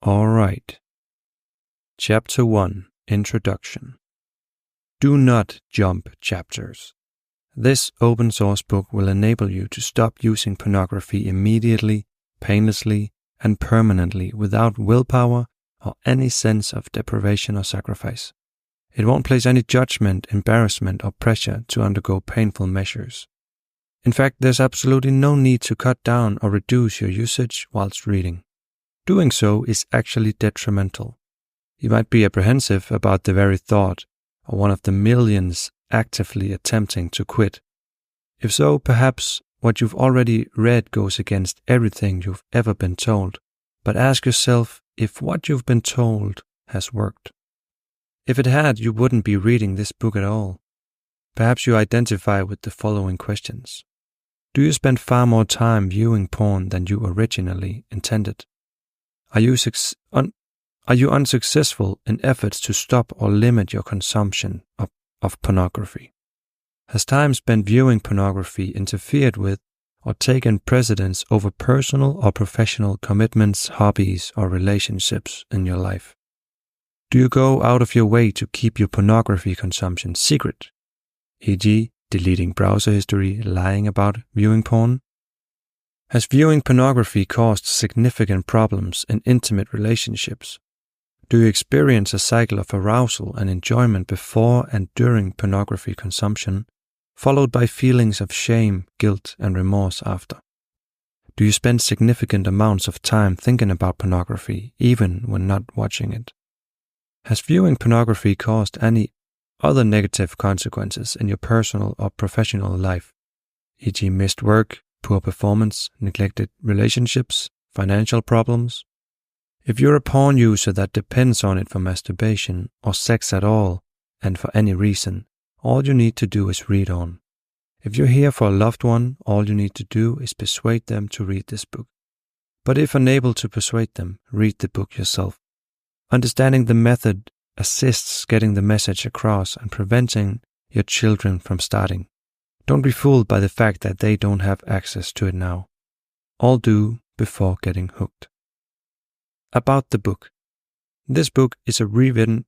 Alright. Chapter 1. Introduction. Do not jump chapters. This open source book will enable you to stop using pornography immediately, painlessly, and permanently without willpower or any sense of deprivation or sacrifice. It won't place any judgment, embarrassment, or pressure to undergo painful measures. In fact, there's absolutely no need to cut down or reduce your usage whilst reading. Doing so is actually detrimental. You might be apprehensive about the very thought, or one of the millions actively attempting to quit. If so, perhaps what you've already read goes against everything you've ever been told, but ask yourself if what you've been told has worked. If it had, you wouldn't be reading this book at all. Perhaps you identify with the following questions. Do you spend far more time viewing porn than you originally intended? Are you unsuccessful in efforts to stop or limit your consumption of pornography? Has time spent viewing pornography interfered with or taken precedence over personal or professional commitments, hobbies, or relationships in your life? Do you go out of your way to keep your pornography consumption secret, e.g., deleting browser history, lying about viewing porn? Has viewing pornography caused significant problems in intimate relationships? Do you experience a cycle of arousal and enjoyment before and during pornography consumption, followed by feelings of shame, guilt, and remorse after? Do you spend significant amounts of time thinking about pornography, even when not watching it? Has viewing pornography caused any other negative consequences in your personal or professional life, e.g. missed work, poor performance, neglected relationships, financial problems? If you're a porn user that depends on it for masturbation or sex at all, and for any reason, all you need to do is read on. If you're here for a loved one, all you need to do is persuade them to read this book. But if unable to persuade them, read the book yourself. Understanding the method assists getting the message across and preventing your children from starting. Don't be fooled by the fact that they don't have access to it now. All do before getting hooked. About the book. This book is a rewritten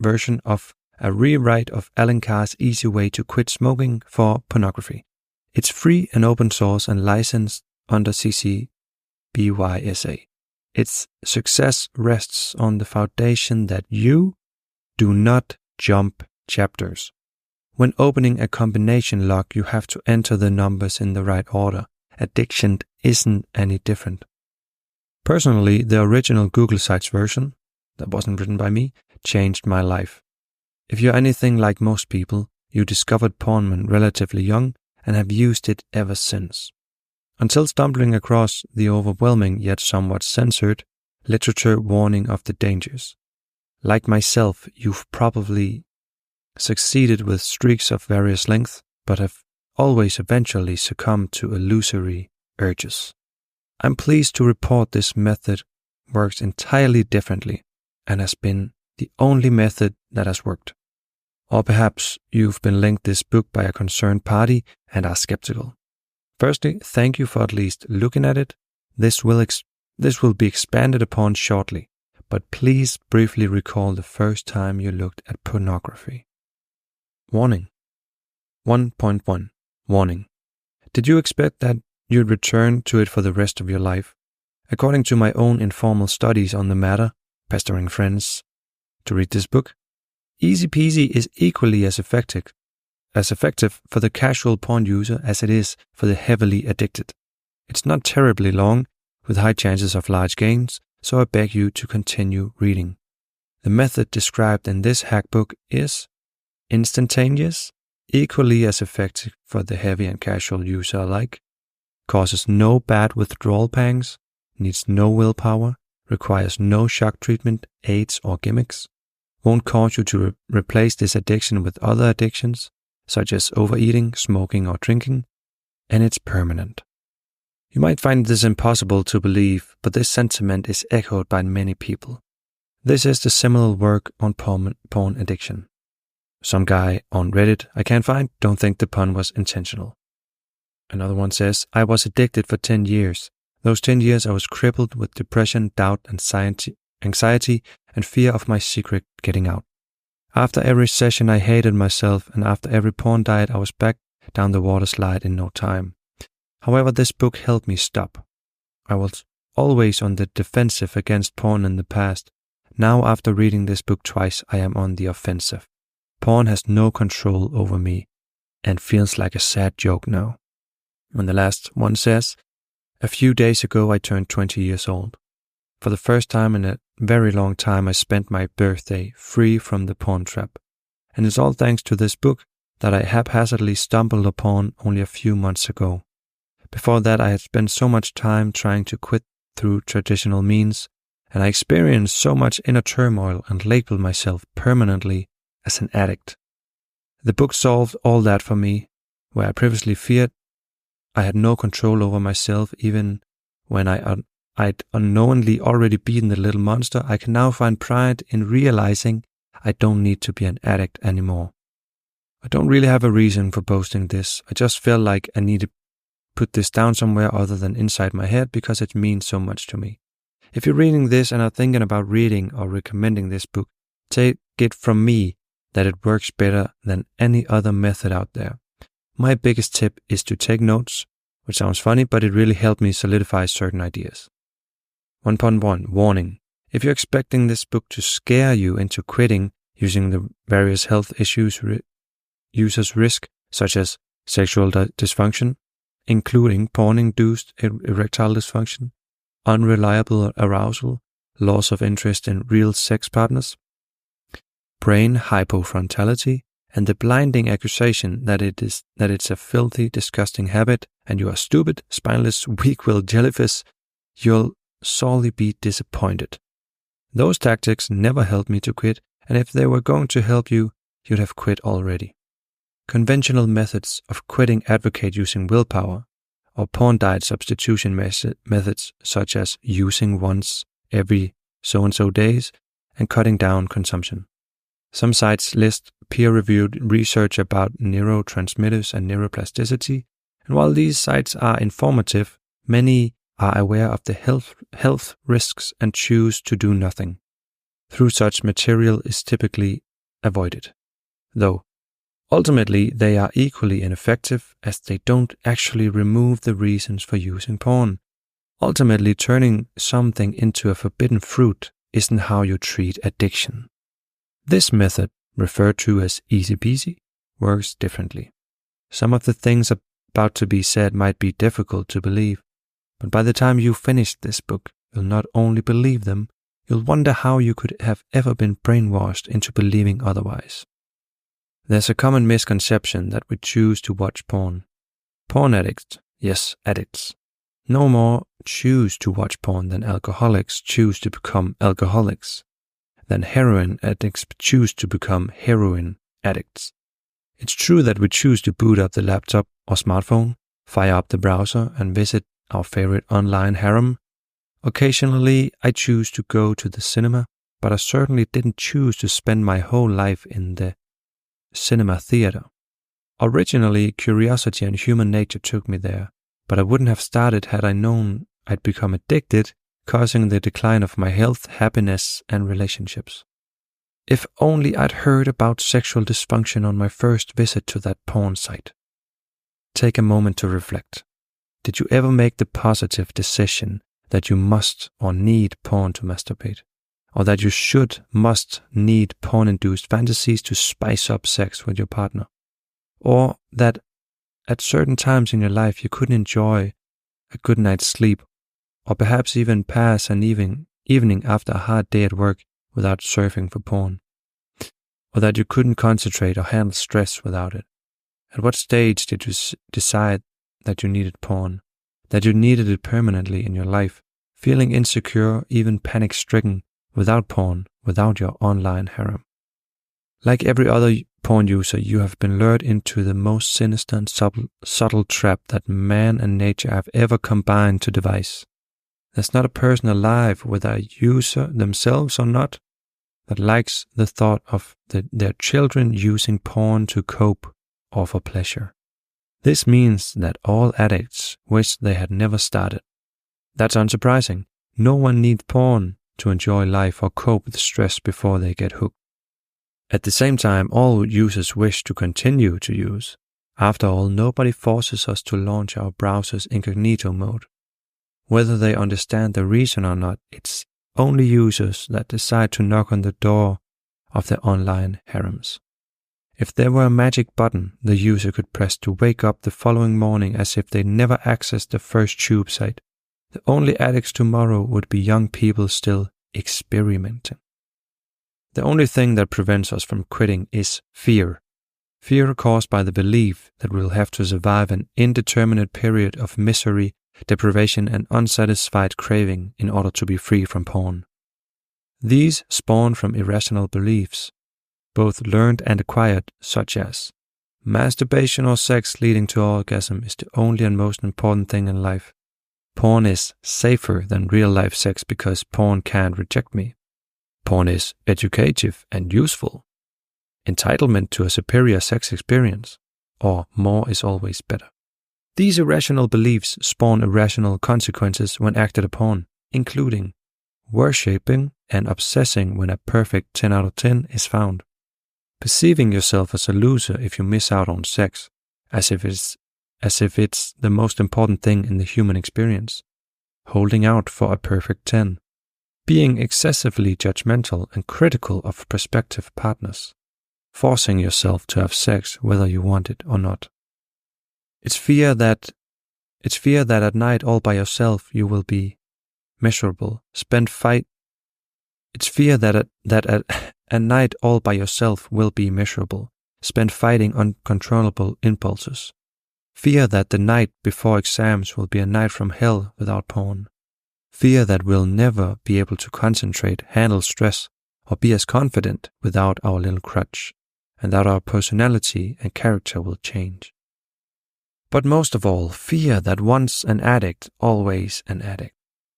version of a rewrite of Alan Carr's Easy Way to Quit Smoking for Pornography. It's free and open source and licensed under CC BY-SA. Its success rests on the foundation that you do not jump chapters. When opening a combination lock, you have to enter the numbers in the right order. Addiction isn't any different. Personally, the original Google Sites version, that wasn't written by me, changed my life. If you're anything like most people, you discovered porn when relatively young and have used it ever since. Until stumbling across the overwhelming yet somewhat censored literature warning of the dangers. Like myself, you've probably succeeded with streaks of various lengths, but have always eventually succumbed to illusory urges. I'm pleased to report this method works entirely differently and has been the only method that has worked. Or perhaps you've been linked this book by a concerned party and are skeptical. Firstly, thank you for at least looking at it. This will be expanded upon shortly, but please briefly recall the first time you looked at pornography. Warning. 1.1. Warning. Did you expect that you'd return to it for the rest of your life? According to my own informal studies on the matter, pestering friends to read this book, EasyPeasy is equally as effective for the casual porn user as it is for the heavily addicted. It's not terribly long, with high chances of large gains, so I beg you to continue reading. The method described in this hackbook is instantaneous, equally as effective for the heavy and casual user alike, causes no bad withdrawal pangs, needs no willpower, requires no shock treatment, aids, or gimmicks, won't cause you to replace this addiction with other addictions, such as overeating, smoking, or drinking, and it's permanent. You might find this impossible to believe, but this sentiment is echoed by many people. This is the seminal work on porn addiction. Some guy on Reddit I can't find don't think the pun was intentional. Another one says, I was addicted for 10 years. Those 10 years I was crippled with depression, doubt, anxiety, and fear of my secret getting out. After every session I hated myself, and after every porn diet I was back down the water slide in no time. However, this book helped me stop. I was always on the defensive against porn in the past. Now, after reading this book twice, I am on the offensive. Porn has no control over me and feels like a sad joke now. And the last one says, a few days ago I turned 20 years old. For the first time in a very long time I spent my birthday free from the porn trap. And it's all thanks to this book that I haphazardly stumbled upon only a few months ago. Before that I had spent so much time trying to quit through traditional means, and I experienced so much inner turmoil and labeled myself permanently as an addict. The book solved all that for me, where I previously feared I had no control over myself. Even when I'd unknowingly already beaten the little monster, I can now find pride in realizing I don't need to be an addict anymore. I don't really have a reason for posting this. I just felt like I need to put this down somewhere other than inside my head because it means so much to me. If you're reading this and are thinking about reading or recommending this book, take it from me that it works better than any other method out there. My biggest tip is to take notes, which sounds funny, but it really helped me solidify certain ideas. 1.1 Warning. If you're expecting this book to scare you into quitting using the various health issues users risk, such as sexual dysfunction, including porn-induced erectile dysfunction, unreliable arousal, loss of interest in real sex partners, brain hypofrontality, and the blinding accusation that it's a filthy, disgusting habit and you are stupid, spineless, weak-willed jellyfish, you'll sorely be disappointed. Those tactics never helped me to quit, and if they were going to help you, you'd have quit already. Conventional methods of quitting advocate using willpower, or porn diet substitution methods such as using once every so-and-so days and cutting down consumption. Some sites list peer-reviewed research about neurotransmitters and neuroplasticity, and while these sites are informative, many are aware of the health risks and choose to do nothing. Through such material is typically avoided, though ultimately they are equally ineffective as they don't actually remove the reasons for using porn. Ultimately, turning something into a forbidden fruit isn't how you treat addiction. This method, referred to as EasyPeasy, works differently. Some of the things about to be said might be difficult to believe, but by the time you finish this book, you'll not only believe them, you'll wonder how you could have ever been brainwashed into believing otherwise. There's a common misconception that we choose to watch porn. Porn addicts, yes, addicts, no more choose to watch porn than alcoholics choose to become alcoholics, than heroin addicts choose to become heroin addicts. It's true that we choose to boot up the laptop or smartphone, fire up the browser, and visit our favorite online harem. Occasionally, I choose to go to the cinema, but I certainly didn't choose to spend my whole life in the cinema theater. Originally, curiosity and human nature took me there, but I wouldn't have started had I known I'd become addicted, causing the decline of my health, happiness, and relationships. If only I'd heard about sexual dysfunction on my first visit to that porn site. Take a moment to reflect. Did you ever make the positive decision that you must or need porn to masturbate? Or that you must need porn-induced fantasies to spice up sex with your partner? Or that at certain times in your life you couldn't enjoy a good night's sleep, or perhaps even pass an evening after a hard day at work without surfing for porn? Or that you couldn't concentrate or handle stress without it? At what stage did you decide that you needed porn, that you needed it permanently in your life, feeling insecure, even panic-stricken, without porn, without your online harem? Like every other porn user, you have been lured into the most sinister and subtle trap that man and nature have ever combined to devise. There's not a person alive, whether a user themselves or not, that likes the thought of their children using porn to cope or for pleasure. This means that all addicts wish they had never started. That's unsurprising. No one needs porn to enjoy life or cope with stress before they get hooked. At the same time, all users wish to continue to use. After all, nobody forces us to launch our browser's incognito mode. Whether they understand the reason or not, it's only users that decide to knock on the door of their online harems. If there were a magic button the user could press to wake up the following morning as if they never accessed the first tube site, the only addicts tomorrow would be young people still experimenting. The only thing that prevents us from quitting is fear. Fear caused by the belief that we'll have to survive an indeterminate period of misery, deprivation, and unsatisfied craving in order to be free from porn. These spawn from irrational beliefs, both learned and acquired, such as masturbation or sex leading to orgasm is the only and most important thing in life. Porn is safer than real-life sex because porn can't reject me. Porn is educative and useful. Entitlement to a superior sex experience, or more is always better. These irrational beliefs spawn irrational consequences when acted upon, including worshipping and obsessing when a perfect 10 out of 10 is found, perceiving yourself as a loser if you miss out on sex, as if it's the most important thing in the human experience, holding out for a perfect 10, being excessively judgmental and critical of prospective partners, forcing yourself to have sex whether you want it or not. It's fear that at night all by yourself you will be miserable. It's fear that at night all by yourself will be miserable. Spend fighting uncontrollable impulses. Fear that the night before exams will be a night from hell without porn. Fear that we'll never be able to concentrate, handle stress, or be as confident without our little crutch, and that our personality and character will change. But most of all, fear that once an addict, always an addict,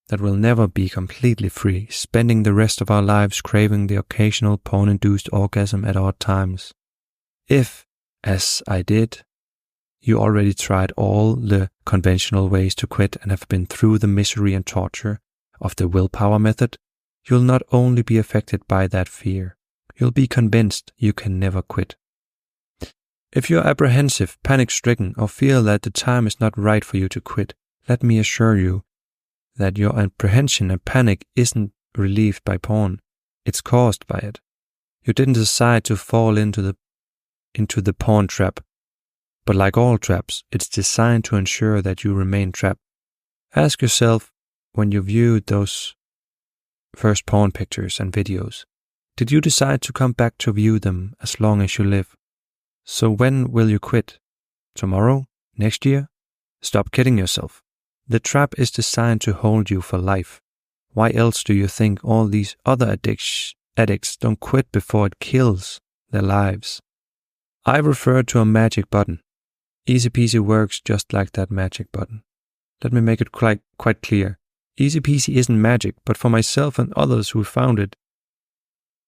that we'll never be completely free, spending the rest of our lives craving the occasional porn-induced orgasm at odd times. If, as I did, you already tried all the conventional ways to quit and have been through the misery and torture of the willpower method, you'll not only be affected by that fear, you'll be convinced you can never quit. If you're apprehensive, panic-stricken, or feel that the time is not right for you to quit, let me assure you that your apprehension and panic isn't relieved by porn, it's caused by it. You didn't decide to fall into the porn trap, but like all traps, it's designed to ensure that you remain trapped. Ask yourself, when you viewed those first porn pictures and videos, did you decide to come back to view them as long as you live? So when will you quit? Tomorrow? Next year? Stop kidding yourself. The trap is designed to hold you for life. Why else do you think all these other addicts don't quit before it kills their lives? I refer to a magic button. EasyPeasy works just like that magic button. Let me make it quite clear. EasyPeasy isn't magic, but for myself and others who found it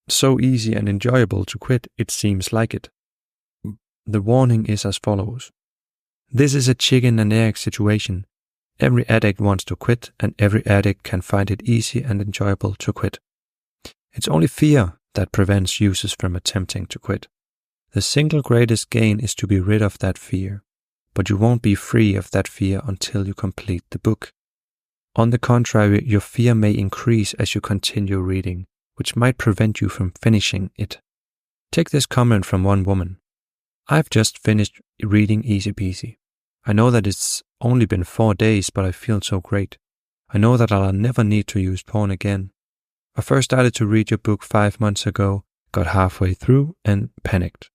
so easy and enjoyable to quit, it seems like it. The warning is as follows. This is a chicken and egg situation. Every addict wants to quit, and every addict can find it easy and enjoyable to quit. It's only fear that prevents users from attempting to quit. The single greatest gain is to be rid of that fear, but you won't be free of that fear until you complete the book. On the contrary, your fear may increase as you continue reading, which might prevent you from finishing it. Take this comment from one woman. I've just finished reading EasyPeasy. I know that it's only been 4 days, but I feel so great. I know that I'll never need to use porn again. I first started to read your book 5 months ago, got halfway through, and panicked.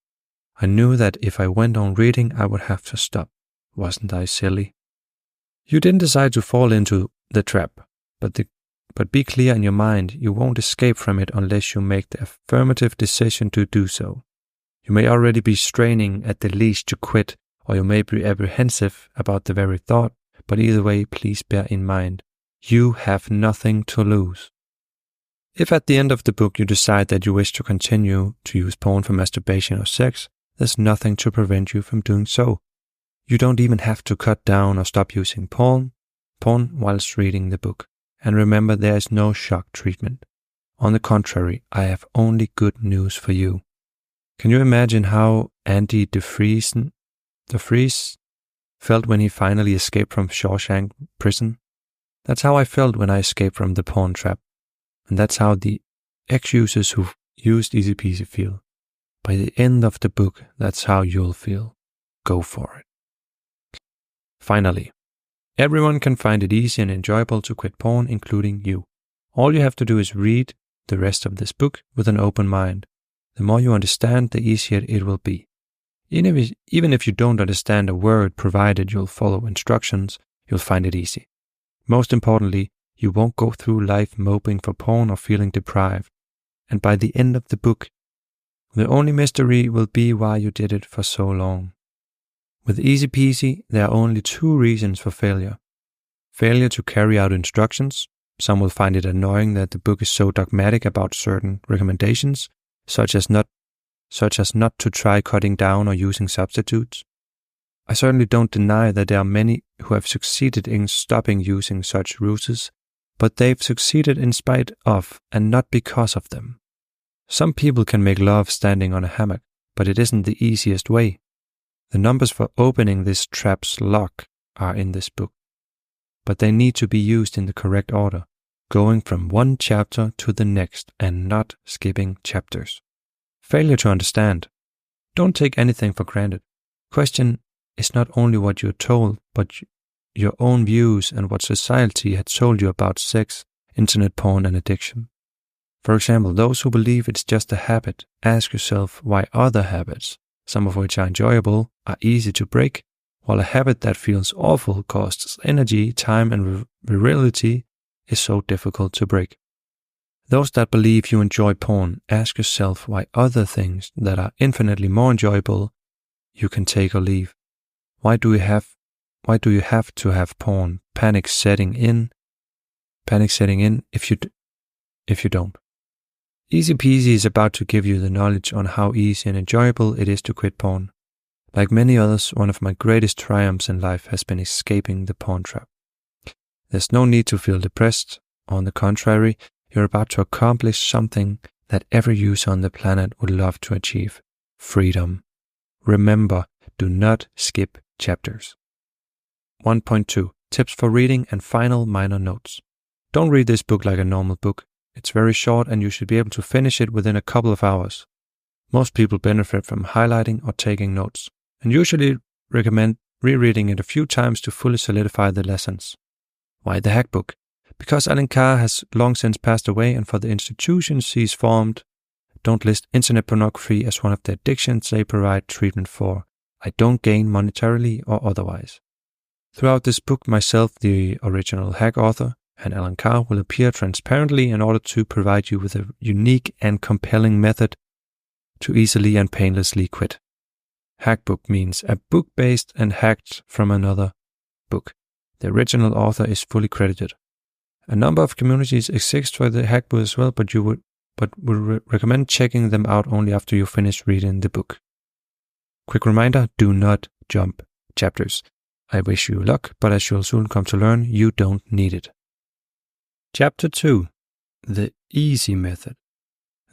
I knew that if I went on reading, I would have to stop. Wasn't I silly? You didn't decide to fall into the trap, but be clear in your mind, you won't escape from it unless you make the affirmative decision to do so. You may already be straining at the leash to quit, or you may be apprehensive about the very thought, but either way, please bear in mind, you have nothing to lose. If at the end of the book you decide that you wish to continue to use porn for masturbation or sex, there's nothing to prevent you from doing so. You don't even have to cut down or stop using porn. porn whilst reading the book. And remember, there is no shock treatment. On the contrary, I have only good news for you. Can you imagine how Andy DeFries felt when he finally escaped from Shawshank prison? That's how I felt when I escaped from the porn trap. And that's how the ex-users who've used EasyPeasy feel. By the end of the book, that's how you'll feel. Go for it. Finally, everyone can find it easy and enjoyable to quit porn, including you. All you have to do is read the rest of this book with an open mind. The more you understand, the easier it will be. Even if you don't understand a word, provided you'll follow instructions, you'll find it easy. Most importantly, you won't go through life moping for porn or feeling deprived. And by the end of the book, the only mystery will be why you did it for so long. With EasyPeasy, there are only 2 reasons for failure. Failure to carry out instructions. Some will find it annoying that the book is so dogmatic about certain recommendations, such as not to try cutting down or using substitutes. I certainly don't deny that there are many who have succeeded in stopping using such ruses, but they've succeeded in spite of and not because of them. Some people can make love standing on a hammock, but it isn't the easiest way. The numbers for opening this trap's lock are in this book, but they need to be used in the correct order, going from one chapter to the next and not skipping chapters. Failure to understand. Don't take anything for granted. Question is not only what you're told, but your own views and what society had told you about sex, internet porn, and addiction. For example, those who believe it's just a habit, ask yourself why other habits, some of which are enjoyable, are easy to break, while a habit that feels awful, costs energy, time, and virility is so difficult to break. Those that believe you enjoy porn, ask yourself why other things that are infinitely more enjoyable you can take or leave. Why do you have to have porn? Panic setting in if you don't. EasyPeasy is about to give you the knowledge on how easy and enjoyable it is to quit porn. Like many others, one of my greatest triumphs in life has been escaping the porn trap. There's no need to feel depressed. On the contrary, you're about to accomplish something that every user on the planet would love to achieve. Freedom. Remember, do not skip chapters. 1.2 Tips for reading and final minor notes. Don't read this book like a normal book. It's very short and you should be able to finish it within a couple of hours. Most people benefit from highlighting or taking notes, and usually recommend rereading it a few times to fully solidify the lessons. Why the hack book? Because Alan Carr has long since passed away, and for the institutions he's formed, don't list internet pornography as one of the addictions they provide treatment for. I don't gain monetarily or otherwise. Throughout this book, myself, the original hack author, and Alan Carr will appear transparently in order to provide you with a unique and compelling method to easily and painlessly quit. Hack book means a book based and hacked from another book. The original author is fully credited. A number of communities exist for the hack book as well, but would recommend checking them out only after you finish reading the book. Quick reminder, do not jump chapters. I wish you luck, but as you'll soon come to learn, you don't need it. Chapter 2. The Easy Method.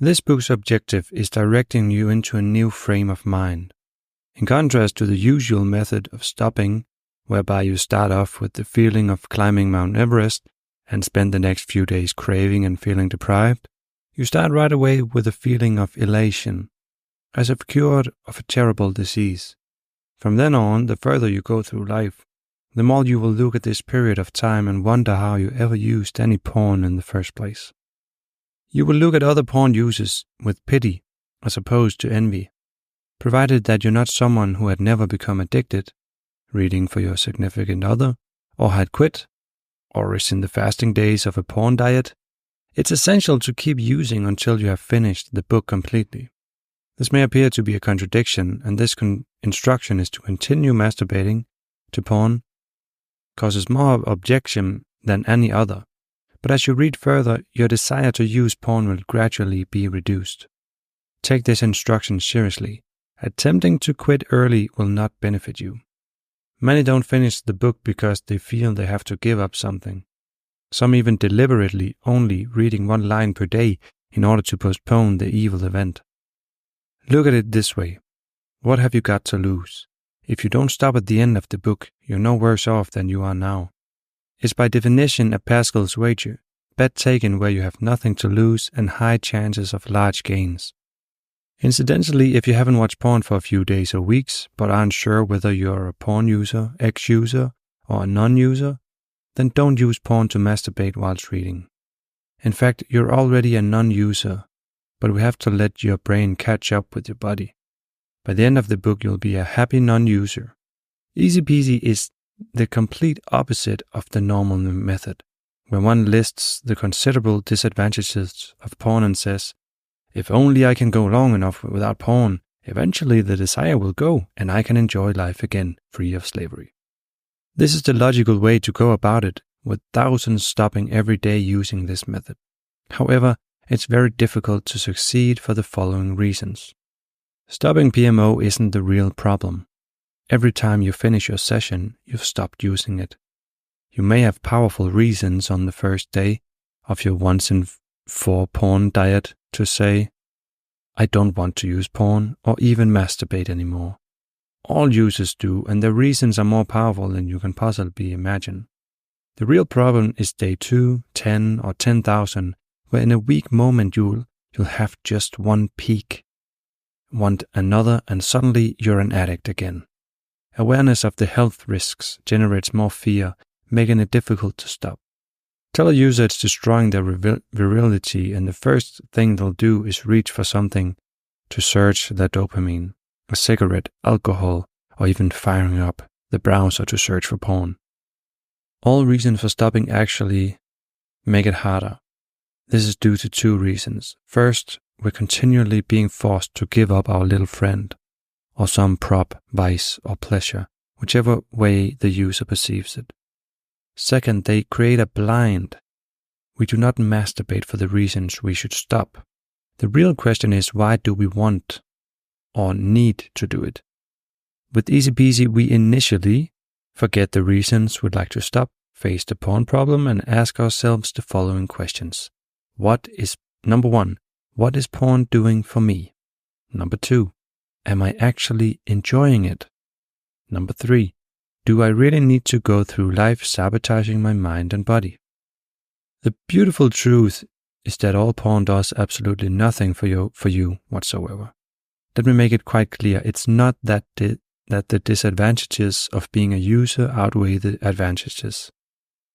This book's objective is directing you into a new frame of mind. In contrast to the usual method of stopping, whereby you start off with the feeling of climbing Mount Everest and spend the next few days craving and feeling deprived, you start right away with a feeling of elation, as if cured of a terrible disease. From then on, the further you go through life, the more you will look at this period of time and wonder how you ever used any porn in the first place. You will look at other porn users with pity as opposed to envy, provided that you're not someone who had never become addicted, reading for your significant other, or had quit, or is in the fasting days of a porn diet. It's essential to keep using until you have finished the book completely. This may appear to be a contradiction, and this instruction is to continue masturbating to porn causes more objection than any other. But as you read further, your desire to use porn will gradually be reduced. Take this instruction seriously. Attempting to quit early will not benefit you. Many don't finish the book because they feel they have to give up something. Some even deliberately only reading one line per day in order to postpone the evil event. Look at it this way. What have you got to lose? If you don't stop at the end of the book, you're no worse off than you are now. It's by definition a Pascal's wager, bet taken where you have nothing to lose and high chances of large gains. Incidentally, if you haven't watched porn for a few days or weeks, but aren't sure whether you're a porn user, ex-user, or a non-user, then don't use porn to masturbate whilst reading. In fact, you're already a non-user, but we have to let your brain catch up with your body. By the end of the book, you'll be a happy non-user. EasyPeasy is the complete opposite of the normal method, where one lists the considerable disadvantages of porn and says, if only I can go long enough without porn, eventually the desire will go and I can enjoy life again, free of slavery. This is the logical way to go about it, with thousands stopping every day using this method. However, it's very difficult to succeed for the following reasons. Stopping PMO isn't the real problem. Every time you finish your session, you've stopped using it. You may have powerful reasons on the first day of your once-in-4 porn diet to say, I don't want to use porn or even masturbate anymore. All users do, and their reasons are more powerful than you can possibly imagine. The real problem is day 2, 10, or 10,000, where in a weak moment you'll have just one peak, want another, and suddenly you're an addict again. Awareness of the health risks generates more fear, making it difficult to stop. Tell a user it's destroying their virility, and the first thing they'll do is reach for something to search their dopamine, a cigarette, alcohol, or even firing up the browser to search for porn. All reasons for stopping actually make it harder. This is due to 2 reasons. First, we're continually being forced to give up our little friend, or some prop, vice, or pleasure, whichever way the user perceives it. Second, they create a blind. We do not masturbate for the reasons we should stop. The real question is, why do we want or need to do it? With EasyPeasy, we initially forget the reasons we'd like to stop, face the porn problem, and ask ourselves the following questions. Number 1, what is porn doing for me? Number 2, am I actually enjoying it? Number 3, do I really need to go through life sabotaging my mind and body? The beautiful truth is that all porn does absolutely nothing for you whatsoever. Let me make it quite clear. It's not that the disadvantages of being a user outweigh the advantages.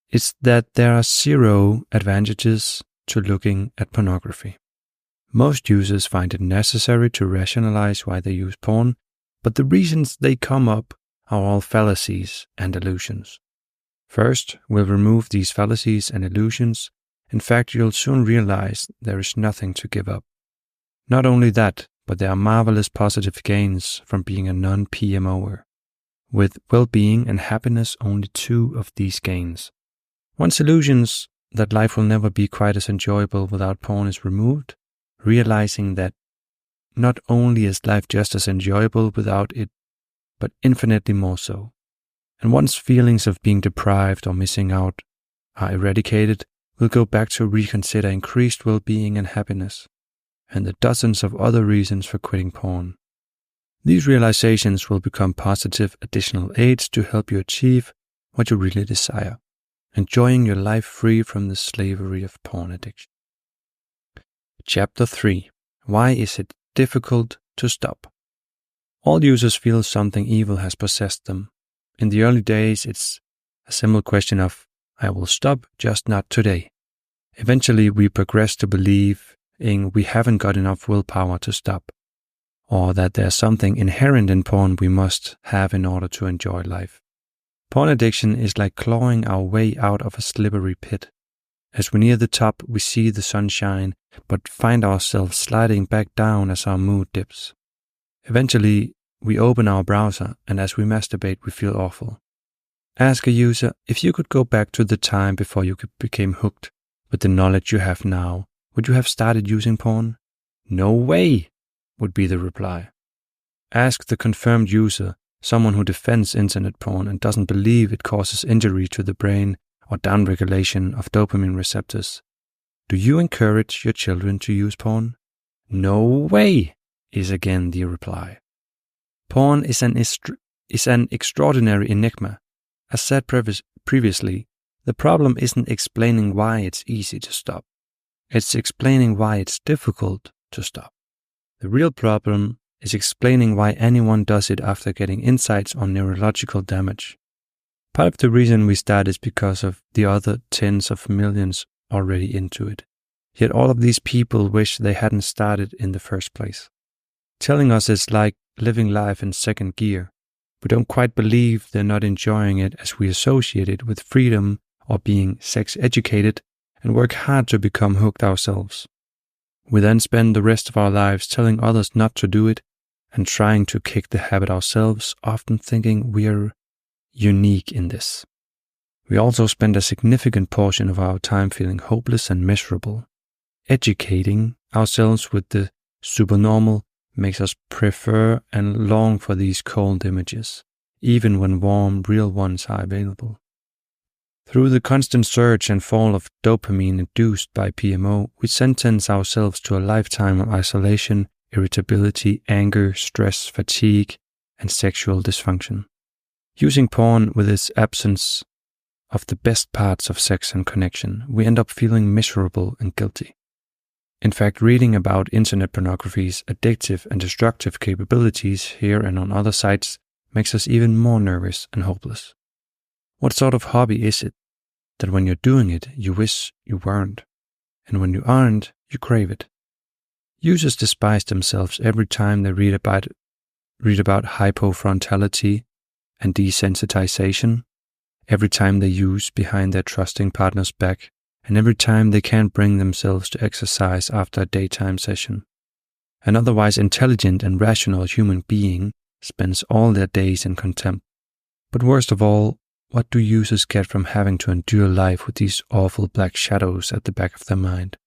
It's that there are 0 advantages to looking at pornography. Most users find it necessary to rationalize why they use porn, but the reasons they come up are all fallacies and illusions. First, we'll remove these fallacies and illusions. In fact, you'll soon realize there is nothing to give up. Not only that, but there are marvelous positive gains from being a non-PMOer. With well-being and happiness, only 2 of these gains. Once illusions that life will never be quite as enjoyable without porn is removed, realizing that not only is life just as enjoyable without it, but infinitely more so. And once feelings of being deprived or missing out are eradicated, we'll go back to reconsider increased well-being and happiness, and the dozens of other reasons for quitting porn. These realizations will become positive additional aids to help you achieve what you really desire, enjoying your life free from the slavery of porn addiction. Chapter 3. Why is it difficult to stop? All users feel something evil has possessed them. In the early days, it's a simple question of, I will stop, just not today. Eventually, we progress to believing we haven't got enough willpower to stop, or that there's something inherent in porn we must have in order to enjoy life. Porn addiction is like clawing our way out of a slippery pit. As we near the top, we see the sunshine, but find ourselves sliding back down as our mood dips. Eventually, we open our browser, and as we masturbate, we feel awful. Ask a user, if you could go back to the time before you became hooked with the knowledge you have now, would you have started using porn? No way, would be the reply. Ask the confirmed user, someone who defends internet porn and doesn't believe it causes injury to the brain or downregulation of dopamine receptors. Do you encourage your children to use porn? No way, is again the reply. Porn is an extraordinary enigma. As said previously, the problem isn't explaining why it's easy to stop. It's explaining why it's difficult to stop. The real problem is explaining why anyone does it after getting insights on neurological damage. Part of the reason we start is because of the other tens of millions already into it. Yet all of these people wish they hadn't started in the first place. Telling us it's like living life in second gear. We don't quite believe they're not enjoying it as we associate it with freedom or being sex educated and work hard to become hooked ourselves. We then spend the rest of our lives telling others not to do it and trying to kick the habit ourselves, often thinking we are unique in this. We also spend a significant portion of our time feeling hopeless and miserable. Educating ourselves with the supernormal makes us prefer and long for these cold images, even when warm, real ones are available. Through the constant surge and fall of dopamine induced by PMO, we sentence ourselves to a lifetime of isolation, irritability, anger, stress, fatigue, and sexual dysfunction. Using porn with its absence of the best parts of sex and connection, we end up feeling miserable and guilty. In fact, reading about internet pornography's addictive and destructive capabilities here and on other sites makes us even more nervous and hopeless. What sort of hobby is it that when you're doing it, you wish you weren't, and when you aren't, you crave it? Users despise themselves every time they read about hypofrontality and desensitization, every time they use behind their trusting partner's back, and every time they can't bring themselves to exercise after a daytime session. An otherwise intelligent and rational human being spends all their days in contempt. But worst of all, what do users get from having to endure life with these awful black shadows at the back of their mind?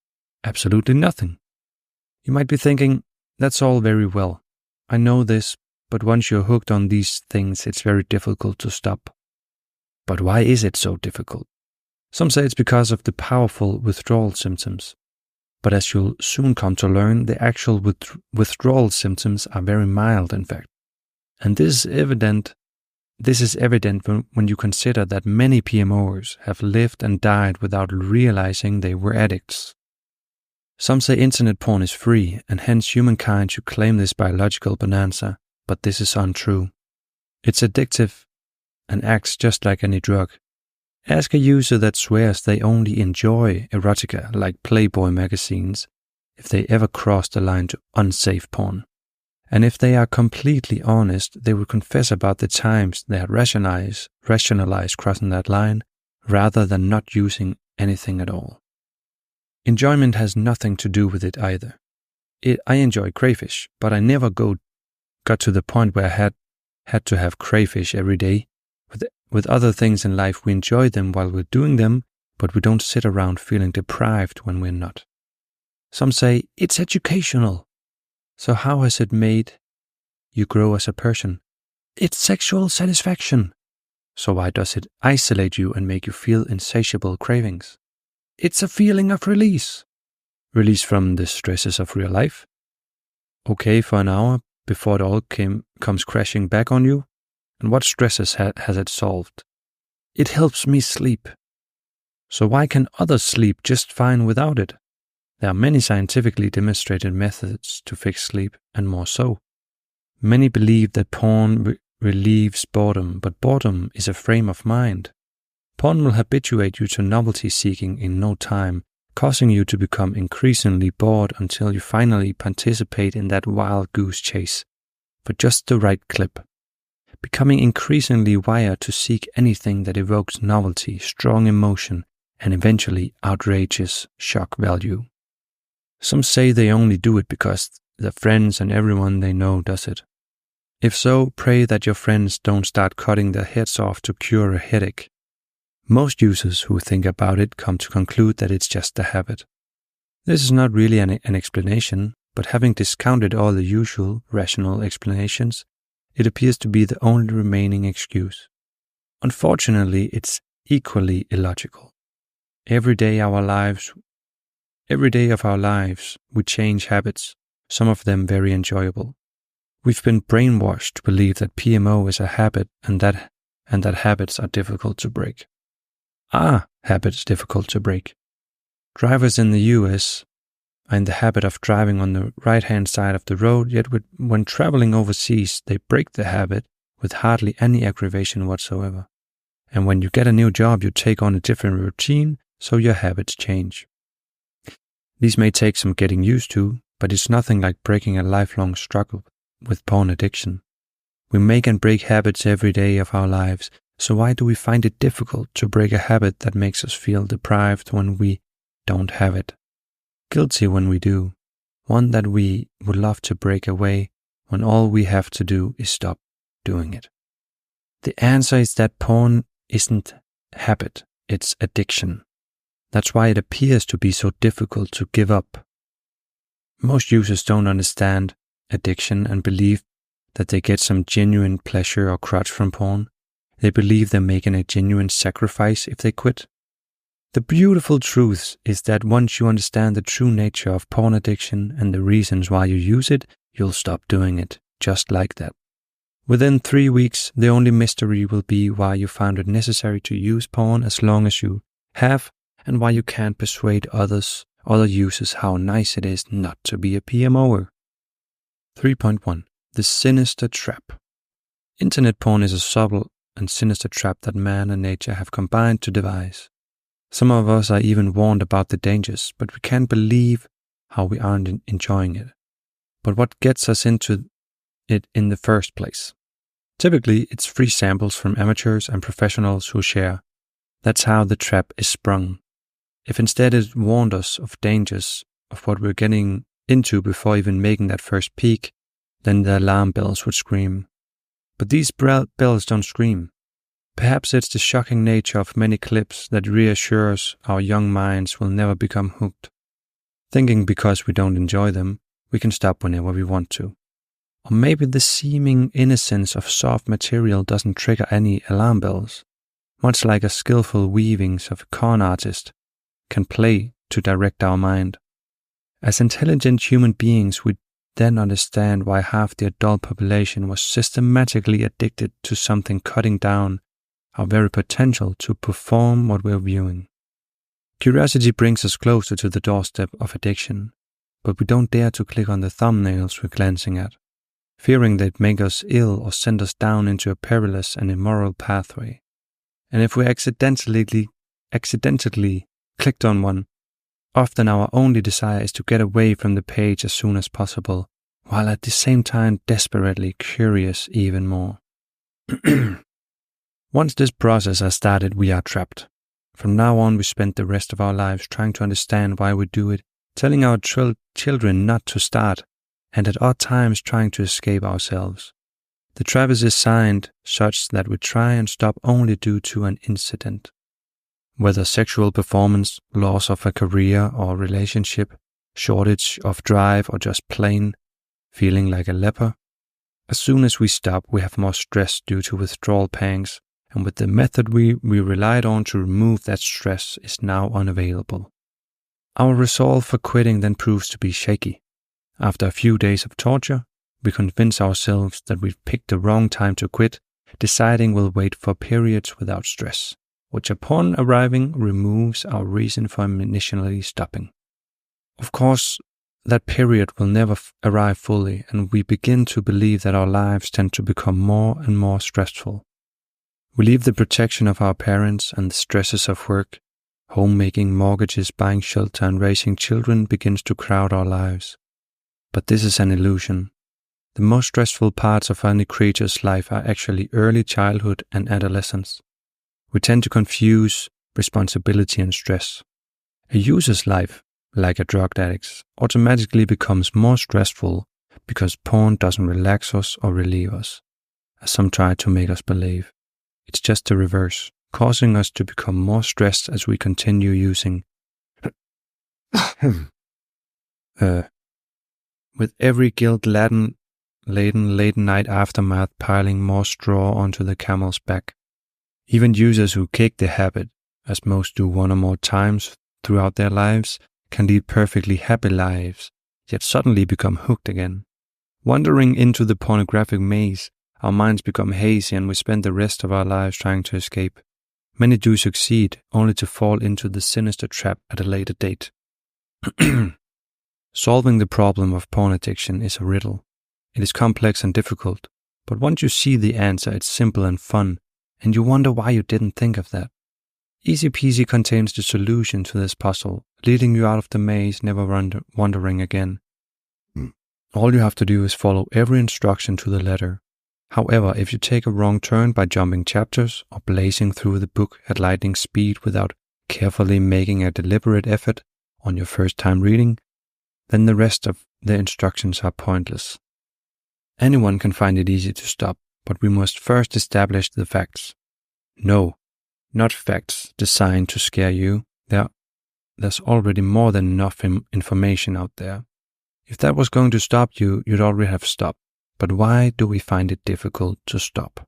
Absolutely nothing. You might be thinking, that's all very well. I know this, but once you're hooked on these things, it's very difficult to stop. But why is it so difficult? Some say it's because of the powerful withdrawal symptoms. But as you'll soon come to learn, the actual withdrawal symptoms are very mild, in fact. And this is evident when you consider that many PMOers have lived and died without realizing they were addicts. Some say internet porn is free, and hence humankind should claim this biological bonanza, but this is untrue. It's addictive and acts just like any drug. Ask a user that swears they only enjoy erotica like Playboy magazines if they ever cross the line to unsafe porn. And if they are completely honest, they will confess about the times they had rationalized crossing that line rather than not using anything at all. Enjoyment has nothing to do with it either. I enjoy crayfish, but I never got to the point where I had to have crayfish every day. With other things in life, we enjoy them while we're doing them, but we don't sit around feeling deprived when we're not. Some say, it's educational. So how has it made you grow as a person? It's sexual satisfaction. So why does it isolate you and make you feel insatiable cravings? It's a feeling of release. Release from the stresses of real life. Okay for an hour before it all comes crashing back on you. And what stresses has it solved? It helps me sleep. So why can others sleep just fine without it? There are many scientifically demonstrated methods to fix sleep, and more so. Many believe that porn relieves boredom, but boredom is a frame of mind. Porn will habituate you to novelty seeking in no time, causing you to become increasingly bored until you finally participate in that wild goose chase for just the right clip. Becoming increasingly wired to seek anything that evokes novelty, strong emotion, and eventually outrageous shock value. Some say they only do it because their friends and everyone they know does it. If so, pray that your friends don't start cutting their heads off to cure a headache. Most users who think about it come to conclude that it's just a habit. This is not really an explanation, but having discounted all the usual rational explanations, it appears to be the only remaining excuse. Unfortunately, it's equally illogical. Every day of our lives, we change habits, some of them very enjoyable. We've been brainwashed to believe that PMO is a habit and that habits are difficult to break. Are habits difficult to break? Drivers in the US are in the habit of driving on the right-hand side of the road, yet when traveling overseas, they break the habit with hardly any aggravation whatsoever. And when you get a new job, you take on a different routine, so your habits change. These may take some getting used to, but it's nothing like breaking a lifelong struggle with porn addiction. We make and break habits every day of our lives, so why do we find it difficult to break a habit that makes us feel deprived when we don't have it? Guilty when we do, one that we would love to break away when all we have to do is stop doing it. The answer is that porn isn't habit, it's addiction. That's why it appears to be so difficult to give up. Most users don't understand addiction and believe that they get some genuine pleasure or crutch from porn. They believe they're making a genuine sacrifice if they quit. The beautiful truth is that once you understand the true nature of porn addiction and the reasons why you use it, you'll stop doing it, just like that. Within 3 weeks, the only mystery will be why you found it necessary to use porn as long as you have, and why you can't persuade other users how nice it is not to be a PMOer. 3.1. The Sinister Trap. Internet porn is a subtle and sinister trap that man and nature have combined to devise. Some of us are even warned about the dangers, but we can't believe how we aren't enjoying it. But what gets us into it in the first place? Typically, it's free samples from amateurs and professionals who share. That's how the trap is sprung. If instead it warned us of dangers of what we're getting into before even making that first peek, then the alarm bells would scream. But these bells don't scream. Perhaps it's the shocking nature of many clips that reassures our young minds will never become hooked. Thinking because we don't enjoy them, we can stop whenever we want to. Or maybe the seeming innocence of soft material doesn't trigger any alarm bells, much like a skillful weavings of a con artist can play to direct our mind. As intelligent human beings, we then understand why half the adult population was systematically addicted to something cutting down our very potential to perform what we're viewing. Curiosity brings us closer to the doorstep of addiction, but we don't dare to click on the thumbnails we're glancing at, fearing they'd make us ill or send us down into a perilous and immoral pathway. And if we accidentally clicked on one, often our only desire is to get away from the page as soon as possible, while at the same time desperately curious even more. Once this process has started, we are trapped. From now on, we spend the rest of our lives trying to understand why we do it, telling our children not to start, and at odd times trying to escape ourselves. The trap is designed such that we try and stop only due to an incident. Whether sexual performance, loss of a career or relationship, shortage of drive, or just plain feeling like a leper. As soon as we stop, we have more stress due to withdrawal pangs, and with the method we relied on to remove that stress is now unavailable. Our resolve for quitting then proves to be shaky. After a few days of torture, we convince ourselves that we've picked the wrong time to quit, deciding we'll wait for periods without stress, which upon arriving removes our reason for initially stopping. Of course, that period will never arrive fully, and we begin to believe that our lives tend to become more and more stressful. We leave the protection of our parents and the stresses of work, homemaking, mortgages, buying shelter, and raising children begins to crowd our lives. But this is an illusion. The most stressful parts of any creature's life are actually early childhood and adolescence. We tend to confuse responsibility and stress. A user's life, like a drug addict's, automatically becomes more stressful because porn doesn't relax us or relieve us, as some try to make us believe. It's just the reverse, causing us to become more stressed as we continue using. With every guilt-laden laden late-night aftermath piling more straw onto the camel's back. Even users who kick the habit, as most do one or more times throughout their lives, can lead perfectly happy lives, yet suddenly become hooked again. Wandering into the pornographic maze, our minds become hazy and we spend the rest of our lives trying to escape. Many do succeed, only to fall into the sinister trap at a later date. Solving the problem of porn addiction is a riddle. It is complex and difficult, but once you see the answer, it's simple and fun, and you wonder why you didn't think of that. EasyPeasy contains the solution to this puzzle, leading you out of the maze, never wandering again. All you have to do is follow every instruction to the letter. However, if you take a wrong turn by jumping chapters or blazing through the book at lightning speed without carefully making a deliberate effort on your first time reading, then the rest of the instructions are pointless. Anyone can find it easy to stop, but we must first establish the facts. No, not facts designed to scare you. There's already more than enough information out there. If that was going to stop you, you'd already have stopped. But why do we find it difficult to stop?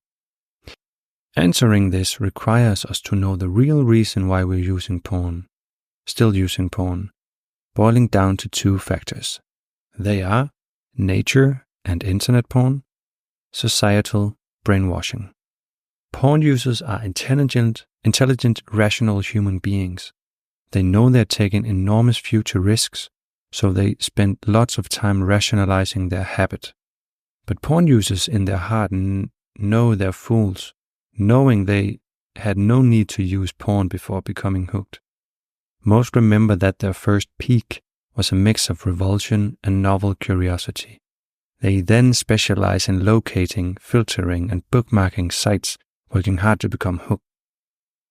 Answering this requires us to know the real reason why we're still using porn, boiling down to two factors. They are nature and internet porn, societal brainwashing. Porn users are intelligent, rational human beings. They know they're taking enormous future risks, so they spend lots of time rationalizing their habit. But porn users in their heart know they're fools, knowing they had no need to use porn before becoming hooked. Most remember that their first peak was a mix of revulsion and novel curiosity. They then specialize in locating, filtering, and bookmarking sites, working hard to become hooked.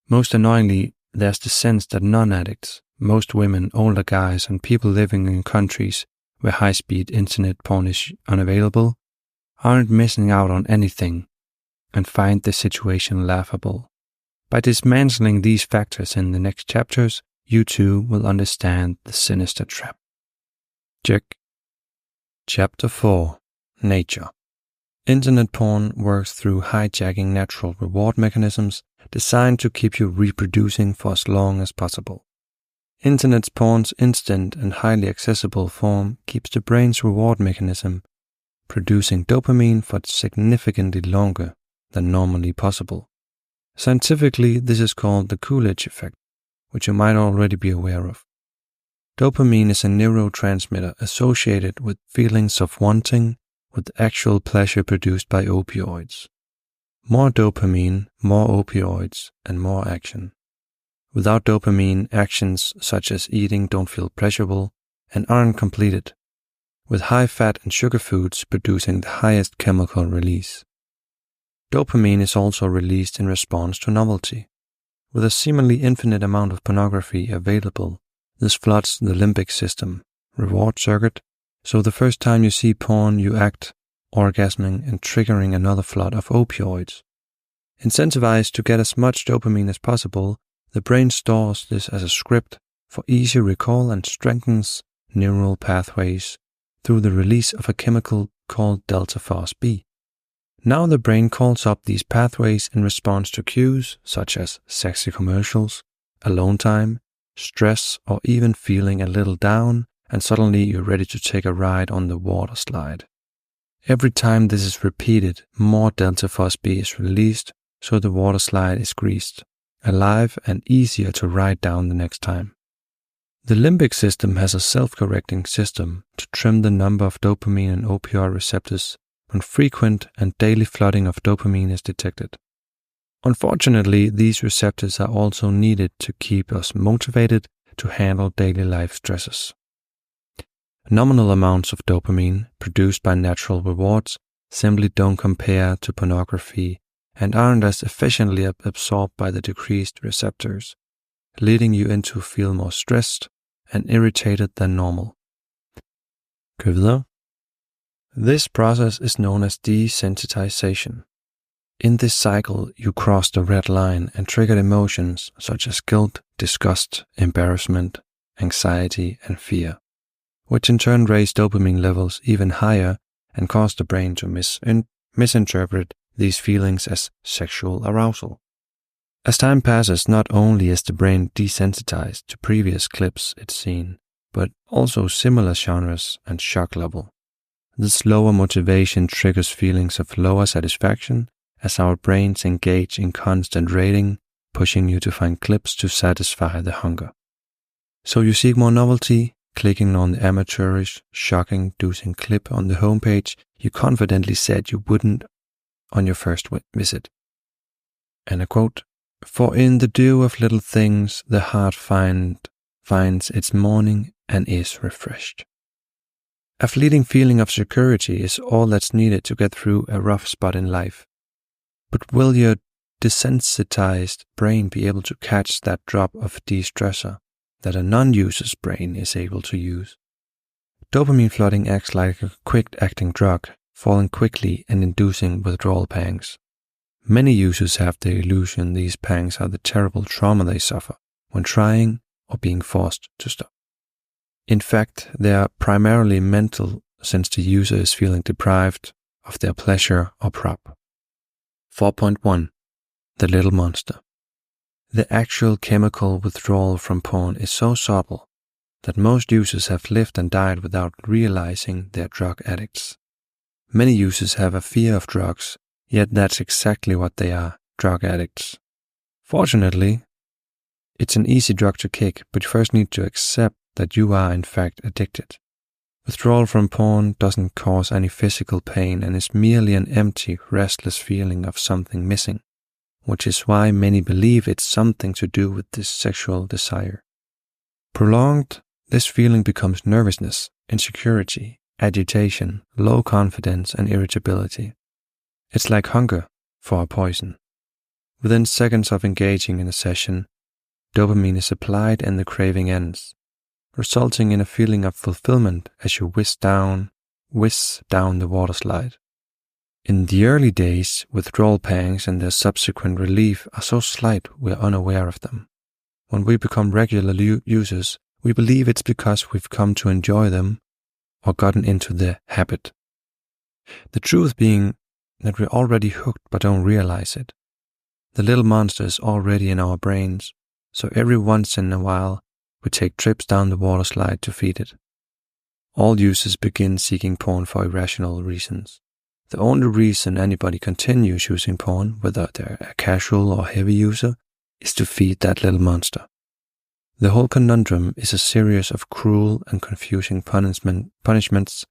Most annoyingly, there's the sense that non-addicts, most women, older guys, and people living in countries where high-speed internet porn is unavailable, aren't missing out on anything and find the situation laughable. By dismantling these factors in the next chapters, you too will understand the sinister trap. Check. Chapter 4. Nature. Internet porn works through hijacking natural reward mechanisms designed to keep you reproducing for as long as possible. Internet porn's instant and highly accessible form keeps the brain's reward mechanism producing dopamine for significantly longer than normally possible. Scientifically, this is called the Coolidge effect, which you might already be aware of. Dopamine is a neurotransmitter associated with feelings of wanting, with actual pleasure produced by opioids. More dopamine, more opioids, and more action. Without dopamine, actions such as eating don't feel pleasurable and aren't completed, with high fat and sugar foods producing the highest chemical release. Dopamine is also released in response to novelty. With a seemingly infinite amount of pornography available, this floods the limbic system, reward circuit, so the first time you see porn you act, orgasming and triggering another flood of opioids. Incentivized to get as much dopamine as possible, the brain stores this as a script for easy recall and strengthens neural pathways through the release of a chemical called delta phos B. Now the brain calls up these pathways in response to cues such as sexy commercials, alone time, stress, or even feeling a little down, and suddenly you're ready to take a ride on the water slide. Every time this is repeated, more delta phos B is released, so the water slide is greased, alive, and easier to ride down the next time. The limbic system has a self-correcting system to trim the number of dopamine and opioid receptors when frequent and daily flooding of dopamine is detected. Unfortunately, these receptors are also needed to keep us motivated to handle daily life stresses. Nominal amounts of dopamine produced by natural rewards simply don't compare to pornography and aren't as efficiently absorbed by the decreased receptors, leading you to feel more stressed and irritated than normal. Gå videre. This process is known as desensitization. In this cycle, you cross the red line and trigger emotions such as guilt, disgust, embarrassment, anxiety, and fear, which in turn raise dopamine levels even higher and cause the brain to misinterpret these feelings as sexual arousal. As time passes, not only is the brain desensitized to previous clips it's seen, but also similar genres and shock level. This lower motivation triggers feelings of lower satisfaction as our brains engage in constant rating, pushing you to find clips to satisfy the hunger. So you seek more novelty, clicking on the amateurish, shock-inducing clip on the homepage you confidently said you wouldn't on your first visit. And a quote, "For in the dew of little things the heart finds its morning and is refreshed." A fleeting feeling of security is all that's needed to get through a rough spot in life. But will your desensitized brain be able to catch that drop of de-stressor that a non-user's brain is able to use? Dopamine flooding acts like a quick-acting drug, falling quickly and inducing withdrawal pangs. Many users have the illusion these pangs are the terrible trauma they suffer when trying or being forced to stop. In fact, they are primarily mental, since the user is feeling deprived of their pleasure or prop. 4.1. The Little Monster. The actual chemical withdrawal from porn is so subtle that most users have lived and died without realizing they're drug addicts. Many users have a fear of drugs, yet that's exactly what they are, drug addicts. Fortunately, it's an easy drug to kick, but you first need to accept that you are in fact addicted. Withdrawal from porn doesn't cause any physical pain and is merely an empty, restless feeling of something missing, which is why many believe it's something to do with this sexual desire. Prolonged, this feeling becomes nervousness, insecurity, agitation, low confidence, and irritability. It's like hunger for a poison. Within seconds of engaging in a session, dopamine is applied and the craving ends, resulting in a feeling of fulfillment as you whiz down the water slide. In the early days, withdrawal pangs and their subsequent relief are so slight we're unaware of them. When we become regular users, we believe it's because we've come to enjoy them or gotten into the habit. The truth being that we're already hooked but don't realize it. The little monster is already in our brains, so every once in a while we take trips down the water slide to feed it. All users begin seeking porn for irrational reasons. The only reason anybody continues using porn, whether they're a casual or heavy user, is to feed that little monster. The whole conundrum is a series of cruel and confusing punishments,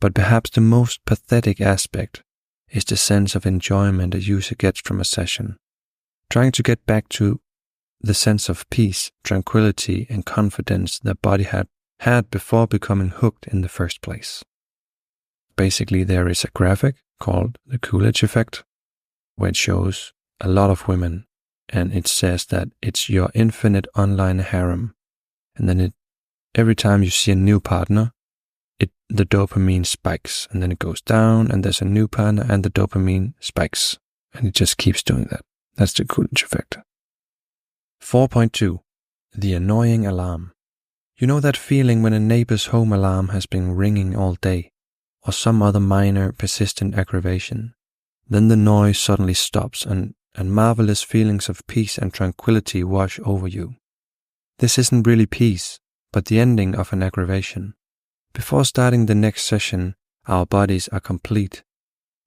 but perhaps the most pathetic aspect is the sense of enjoyment a user gets from a session. Trying to get back to the sense of peace, tranquility, and confidence their body had before becoming hooked in the first place. Basically, there is a graphic called the Coolidge Effect, where it shows a lot of women, and it says that it's your infinite online harem. And then every time you see a new partner, the dopamine spikes, and then it goes down, and there's a new partner, and the dopamine spikes. And it just keeps doing that. That's the Coolidge Effect. 4.2. The Annoying Alarm. You know that feeling when a neighbor's home alarm has been ringing all day, or some other minor, persistent aggravation. Then the noise suddenly stops and marvelous feelings of peace and tranquility wash over you. This isn't really peace, but the ending of an aggravation. Before starting the next session, our bodies are complete,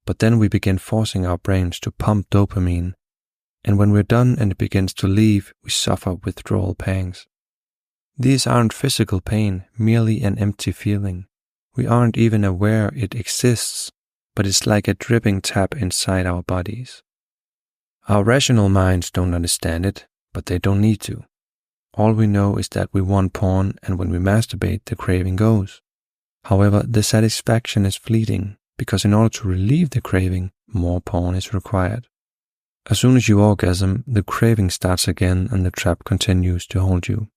but then we begin forcing our brains to pump dopamine, and when we're done and it begins to leave, we suffer withdrawal pangs. These aren't physical pain, merely an empty feeling. We aren't even aware it exists, but it's like a dripping tap inside our bodies. Our rational minds don't understand it, but they don't need to. All we know is that we want porn, and when we masturbate, the craving goes. However, the satisfaction is fleeting, because in order to relieve the craving, more porn is required. As soon as you orgasm, the craving starts again and the trap continues to hold you.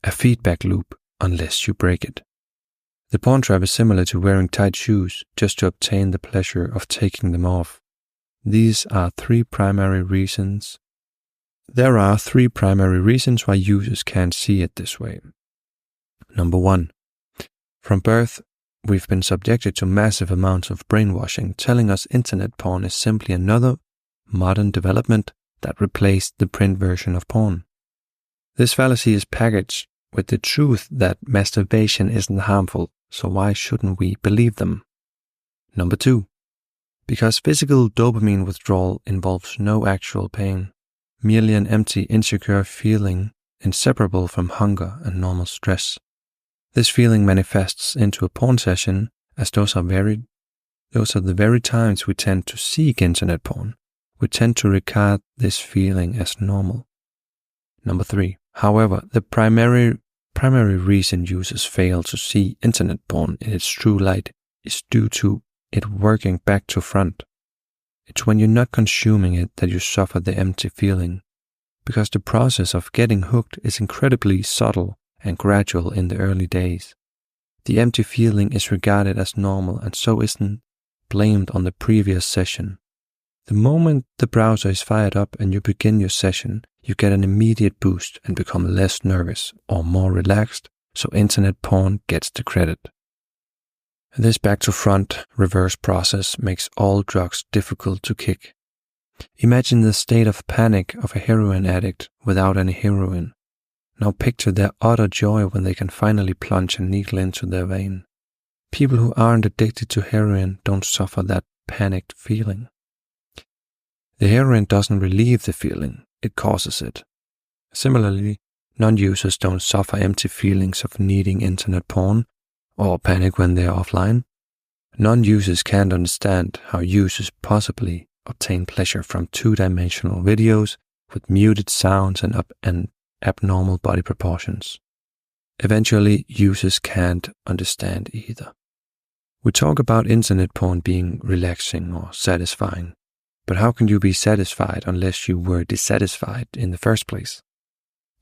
A feedback loop, unless you break it. The porn trap is similar to wearing tight shoes just to obtain the pleasure of taking them off. There are three primary reasons why users can't see it this way. Number 1. From birth, we've been subjected to massive amounts of brainwashing telling us internet porn is simply another modern development that replaced the print version of porn. This fallacy is packaged with the truth that masturbation isn't harmful, so why shouldn't we believe them? Number 2. Because physical dopamine withdrawal involves no actual pain, merely an empty, insecure feeling inseparable from hunger and normal stress. This feeling manifests into a porn session, as those are the very times we tend to seek internet porn. We tend to regard this feeling as normal. Number 3. However, the primary reason users fail to see internet porn in its true light is due to it working back to front. It's when you're not consuming it that you suffer the empty feeling, because the process of getting hooked is incredibly subtle and gradual in the early days. The empty feeling is regarded as normal and so isn't blamed on the previous session. The moment the browser is fired up and you begin your session, you get an immediate boost and become less nervous or more relaxed, so internet porn gets the credit. This back-to-front reverse process makes all drugs difficult to kick. Imagine the state of panic of a heroin addict without any heroin. Now picture their utter joy when they can finally plunge a needle into their vein. People who aren't addicted to heroin don't suffer that panicked feeling. The heroin doesn't relieve the feeling, it causes it. Similarly, non-users don't suffer empty feelings of needing internet porn or panic when they are offline. Non-users can't understand how users possibly obtain pleasure from two-dimensional videos with muted sounds and abnormal body proportions. Eventually, users can't understand either. We talk about internet porn being relaxing or satisfying, but how can you be satisfied unless you were dissatisfied in the first place?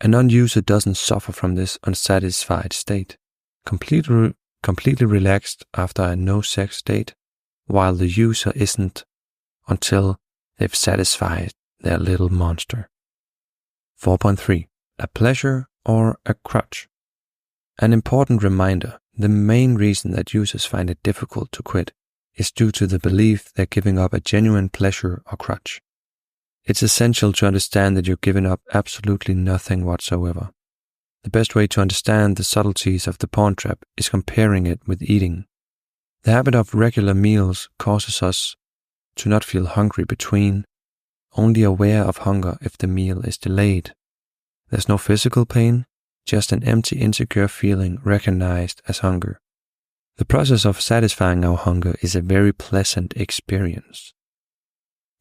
A non-user doesn't suffer from this unsatisfied state, completely relaxed after a no-sex date, while the user isn't until they've satisfied their little monster. 4.3. A pleasure or a crutch? An important reminder, the main reason that users find it difficult to quit is due to the belief they're giving up a genuine pleasure or crutch. It's essential to understand that you're giving up absolutely nothing whatsoever. The best way to understand the subtleties of the porn trap is comparing it with eating. The habit of regular meals causes us to not feel hungry between, only aware of hunger if the meal is delayed. There's no physical pain, just an empty, insecure feeling recognized as hunger. The process of satisfying our hunger is a very pleasant experience.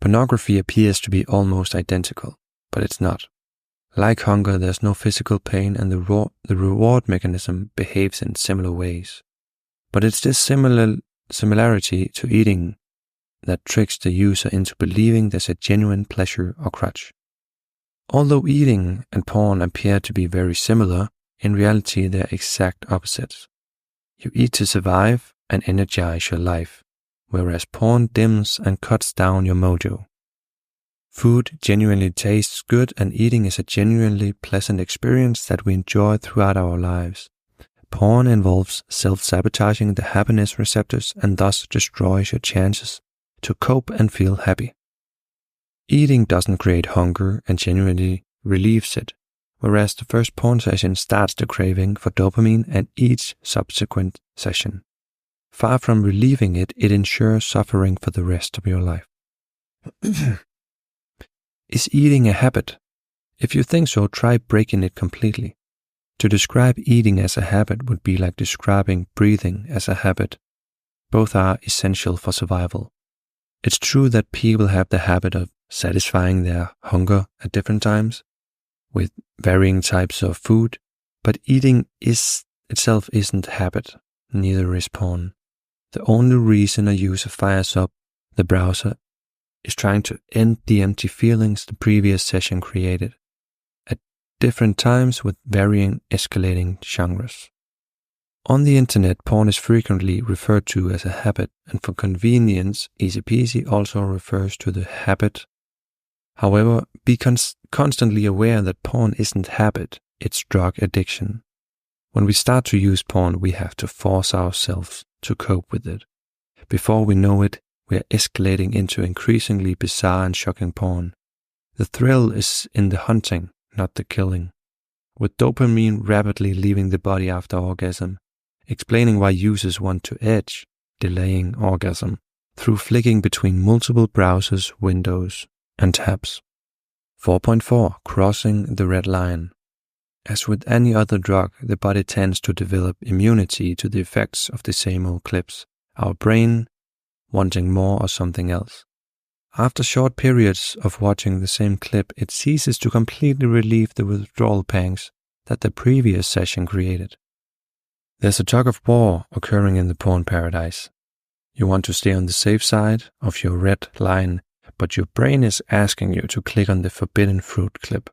Pornography appears to be almost identical, but it's not. Like hunger, there's no physical pain and the reward mechanism behaves in similar ways. But it's this similarity to eating that tricks the user into believing there's a genuine pleasure or crutch. Although eating and porn appear to be very similar, in reality they're exact opposites. You eat to survive and energize your life, whereas porn dims and cuts down your mojo. Food genuinely tastes good and eating is a genuinely pleasant experience that we enjoy throughout our lives. Porn involves self-sabotaging the happiness receptors and thus destroys your chances to cope and feel happy. Eating doesn't create hunger and genuinely relieves it, whereas the first porn session starts the craving for dopamine and each subsequent session. Far from relieving it, it ensures suffering for the rest of your life. Is eating a habit? If you think so, try breaking it completely. To describe eating as a habit would be like describing breathing as a habit. Both are essential for survival. It's true that people have the habit of satisfying their hunger at different times with varying types of food, but eating itself isn't a habit, neither is porn. The only reason a user fires up the browser is trying to end the empty feelings the previous session created, at different times with varying escalating genres. On the internet, porn is frequently referred to as a habit, and for convenience, EasyPeasy also refers to the habit. However, be constantly aware that porn isn't habit, it's drug addiction. When we start to use porn, we have to force ourselves to cope with it. Before we know it, we are escalating into increasingly bizarre and shocking porn. The thrill is in the hunting, not the killing. With dopamine rapidly leaving the body after orgasm, explaining why users want to edge, delaying orgasm, through flicking between multiple browsers, windows, and tabs. 4.4. Crossing the red line. As with any other drug, the body tends to develop immunity to the effects of the same old clips, our brain wanting more or something else. After short periods of watching the same clip, it ceases to completely relieve the withdrawal pangs that the previous session created. There's a tug of war occurring in the porn paradise. You want to stay on the safe side of your red line, but your brain is asking you to click on the forbidden fruit clip.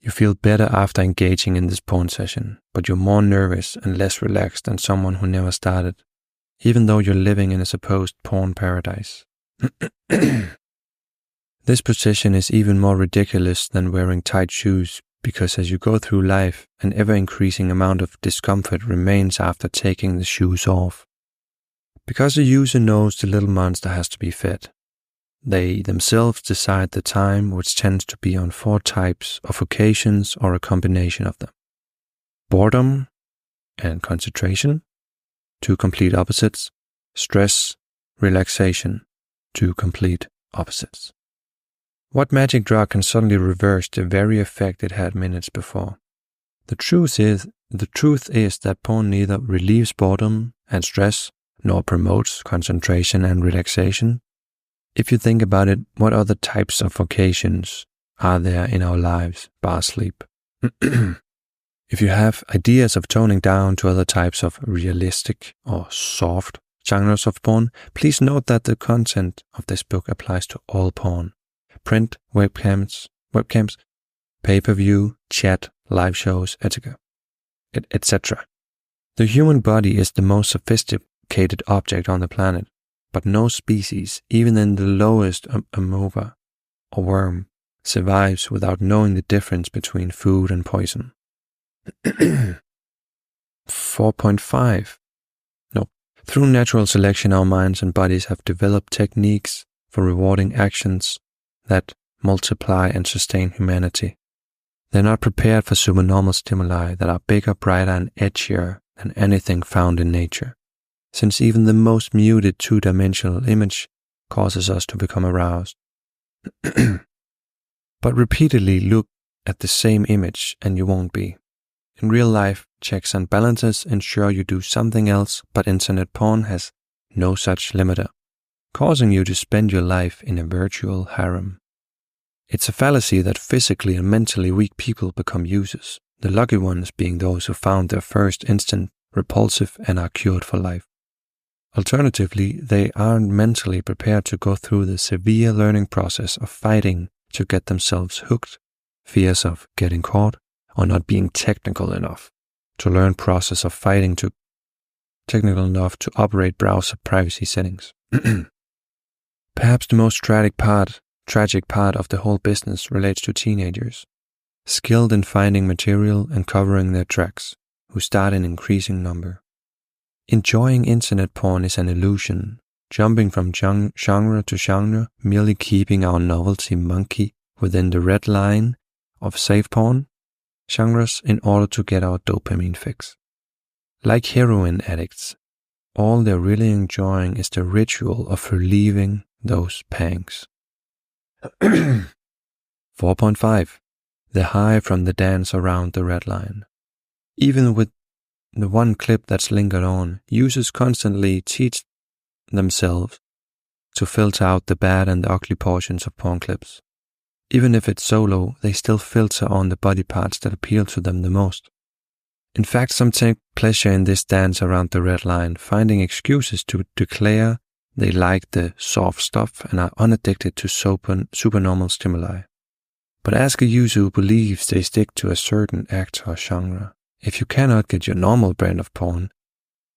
You feel better after engaging in this porn session, but you're more nervous and less relaxed than someone who never started, even though you're living in a supposed porn paradise. This position is even more ridiculous than wearing tight shoes, because as you go through life, an ever-increasing amount of discomfort remains after taking the shoes off. Because the user knows the little monster has to be fed, they themselves decide the time, which tends to be on 4 types of occasions or a combination of them. Boredom and concentration, 2 complete opposites. Stress, relaxation, 2 complete opposites. What magic drug can suddenly reverse the very effect it had minutes before? The truth is that porn neither relieves boredom and stress, nor promotes concentration and relaxation. If you think about it, what other types of occasions are there in our lives bar sleep? If you have ideas of toning down to other types of realistic or soft genres of porn, please note that the content of this book applies to all porn. Print, webcams, pay-per-view, chat, live shows, etc. The human body is the most sophisticated object on the planet, but no species, even in the lowest amoeba or worm, survives without knowing the difference between food and poison. 4.5. Through natural selection, our minds and bodies have developed techniques for rewarding actions that multiply and sustain humanity. They're not prepared for supernormal stimuli that are bigger, brighter, and edgier than anything found in nature, since even the most muted 2-dimensional image causes us to become aroused. But repeatedly look at the same image and you won't be. In real life, checks and balances ensure you do something else, but internet porn has no such limiter, causing you to spend your life in a virtual harem. It's a fallacy that physically and mentally weak people become users, the lucky ones being those who found their first instant repulsive and are cured for life. Alternatively, they aren't mentally prepared to go through the severe learning process of fighting to get themselves hooked, fears of getting caught, or not being technical enough to learn process of fighting to technical enough to operate browser privacy settings. Perhaps the most tragic part of the whole business relates to teenagers, skilled in finding material and covering their tracks, who start in increasing number. Enjoying internet porn is an illusion, jumping from genre to genre, merely keeping our novelty monkey within the red line of safe porn genres in order to get our dopamine fix. Like heroin addicts, all they're really enjoying is the ritual of relieving those pangs. 4.5. The high from the dance around the red line. Even with the one clip that's lingered on, users constantly teach themselves to filter out the bad and the ugly portions of porn clips. Even if it's solo, they still filter on the body parts that appeal to them the most. In fact, some take pleasure in this dance around the red line, finding excuses to declare they like the soft stuff and are unaddicted to supernormal stimuli. But ask a user who believes they stick to a certain act or genre. If you cannot get your normal brand of porn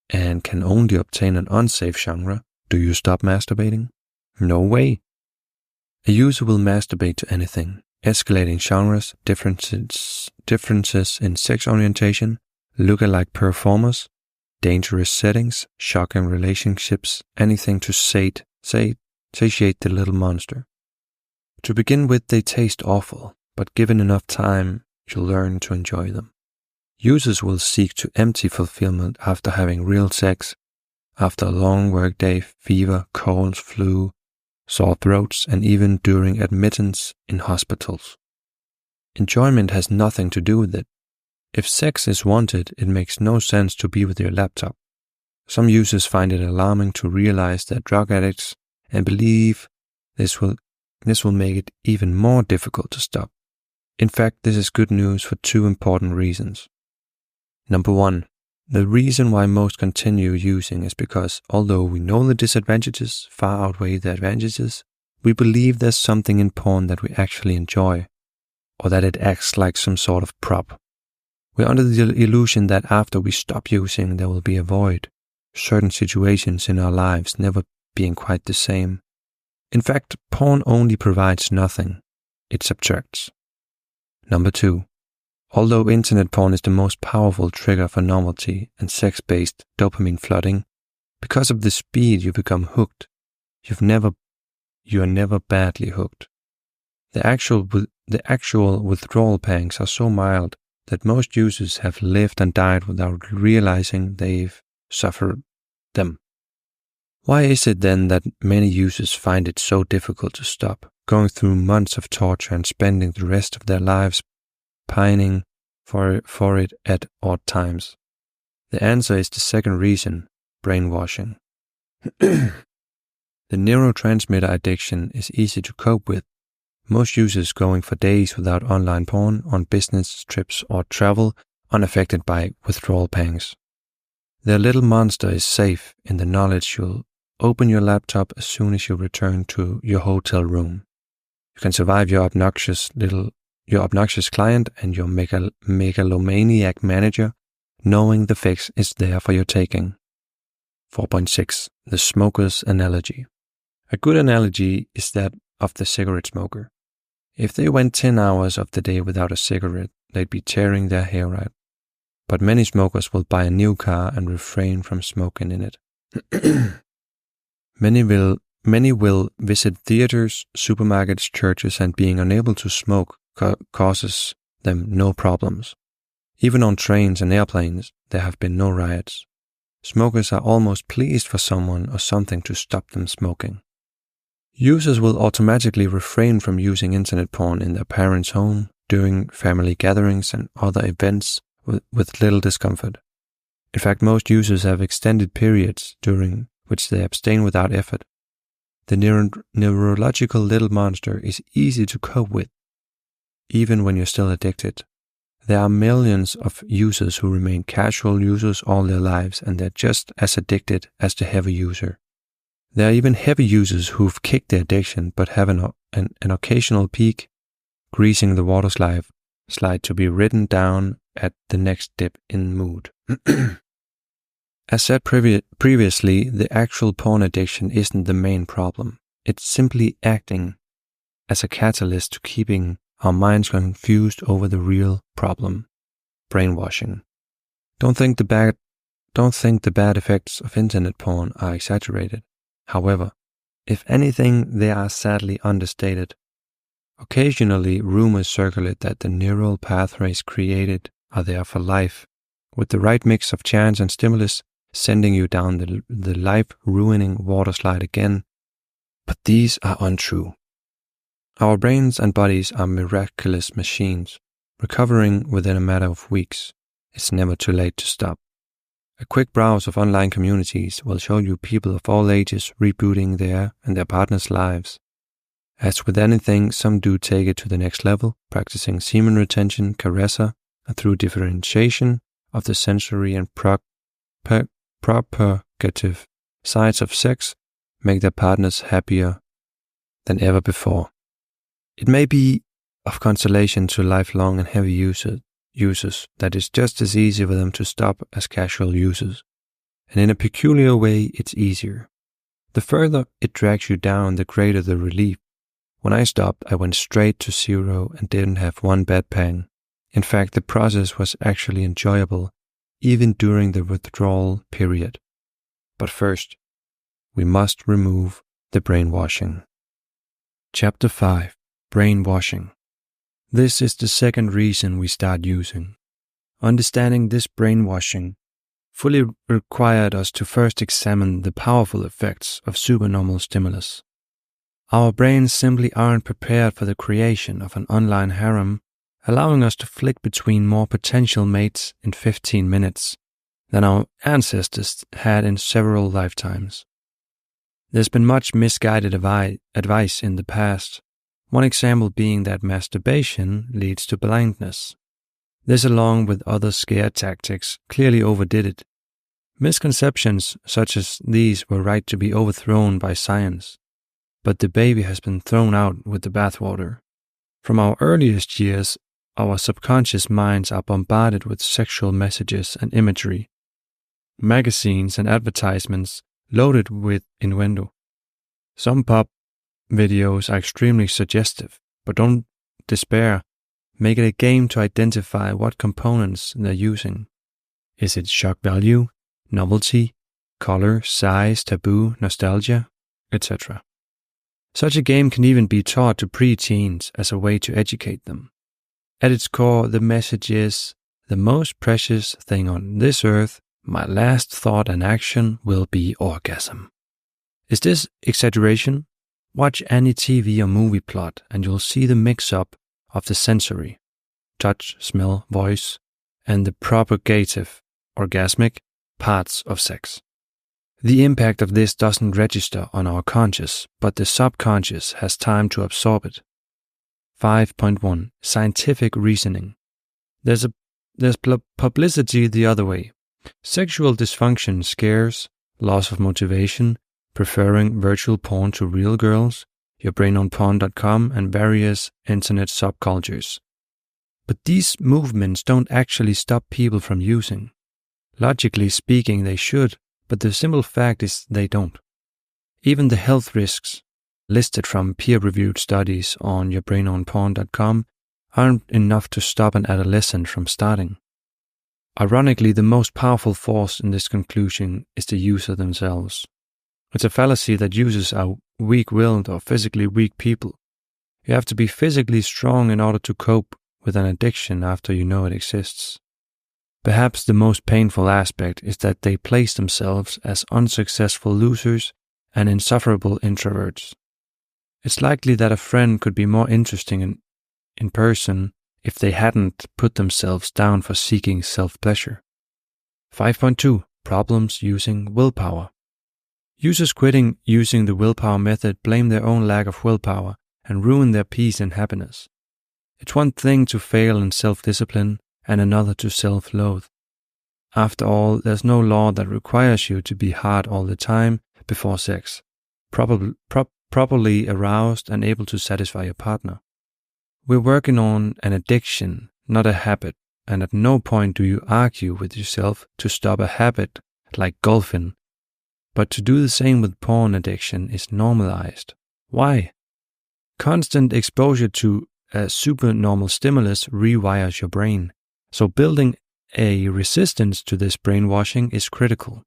and can only obtain an unsafe genre, do you stop masturbating? No way. A user will masturbate to anything, escalating genres, differences in sex orientation, look-alike performers, dangerous settings, shocking relationships, anything to satiate the little monster. To begin with, they taste awful, but given enough time, you'll learn to enjoy them. Users will seek to empty fulfillment after having real sex, after a long workday, fever, colds, flu, sore throats, and even during admittance in hospitals. Enjoyment has nothing to do with it. If sex is wanted, it makes no sense to be with your laptop. Some users find it alarming to realize they're drug addicts and believe this will make it even more difficult to stop. In fact, this is good news for two important reasons. Number one, the reason why most continue using is because although we know the disadvantages far outweigh the advantages, we believe there's something in porn that we actually enjoy, or that it acts like some sort of prop. We're under the illusion that after we stop using, there will be a void, certain situations in our lives never being quite the same. In fact, porn only provides nothing, it subtracts. Number two, although internet porn is the most powerful trigger for novelty and sex-based dopamine flooding, because of the speed you become hooked, you are never badly hooked. The actual withdrawal pangs are so mild that most users have lived and died without realizing they've suffered them. Why is it then that many users find it so difficult to stop, going through months of torture and spending the rest of their lives pining for it at odd times? The answer is the second reason, brainwashing. The neurotransmitter addiction is easy to cope with. Most users going for days without online porn on business trips or travel unaffected by withdrawal pangs. Their little monster is safe in the knowledge you'll open your laptop as soon as you return to your hotel room. You can survive your obnoxious client and your megalomaniac manager, knowing the fix is there for your taking. 4.6. The smoker's analogy. A good analogy is that of the cigarette smoker. If they went 10 hours of the day without a cigarette, they'd be tearing their hair out. But many smokers will buy a new car and refrain from smoking in it. Many will visit theaters, supermarkets, churches, and being unable to smoke causes them no problems. Even on trains and airplanes, there have been no riots. Smokers are almost pleased for someone or something to stop them smoking. Users will automatically refrain from using internet porn in their parents' home, during family gatherings and other events with little discomfort. In fact, most users have extended periods during which they abstain without effort. The neurological little monster is easy to cope with, even when you're still addicted. There are millions of users who remain casual users all their lives, and they're just as addicted as the heavy user. There are even heavy users who've kicked their addiction but have an occasional peak, greasing the water slide to be ridden down at the next dip in mood. As said previously, the actual porn addiction isn't the main problem. It's simply acting as a catalyst to keeping our minds confused over the real problem, brainwashing. Don't think the bad effects of internet porn are exaggerated. However, if anything, they are sadly understated. Occasionally, rumors circulate that the neural pathways created are there for life, with the right mix of chance and stimulus sending you down the life-ruining waterslide again. But these are untrue. Our brains and bodies are miraculous machines, recovering within a matter of weeks. It's never too late to stop. A quick browse of online communities will show you people of all ages rebooting their and their partners' lives. As with anything, some do take it to the next level, practicing semen retention, caressa, and through differentiation of the sensory and propagative sides of sex, make their partners happier than ever before. It may be of consolation to lifelong and heavy users that it's just as easy for them to stop as casual users. And in a peculiar way, it's easier. The further it drags you down, the greater the relief. When I stopped, I went straight to zero and didn't have one bad pang. In fact, the process was actually enjoyable even during the withdrawal period. But first, we must remove the brainwashing. Chapter 5. Brainwashing. This is the second reason we start using. Understanding this brainwashing fully required us to first examine the powerful effects of supernormal stimulus. Our brains simply aren't prepared for the creation of an online harem, allowing us to flick between more potential mates in 15 minutes than our ancestors had in several lifetimes. There's been much misguided advice in the past, one example being that masturbation leads to blindness. This, along with other scare tactics, clearly overdid it. Misconceptions such as these were right to be overthrown by science, but the baby has been thrown out with the bathwater. From our earliest years, our subconscious minds are bombarded with sexual messages and imagery, magazines and advertisements loaded with innuendo. Some pop videos are extremely suggestive, but don't despair. Make it a game to identify what components they're using. Is it shock value, novelty, color, size, taboo, nostalgia, etc.? Such a game can even be taught to pre-teens as a way to educate them. At its core, the message is, the most precious thing on this earth, my last thought and action will be orgasm. Is this exaggeration? Watch any TV or movie plot and you'll see the mix-up of the sensory, touch, smell, voice, and the propagative, orgasmic parts of sex. The impact of this doesn't register on our conscious, but the subconscious has time to absorb it. 5.1. Scientific reasoning. There's publicity the other way. Sexual dysfunction scares, loss of motivation, preferring virtual porn to real girls, yourbrainonporn.com, and various internet subcultures. But these movements don't actually stop people from using. Logically speaking, they should, but the simple fact is they don't. Even the health risks listed from peer-reviewed studies on yourbrainonporn.com aren't enough to stop an adolescent from starting. Ironically, the most powerful force in this conclusion is the user themselves. It's a fallacy that users are weak-willed or physically weak people. You have to be physically strong in order to cope with an addiction after you know it exists. Perhaps the most painful aspect is that they place themselves as unsuccessful losers and insufferable introverts. It's likely that a friend could be more interesting in person if they hadn't put themselves down for seeking self-pleasure. 5.2. Problems using willpower. Users quitting using the willpower method blame their own lack of willpower and ruin their peace and happiness. It's one thing to fail in self-discipline and another to self-loathe. After all, there's no law that requires you to be hard all the time before sex, properly aroused and able to satisfy your partner. We're working on an addiction, not a habit, and at no point do you argue with yourself to stop a habit like golfing. But to do the same with porn addiction is normalized. Why? Constant exposure to a supernormal stimulus rewires your brain, so building a resistance to this brainwashing is critical.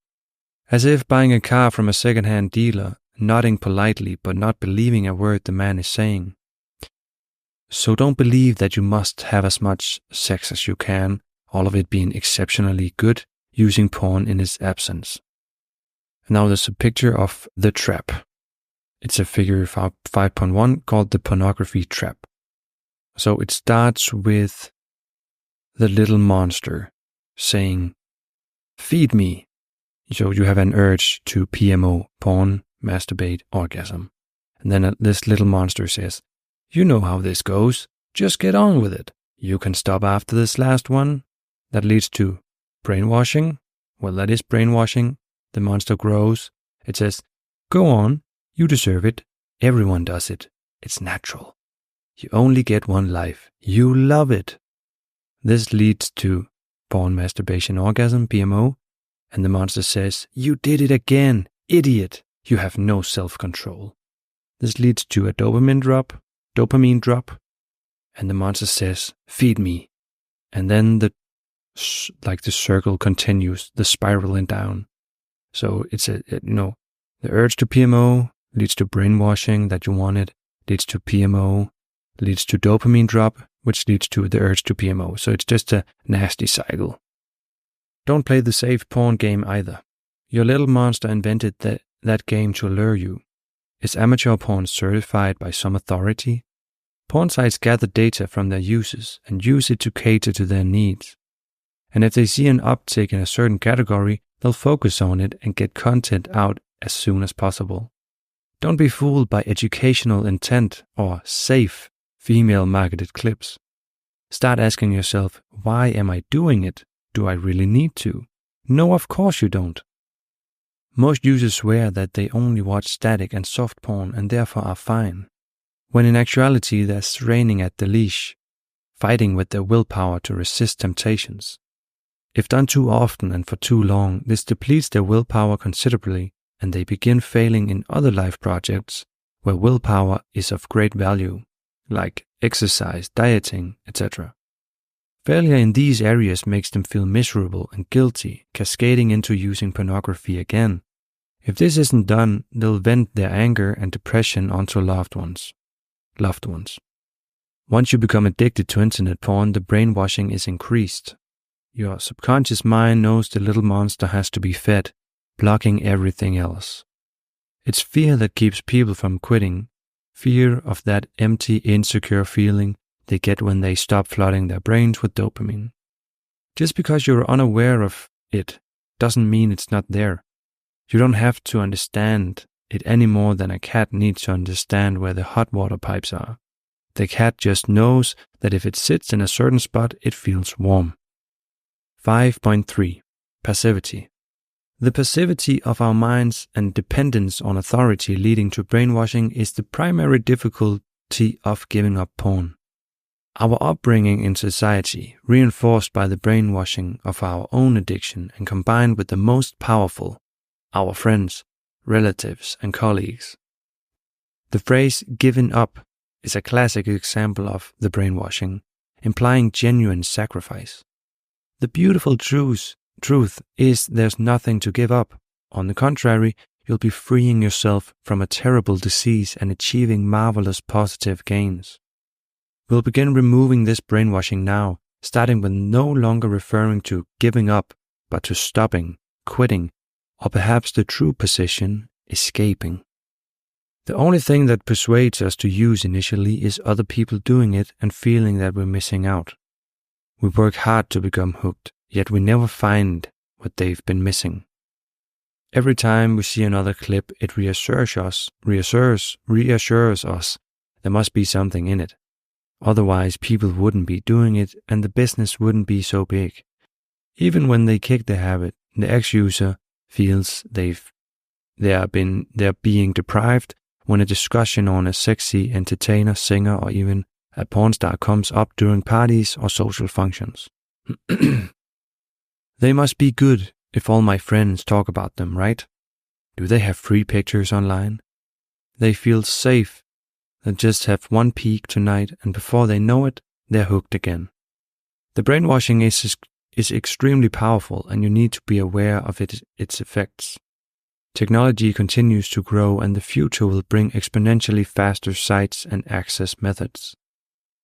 As if buying a car from a second-hand dealer, nodding politely but not believing a word the man is saying. So don't believe that you must have as much sex as you can, all of it being exceptionally good, using porn in its absence. Now there's a picture of the trap. It's a figure 5.1 called the pornography trap. So it starts with the little monster saying, feed me. So you have an urge to PMO, porn, masturbate, orgasm. And then this little monster says, you know how this goes. Just get on with it. You can stop after this last one. That leads to brainwashing. Well, that is brainwashing. The monster grows. It says, go on. You deserve it. Everyone does it. It's natural. You only get one life. You love it. This leads to porn, masturbation, orgasm, PMO. And the monster says, you did it again. Idiot. You have no self-control. This leads to a dopamine drop. And the monster says, feed me. And then the like the circle continues, the spiraling down. So it's the urge to PMO leads to brainwashing that you wanted, leads to PMO, leads to dopamine drop, which leads to the urge to PMO. So it's just a nasty cycle. Don't play the safe porn game either. Your little monster invented that game to lure you. Is amateur porn certified by some authority? Porn sites gather data from their users and use it to cater to their needs. And if they see an uptick in a certain category, they'll focus on it and get content out as soon as possible. Don't be fooled by educational intent or safe female-marketed clips. Start asking yourself, why am I doing it? Do I really need to? No, of course you don't. Most users swear that they only watch static and soft porn and therefore are fine, when in actuality they're straining at the leash, fighting with their willpower to resist temptations. If done too often and for too long, this depletes their willpower considerably, and they begin failing in other life projects where willpower is of great value, like exercise, dieting, etc. Failure in these areas makes them feel miserable and guilty, cascading into using pornography again. If this isn't done, they'll vent their anger and depression onto loved ones. Once you become addicted to internet porn, the brainwashing is increased. Your subconscious mind knows the little monster has to be fed, blocking everything else. It's fear that keeps people from quitting, fear of that empty, insecure feeling they get when they stop flooding their brains with dopamine. Just because you're unaware of it doesn't mean it's not there. You don't have to understand it any more than a cat needs to understand where the hot water pipes are. The cat just knows that if it sits in a certain spot, it feels warm. 5.3. Passivity. The passivity of our minds and dependence on authority leading to brainwashing is the primary difficulty of giving up porn. Our upbringing in society, reinforced by the brainwashing of our own addiction and combined with the most powerful, our friends, relatives, and colleagues. The phrase "given up" is a classic example of the brainwashing, implying genuine sacrifice. The beautiful truth is there's nothing to give up. On the contrary, you'll be freeing yourself from a terrible disease and achieving marvelous positive gains. We'll begin removing this brainwashing now, starting with no longer referring to giving up, but to stopping, quitting, or perhaps the true position, escaping. The only thing that persuades us to use initially is other people doing it and feeling that we're missing out. We work hard to become hooked, yet we never find what they've been missing. Every time we see another clip, it reassures us there must be something in it. Otherwise, people wouldn't be doing it and the business wouldn't be so big. Even when they kick the habit, the ex-user feels they're being deprived when a discussion on a sexy entertainer, singer, or even a porn star comes up during parties or social functions. They must be good if all my friends talk about them, right? Do they have free pictures online? They feel safe. They just have one peek tonight and before they know it, they're hooked again. The brainwashing is extremely powerful and you need to be aware of its effects. Technology continues to grow and the future will bring exponentially faster sites and access methods.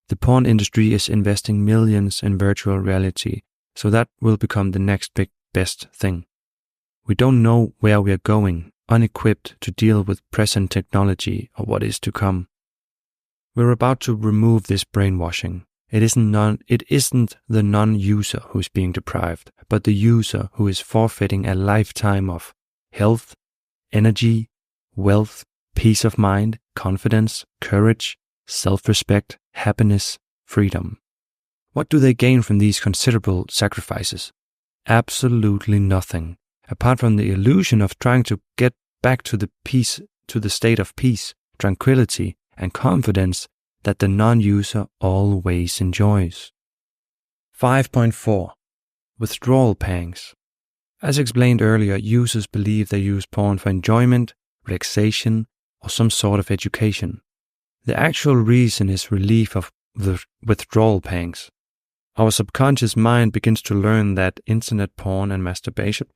The porn industry is investing millions in virtual reality, so that will become the next best thing. We don't know where we are going, unequipped to deal with present technology or what is to come. We're about to remove this brainwashing. It isn't the non-user who's being deprived, but the user who is forfeiting a lifetime of health, energy, wealth, peace of mind, confidence, courage, self-respect, happiness, freedom. What do they gain from these considerable sacrifices? Absolutely nothing, apart from the illusion of trying to get back to the state of peace, tranquility, and confidence that the non-user always enjoys. 5.4. Withdrawal pangs. As explained earlier, users believe they use porn for enjoyment, relaxation, or some sort of education. The actual reason is relief of the withdrawal pangs. Our subconscious mind begins to learn that internet porn and masturbation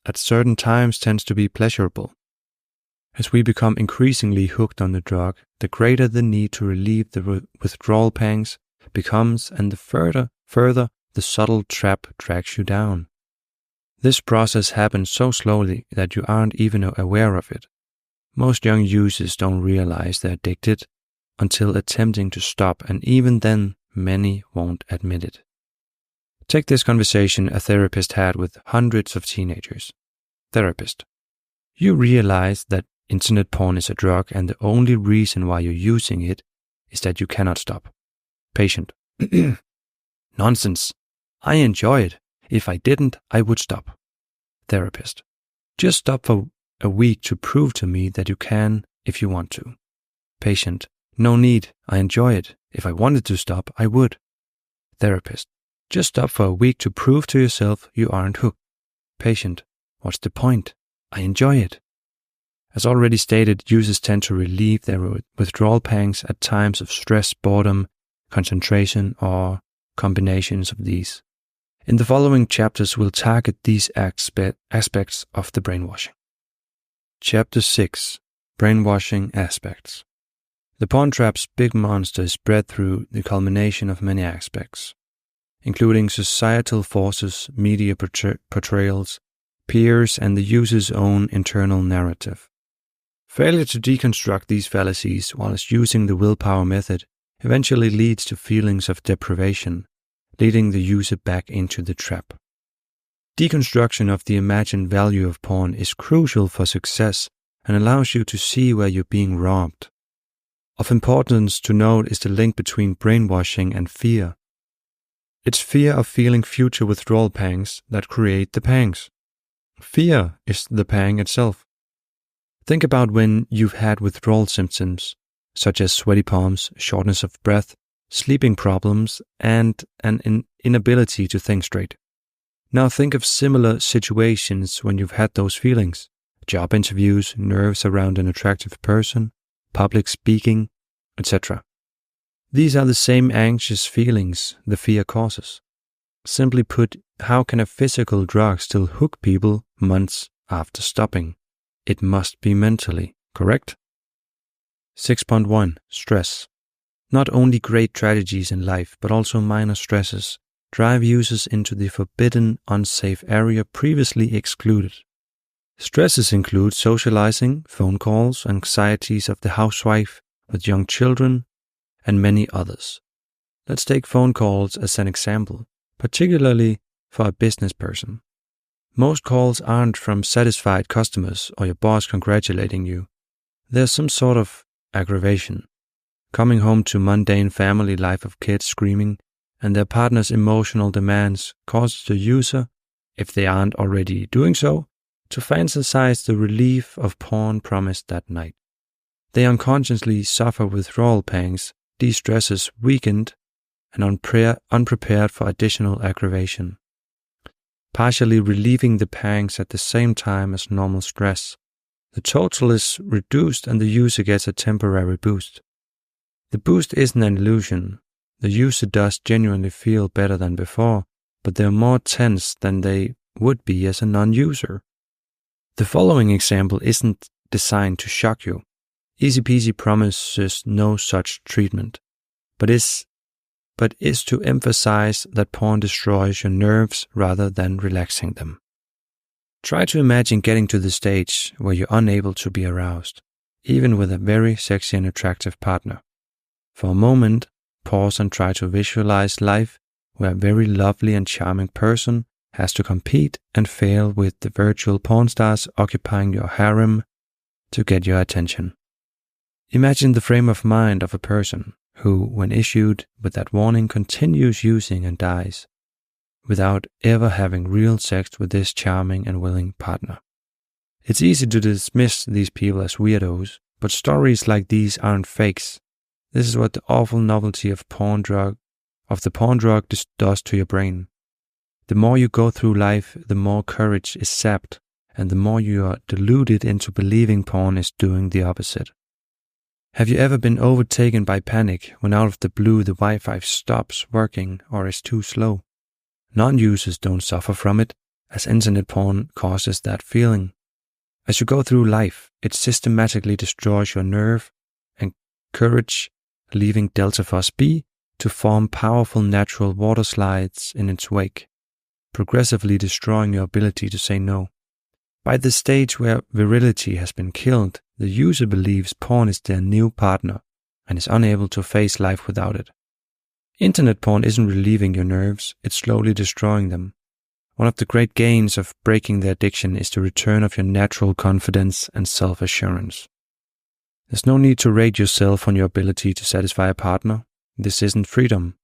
at certain times tends to be pleasurable. As we become increasingly hooked on the drug, the greater the need to relieve the withdrawal pangs becomes, and the further the subtle trap drags you down. This process happens so slowly that you aren't even aware of it. Most young users don't realize they're addicted until attempting to stop, and even then, many won't admit it. Take this conversation a therapist had with hundreds of teenagers. Therapist: you realize that internet porn is a drug and the only reason why you're using it is that you cannot stop. Patient: nonsense. I enjoy it. If I didn't, I would stop. Therapist: just stop for a week to prove to me that you can if you want to. Patient: no need. I enjoy it. If I wanted to stop, I would. Therapist: just stop for a week to prove to yourself you aren't hooked. Patient: what's the point? I enjoy it. As already stated, users tend to relieve their withdrawal pangs at times of stress, boredom, concentration, or combinations of these. In the following chapters, we'll target these aspects of the brainwashing. Chapter 6: Brainwashing Aspects. The porn trap's big monster is spread through the culmination of many aspects, including societal forces, media portrayals, peers, and the user's own internal narrative. Failure to deconstruct these fallacies whilst using the willpower method eventually leads to feelings of deprivation, leading the user back into the trap. Deconstruction of the imagined value of porn is crucial for success and allows you to see where you're being robbed. Of importance to note is the link between brainwashing and fear. It's fear of feeling future withdrawal pangs that create the pangs. Fear is the pang itself. Think about when you've had withdrawal symptoms, such as sweaty palms, shortness of breath, sleeping problems, and an inability to think straight. Now think of similar situations when you've had those feelings: job interviews, nerves around an attractive person, public speaking, etc. These are the same anxious feelings the fear causes. Simply put, how can a physical drug still hook people months after stopping? It must be mentally, correct? 6.1. Stress. Not only great tragedies in life, but also minor stresses drive users into the forbidden, unsafe area previously excluded. Stresses include socializing, phone calls, anxieties of the housewife with young children, and many others. Let's take phone calls as an example, particularly for a business person. Most calls aren't from satisfied customers or your boss congratulating you. There's some sort of aggravation. Coming home to mundane family life of kids screaming and their partner's emotional demands causes the user, if they aren't already doing so, to fantasize the relief of porn promised that night. They unconsciously suffer withdrawal pangs, de-stresses weakened, and unprepared for additional aggravation, partially relieving the pangs at the same time as normal stress. The total is reduced and the user gets a temporary boost. The boost isn't an illusion. The user does genuinely feel better than before, but they're more tense than they would be as a non-user. The following example isn't designed to shock you. EasyPeasy promises no such treatment, but is to emphasize that porn destroys your nerves rather than relaxing them. Try to imagine getting to the stage where you're unable to be aroused, even with a very sexy and attractive partner. For a moment, pause and try to visualize life where a very lovely and charming person has to compete and fail with the virtual porn stars occupying your harem to get your attention. Imagine the frame of mind of a person who, when issued with that warning, continues using and dies, without ever having real sex with this charming and willing partner. It's easy to dismiss these people as weirdos, but stories like these aren't fakes. This is what the awful novelty of the porn drug does to your brain. The more you go through life, the more courage is sapped, and the more you are deluded into believing porn is doing the opposite. Have you ever been overtaken by panic when out of the blue the Wi-Fi stops working or is too slow? Non-users don't suffer from it, as internet porn causes that feeling. As you go through life, it systematically destroys your nerve and courage, leaving delta phos B to form powerful natural water slides in its wake, progressively destroying your ability to say no. By the stage where virility has been killed, the user believes porn is their new partner and is unable to face life without it. Internet porn isn't relieving your nerves, it's slowly destroying them. One of the great gains of breaking the addiction is the return of your natural confidence and self-assurance. There's no need to rate yourself on your ability to satisfy a partner. This isn't freedom.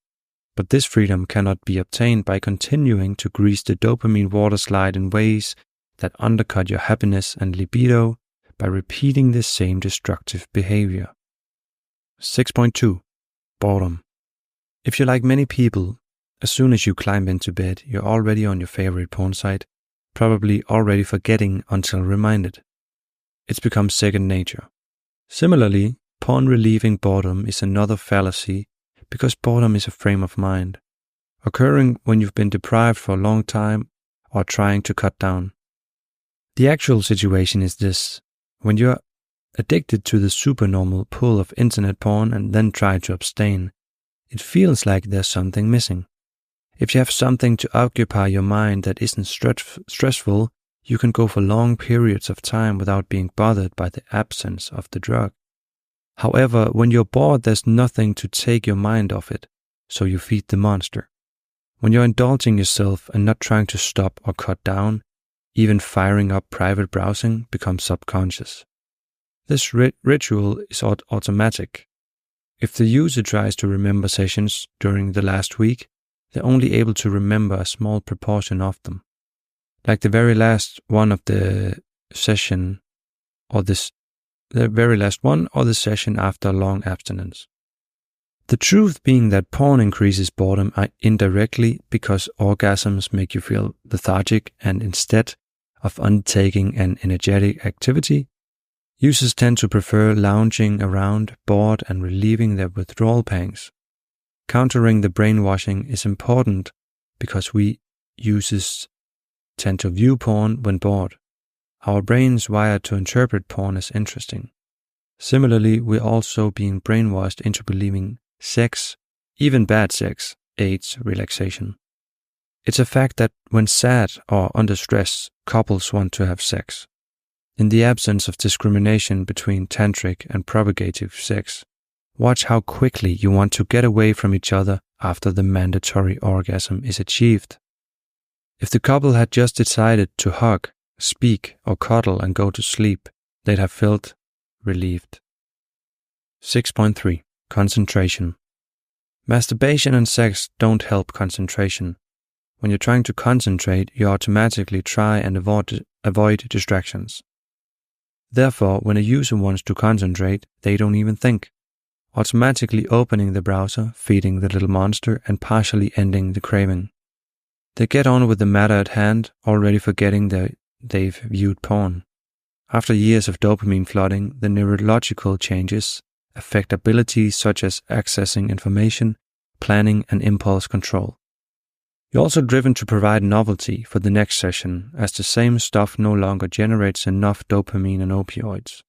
But this freedom cannot be obtained by continuing to grease the dopamine water slide in ways that undercut your happiness and libido by repeating the same destructive behavior. 6.2. Boredom. If you're like many people, as soon as you climb into bed, you're already on your favorite porn site, probably already forgetting until reminded. It's become second nature. Similarly, porn relieving boredom is another fallacy because boredom is a frame of mind, occurring when you've been deprived for a long time or trying to cut down. The actual situation is this: when you're addicted to the supernormal pull of internet porn and then try to abstain, it feels like there's something missing. If you have something to occupy your mind that isn't stressful, you can go for long periods of time without being bothered by the absence of the drug. However, when you're bored, there's nothing to take your mind off it, so you feed the monster. When you're indulging yourself and not trying to stop or cut down, even firing up private browsing becomes subconscious. This ritual is automatic. If the user tries to remember sessions during the last week, they're only able to remember a small proportion of them. Like the very last one of the session or the session after a long abstinence. The truth being that porn increases boredom indirectly because orgasms make you feel lethargic, and instead of undertaking an energetic activity, users tend to prefer lounging around, bored and relieving their withdrawal pangs. Countering the brainwashing is important because we users tend to view porn when bored. Our brains wired to interpret porn as interesting. Similarly, we're also being brainwashed into believing sex, even bad sex, aids relaxation. It's a fact that when sad or under stress, couples want to have sex. In the absence of discrimination between tantric and propagative sex, watch how quickly you want to get away from each other after the mandatory orgasm is achieved. If the couple had just decided to hug, speak, or cuddle and go to sleep, they'd have felt relieved. 6.3. Concentration. Masturbation and sex don't help concentration. When you're trying to concentrate, you automatically try and avoid distractions. Therefore, when a user wants to concentrate, they don't even think, automatically opening the browser, feeding the little monster, and partially ending the craving. They get on with the matter at hand, already forgetting that they've viewed porn. After years of dopamine flooding, the neurological changes affect abilities such as accessing information, planning, and impulse control. You're also driven to provide novelty for the next session, as the same stuff no longer generates enough dopamine and opioids.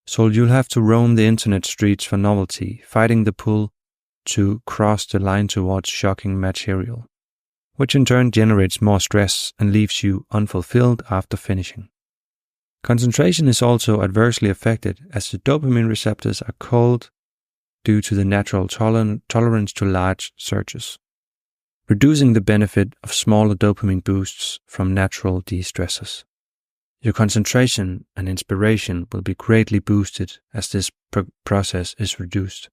So you'll have to roam the internet streets for novelty, fighting the pull to cross the line towards shocking material, which in turn generates more stress and leaves you unfulfilled after finishing. Concentration is also adversely affected as the dopamine receptors are cold due to the natural tolerance to large surges, reducing the benefit of smaller dopamine boosts from natural de-stressors. Your concentration and inspiration will be greatly boosted as this process is reduced.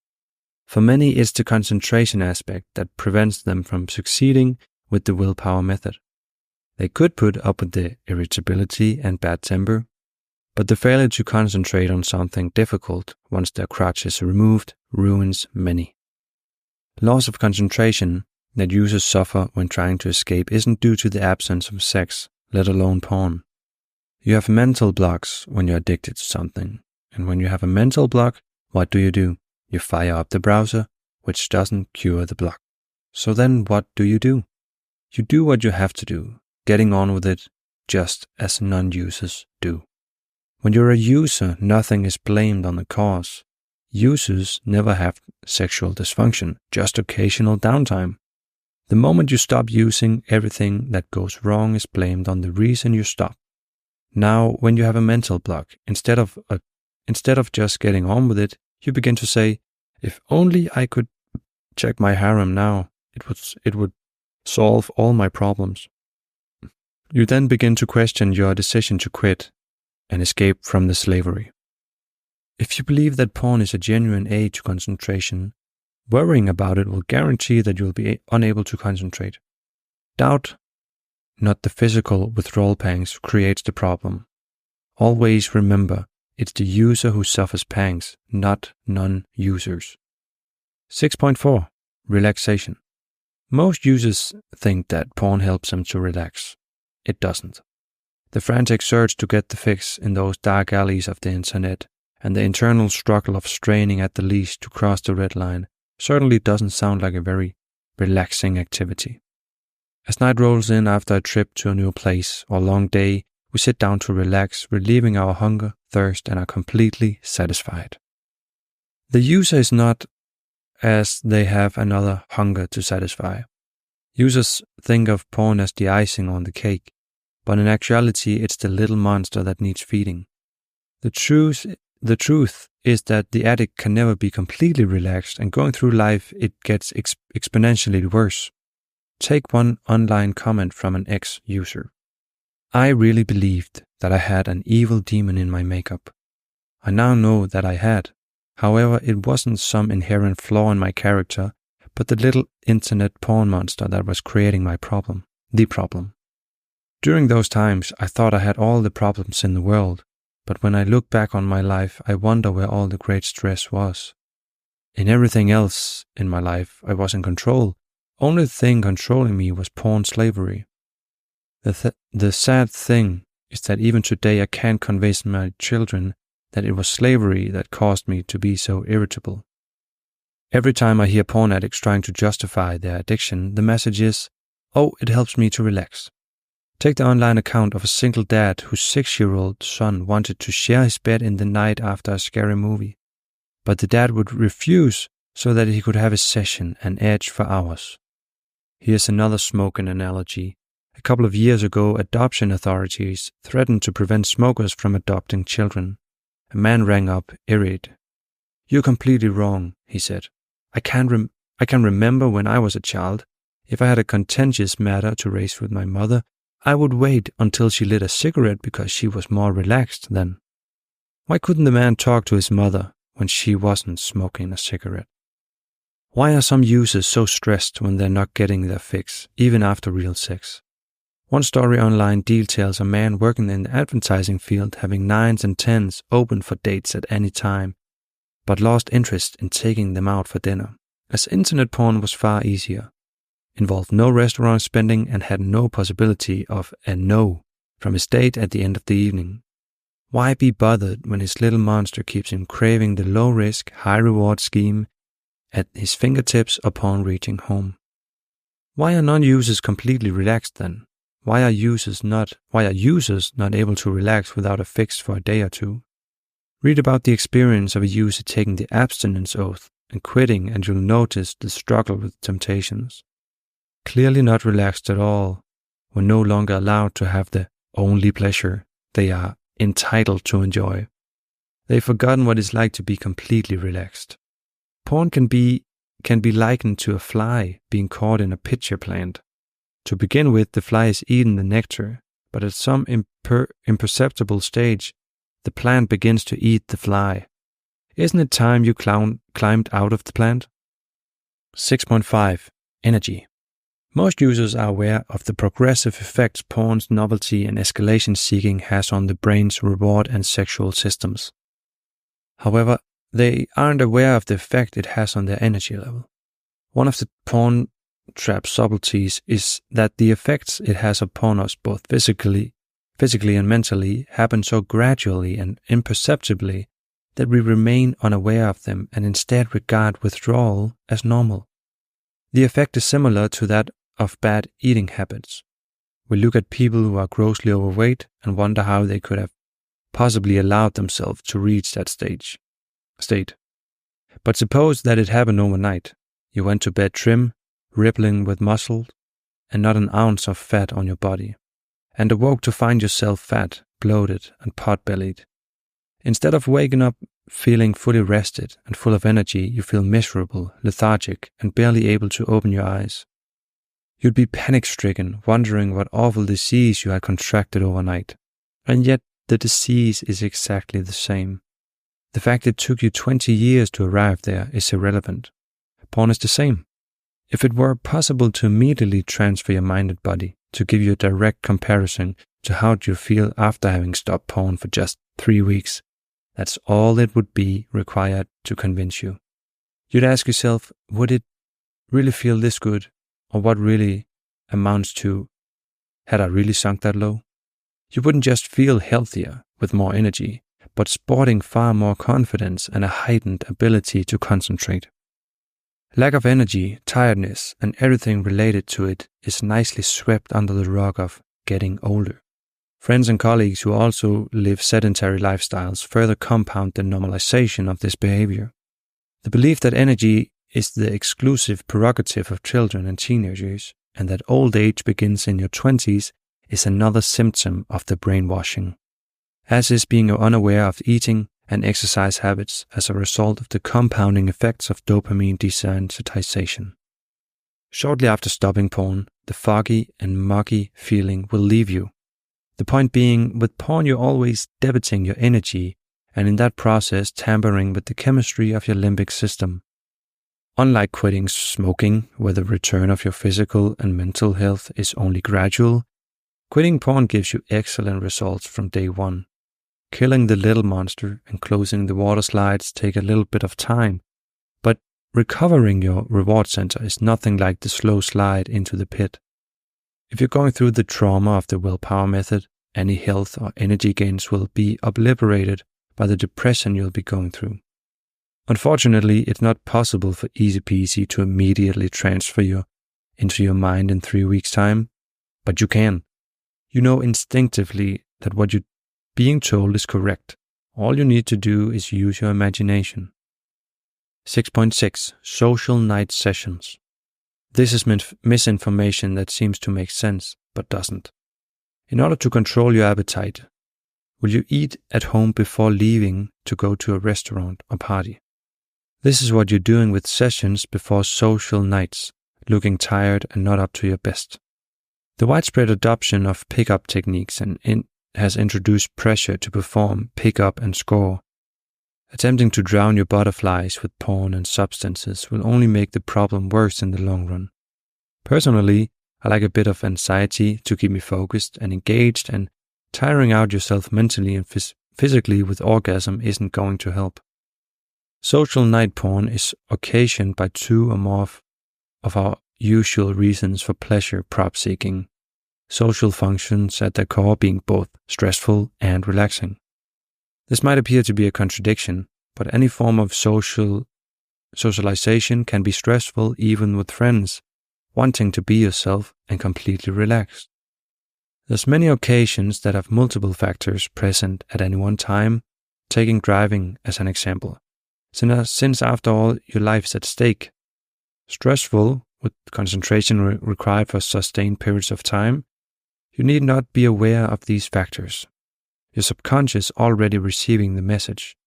For many, it's the concentration aspect that prevents them from succeeding with the willpower method. They could put up with the irritability and bad temper, but the failure to concentrate on something difficult once their crutch is removed ruins many. Loss of concentration that users suffer when trying to escape isn't due to the absence of sex, let alone porn. You have mental blocks when you're addicted to something, and when you have a mental block, What do? You fire up the browser, which doesn't cure the block. So then what do? You do what you have to do, getting on with it just as non-users do. When you're a user, nothing is blamed on the cause. Users never have sexual dysfunction, just occasional downtime. The moment you stop using, everything that goes wrong is blamed on the reason you stop. Now, when you have a mental block, instead of just getting on with it, you begin to say, if only I could check my harem now, it would solve all my problems. You then begin to question your decision to quit and escape from the slavery. If you believe that porn is a genuine aid to concentration, worrying about it will guarantee that you'll be unable to concentrate. Doubt, not the physical withdrawal pangs, creates the problem. Always remember, it's the user who suffers pangs, not non-users. 6.4. Relaxation. Most users think that porn helps them to relax. It doesn't. The frantic search to get the fix in those dark alleys of the internet and the internal struggle of straining at the leash to cross the red line certainly doesn't sound like a very relaxing activity. As night rolls in after a trip to a new place or long day, we sit down to relax, relieving our hunger, thirst, and are completely satisfied. The user is not as they have another hunger to satisfy. Users think of porn as the icing on the cake, but in actuality it's the little monster that needs feeding. The truth is that the addict can never be completely relaxed, and going through life it gets exponentially worse. Take one online comment from an ex-user. I really believed that I had an evil demon in my makeup. I now know that I had. However, it wasn't some inherent flaw in my character, but the little internet porn monster that was creating the problem. During those times, I thought I had all the problems in the world, but when I look back on my life, I wonder where all the great stress was. In everything else in my life, I was in control. Only thing controlling me was porn slavery. The sad thing is that even today I can't convince my children that it was slavery that caused me to be so irritable. Every time I hear porn addicts trying to justify their addiction, the message is, oh, it helps me to relax. Take the online account of a single dad whose 6-year-old son wanted to share his bed in the night after a scary movie, but the dad would refuse so that he could have his session and edge for hours. Here's another smoking analogy. A couple of years ago, adoption authorities threatened to prevent smokers from adopting children. A man rang up, irate. You're completely wrong, he said. I can remember when I was a child. If I had a contentious matter to raise with my mother, I would wait until she lit a cigarette because she was more relaxed then. Why couldn't the man talk to his mother when she wasn't smoking a cigarette? Why are some users so stressed when they're not getting their fix, even after real sex? One story online details a man working in the advertising field having 9s and 10s open for dates at any time, but lost interest in taking them out for dinner, as internet porn was far easier, involved no restaurant spending, and had no possibility of a no from his date at the end of the evening. Why be bothered when his little monster keeps him craving the low-risk, high-reward scheme at his fingertips upon reaching home? Why are non-users completely relaxed then? Why are users not able to relax without a fix for a day or two? Read about the experience of a user taking the abstinence oath and quitting, and you'll notice the struggle with temptations. Clearly not relaxed at all, when no longer allowed to have the only pleasure they are entitled to enjoy. They've forgotten what it's like to be completely relaxed. Porn can be likened to a fly being caught in a pitcher plant. To begin with, the fly is eating the nectar, but at some imperceptible stage, the plant begins to eat the fly. Isn't it time you climbed out of the plant? 6.5. Energy. Most users are aware of the progressive effects porn's novelty and escalation seeking has on the brain's reward and sexual systems. However, they aren't aware of the effect it has on their energy level. One of the porn trap subtleties is that the effects it has upon us both physically and mentally happen so gradually and imperceptibly that we remain unaware of them and instead regard withdrawal as normal. The effect is similar to that of bad eating habits. We look at people who are grossly overweight and wonder how they could have possibly allowed themselves to reach that state. But suppose that it happened overnight. You went to bed trim, rippling with muscle, and not an ounce of fat on your body, and awoke to find yourself fat, bloated, and pot-bellied. Instead of waking up feeling fully rested and full of energy, you feel miserable, lethargic, and barely able to open your eyes. You'd be panic-stricken, wondering what awful disease you had contracted overnight. And yet, the disease is exactly the same. The fact it took you 20 years to arrive there is irrelevant. Porn is the same. If it were possible to immediately transfer your mind and body, to give you a direct comparison to how you feel after having stopped porn for just 3 weeks, that's all it would be required to convince you. You'd ask yourself, would it really feel this good? Or what really amounts to, had I really sunk that low? You wouldn't just feel healthier with more energy, but sporting far more confidence and a heightened ability to concentrate. Lack of energy, tiredness, and everything related to it is nicely swept under the rug of getting older. Friends and colleagues who also live sedentary lifestyles further compound the normalization of this behavior. The belief that energy is the exclusive prerogative of children and teenagers, and that old age begins in your 20s is another symptom of the brainwashing, as is being unaware of eating and exercise habits as a result of the compounding effects of dopamine desensitization. Shortly after stopping porn, the foggy and muggy feeling will leave you. The point being, with porn you're always debiting your energy, and in that process tampering with the chemistry of your limbic system. Unlike quitting smoking, where the return of your physical and mental health is only gradual, quitting porn gives you excellent results from day one. Killing the little monster and closing the water slides take a little bit of time, but recovering your reward center is nothing like the slow slide into the pit. If you're going through the trauma of the willpower method, any health or energy gains will be obliterated by the depression you'll be going through. Unfortunately, it's not possible for EasyPeasy to immediately transfer you into your mind in 3 weeks' time, but you can. You know instinctively that what you're being told is correct. All you need to do is use your imagination. 6.6. Social night sessions. This is misinformation that seems to make sense, but doesn't. In order to control your appetite, will you eat at home before leaving to go to a restaurant or party? This is what you're doing with sessions before social nights, looking tired and not up to your best. The widespread adoption of pickup techniques has introduced pressure to perform, pick up, and score. Attempting to drown your butterflies with porn and substances will only make the problem worse in the long run. Personally, I like a bit of anxiety to keep me focused and engaged, and tiring out yourself mentally and physically with orgasm isn't going to help. Social night porn is occasioned by 2 or more of our usual reasons for pleasure prop seeking, social functions at their core being both stressful and relaxing. This might appear to be a contradiction, but any form of socialization can be stressful even with friends, wanting to be yourself and completely relaxed. There's many occasions that have multiple factors present at any one time, taking driving as an example. Since after all, your life is at stake. Stressful, with concentration required for sustained periods of time, you need not be aware of these factors. Your subconscious already receiving the message.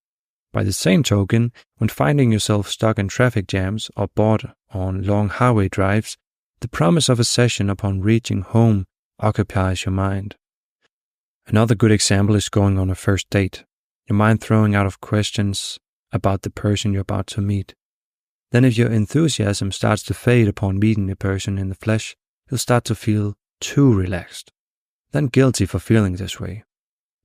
By the same token, when finding yourself stuck in traffic jams or bored on long highway drives, the promise of a session upon reaching home occupies your mind. Another good example is going on a first date, your mind throwing out of questions about the person you're about to meet. Then if your enthusiasm starts to fade upon meeting the person in the flesh, you'll start to feel too relaxed, then guilty for feeling this way.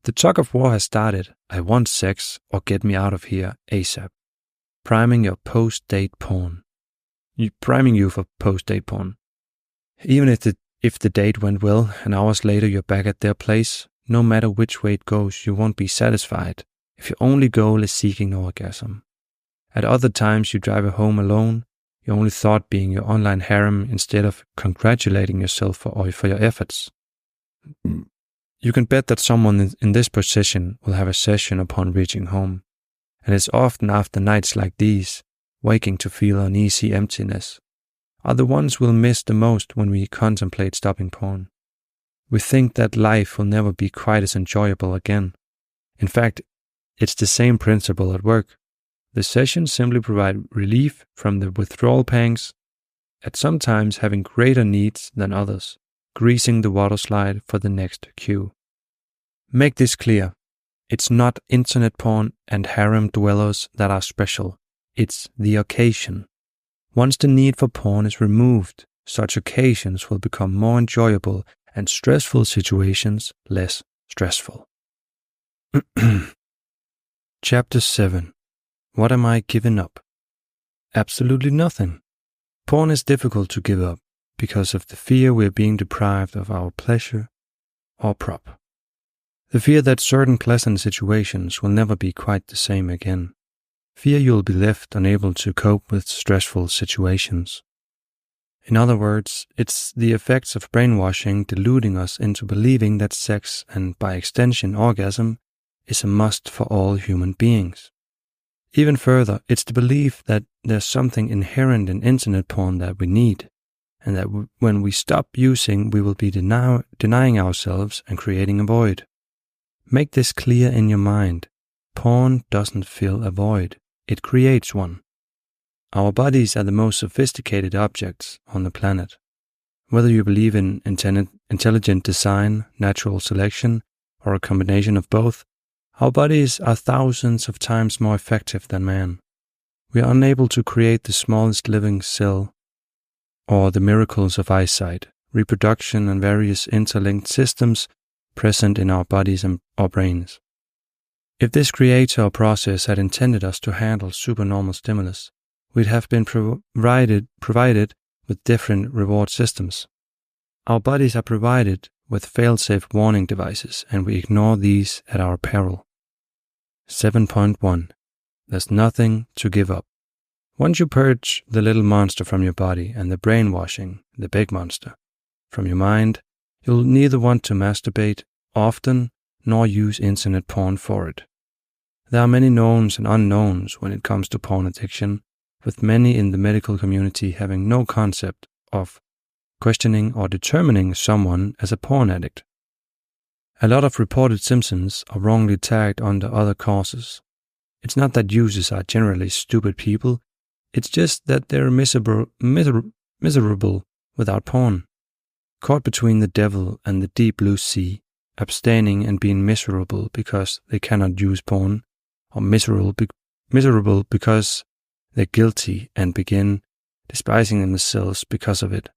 The tug of war has started. I want sex or get me out of here ASAP. Priming your post-date porn. Priming you for post-date porn. Even if the date went well and hours later you're back at their place, no matter which way it goes, you won't be satisfied. if your only goal is seeking orgasm. At other times you drive home alone, your only thought being your online harem instead of congratulating yourself for your efforts. You can bet that someone in this position will have a session upon reaching home, and it's often after nights like these, waking to feel uneasy emptiness, are the ones we'll miss the most when we contemplate stopping porn. We think that life will never be quite as enjoyable again. In fact, it's the same principle at work. The sessions simply provide relief from the withdrawal pangs, at sometimes having greater needs than others, greasing the water slide for the next cue. Make this clear. It's not internet porn and harem dwellers that are special. It's the occasion. Once the need for porn is removed, such occasions will become more enjoyable and stressful situations less stressful. Chapter 7. What am I giving up? Absolutely nothing. Porn is difficult to give up because of the fear we're being deprived of our pleasure or prop. The fear that certain pleasant situations will never be quite the same again. Fear you'll be left unable to cope with stressful situations. In other words, it's the effects of brainwashing deluding us into believing that sex, and by extension orgasm, is a must for all human beings. Even further, it's the belief that there's something inherent in internet porn that we need, and that when we stop using, we will be denying ourselves and creating a void. Make this clear in your mind. Porn doesn't fill a void, it creates one. Our bodies are the most sophisticated objects on the planet. Whether you believe in intelligent design, natural selection, or a combination of both, our bodies are thousands of times more effective than man. We are unable to create the smallest living cell, or the miracles of eyesight, reproduction, and various interlinked systems present in our bodies and our brains. If this creator or process had intended us to handle supernormal stimulus, we'd have been provided with different reward systems. Our bodies are provided with fail-safe warning devices, and we ignore these at our peril. 7.1. There's nothing to give up. Once you purge the little monster from your body and the brainwashing, the big monster, from your mind, you'll neither want to masturbate often nor use internet porn for it. There are many knowns and unknowns when it comes to porn addiction, with many in the medical community having no concept of questioning or determining someone as a porn addict. A lot of reported symptoms are wrongly tagged under other causes. It's not that users are generally stupid people, it's just that they're miserable without porn. Caught between the devil and the deep blue sea, abstaining and being miserable because they cannot use porn, or miserable because they're guilty and begin despising themselves because of it.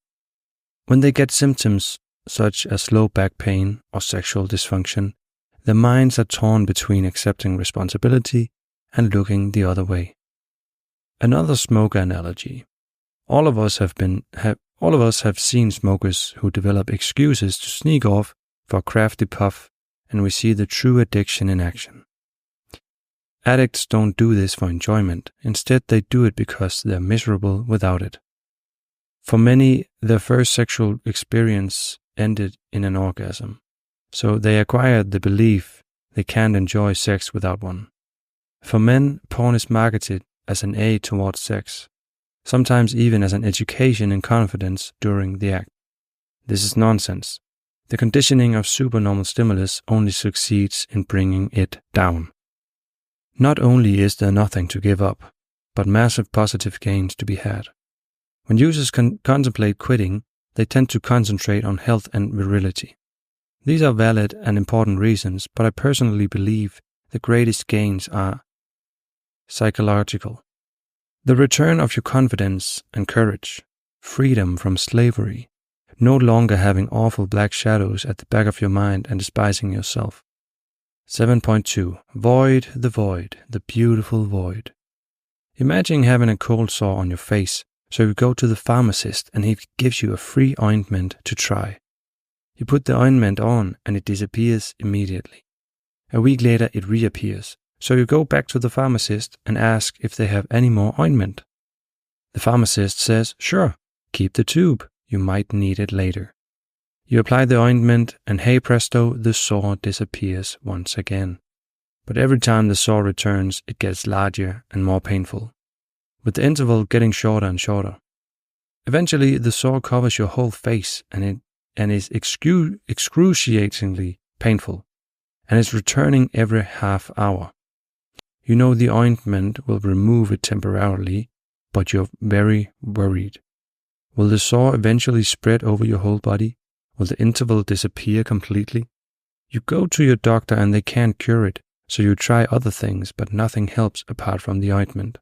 When they get symptoms such as low back pain or sexual dysfunction, their minds are torn between accepting responsibility and looking the other way. Another smoker analogy. All of us have seen smokers who develop excuses to sneak off for a crafty puff, and we see the true addiction in action. Addicts don't do this for enjoyment. Instead, they do it because they're miserable without it. For many, their first sexual experience ended in an orgasm, so they acquired the belief they can't enjoy sex without one. For men, porn is marketed as an aid towards sex, sometimes even as an education in confidence during the act. This is nonsense. The conditioning of supernormal stimulus only succeeds in bringing it down. Not only is there nothing to give up, but massive positive gains to be had. When users contemplate quitting, they tend to concentrate on health and virility. These are valid and important reasons, but I personally believe the greatest gains are psychological. The return of your confidence and courage, freedom from slavery, no longer having awful black shadows at the back of your mind and despising yourself. 7.2. Void, the beautiful void. Imagine having a cold sore on your face, so you go to the pharmacist and he gives you a free ointment to try. You put the ointment on and it disappears immediately. A week later it reappears, So you go back to the pharmacist and ask if they have any more ointment. The pharmacist says, sure, keep the tube, you might need it later. You apply the ointment and hey presto, the sore disappears once again. But every time the sore returns, it gets larger and more painful, with the interval getting shorter and shorter. Eventually, the sore covers your whole face and is excruciatingly painful, and is returning every half hour. You know the ointment will remove it temporarily, but you're very worried. Will the sore eventually spread over your whole body? Will the interval disappear completely? You go to your doctor and they can't cure it, so you try other things, but nothing helps apart from the ointment.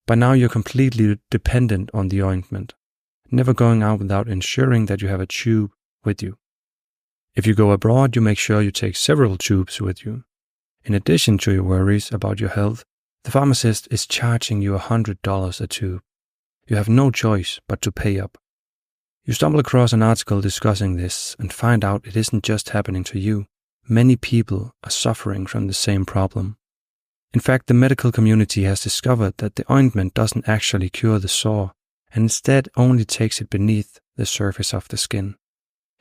By now you're completely dependent on the ointment, never going out without ensuring that you have a tube with you. If you go abroad, you make sure you take several tubes with you. In addition to your worries about your health, the pharmacist is charging you $100 a tube. You have no choice but to pay up. You stumble across an article discussing this and find out it isn't just happening to you. Many people are suffering from the same problem. In fact, the medical community has discovered that the ointment doesn't actually cure the sore, and instead only takes it beneath the surface of the skin.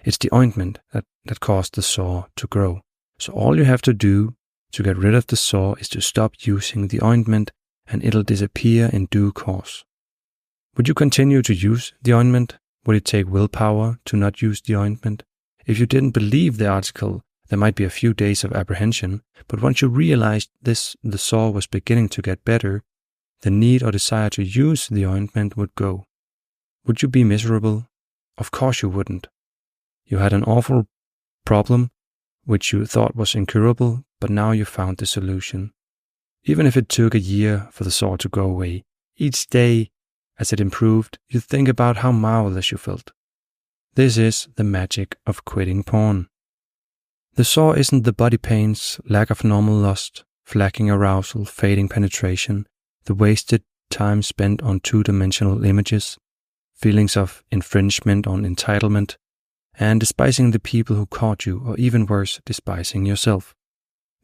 It's the ointment that caused the sore to grow. So all you have to do to get rid of the sore is to stop using the ointment, and it'll disappear in due course. Would you continue to use the ointment? Would it take willpower to not use the ointment? If you didn't believe the article, there might be a few days of apprehension, but once you realized the sore was beginning to get better, the need or desire to use the ointment would go. Would you be miserable? Of course you wouldn't. You had an awful problem, which you thought was incurable, but now you found the solution. Even if it took a year for the sore to go away, each day as it improved, you think about how marvelous you felt. This is the magic of quitting porn. The sore isn't the body pains, lack of normal lust, flagging arousal, fading penetration, the wasted time spent on two-dimensional images, feelings of infringement on entitlement, and despising the people who caught you, or even worse, despising yourself.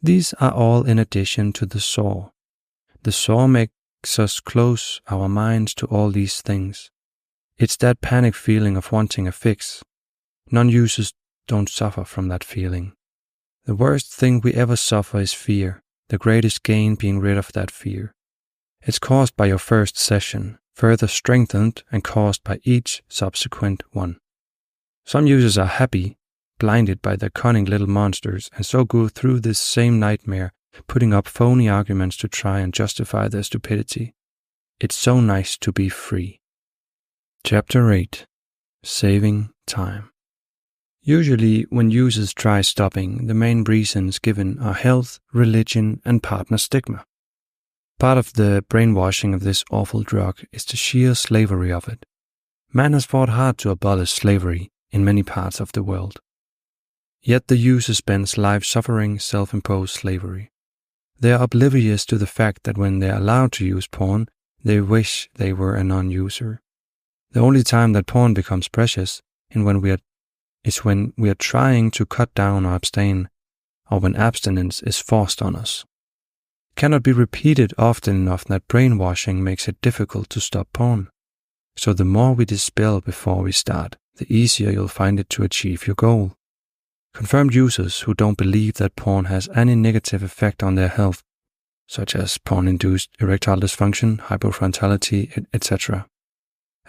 These are all in addition to the sore. The sore makes us close our minds to all these things. It's that panic feeling of wanting a fix. Non-users don't suffer from that feeling. The worst thing we ever suffer is fear, the greatest gain being rid of that fear. It's caused by your first session, further strengthened and caused by each subsequent one. Some users are happy, blinded by their cunning little monsters, and so go through this same nightmare, putting up phony arguments to try and justify their stupidity. It's so nice to be free. Chapter 8. Saving Time. Usually, when users try stopping, the main reasons given are health, religion, and partner stigma. Part of the brainwashing of this awful drug is the sheer slavery of it. Man has fought hard to abolish slavery in many parts of the world. Yet the user spends life suffering self-imposed slavery. They are oblivious to the fact that when they are allowed to use porn, they wish they were a non-user. The only time that porn becomes precious is when we are trying to cut down or abstain, or when abstinence is forced on us. It cannot be repeated often enough that brainwashing makes it difficult to stop porn. So the more we dispel before we start, the easier you'll find it to achieve your goal. Confirmed users who don't believe that porn has any negative effect on their health, such as porn-induced erectile dysfunction, hypofrontality, etc.,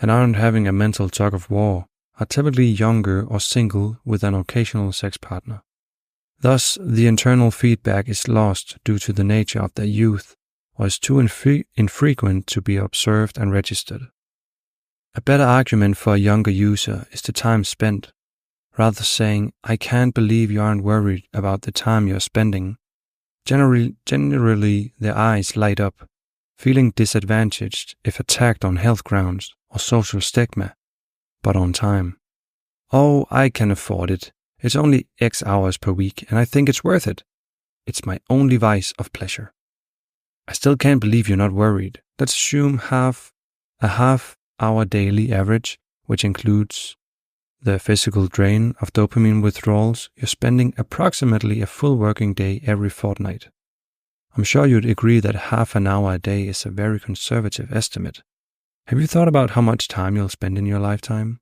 and aren't having a mental tug of war, are typically younger or single with an occasional sex partner. Thus, the internal feedback is lost due to the nature of their youth, or is too infrequent to be observed and registered. A better argument for a younger user is the time spent. Rather saying, I can't believe you aren't worried about the time you're spending. Generally, their eyes light up, feeling disadvantaged if attacked on health grounds or social stigma, but on time. Oh, I can afford it. It's only X hours per week and I think it's worth it. It's my only vice of pleasure. I still can't believe you're not worried. Let's assume a half-hour daily average, which includes the physical drain of dopamine withdrawals. You're spending approximately a full working day every fortnight. I'm sure you'd agree that half an hour a day is a very conservative estimate. Have you thought about how much time you'll spend in your lifetime?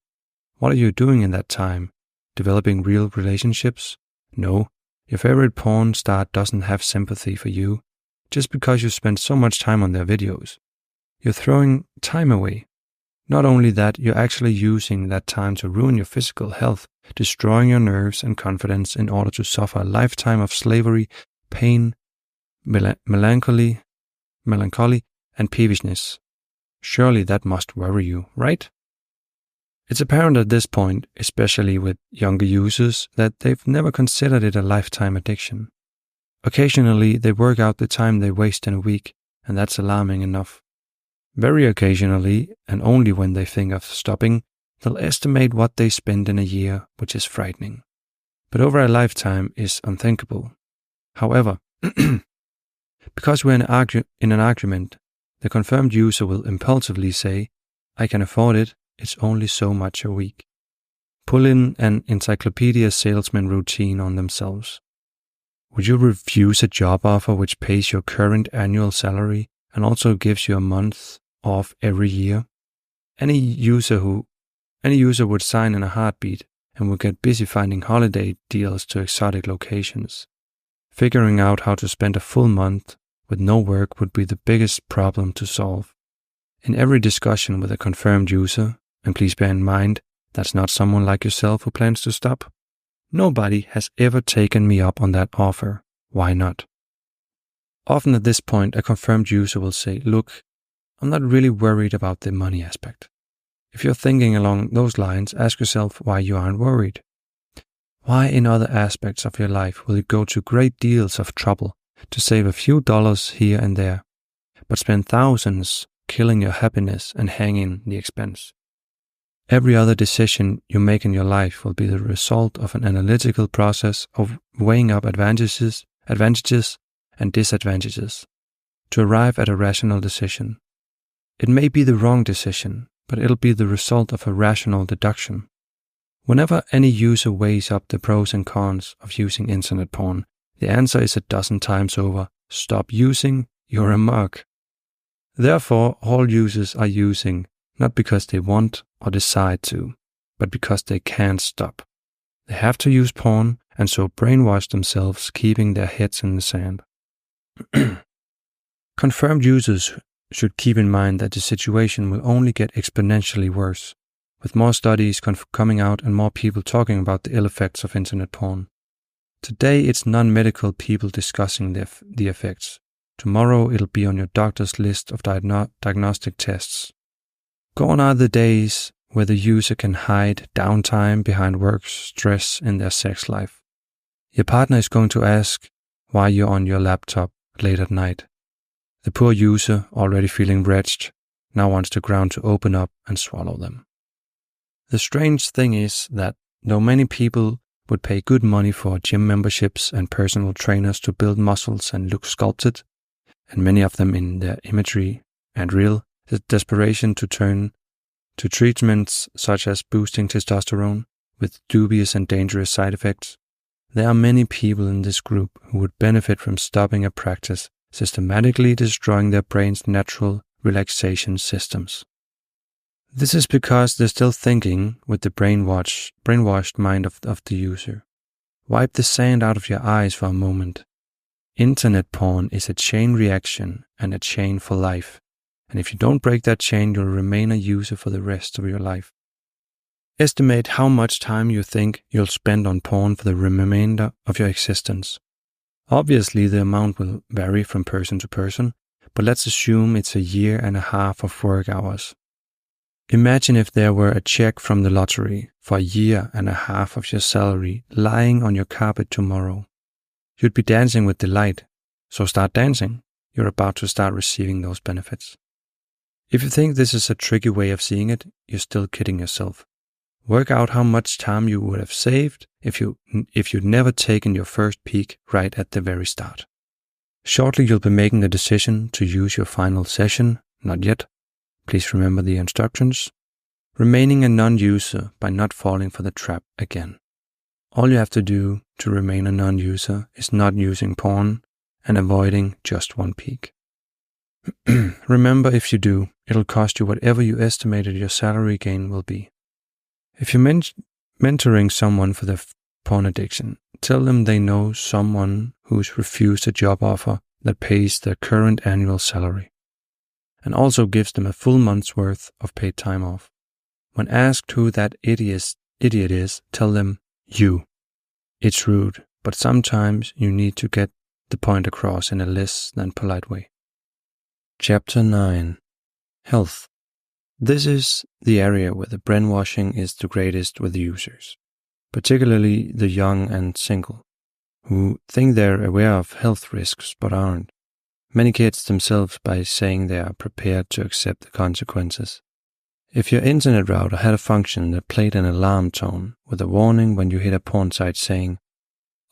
What are you doing in that time? Developing real relationships? No, your favorite porn star doesn't have sympathy for you just because you spend so much time on their videos. You're throwing time away. Not only that, you're actually using that time to ruin your physical health, destroying your nerves and confidence in order to suffer a lifetime of slavery, pain, melancholy, and peevishness. Surely that must worry you, right? It's apparent at this point, especially with younger users, that they've never considered it a lifetime addiction. Occasionally, they work out the time they waste in a week, and that's alarming enough. Very occasionally, and only when they think of stopping, they'll estimate what they spend in a year, which is frightening. But over a lifetime is unthinkable. However, because we're in an argument, the confirmed user will impulsively say, I can afford it, it's only so much a week. Pull in an encyclopedia salesman routine on themselves. Would you refuse a job offer which pays your current annual salary and also gives you a month off every year? Any user would sign in a heartbeat and would get busy finding holiday deals to exotic locations. Figuring out how to spend a full month with no work would be the biggest problem to solve. In every discussion with a confirmed user, and please bear in mind, that's not someone like yourself who plans to stop, nobody has ever taken me up on that offer. Why not? Often at this point, a confirmed user will say, look, I'm not really worried about the money aspect. If you're thinking along those lines, ask yourself why you aren't worried. Why in other aspects of your life will you go to great deals of trouble to save a few dollars here and there, but spend thousands killing your happiness and hanging the expense? Every other decision you make in your life will be the result of an analytical process of weighing up advantages and disadvantages to arrive at a rational decision. It may be the wrong decision, but it'll be the result of a rational deduction. Whenever any user weighs up the pros and cons of using internet porn, the answer is a dozen times over, stop using, you're a mug. Therefore, all users are using, not because they want or decide to, but because they can't stop. They have to use porn and so brainwash themselves, keeping their heads in the sand. Confirmed users should keep in mind that the situation will only get exponentially worse, with more studies coming out and more people talking about the ill effects of internet porn. Today it's non-medical people discussing the effects. Tomorrow it'll be on your doctor's list of diagnostic tests. Gone are the days where the user can hide downtime behind work stress in their sex life. Your partner is going to ask why you're on your laptop late at night. The poor user, already feeling wretched, now wants the ground to open up and swallow them. The strange thing is that though many people would pay good money for gym memberships and personal trainers to build muscles and look sculpted, and many of them in their imagery and real desperation to turn to treatments such as boosting testosterone with dubious and dangerous side effects, there are many people in this group who would benefit from stopping a practice systematically destroying their brain's natural relaxation systems. This is because they're still thinking with the brainwashed mind of the user. Wipe the sand out of your eyes for a moment. Internet porn is a chain reaction and a chain for life. And if you don't break that chain, you'll remain a user for the rest of your life. Estimate how much time you think you'll spend on porn for the remainder of your existence. Obviously, the amount will vary from person to person, but let's assume it's a year and a half of work hours. Imagine if there were a check from the lottery for a year and a half of your salary lying on your carpet tomorrow. You'd be dancing with delight, so start dancing. You're about to start receiving those benefits. If you think this is a tricky way of seeing it, you're still kidding yourself. Work out how much time you would have saved if you'd never taken your first peek right at the very start. Shortly you'll be making the decision to use your final session, not yet. Please remember the instructions. Remaining a non-user by not falling for the trap again. All you have to do to remain a non-user is not using porn and avoiding just one peak. Remember, if you do, it'll cost you whatever you estimated your salary gain will be. If you're mentoring someone for their porn addiction, tell them they know someone who's refused a job offer that pays their current annual salary, and also gives them a full month's worth of paid time off. When asked who that idiot is, tell them, you. It's rude, but sometimes you need to get the point across in a less than polite way. Chapter 9. Health. This is the area where the brainwashing is the greatest with users, particularly the young and single, who think they're aware of health risks but aren't. Many kids themselves by saying they are prepared to accept the consequences. If your internet router had a function that played an alarm tone with a warning when you hit a porn site saying,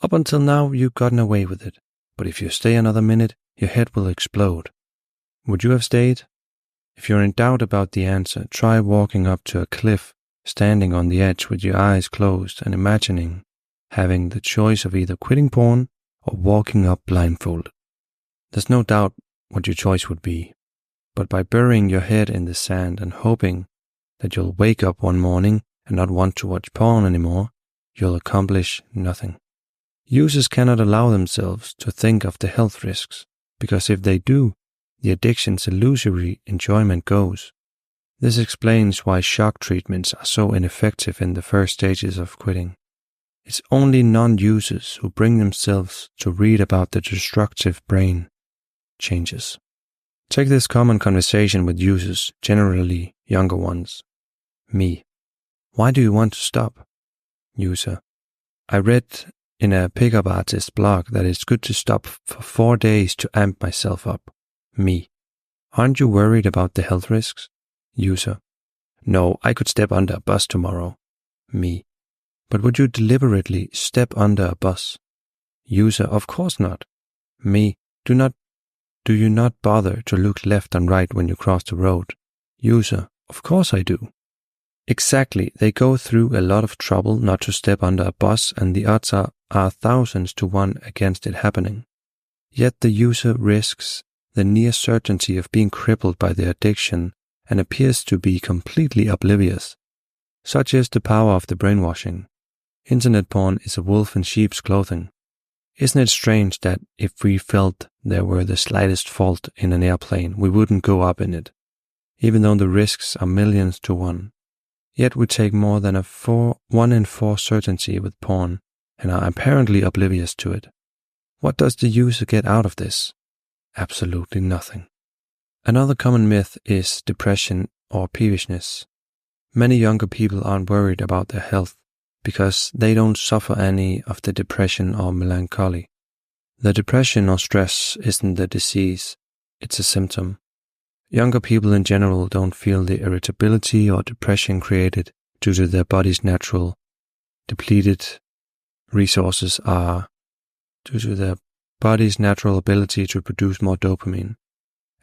"Up until now you've gotten away with it, but if you stay another minute, your head will explode," would you have stayed? If you're in doubt about the answer, try walking up to a cliff, standing on the edge with your eyes closed and imagining having the choice of either quitting porn or walking up blindfolded. There's no doubt what your choice would be, but by burying your head in the sand and hoping that you'll wake up one morning and not want to watch porn anymore, you'll accomplish nothing. Users cannot allow themselves to think of the health risks, because if they do, the addiction's illusory enjoyment goes. This explains why shock treatments are so ineffective in the first stages of quitting. It's only non-users who bring themselves to read about the destructive brain changes. Take this common conversation with users, generally younger ones. Me. Why do you want to stop? User. I read in a pickup artist blog that it's good to stop for 4 days to amp myself up. Me. Aren't you worried about the health risks? User. No, I could step under a bus tomorrow. Me. But would you deliberately step under a bus? User. Of course not. Me. Do you not bother to look left and right when you cross the road? User. Of course I do. Exactly. They go through a lot of trouble not to step under a bus, and the odds are thousands to 1 against it happening. Yet the user risks the near certainty of being crippled by the addiction and appears to be completely oblivious. Such is the power of the brainwashing. Internet porn is a wolf in sheep's clothing. Isn't it strange that if we felt there were the slightest fault in an airplane, we wouldn't go up in it, even though the risks are millions to 1? Yet we take more than a 1 in 4 certainty with porn and are apparently oblivious to it. What does the user get out of this? Absolutely nothing. Another common myth is depression or peevishness. Many younger people aren't worried about their health because they don't suffer any of the depression or melancholy. The depression or stress isn't the disease, it's a symptom. Younger people in general don't feel the irritability or depression created due to their body's natural depleted resources due to their body's natural ability to produce more dopamine.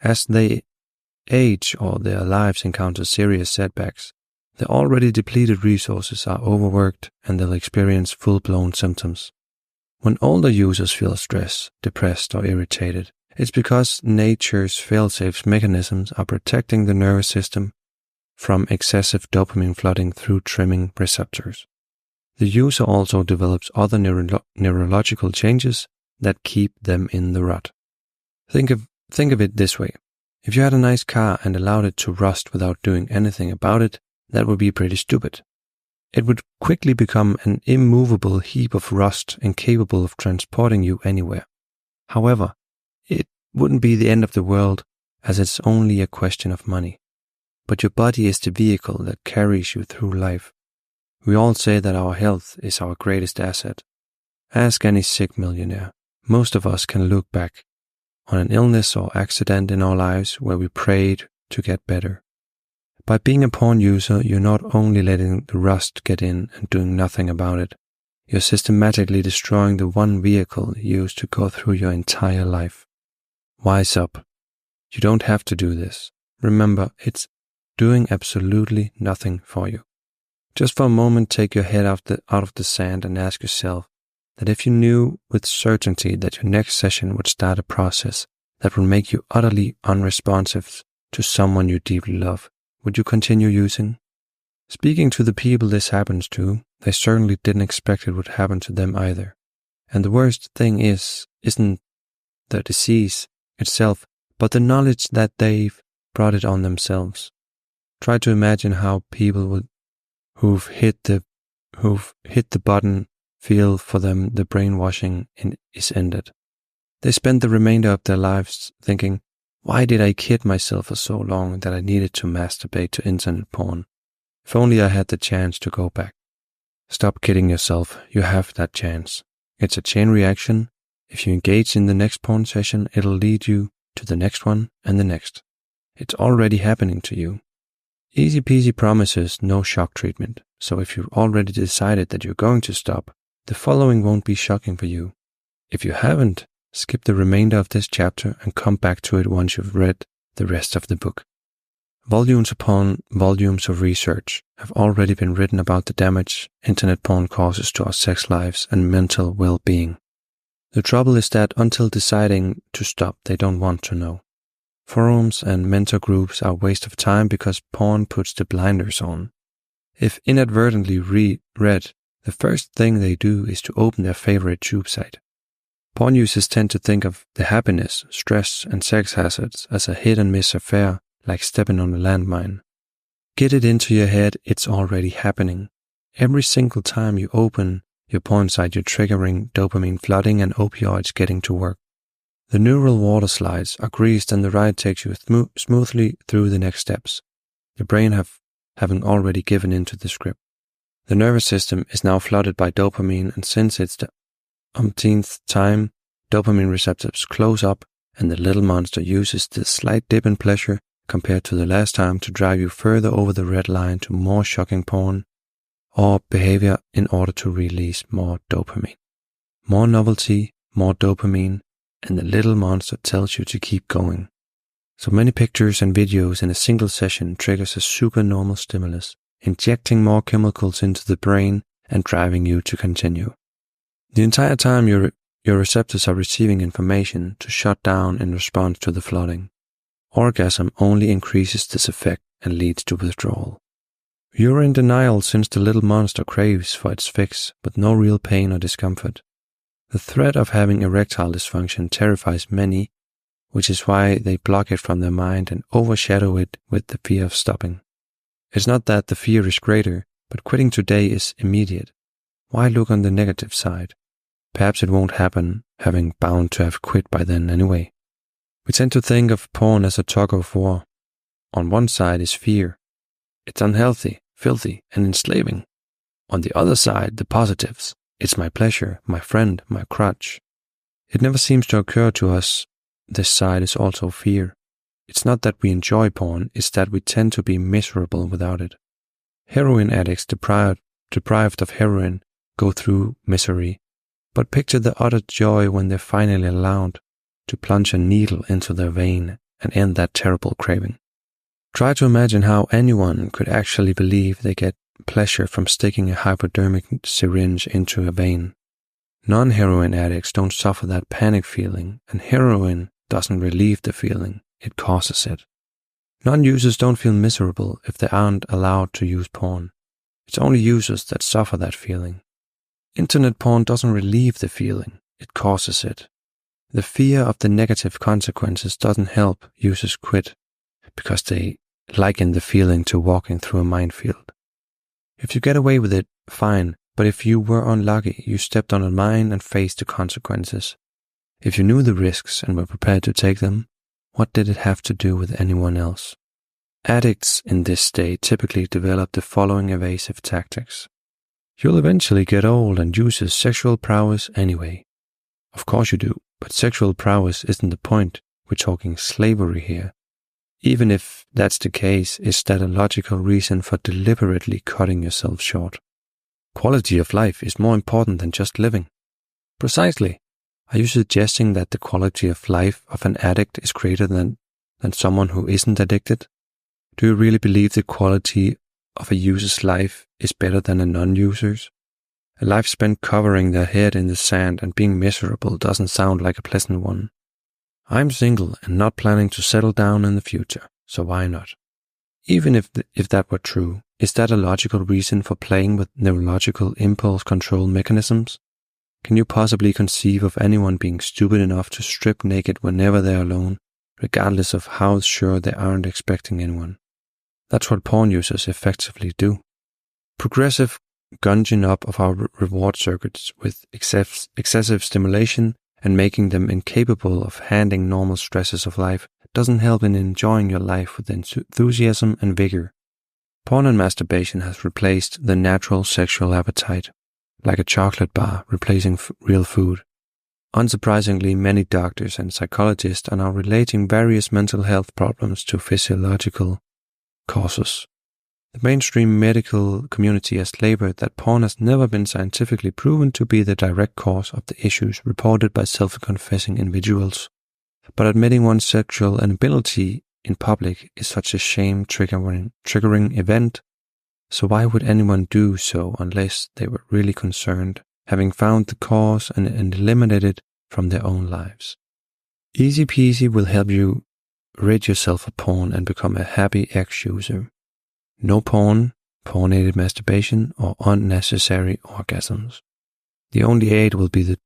As they age or their lives encounter serious setbacks, the already depleted resources are overworked and they'll experience full-blown symptoms. When older users feel stressed, depressed, or irritated, it's because nature's fail-safe mechanisms are protecting the nervous system from excessive dopamine flooding through trimming receptors. The user also develops other neurological changes that keep them in the rut. Think of it this way. If you had a nice car and allowed it to rust without doing anything about it, that would be pretty stupid. It would quickly become an immovable heap of rust incapable of transporting you anywhere. However, it wouldn't be the end of the world, as it's only a question of money. But your body is the vehicle that carries you through life. We all say that our health is our greatest asset. Ask any sick millionaire. Most of us can look back on an illness or accident in our lives where we prayed to get better. By being a porn user, you're not only letting the rust get in and doing nothing about it, you're systematically destroying the one vehicle used to go through your entire life. Wise up. You don't have to do this. Remember, it's doing absolutely nothing for you. Just for a moment, take your head out of the sand and ask yourself, that if you knew with certainty that your next session would start a process that will make you utterly unresponsive to someone you deeply love, would you continue using? Speaking to the people this happens to, they certainly didn't expect it would happen to them either. And the worst thing isn't the disease itself, but the knowledge that they've brought it on themselves. Try to imagine how people who've hit the button feel for them the brainwashing is ended. They spend the remainder of their lives thinking, why did I kid myself for so long that I needed to masturbate to internet porn? If only I had the chance to go back. Stop kidding yourself, you have that chance. It's a chain reaction. If you engage in the next porn session, it'll lead you to the next one and the next. It's already happening to you. EasyPeasy promises no shock treatment, so if you've already decided that you're going to stop, the following won't be shocking for you. If you haven't, skip the remainder of this chapter and come back to it once you've read the rest of the book. Volumes upon volumes of research have already been written about the damage internet porn causes to our sex lives and mental well-being. The trouble is that until deciding to stop, they don't want to know. Forums and mentor groups are a waste of time because porn puts the blinders on. If inadvertently read, the first thing they do is to open their favorite tube site. Porn users tend to think of the happiness, stress, and sex hazards as a hit-and-miss affair, like stepping on a landmine. Get it into your head, it's already happening. Every single time you open your porn site, you're triggering dopamine flooding and opioids getting to work. The neural water slides are greased and the ride takes you smoothly through the next steps. Your brain having already given into the script. The nervous system is now flooded by dopamine, and since it's the umpteenth time, dopamine receptors close up and the little monster uses the slight dip in pleasure compared to the last time to drive you further over the red line to more shocking porn or behavior in order to release more dopamine. More novelty, more dopamine, and the little monster tells you to keep going. So many pictures and videos in a single session triggers a supernormal stimulus, injecting more chemicals into the brain and driving you to continue. The entire time your receptors are receiving information to shut down in response to the flooding. Orgasm only increases this effect and leads to withdrawal. You're in denial since the little monster craves for its fix, but no real pain or discomfort. The threat of having erectile dysfunction terrifies many, which is why they block it from their mind and overshadow it with the fear of stopping. It's not that the fear is greater, but quitting today is immediate. Why look on the negative side? Perhaps it won't happen, having bound to have quit by then anyway. We tend to think of porn as a tug of war. On one side is fear. It's unhealthy, filthy, and enslaving. On the other side, the positives. It's my pleasure, my friend, my crutch. It never seems to occur to us this side is also fear. It's not that we enjoy porn, it's that we tend to be miserable without it. Heroin addicts deprived of heroin go through misery, but picture the utter joy when they're finally allowed to plunge a needle into their vein and end that terrible craving. Try to imagine how anyone could actually believe they get pleasure from sticking a hypodermic syringe into a vein. Non-heroin addicts don't suffer that panic feeling, and heroin doesn't relieve the feeling, it causes it. Non-users don't feel miserable if they aren't allowed to use porn. It's only users that suffer that feeling. Internet porn doesn't relieve the feeling, it causes it. The fear of the negative consequences doesn't help users quit, because they liken the feeling to walking through a minefield. If you get away with it, fine, but if you were unlucky, you stepped on a mine and faced the consequences. If you knew the risks and were prepared to take them, what did it have to do with anyone else? Addicts in this state typically develop the following evasive tactics. You'll eventually get old and use your sexual prowess anyway. Of course you do, but sexual prowess isn't the point. We're talking slavery here. Even if that's the case, is that a logical reason for deliberately cutting yourself short? Quality of life is more important than just living. Precisely. Are you suggesting that the quality of life of an addict is greater than someone who isn't addicted? Do you really believe the quality of a user's life is better than a non-user's? A life spent covering their head in the sand and being miserable doesn't sound like a pleasant one. I'm single and not planning to settle down in the future, so why not? Even if that were true, is that a logical reason for playing with neurological impulse control mechanisms? Can you possibly conceive of anyone being stupid enough to strip naked whenever they're alone, regardless of how sure they aren't expecting anyone? That's what porn users effectively do. Progressive gunging up of our reward circuits with excessive stimulation and making them incapable of handling normal stresses of life doesn't help in enjoying your life with enthusiasm and vigor. Porn and masturbation has replaced the natural sexual appetite, like a chocolate bar replacing real food. Unsurprisingly, many doctors and psychologists are now relating various mental health problems to physiological causes. The mainstream medical community has labored that porn has never been scientifically proven to be the direct cause of the issues reported by self-confessing individuals. But admitting one's sexual inability in public is such a shame-triggering event, so why would anyone do so unless they were really concerned, having found the cause and eliminated it from their own lives? EasyPeasy will help you rid yourself of porn and become a happy ex-user. No porn, porn-aided masturbation, or unnecessary orgasms. The only aid will be the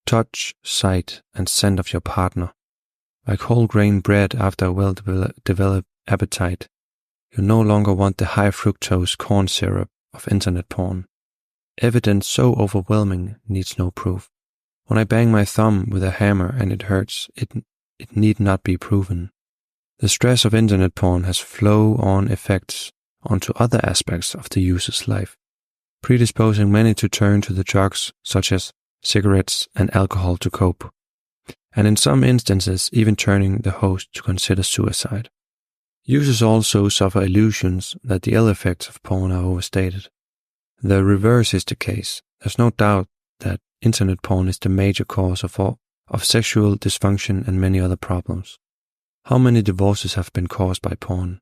touch, sight, and scent of your partner. Like whole grain bread after a well-developed appetite, you no longer want the high fructose corn syrup of internet porn. Evidence so overwhelming needs no proof. When I bang my thumb with a hammer and it hurts, it need not be proven. The stress of internet porn has flow-on effects onto other aspects of the user's life, predisposing many to turn to the drugs such as cigarettes and alcohol to cope, and in some instances even turning the host to consider suicide. Users also suffer illusions that the ill effects of porn are overstated. The reverse is the case. There's no doubt that internet porn is the major cause of sexual dysfunction and many other problems. How many divorces have been caused by porn?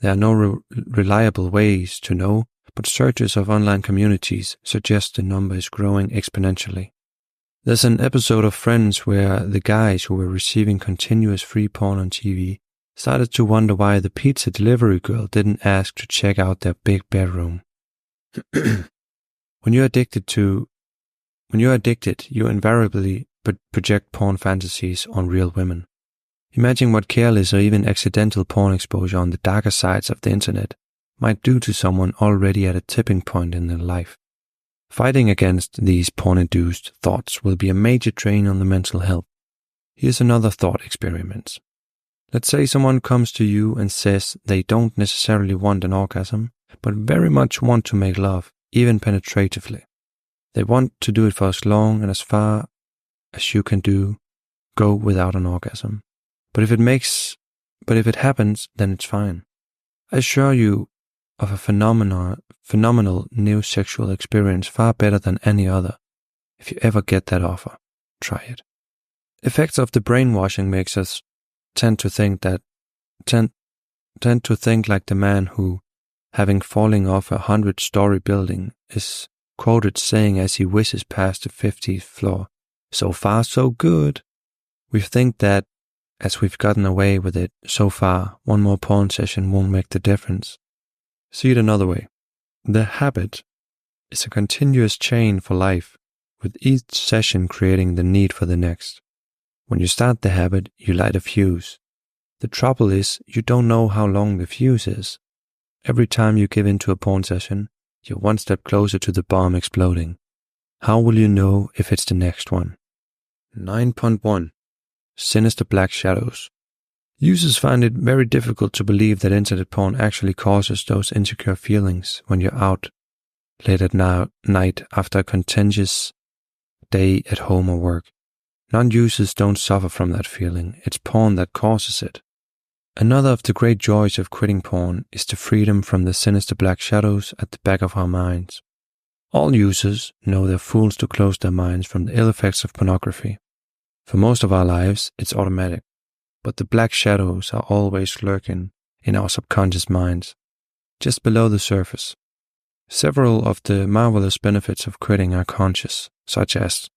There are no reliable ways to know, but searches of online communities suggest the number is growing exponentially. There's an episode of Friends where the guys who were receiving continuous free porn on TV started to wonder why the pizza delivery girl didn't ask to check out their big bedroom. When you're addicted, you invariably project porn fantasies on real women. Imagine what careless or even accidental porn exposure on the darker sides of the internet might do to someone already at a tipping point in their life. Fighting against these porn-induced thoughts will be a major drain on the mental health. Here's another thought experiment. Let's say someone comes to you and says they don't necessarily want an orgasm, but very much want to make love, even penetratively. They want to do it for as long and as far as you can go without an orgasm. But if it happens, then it's fine. I assure you of a phenomenal new sexual experience far better than any other. If you ever get that offer, try it. Effects of the brainwashing makes us tend to think like the man who, having falling off a 100-story building, is quoted saying as he whizzes past the 50th floor, "So far, so good." We think that as we've gotten away with it so far, one more porn session won't make the difference. See it another way. The habit is a continuous chain for life, with each session creating the need for the next. When you start the habit, you light a fuse. The trouble is, you don't know how long the fuse is. Every time you give into a porn session, you're one step closer to the bomb exploding. How will you know if it's the next one? 9.1. Sinister black shadows. Users find it very difficult to believe that internet porn actually causes those insecure feelings when you're out late at night after a contentious day at home or work. Non-users don't suffer from that feeling. It's porn that causes it. Another of the great joys of quitting porn is the freedom from the sinister black shadows at the back of our minds. All users know they're fools to close their minds from the ill effects of pornography. For most of our lives, it's automatic, but the black shadows are always lurking in our subconscious minds, just below the surface. Several of the marvelous benefits of quitting are conscious, such as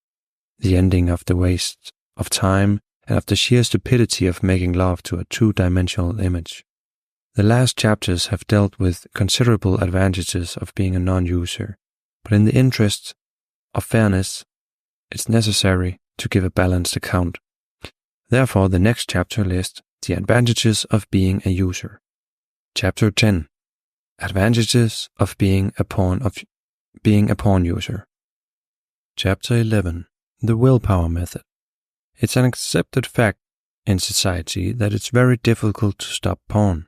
the ending of the waste of time and of the sheer stupidity of making love to a two-dimensional image. The last chapters have dealt with considerable advantages of being a non-user, but in the interest of fairness, it's necessary to give a balanced account. Therefore, the next chapter lists the advantages of being a user. Chapter 10. Advantages of being a porn user. Chapter 11. The Willpower Method. It's an accepted fact in society that it's very difficult to stop porn.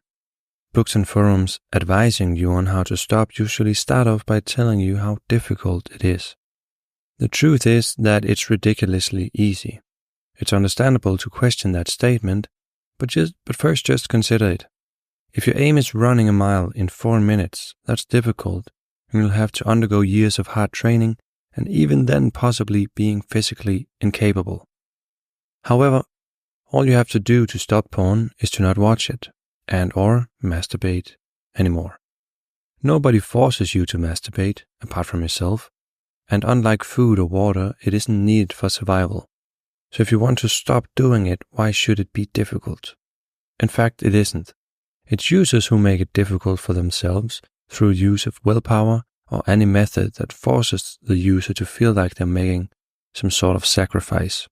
Books and forums advising you on how to stop usually start off by telling you how difficult it is. The truth is that it's ridiculously easy. It's understandable to question that statement, but first just consider it. If your aim is running a mile in 4 minutes, that's difficult, and you'll have to undergo years of hard training, and even then possibly being physically incapable. However, all you have to do to stop porn is to not watch it, and or masturbate anymore. Nobody forces you to masturbate, apart from yourself, and unlike food or water, it isn't needed for survival. So if you want to stop doing it, why should it be difficult? In fact, it isn't. It's users who make it difficult for themselves through use of willpower or any method that forces the user to feel like they're making some sort of sacrifice.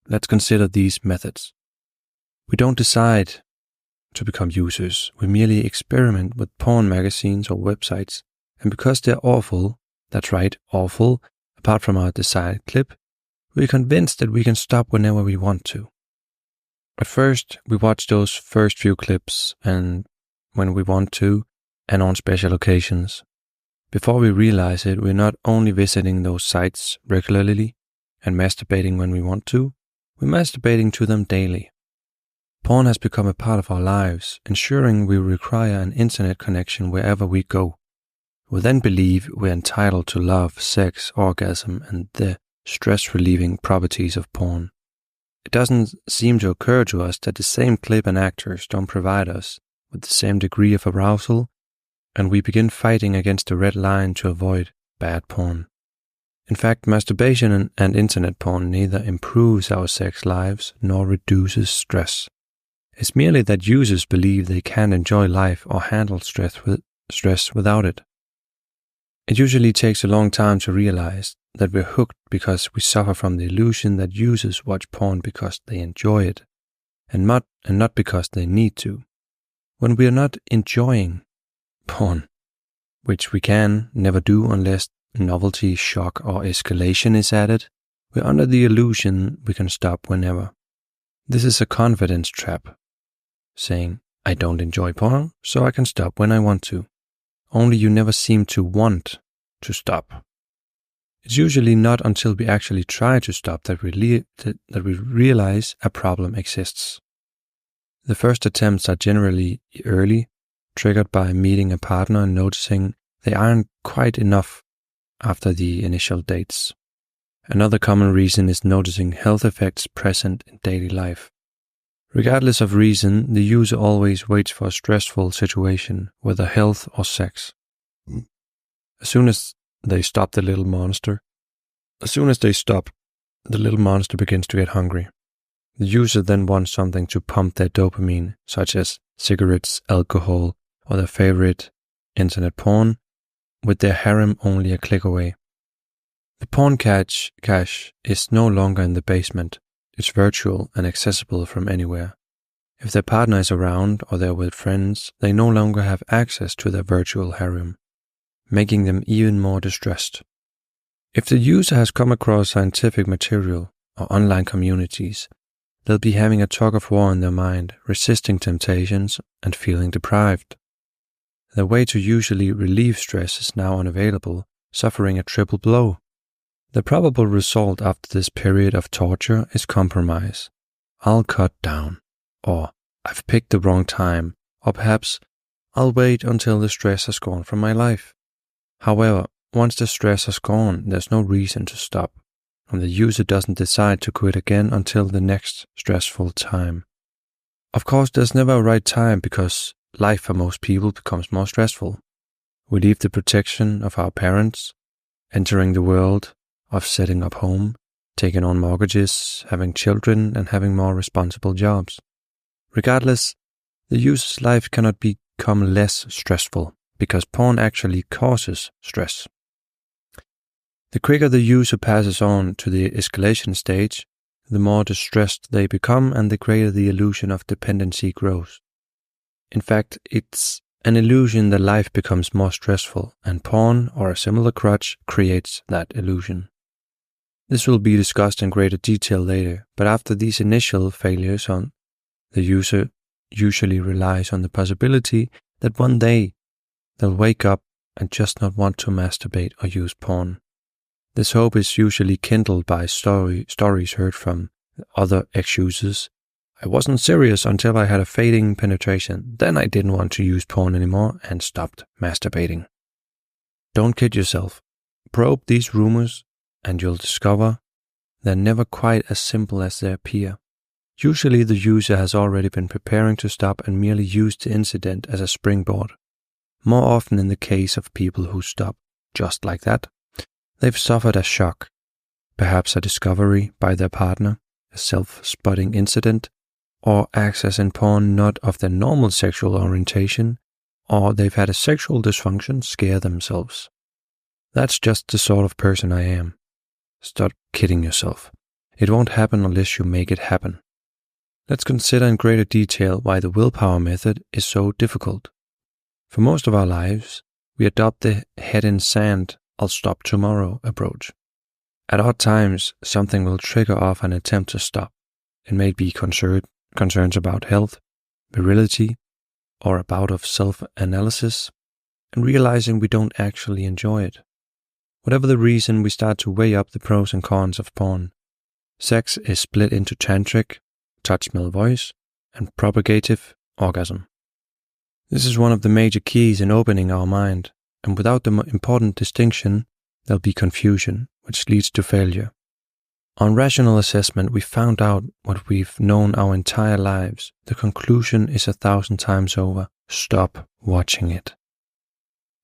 Let's consider these methods. We don't decide to become users. We merely experiment with porn magazines or websites, and because they're awful, that's right, awful, apart from our desired clip, we're convinced that we can stop whenever we want to. At first, we watch those first few clips and when we want to and on special occasions. Before we realize it, we're not only visiting those sites regularly and masturbating when we want to, we're masturbating to them daily. Porn has become a part of our lives, ensuring we require an internet connection wherever we go. We then believe we're entitled to love, sex, orgasm, and the stress-relieving properties of porn. It doesn't seem to occur to us that the same clip and actors don't provide us with the same degree of arousal, and we begin fighting against the red line to avoid bad porn. In fact, masturbation and internet porn neither improves our sex lives nor reduces stress. It's merely that users believe they can't enjoy life or handle stress without it. It usually takes a long time to realize that we're hooked because we suffer from the illusion that users watch porn because they enjoy it, and not because they need to. When we are not enjoying porn, which we can never do unless novelty, shock, or escalation is added, we're under the illusion we can stop whenever. This is a confidence trap, saying, I don't enjoy porn, so I can stop when I want to. Only you never seem to want to stop. It's usually not until we actually try to stop that we realize a problem exists. The first attempts are generally early, triggered by meeting a partner and noticing they aren't quite enough after the initial dates. Another common reason is noticing health effects present in daily life. Regardless of reason, the user always waits for a stressful situation, whether health or sex. As soon as they stop, the little monster begins to get hungry. The user then wants something to pump their dopamine, such as cigarettes, alcohol, or their favorite internet porn, with their harem only a click away. The porn cache is no longer in the basement. It's virtual and accessible from anywhere. If their partner is around or they're with friends, they no longer have access to their virtual harem, making them even more distressed. If the user has come across scientific material or online communities, they'll be having a tug-of-war in their mind, resisting temptations and feeling deprived. The way to usually relieve stress is now unavailable, suffering a triple blow. The probable result after this period of torture is compromise. I'll cut down, or I've picked the wrong time, or perhaps I'll wait until the stress has gone from my life. However, once the stress has gone, there's no reason to stop, and the user doesn't decide to quit again until the next stressful time. Of course, there's never a right time because life for most people becomes more stressful. We leave the protection of our parents, entering the world of setting up home, taking on mortgages, having children, and having more responsible jobs. Regardless, the user's life cannot become less stressful because porn actually causes stress. The quicker the user passes on to the escalation stage, the more distressed they become and the greater the illusion of dependency grows. In fact, it's an illusion that life becomes more stressful, and porn or a similar crutch creates that illusion. This will be discussed in greater detail later, but after these initial failures the user usually relies on the possibility that one day they'll wake up and just not want to masturbate or use porn. This hope is usually kindled by stories heard from other ex-users. I wasn't serious until I had a fading penetration. Then I didn't want to use porn anymore and stopped masturbating. Don't kid yourself. Probe these rumors and you'll discover they're never quite as simple as they appear. Usually the user has already been preparing to stop and merely used the incident as a springboard. More often in the case of people who stop just like that, they've suffered a shock, perhaps a discovery by their partner, a self-spotting incident, or access in porn not of their normal sexual orientation, or they've had a sexual dysfunction scare themselves. That's just the sort of person I am. Stop kidding yourself. It won't happen unless you make it happen. Let's consider in greater detail why the willpower method is so difficult. For most of our lives, we adopt the head in sand, I'll stop tomorrow approach. At odd times, something will trigger off an attempt to stop. It may be concerns about health, virility, or a bout of self-analysis, and realizing we don't actually enjoy it. Whatever the reason, we start to weigh up the pros and cons of porn. Sex is split into tantric, touch, smell, voice, and propagative orgasm. This is one of the major keys in opening our mind, and without the important distinction, there'll be confusion, which leads to failure. On rational assessment, we found out what we've known our entire lives. The conclusion is 1,000 times over. Stop watching it.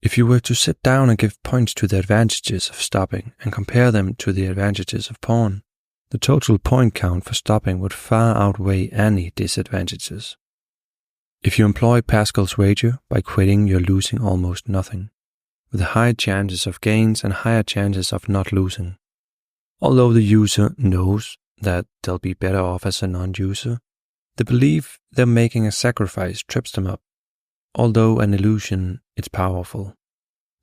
If you were to sit down and give points to the advantages of stopping and compare them to the advantages of porn, the total point count for stopping would far outweigh any disadvantages. If you employ Pascal's wager, by quitting you're losing almost nothing, with high chances of gains and higher chances of not losing. Although the user knows that they'll be better off as a non-user, the belief they're making a sacrifice trips them up. Although an illusion, it's powerful.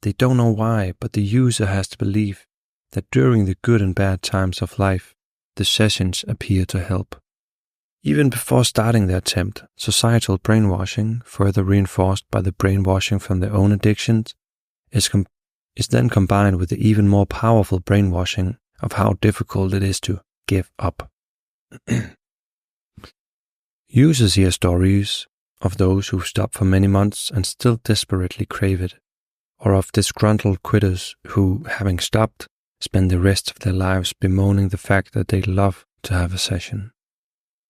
They don't know why, but the user has to believe that during the good and bad times of life, the sessions appear to help. Even before starting the attempt, societal brainwashing, further reinforced by the brainwashing from their own addictions, is then combined with the even more powerful brainwashing of how difficult it is to give up. Users hear stories of those who've stopped for many months and still desperately crave it, or of disgruntled quitters who, having stopped, spend the rest of their lives bemoaning the fact that they'd love to have a session.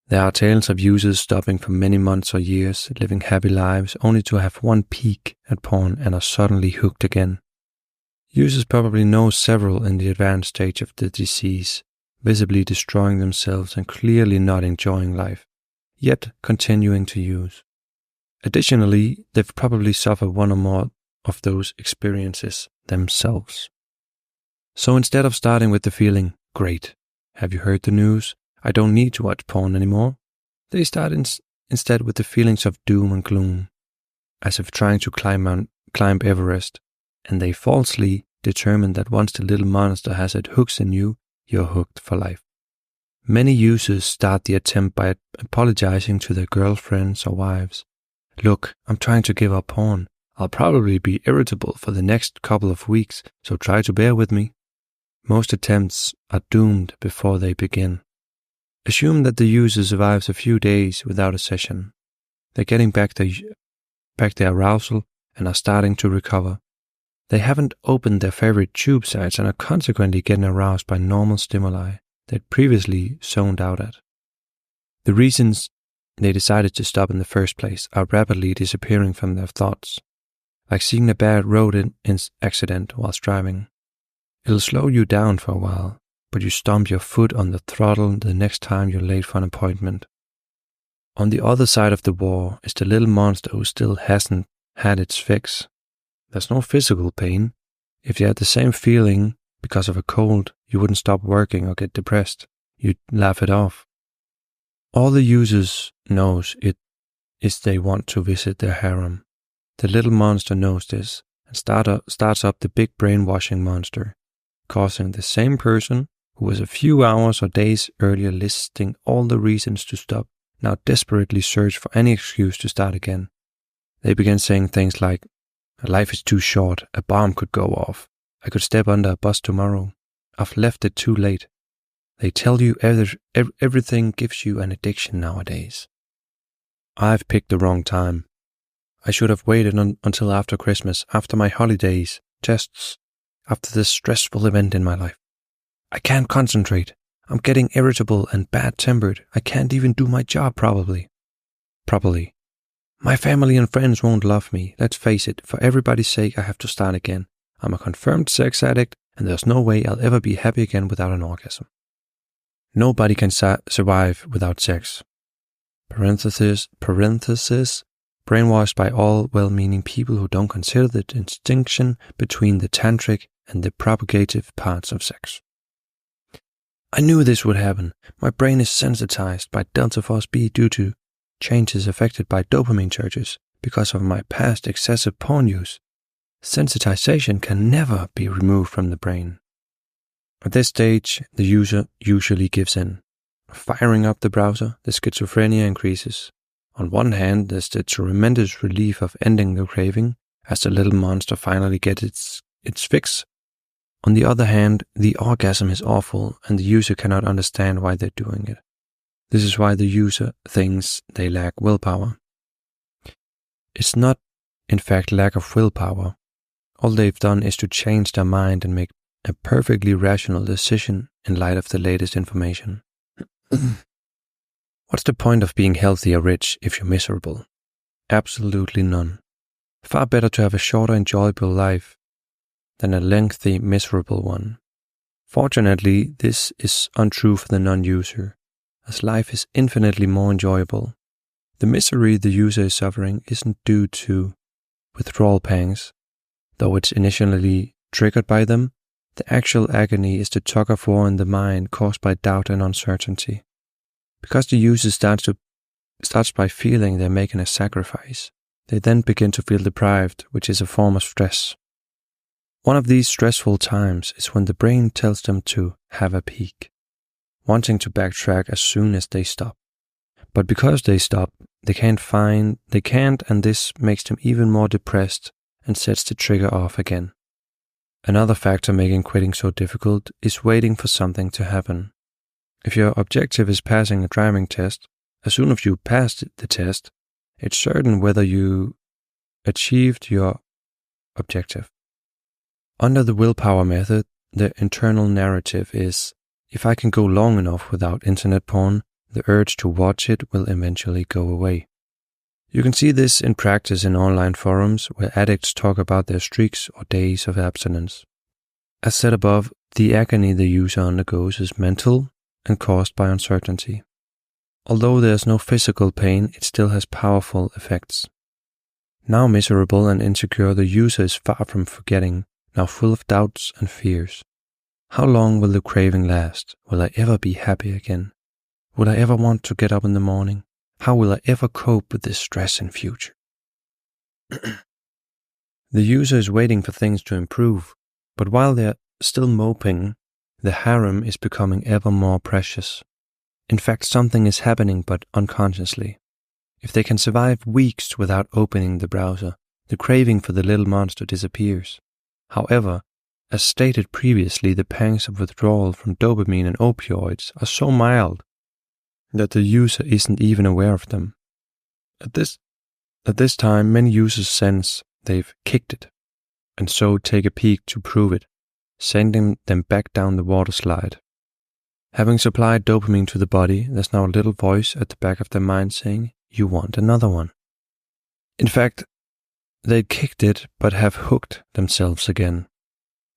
There are tales of users stopping for many months or years, living happy lives, only to have one peek at porn and are suddenly hooked again. Users probably know several in the advanced stage of the disease, visibly destroying themselves and clearly not enjoying life, yet continuing to use. Additionally, they've probably suffered one or more of those experiences themselves. So instead of starting with the feeling, great, have you heard the news? I don't need to watch porn anymore, they start instead with the feelings of doom and gloom, as if trying to climb Everest, and they falsely determine that once the little monster has its hooks in you, you're hooked for life. Many users start the attempt by apologizing to their girlfriends or wives. Look, I'm trying to give up porn. I'll probably be irritable for the next couple of weeks, so try to bear with me. Most attempts are doomed before they begin. Assume that the user survives a few days without a session. They're getting back their arousal and are starting to recover. They haven't opened their favorite tube sites and are consequently getting aroused by normal stimuli they'd previously zoned out at. The reasons they decided to stop in the first place are rapidly disappearing from their thoughts. like seeing a bad road accident whilst driving. It'll slow you down for a while, but you stomp your foot on the throttle the next time you're late for an appointment. On the other side of the war is the little monster who still hasn't had its fix. There's no physical pain. If you had the same feeling because of a cold, you wouldn't stop working or get depressed. You'd laugh it off. All the users knows it is they want to visit their harem. The little monster knows this and starts up the big brainwashing monster, causing the same person who was a few hours or days earlier listing all the reasons to stop, now desperately search for any excuse to start again. They begin saying things like, life is too short, a bomb could go off, I could step under a bus tomorrow, I've left it too late. They tell you everything gives you an addiction nowadays. I've picked the wrong time. I should have waited until after Christmas, after my holidays, tests, after this stressful event in my life. I can't concentrate. I'm getting irritable and bad-tempered. I can't even do my job properly. My family and friends won't love me. Let's face it, for everybody's sake, I have to start again. I'm a confirmed sex addict, and there's no way I'll ever be happy again without an orgasm. Nobody can survive without sex. Parenthesis, brainwashed by all well-meaning people who don't consider the distinction between the tantric and the propagative parts of sex. I knew this would happen. My brain is sensitized by delta force B due to changes affected by dopamine surges because of my past excessive porn use. Sensitization can never be removed from the brain. At this stage, the user usually gives in. Firing up the browser, the schizophrenia increases. On one hand, there's the tremendous relief of ending the craving as the little monster finally gets its fix. On the other hand, the orgasm is awful and the user cannot understand why they're doing it. This is why the user thinks they lack willpower. It's not, in fact, lack of willpower. All they've done is to change their mind and make a perfectly rational decision in light of the latest information. What's the point of being healthy or rich if you're miserable? Absolutely none. Far better to have a shorter, enjoyable life than a lengthy, miserable one. Fortunately, this is untrue for the non-user, as life is infinitely more enjoyable. The misery the user is suffering isn't due to withdrawal pangs, though it's initially triggered by them. The actual agony is the tug of war in the mind caused by doubt and uncertainty. Because the user starts by feeling they're making a sacrifice, they then begin to feel deprived, which is a form of stress. One of these stressful times is when the brain tells them to have a peak, wanting to backtrack as soon as they stop. But because they stop, they can't, and this makes them even more depressed and sets the trigger off again. Another factor making quitting so difficult is waiting for something to happen. If your objective is passing a driving test, as soon as you pass the test, it's certain whether you achieved your objective. Under the willpower method, the internal narrative is, if I can go long enough without internet porn, the urge to watch it will eventually go away. You can see this in practice in online forums where addicts talk about their streaks or days of abstinence. As said above, the agony the user undergoes is mental and caused by uncertainty. Although there is no physical pain, it still has powerful effects. Now miserable and insecure, the user is far from forgetting, now full of doubts and fears. How long will the craving last? Will I ever be happy again? Will I ever want to get up in the morning? How will I ever cope with this stress in future? The user is waiting for things to improve, but while they're still moping, the harem is becoming ever more precious. In fact, something is happening, but unconsciously. If they can survive weeks without opening the browser, the craving for the little monster disappears. However, as stated previously, the pangs of withdrawal from dopamine and opioids are so mild that the user isn't even aware of them. At this time, many users sense they've kicked it, and so take a peek to prove it, sending them back down the water slide. Having supplied dopamine to the body, there's now a little voice at the back of their mind saying, you want another one. In fact, they'd kicked it but have hooked themselves again.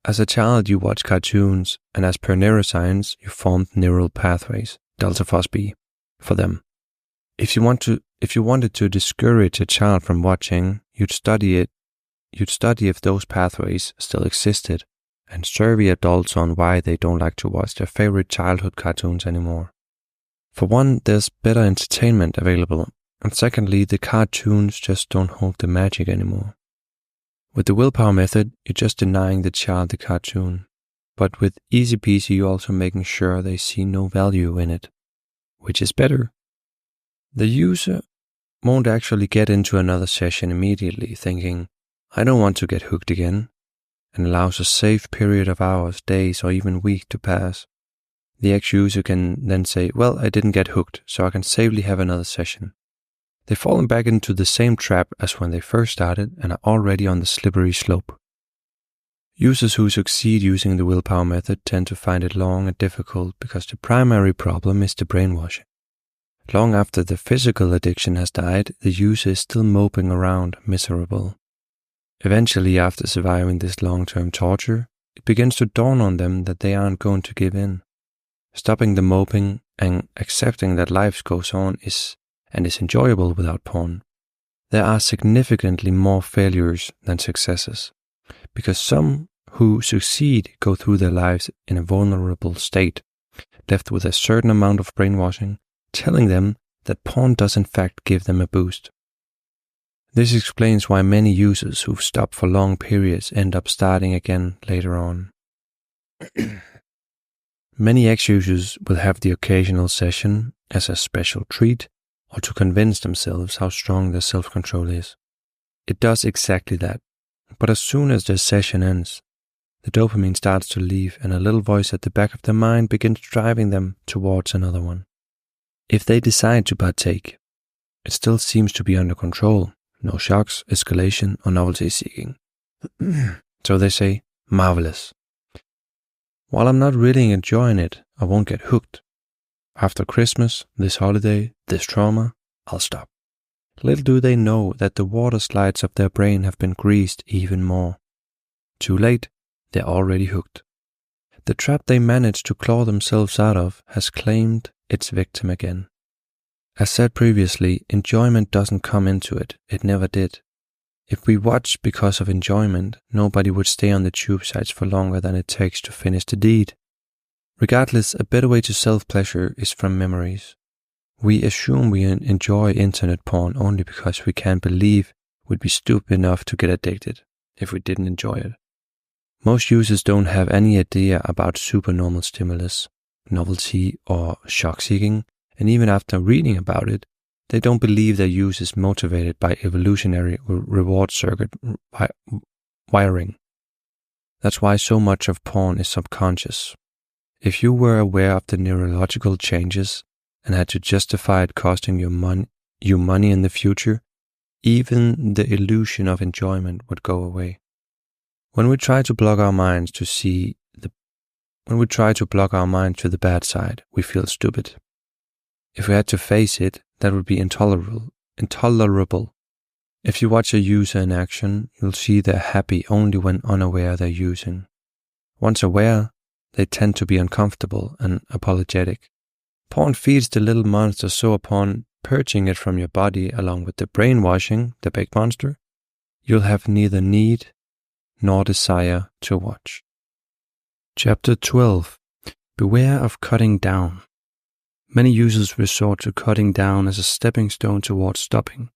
As a child, you watched cartoons, and as per neuroscience, you formed neural pathways, delta phosphor, for them. If you wanted to discourage a child from watching, you'd study if those pathways still existed, and survey adults on why they don't like to watch their favorite childhood cartoons anymore. For one, there's better entertainment available, and secondly, the cartoons just don't hold the magic anymore. With the willpower method, you're just denying the child the cartoon, but with EasyPeasy, you're also making sure they see no value in it. Which is better? The user won't actually get into another session immediately thinking, I don't want to get hooked again, and allows a safe period of hours, days, or even weeks to pass. The ex-user can then say, well, I didn't get hooked, so I can safely have another session. They've fallen back into the same trap as when they first started and are already on the slippery slope. Users who succeed using the willpower method tend to find it long and difficult because the primary problem is the brainwashing. Long after the physical addiction has died, the user is still moping around, miserable. Eventually, after surviving this long-term torture, it begins to dawn on them that they aren't going to give in. Stopping the moping and accepting that life goes on is enjoyable without porn. There are significantly more failures than successes, because some who succeed go through their lives in a vulnerable state, left with a certain amount of brainwashing, telling them that porn does in fact give them a boost. This explains why many users who've stopped for long periods end up starting again later on. Many ex-users will have the occasional session as a special treat or to convince themselves how strong their self-control is. It does exactly that, but as soon as their session ends, the dopamine starts to leave and a little voice at the back of their mind begins driving them towards another one. If they decide to partake, it still seems to be under control, no shocks, escalation, or novelty seeking. So they say, marvelous. While I'm not really enjoying it, I won't get hooked. After Christmas, this holiday, this trauma, I'll stop. Little do they know that the water slides of their brain have been greased even more. Too late, they're already hooked. The trap they managed to claw themselves out of has claimed its victim again. As said previously, enjoyment doesn't come into it. It never did. If we watch because of enjoyment, nobody would stay on the tube sites for longer than it takes to finish the deed. Regardless, a better way to self-pleasure is from memories. We assume we enjoy internet porn only because we can't believe we'd be stupid enough to get addicted if we didn't enjoy it. Most users don't have any idea about supernormal stimulus, novelty, or shock-seeking, and even after reading about it, they don't believe their use is motivated by evolutionary reward circuit wiring. That's why so much of porn is subconscious. If you were aware of the neurological changes and had to justify it costing you money in the future, even the illusion of enjoyment would go away. When we try to block our minds to the bad side, we feel stupid. If we had to face it, that would be intolerable. If you watch a user in action, you'll see they're happy only when unaware they're using. Once aware, they tend to be uncomfortable and apologetic. Porn feeds the little monster, so upon purging it from your body along with the brainwashing, the big monster, you'll have neither need nor desire to watch. Chapter 12. Beware of cutting down. Many users resort to cutting down as a stepping stone towards stopping,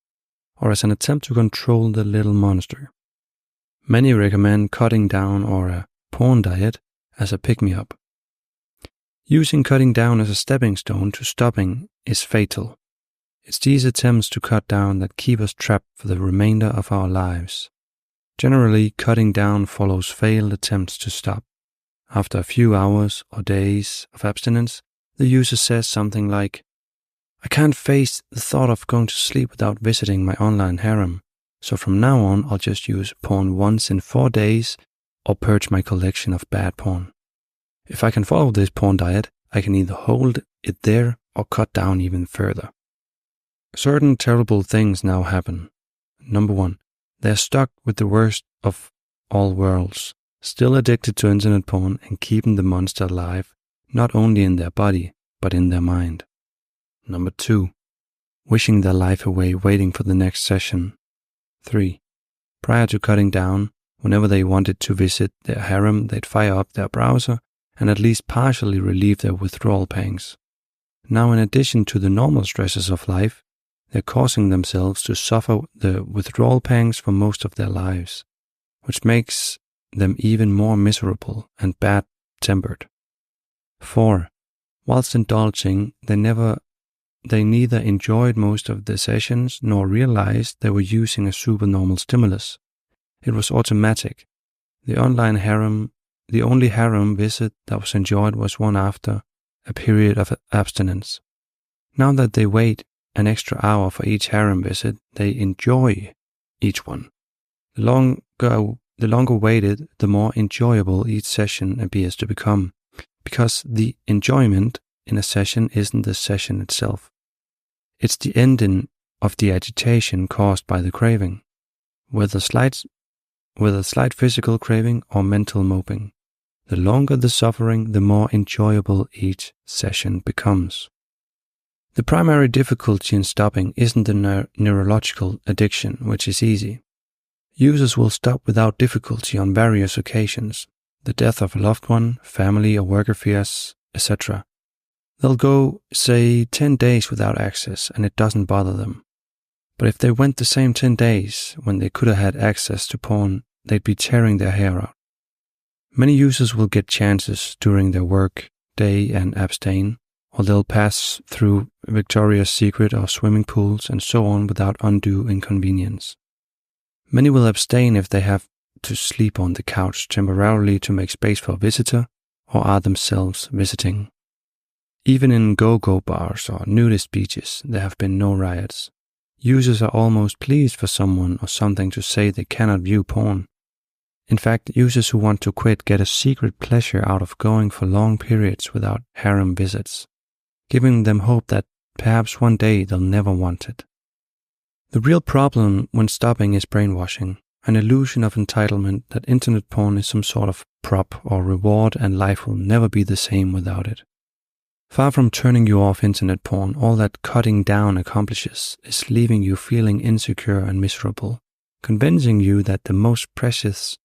or as an attempt to control the little monster. Many recommend cutting down or a porn diet as a pick-me-up. Using cutting down as a stepping stone to stopping is fatal. It's these attempts to cut down that keep us trapped for the remainder of our lives. Generally, cutting down follows failed attempts to stop. After a few hours or days of abstinence, the user says something like, I can't face the thought of going to sleep without visiting my online harem, so from now on I'll just use porn once in 4 days or purge my collection of bad porn. If I can follow this porn diet, I can either hold it there or cut down even further. Certain terrible things now happen. Number 1. They're stuck with the worst of all worlds, still addicted to internet porn and keeping the monster alive, not only in their body, but in their mind. Number 2. Wishing their life away, waiting for the next session. 3. Prior to cutting down, whenever they wanted to visit their harem, they'd fire up their browser and at least partially relieve their withdrawal pangs. Now, in addition to the normal stresses of life, they're causing themselves to suffer the withdrawal pangs for most of their lives, which makes them even more miserable and bad-tempered. 4. Whilst indulging, they neither enjoyed most of the sessions nor realized they were using a supernormal stimulus. It was automatic. The only harem visit that was enjoyed was one after a period of abstinence. Now that they wait an extra hour for each harem visit, they enjoy each one. The longer waited, the more enjoyable each session appears to become, because the enjoyment in a session isn't the session itself. It's the ending of the agitation caused by the craving, whether slight physical craving or mental moping. The longer the suffering, the more enjoyable each session becomes. The primary difficulty in stopping isn't the neurological addiction, which is easy. Users will stop without difficulty on various occasions, the death of a loved one, family or work affairs, etc. They'll go, say, 10 days without access and it doesn't bother them. But if they went the same 10 days when they could have had access to porn, they'd be tearing their hair out. Many users will get chances during their work day and abstain, or they'll pass through Victoria's Secret or swimming pools and so on without undue inconvenience. Many will abstain if they have to sleep on the couch temporarily to make space for a visitor or are themselves visiting. Even in go-go bars or nudist beaches, there have been no riots. Users are almost pleased for someone or something to say they cannot view porn. In fact, users who want to quit get a secret pleasure out of going for long periods without harem visits, giving them hope that perhaps one day they'll never want it. The real problem when stopping is brainwashing, an illusion of entitlement that internet porn is some sort of prop or reward and life will never be the same without it. Far from turning you off internet porn, all that cutting down accomplishes is leaving you feeling insecure and miserable, convincing you that the most precious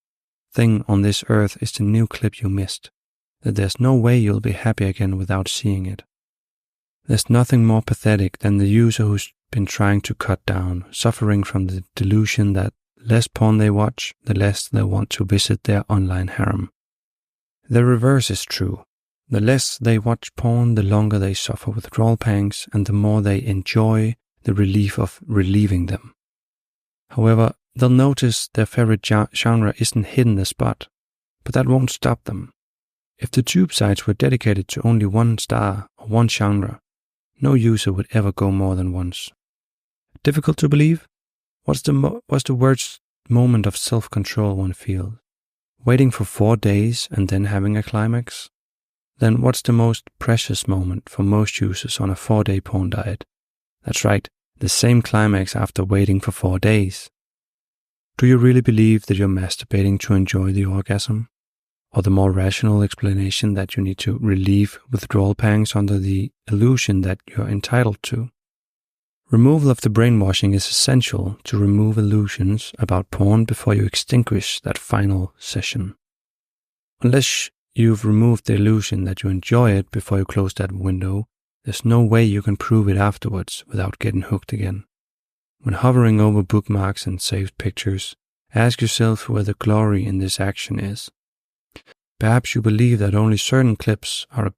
thing on this earth is the new clip you missed, that there's no way you'll be happy again without seeing it. There's nothing more pathetic than the user who's been trying to cut down, suffering from the delusion that the less porn they watch, the less they want to visit their online harem. The reverse is true. The less they watch porn, the longer they suffer withdrawal pangs and the more they enjoy the relief of relieving them. However, they'll notice their favorite genre isn't hidden the spot, but that won't stop them. If the tube sites were dedicated to only one star or one genre, no user would ever go more than once. Difficult to believe? What's the worst moment of self-control one feels? Waiting for 4 days and then having a climax? Then what's the most precious moment for most users on a 4-day porn diet? That's right, the same climax after waiting for 4 days. Do you really believe that you're masturbating to enjoy the orgasm? Or the more rational explanation that you need to relieve withdrawal pangs under the illusion that you're entitled to? Removal of the brainwashing is essential to remove illusions about porn before you extinguish that final session. Unless you've removed the illusion that you enjoy it before you close that window, there's no way you can prove it afterwards without getting hooked again. When hovering over bookmarks and saved pictures, ask yourself where the glory in this action is. Perhaps you believe that only certain clips are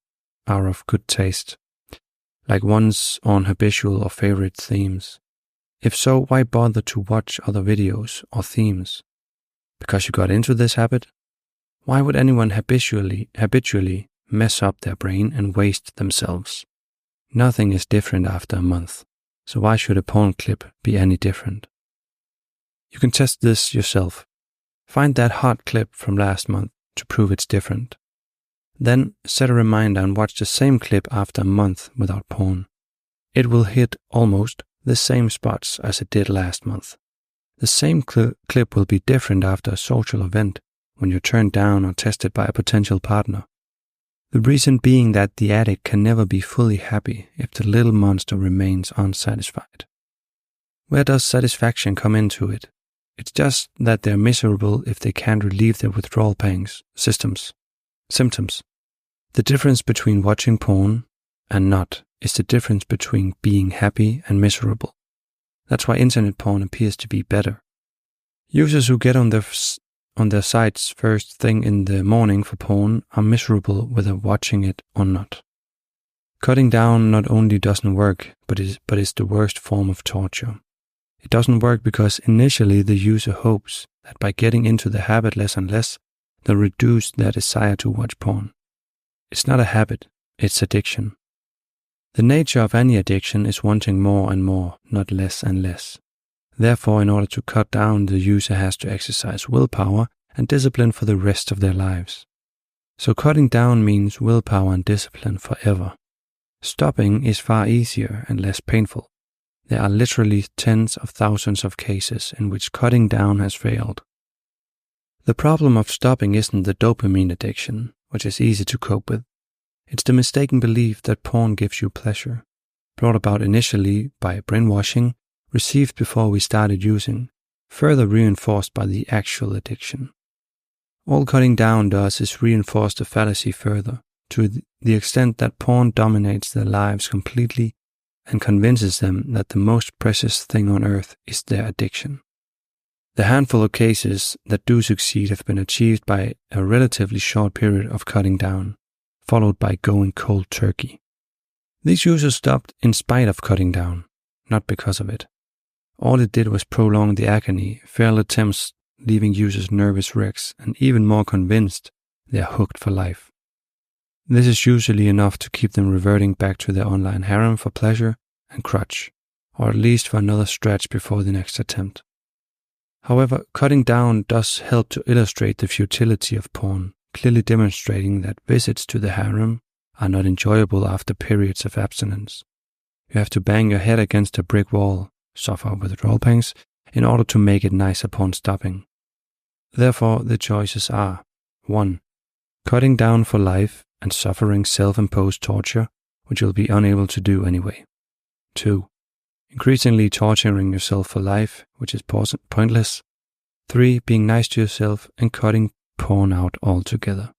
of good taste, like ones on habitual or favorite themes. If so, why bother to watch other videos or themes? Because you got into this habit? Why would anyone habitually mess up their brain and waste themselves? Nothing is different after a month, so why should a porn clip be any different? You can test this yourself. Find that hot clip from last month to prove it's different. Then set a reminder and watch the same clip after a month without porn. It will hit almost the same spots as it did last month. The same clip will be different after a social event, when you're turned down or tested by a potential partner. The reason being that the addict can never be fully happy if the little monster remains unsatisfied. Where does satisfaction come into it? It's just that they're miserable if they can't relieve their withdrawal symptoms. The difference between watching porn and not is the difference between being happy and miserable. That's why internet porn appears to be better. Users who get on their sites first thing in the morning for porn are miserable whether watching it or not. Cutting down not only doesn't work, but is the worst form of torture. It doesn't work because initially the user hopes that by getting into the habit less and less, they'll reduce their desire to watch porn. It's not a habit, it's addiction. The nature of any addiction is wanting more and more, not less and less. Therefore, in order to cut down, the user has to exercise willpower and discipline for the rest of their lives. So cutting down means willpower and discipline forever. Stopping is far easier and less painful. There are literally tens of thousands of cases in which cutting down has failed. The problem of stopping isn't the dopamine addiction, which is easy to cope with. It's the mistaken belief that porn gives you pleasure, brought about initially by brainwashing, received before we started using, further reinforced by the actual addiction. All cutting down does is reinforce the fallacy further, to the extent that porn dominates their lives completely and convinces them that the most precious thing on earth is their addiction. The handful of cases that do succeed have been achieved by a relatively short period of cutting down, followed by going cold turkey. These users stopped in spite of cutting down, not because of it. All it did was prolong the agony, failed attempts leaving users nervous wrecks and even more convinced they are hooked for life. This is usually enough to keep them reverting back to their online harem for pleasure and crutch, or at least for another stretch before the next attempt. However, cutting down does help to illustrate the futility of porn, clearly demonstrating that visits to the harem are not enjoyable after periods of abstinence. You have to bang your head against a brick wall, suffer withdrawal pangs, in order to make it nice upon stopping. Therefore, the choices are 1. Cutting down for life and suffering self-imposed torture, which you'll be unable to do anyway. 2. Increasingly torturing yourself for life, which is pointless. 3. Being nice to yourself and cutting porn out altogether.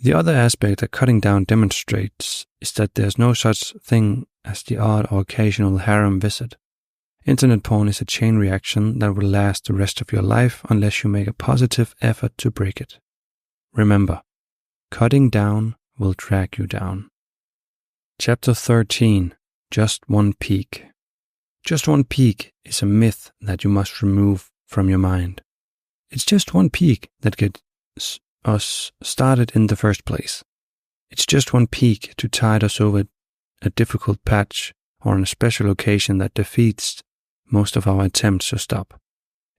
The other aspect that cutting down demonstrates is that there's no such thing as the odd or occasional harem visit. Internet porn is a chain reaction that will last the rest of your life unless you make a positive effort to break it. Remember, cutting down will drag you down. Chapter 13. Just one peak. Just one peak is a myth that you must remove from your mind. It's just one peak that gets us started in the first place. It's just one peak to tide us over a difficult patch or on a special occasion that defeats most of our attempts to stop.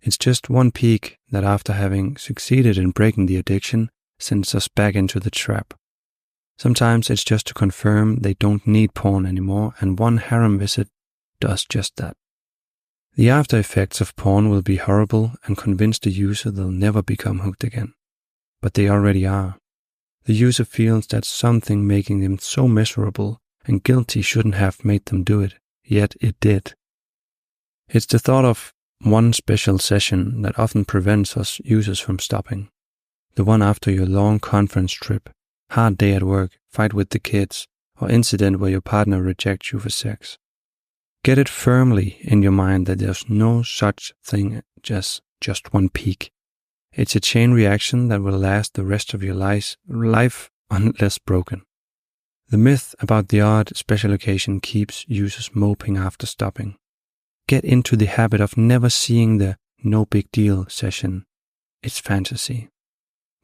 It's just one peak that after having succeeded in breaking the addiction sends us back into the trap. Sometimes it's just to confirm they don't need porn anymore, and one harem visit does just that. The after effects of porn will be horrible and convince the user they'll never become hooked again. But they already are. The user feels that something making them so miserable and guilty shouldn't have made them do it, yet it did. It's the thought of one special session that often prevents us users from stopping. The one after your long conference trip, hard day at work, fight with the kids, or incident where your partner rejects you for sex. Get it firmly in your mind that there's no such thing as just one peak. It's a chain reaction that will last the rest of your life unless broken. The myth about the odd special occasion keeps users moping after stopping. Get into the habit of never seeing the no big deal session. It's fantasy.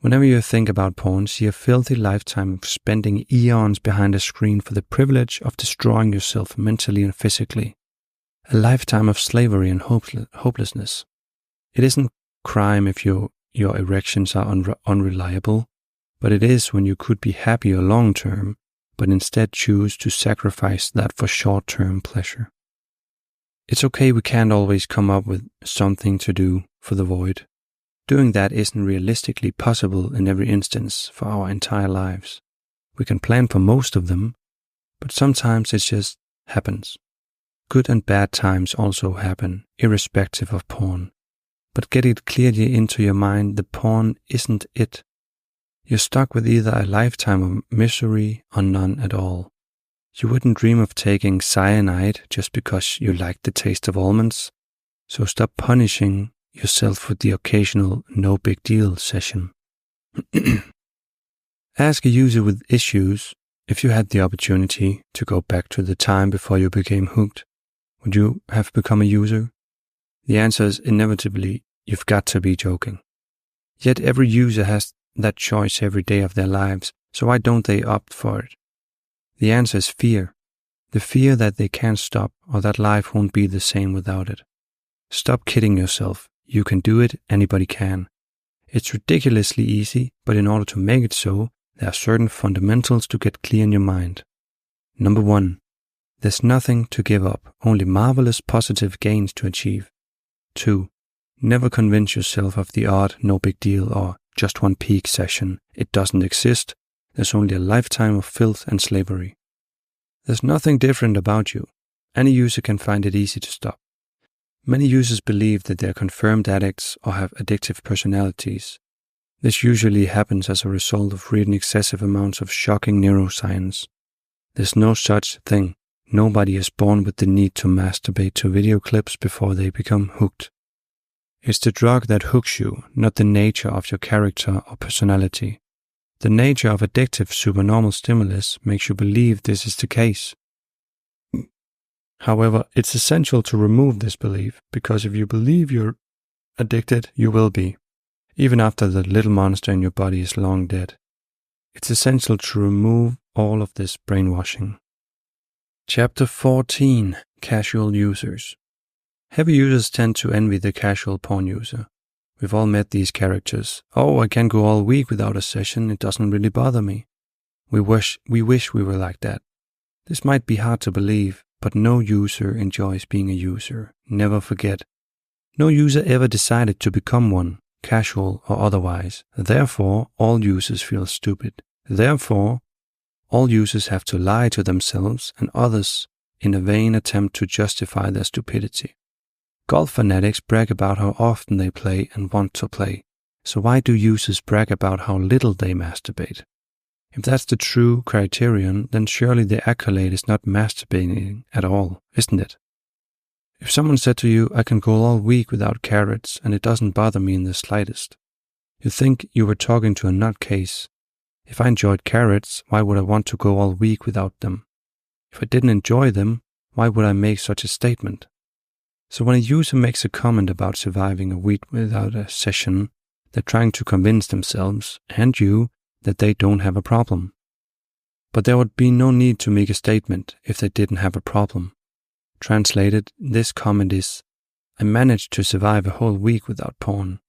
Whenever you think about porn, see a filthy lifetime of spending eons behind a screen for the privilege of destroying yourself mentally and physically. A lifetime of slavery and hopelessness. It isn't crime if your erections are unreliable, but it is when you could be happier long term, but instead choose to sacrifice that for short-term pleasure. It's okay we can't always come up with something to do for the void. Doing that isn't realistically possible in every instance for our entire lives. We can plan for most of them, but sometimes it just happens. Good and bad times also happen, irrespective of porn. But get it clearly into your mind, the porn isn't it. You're stuck with either a lifetime of misery or none at all. You wouldn't dream of taking cyanide just because you like the taste of almonds, so stop punishing yourself with the occasional no big deal session. Ask a user with issues, if you had the opportunity to go back to the time before you became hooked, would you have become a user? The answer is inevitably, you've got to be joking. Yet every user has that choice every day of their lives, so why don't they opt for it? The answer is fear. The fear that they can't stop or that life won't be the same without it. Stop kidding yourself. You can do it, anybody can. It's ridiculously easy, but in order to make it so, there are certain fundamentals to get clear in your mind. Number 1. There's nothing to give up, only marvelous positive gains to achieve. 2. Never convince yourself of the odd, no big deal or just one peak session. It doesn't exist. There's only a lifetime of filth and slavery. There's nothing different about you. Any user can find it easy to stop. Many users believe that they're confirmed addicts or have addictive personalities. This usually happens as a result of reading excessive amounts of shocking neuroscience. There's no such thing. Nobody is born with the need to masturbate to video clips before they become hooked. It's the drug that hooks you, not the nature of your character or personality. The nature of addictive supernormal stimulus makes you believe this is the case. However, it's essential to remove this belief, because if you believe you're addicted, you will be, even after the little monster in your body is long dead. It's essential to remove all of this brainwashing. Chapter 14. Casual Users. Heavy users tend to envy the casual porn user. We've all met these characters. Oh, I can go all week without a session, it doesn't really bother me. We wish we were like that. This might be hard to believe, but no user enjoys being a user. Never forget. No user ever decided to become one, casual or otherwise. Therefore, all users feel stupid. Therefore, all users have to lie to themselves and others in a vain attempt to justify their stupidity. Golf fanatics brag about how often they play and want to play. So why do users brag about how little they masturbate? If that's the true criterion, then surely the accolade is not masturbating at all, isn't it? If someone said to you, I can go all week without carrots and it doesn't bother me in the slightest, you'd think you were talking to a nutcase. If I enjoyed carrots, why would I want to go all week without them? If I didn't enjoy them, why would I make such a statement? So when a user makes a comment about surviving a week without a session, they're trying to convince themselves and you that they don't have a problem. But there would be no need to make a statement if they didn't have a problem. Translated, this comment is, I managed to survive a whole week without porn.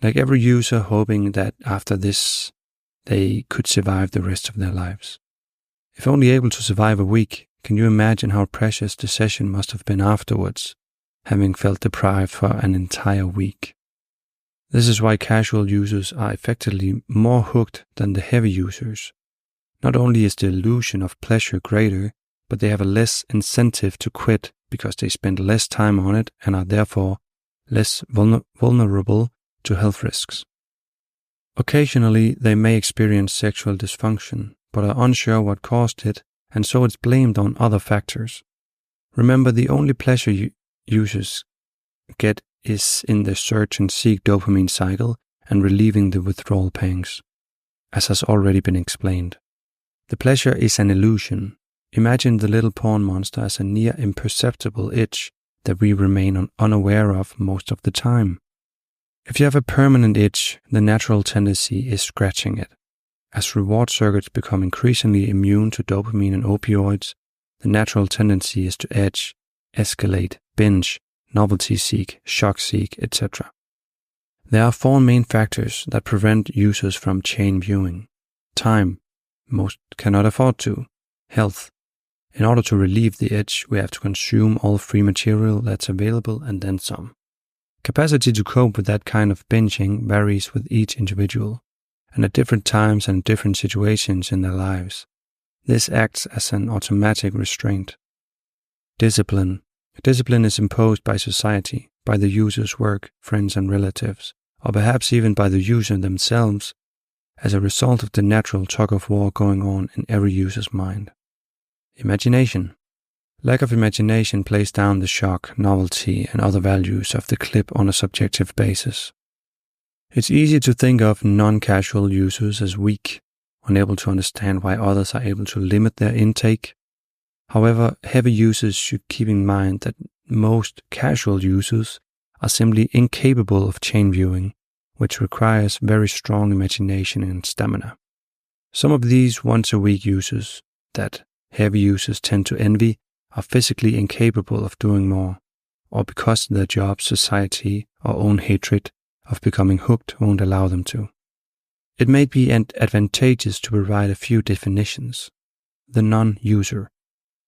Like every user hoping that after this, they could survive the rest of their lives. If only able to survive a week, can you imagine how precious the session must have been afterwards, having felt deprived for an entire week? This is why casual users are effectively more hooked than the heavy users. Not only is the illusion of pleasure greater, but they have a less incentive to quit because they spend less time on it and are therefore less vulnerable to health risks. Occasionally, they may experience sexual dysfunction, but are unsure what caused it, and so it's blamed on other factors. Remember, the only pleasure users get is in the search and seek dopamine cycle and relieving the withdrawal pangs, as has already been explained. The pleasure is an illusion. Imagine the little porn monster as a near imperceptible itch that we remain unaware of most of the time. If you have a permanent itch, the natural tendency is scratching it. As reward circuits become increasingly immune to dopamine and opioids, the natural tendency is to edge, escalate, binge, novelty seek, shock seek, etc. There are 4 main factors that prevent users from chain viewing. Time. Most cannot afford to. Health. In order to relieve the itch, we have to consume all free material that's available and then some. Capacity to cope with that kind of binging varies with each individual, and at different times and different situations in their lives. This acts as an automatic restraint. Discipline. Discipline is imposed by society, by the user's work, friends and relatives, or perhaps even by the user themselves, as a result of the natural tug-of-war going on in every user's mind. Imagination. Lack of imagination plays down the shock, novelty, and other values of the clip on a subjective basis. It's easy to think of non-casual users as weak, unable to understand why others are able to limit their intake. However, heavy users should keep in mind that most casual users are simply incapable of chain viewing, which requires very strong imagination and stamina. Some of these once-a-week users that heavy users tend to envy are physically incapable of doing more, or because their job, society, or own hatred of becoming hooked won't allow them to. It may be advantageous to provide a few definitions. The non-user.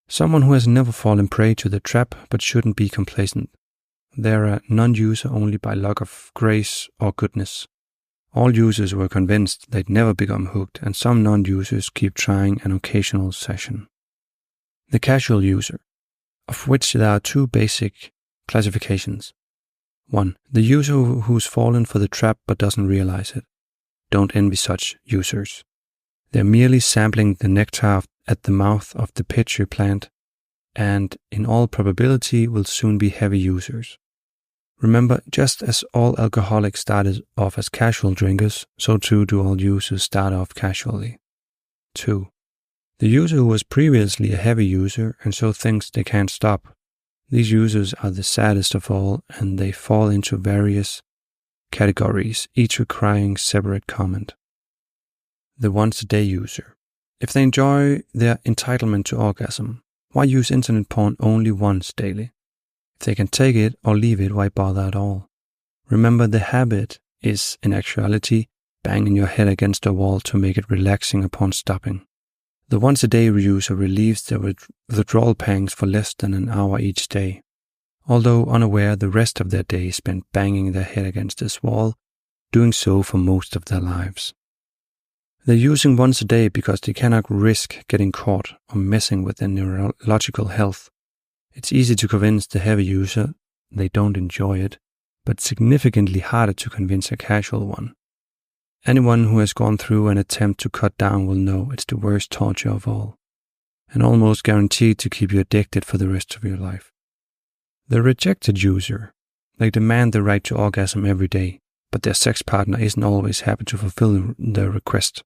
Someone who has never fallen prey to the trap but shouldn't be complacent. They're a non-user only by luck of grace or goodness. All users were convinced they'd never become hooked, and some non-users keep trying an occasional session. The casual user, of which there are two basic classifications. 1. The user who's fallen for the trap but doesn't realize it. Don't envy such users. They're merely sampling the nectar at the mouth of the pitcher plant, and in all probability will soon be heavy users. Remember, just as all alcoholics started off as casual drinkers, so too do all users start off casually. 2. The user who was previously a heavy user and so thinks they can't stop. These users are the saddest of all, and they fall into various categories, each requiring separate comment. The once-a-day user. If they enjoy their entitlement to orgasm, why use internet porn only once daily? If they can take it or leave it, why bother at all? Remember, the habit is, in actuality, banging your head against a wall to make it relaxing upon stopping. The once-a-day user relieves their withdrawal pangs for less than an hour each day, although unaware the rest of their day is spent banging their head against this wall, doing so for most of their lives. They're using once a day because they cannot risk getting caught or messing with their neurological health. It's easy to convince the heavy user they don't enjoy it, but significantly harder to convince a casual one. Anyone who has gone through an attempt to cut down will know it's the worst torture of all, and almost guaranteed to keep you addicted for the rest of your life. The rejected user. They demand the right to orgasm every day, but their sex partner isn't always happy to fulfill their request.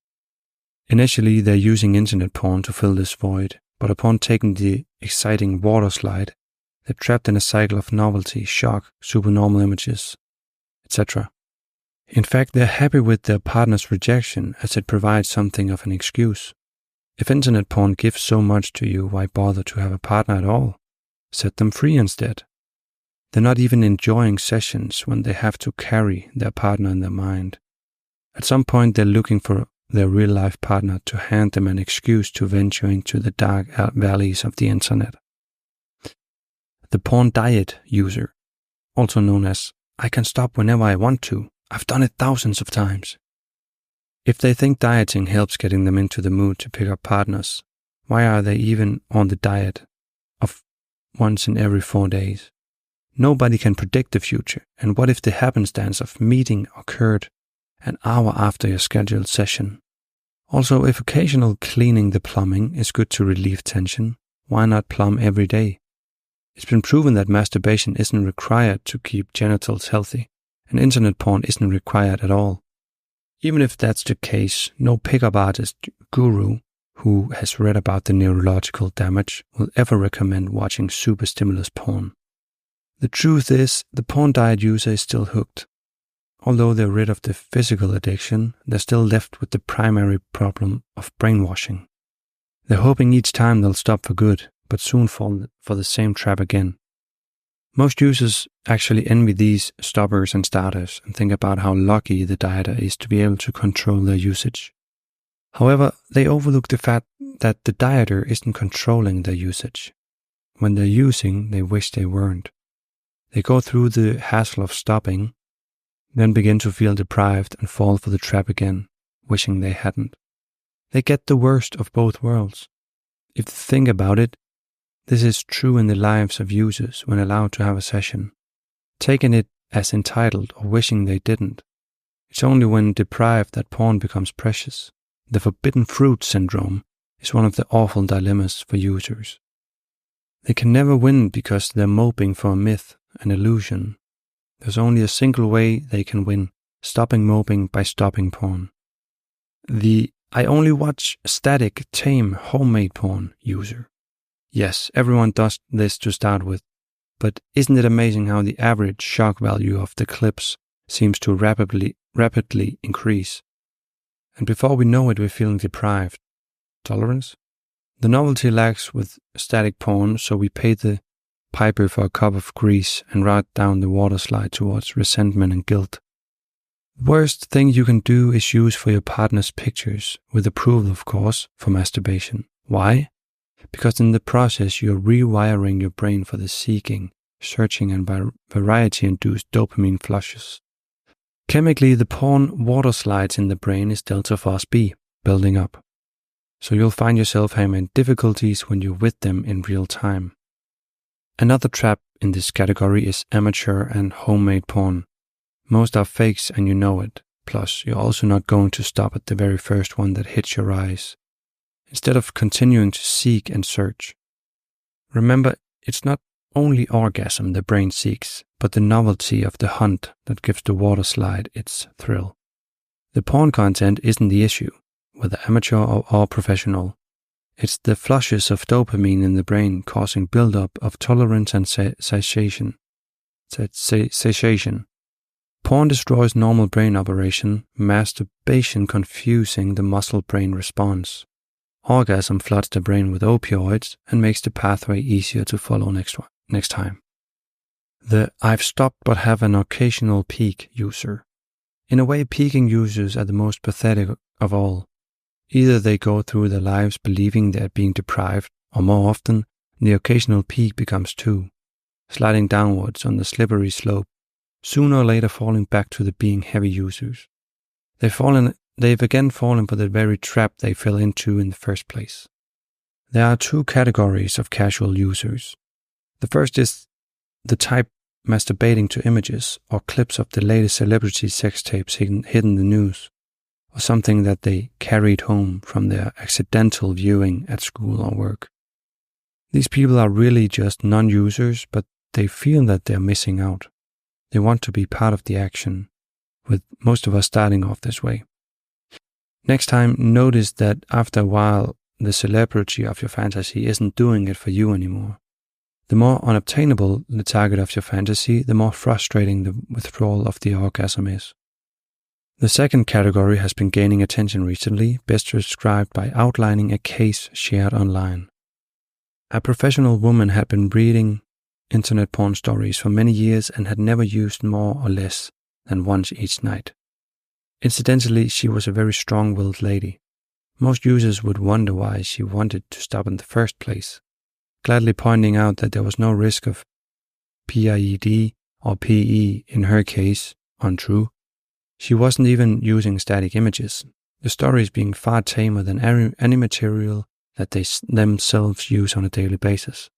Initially, they're using internet porn to fill this void, but upon taking the exciting water slide, they're trapped in a cycle of novelty, shock, supernormal images, etc. In fact, they're happy with their partner's rejection as it provides something of an excuse. If internet porn gives so much to you, why bother to have a partner at all? Set them free instead. They're not even enjoying sessions when they have to carry their partner in their mind. At some point, they're looking for their real-life partner to hand them an excuse to venture into the dark valleys of the internet. The porn diet user, also known as, I can stop whenever I want to. I've done it thousands of times. If they think dieting helps getting them into the mood to pick up partners, why are they even on the diet of once in every 4 days? Nobody can predict the future, and what if the happenstance of meeting occurred an hour after your scheduled session? Also, if occasional cleaning the plumbing is good to relieve tension, why not plumb every day? It's been proven that masturbation isn't required to keep genitals healthy, and internet porn isn't required at all. Even if that's the case, no pickup artist guru who has read about the neurological damage will ever recommend watching super stimulus porn. The truth is, the porn diet user is still hooked. Although they're rid of the physical addiction, they're still left with the primary problem of brainwashing. They're hoping each time they'll stop for good, but soon fall for the same trap again. Most users actually envy these stoppers and starters and think about how lucky the dieter is to be able to control their usage. However, they overlook the fact that the dieter isn't controlling their usage. When they're using, they wish they weren't. They go through the hassle of stopping, then begin to feel deprived and fall for the trap again, wishing they hadn't. They get the worst of both worlds. If you think about it, this is true in the lives of users when allowed to have a session, taking it as entitled or wishing they didn't. It's only when deprived that porn becomes precious. The forbidden fruit syndrome is one of the awful dilemmas for users. They can never win because they're moping for a myth, an illusion. There's only a single way they can win, stopping moping by stopping porn. The I only watch static, tame, homemade porn user. Yes, everyone does this to start with, but isn't it amazing how the average shock value of the clips seems to rapidly increase? And before we know it, we're feeling deprived. Tolerance? The novelty lacks with static porn, so we pay the piper for a cup of grease and ride down the water slide towards resentment and guilt. The worst thing you can do is use for your partner's pictures, with approval of course, for masturbation. Why? Because in the process you're rewiring your brain for the seeking, searching and variety-induced dopamine flushes. Chemically, the porn water slides in the brain is delta phos B, building up. So you'll find yourself having difficulties when you're with them in real time. Another trap in this category is amateur and homemade porn. Most are fakes and you know it. Plus, you're also not going to stop at the very first one that hits your eyes, instead of continuing to seek and search. Remember, it's not only orgasm the brain seeks, but the novelty of the hunt that gives the water slide its thrill. The porn content isn't the issue, whether amateur or professional. It's the flushes of dopamine in the brain causing build-up of tolerance and satiation. Porn destroys normal brain operation, masturbation confusing the muscle-brain response. Orgasm floods the brain with opioids and makes the pathway easier to follow next time. The I've stopped but have an occasional peak user. In a way, peaking users are the most pathetic of all. Either they go through their lives believing they're being deprived, or more often, the occasional peak becomes too, sliding downwards on the slippery slope, sooner or later falling back to the being heavy users. They've again fallen for the very trap they fell into in the first place. There are two categories of casual users. The first is the type masturbating to images or clips of the latest celebrity sex tapes hidden in the news, or something that they carried home from their accidental viewing at school or work. These people are really just non-users, but they feel that they're missing out. They want to be part of the action, with most of us starting off this way. Next time, notice that after a while, the celebrity of your fantasy isn't doing it for you anymore. The more unobtainable the target of your fantasy, the more frustrating the withdrawal of the orgasm is. The second category has been gaining attention recently, best described by outlining a case shared online. A professional woman had been reading internet porn stories for many years and had never used more or less than once each night. Incidentally, she was a very strong-willed lady. Most users would wonder why she wanted to stop in the first place, gladly pointing out that there was no risk of PIED or PE in her case, untrue. She wasn't even using static images, the stories being far tamer than any material that they themselves use on a daily basis.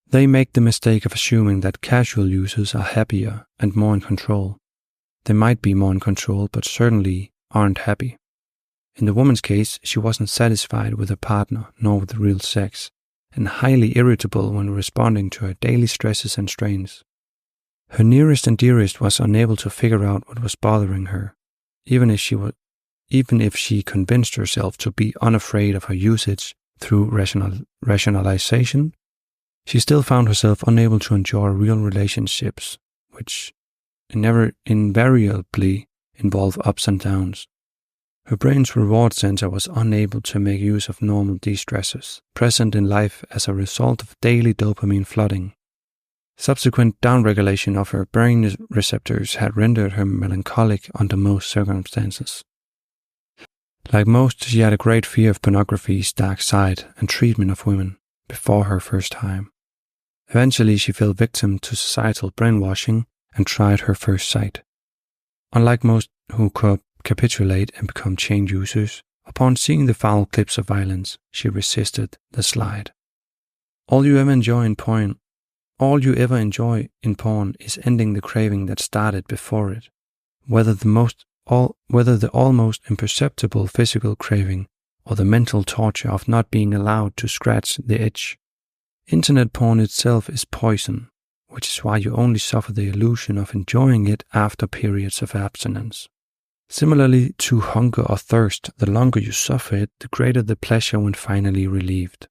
They make the mistake of assuming that casual users are happier and more in control. They might be more in control, but certainly aren't happy. In the woman's case, she wasn't satisfied with her partner, nor with real sex, and highly irritable when responding to her daily stresses and strains. Her nearest and dearest was unable to figure out what was bothering her, even if she convinced herself to be unafraid of her usage through rationalization. She still found herself unable to enjoy real relationships, which invariably involve ups and downs. Her brain's reward center was unable to make use of normal de-stressors present in life as a result of daily dopamine flooding. Subsequent downregulation of her brain receptors had rendered her melancholic under most circumstances. Like most, she had a great fear of pornography's dark side and treatment of women before her first time. Eventually, she fell victim to societal brainwashing and tried her first site. Unlike most who capitulate and become chain users, upon seeing the foul clips of violence, she resisted the slide. All you ever enjoy in porn is ending the craving that started before it, whether the almost imperceptible physical craving or the mental torture of not being allowed to scratch the itch. Internet porn itself is poison, which is why you only suffer the illusion of enjoying it after periods of abstinence. Similarly to hunger or thirst, the longer you suffer it, the greater the pleasure when finally relieved.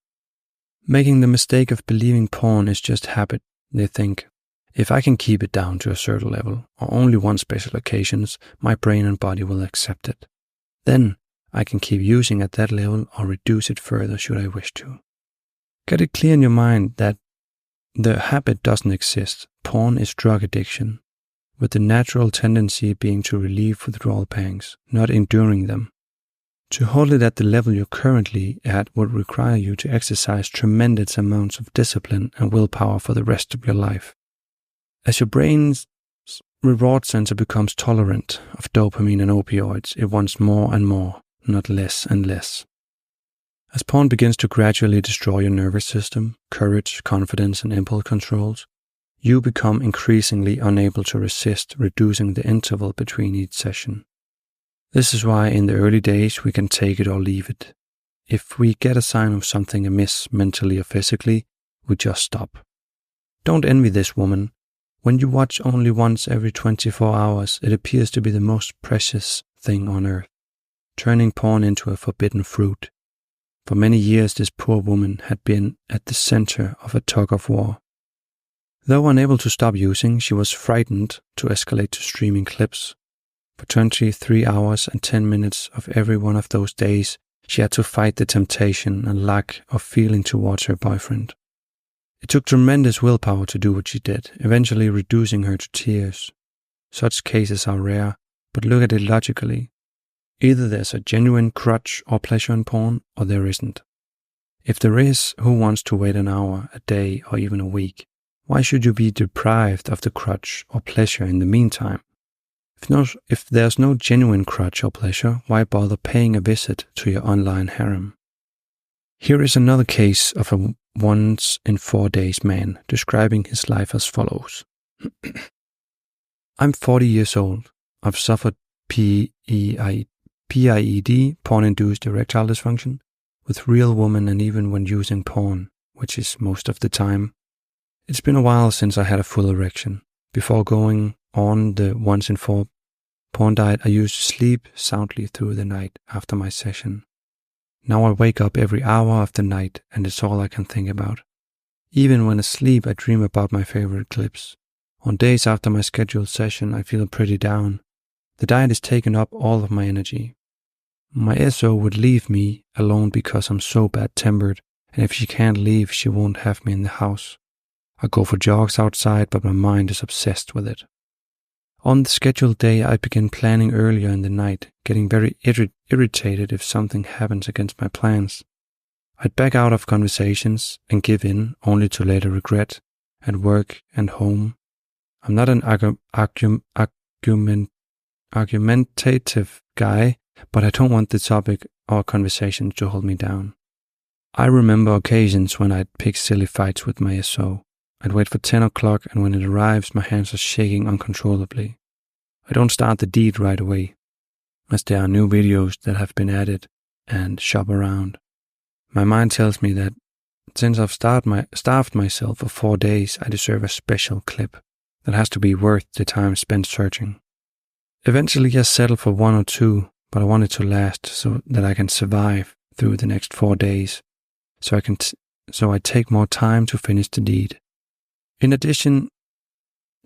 Making the mistake of believing porn is just habit, they think. If I can keep it down to a certain level, or only on special occasions, my brain and body will accept it. Then I can keep using at that level or reduce it further should I wish to. Get it clear in your mind that the habit doesn't exist. Porn is drug addiction, with the natural tendency being to relieve withdrawal pangs, not enduring them. To hold it at the level you're currently at would require you to exercise tremendous amounts of discipline and willpower for the rest of your life. As your brain's reward center becomes tolerant of dopamine and opioids, it wants more and more, not less and less. As porn begins to gradually destroy your nervous system, courage, confidence, and impulse controls, you become increasingly unable to resist reducing the interval between each session. This is why in the early days we can take it or leave it. If we get a sign of something amiss mentally or physically, we just stop. Don't envy this woman. When you watch only once every 24 hours, it appears to be the most precious thing on earth, turning porn into a forbidden fruit. For many years this poor woman had been at the center of a tug-of-war. Though unable to stop using, she was frightened to escalate to streaming clips. For 23 hours and 10 minutes of every one of those days, she had to fight the temptation and lack of feeling towards her boyfriend. It took tremendous willpower to do what she did, eventually reducing her to tears. Such cases are rare, but look at it logically. Either there's a genuine crutch or pleasure in porn, or there isn't. If there is, who wants to wait an hour, a day, or even a week? Why should you be deprived of the crutch or pleasure in the meantime? If there's no genuine crutch or pleasure, why bother paying a visit to your online harem? Here is another case of a once in 4 days man describing his life as follows. I'm 40 years old. I've suffered PIED, porn-induced erectile dysfunction, with real women and even when using porn, which is most of the time. It's been a while since I had a full erection. Before going on the once in 4 porn diet, I used to sleep soundly through the night after my session. Now I wake up every hour of the night and it's all I can think about. Even when asleep, I dream about my favorite clips. On days after my scheduled session, I feel pretty down. The diet has taken up all of my energy. My SO would leave me alone because I'm so bad-tempered, and if she can't leave, she won't have me in the house. I go for jogs outside, but my mind is obsessed with it. On the scheduled day, I begin planning earlier in the night, getting very irritated if something happens against my plans. I'd back out of conversations and give in, only to later regret, at work and home. I'm not an argumentative guy, but I don't want the topic or conversation to hold me down. I remember occasions when I'd pick silly fights with my SO. I'd wait for 10 o'clock, and when it arrives, my hands are shaking uncontrollably. I don't start the deed right away, as there are new videos that have been added and shop around. My mind tells me that since I've starved myself for 4 days, I deserve a special clip that has to be worth the time spent searching. Eventually, I settle for 1 or 2, but I want it to last so that I can survive through the next 4 days, so I take more time to finish the deed. In addition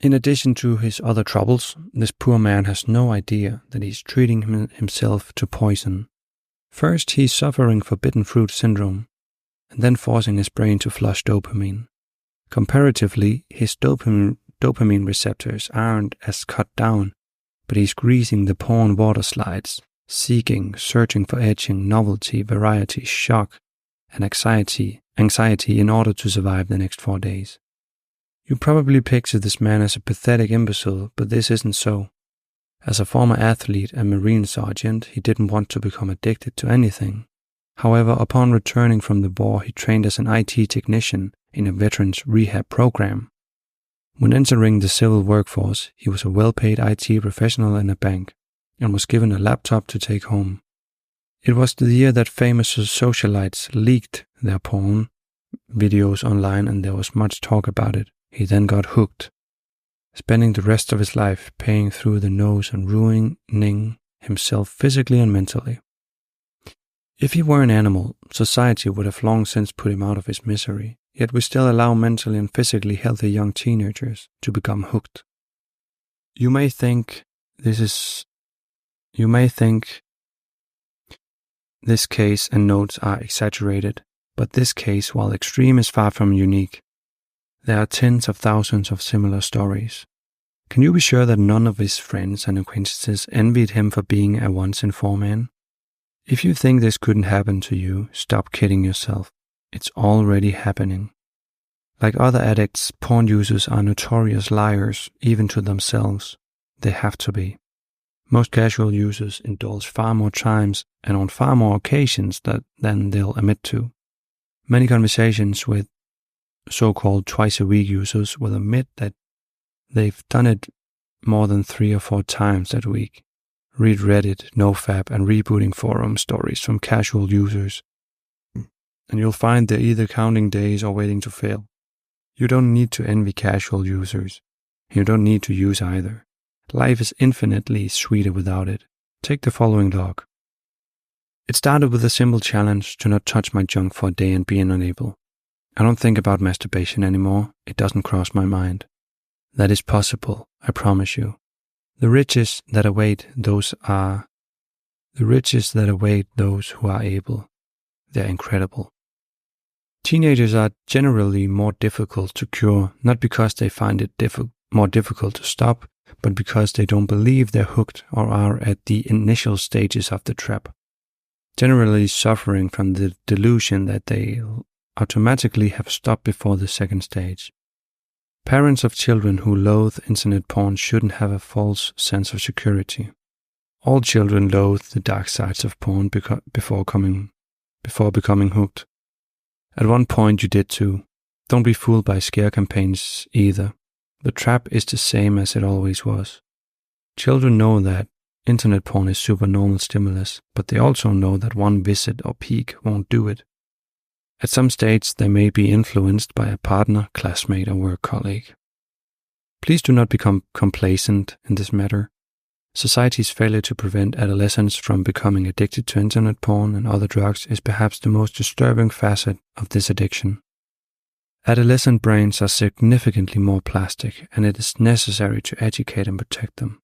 to his other troubles, this poor man has no idea that he's treating himself to poison. First, he's suffering forbidden fruit syndrome, and then forcing his brain to flush dopamine. Comparatively, his dopamine receptors aren't as cut down, but he's greasing the porn water slides searching for edging, novelty, variety, shock, and anxiety in order to survive the next 4 days. You probably picture this man as a pathetic imbecile, but this isn't so. As a former athlete and Marine sergeant, he didn't want to become addicted to anything. However, upon returning from the war, he trained as an IT technician in a veterans rehab program. When entering the civil workforce, he was a well-paid IT professional in a bank and was given a laptop to take home. It was the year that famous socialites leaked their porn videos online, and there was much talk about it. He then got hooked, spending the rest of his life paying through the nose and ruining himself physically and mentally. If he were an animal, society would have long since put him out of his misery, yet we still allow mentally and physically healthy young teenagers to become hooked. You may think this case and notes are exaggerated, but this case, while extreme, is far from unique. There are tens of thousands of similar stories. Can you be sure that none of his friends and acquaintances envied him for being a once-in-4 man? If you think this couldn't happen to you, stop kidding yourself. It's already happening. Like other addicts, porn users are notorious liars, even to themselves. They have to be. Most casual users indulge far more times and on far more occasions than they'll admit to. Many conversations with so-called twice-a-week users will admit that they've done it more than 3 or 4 times that week. Read Reddit, NoFap, and rebooting forum stories from casual users, and you'll find they're either counting days or waiting to fail. You don't need to envy casual users. You don't need to use either. Life is infinitely sweeter without it. Take the following log. It started with a simple challenge to not touch my junk for a day and being unable. I don't think about masturbation anymore. It doesn't cross my mind. That is possible, I promise you. The riches that await those who are able. They're incredible. Teenagers are generally more difficult to cure, not because they find it more difficult to stop, but because they don't believe they're hooked or are at the initial stages of the trap, generally suffering from the delusion that they'll automatically have stopped before the second stage. Parents of children who loathe internet porn shouldn't have a false sense of security. All children loathe the dark sides of porn before becoming hooked. At one point you did too. Don't be fooled by scare campaigns either. The trap is the same as it always was. Children know that internet porn is supernormal stimulus, but they also know that one visit or peek won't do it. At some stage, they may be influenced by a partner, classmate, or work colleague. Please do not become complacent in this matter. Society's failure to prevent adolescents from becoming addicted to internet porn and other drugs is perhaps the most disturbing facet of this addiction. Adolescent brains are significantly more plastic, and it is necessary to educate and protect them.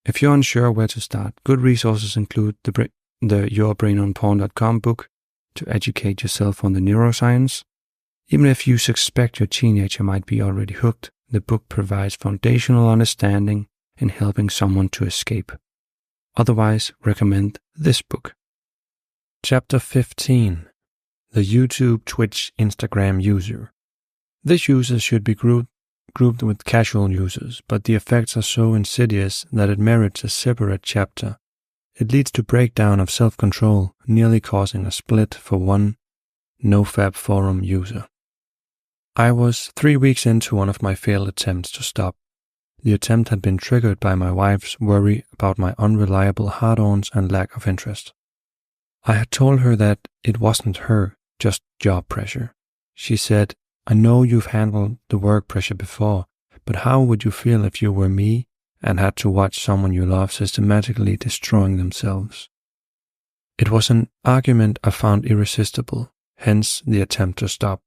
If you're unsure where to start, good resources include the YourBrainOnPorn.com book, to educate yourself on the neuroscience. Even if you suspect your teenager might be already hooked, the book provides foundational understanding in helping someone to escape. Otherwise, recommend this book. Chapter 15. The YouTube, Twitch, Instagram user. This user should be grouped with casual users, but the effects are so insidious that it merits a separate chapter. It leads to breakdown of self-control, nearly causing a split for one NoFap forum user. I was 3 weeks into one of my failed attempts to stop. The attempt had been triggered by my wife's worry about my unreliable hard-ons and lack of interest. I had told her that it wasn't her, just job pressure. She said, "I know you've handled the work pressure before, but how would you feel if you were me and had to watch someone you love systematically destroying themselves?" It was an argument I found irresistible, hence the attempt to stop.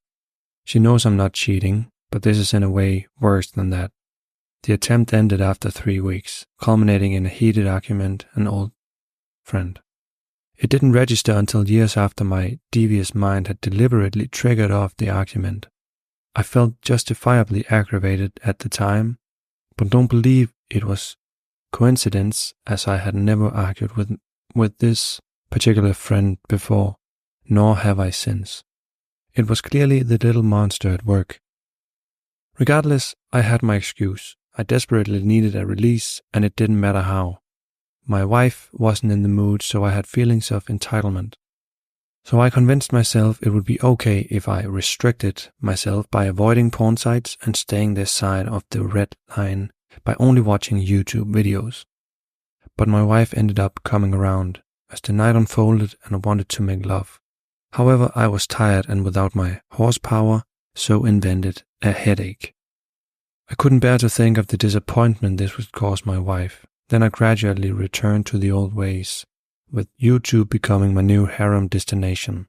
She knows I'm not cheating, but this is in a way worse than that. The attempt ended after 3 weeks, culminating in a heated argument with an old friend. It didn't register until years after my devious mind had deliberately triggered off the argument. I felt justifiably aggravated at the time, but don't believe it was coincidence, as I had never argued with this particular friend before, nor have I since. It was clearly the little monster at work. Regardless, I had my excuse. I desperately needed a release, and it didn't matter how. My wife wasn't in the mood, so I had feelings of entitlement. So I convinced myself it would be okay if I restricted myself by avoiding porn sites and staying this side of the red line by only watching YouTube videos. But my wife ended up coming around as the night unfolded and I wanted to make love. However, I was tired and without my horsepower, so invented a headache. I couldn't bear to think of the disappointment this would cause my wife. Then I gradually returned to the old ways, with YouTube becoming my new harem destination.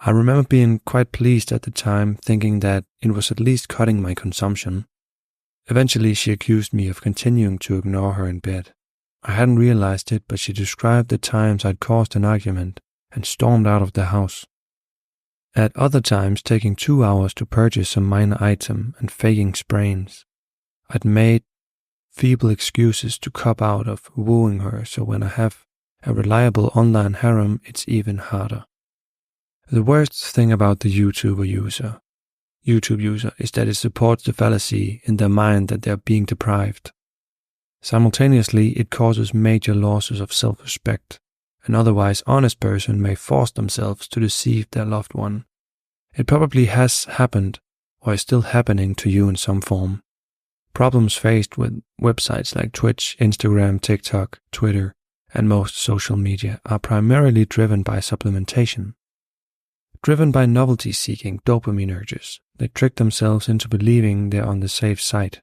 I remember being quite pleased at the time, thinking that it was at least cutting my consumption. Eventually, she accused me of continuing to ignore her in bed. I hadn't realized it, but she described the times I'd caused an argument and stormed out of the house. At other times, taking 2 hours to purchase some minor item and faking sprains. I'd made feeble excuses to cop out of wooing her, so when I have a reliable online harem, it's even harder. The worst thing about the YouTube user is that it supports the fallacy in their mind that they're being deprived. Simultaneously, it causes major losses of self-respect. An otherwise honest person may force themselves to deceive their loved one. It probably has happened, or is still happening to you in some form. Problems faced with websites like Twitch, Instagram, TikTok, Twitter, and most social media are primarily driven by supplementation. Driven by novelty-seeking dopamine urges, they trick themselves into believing they're on the safe side.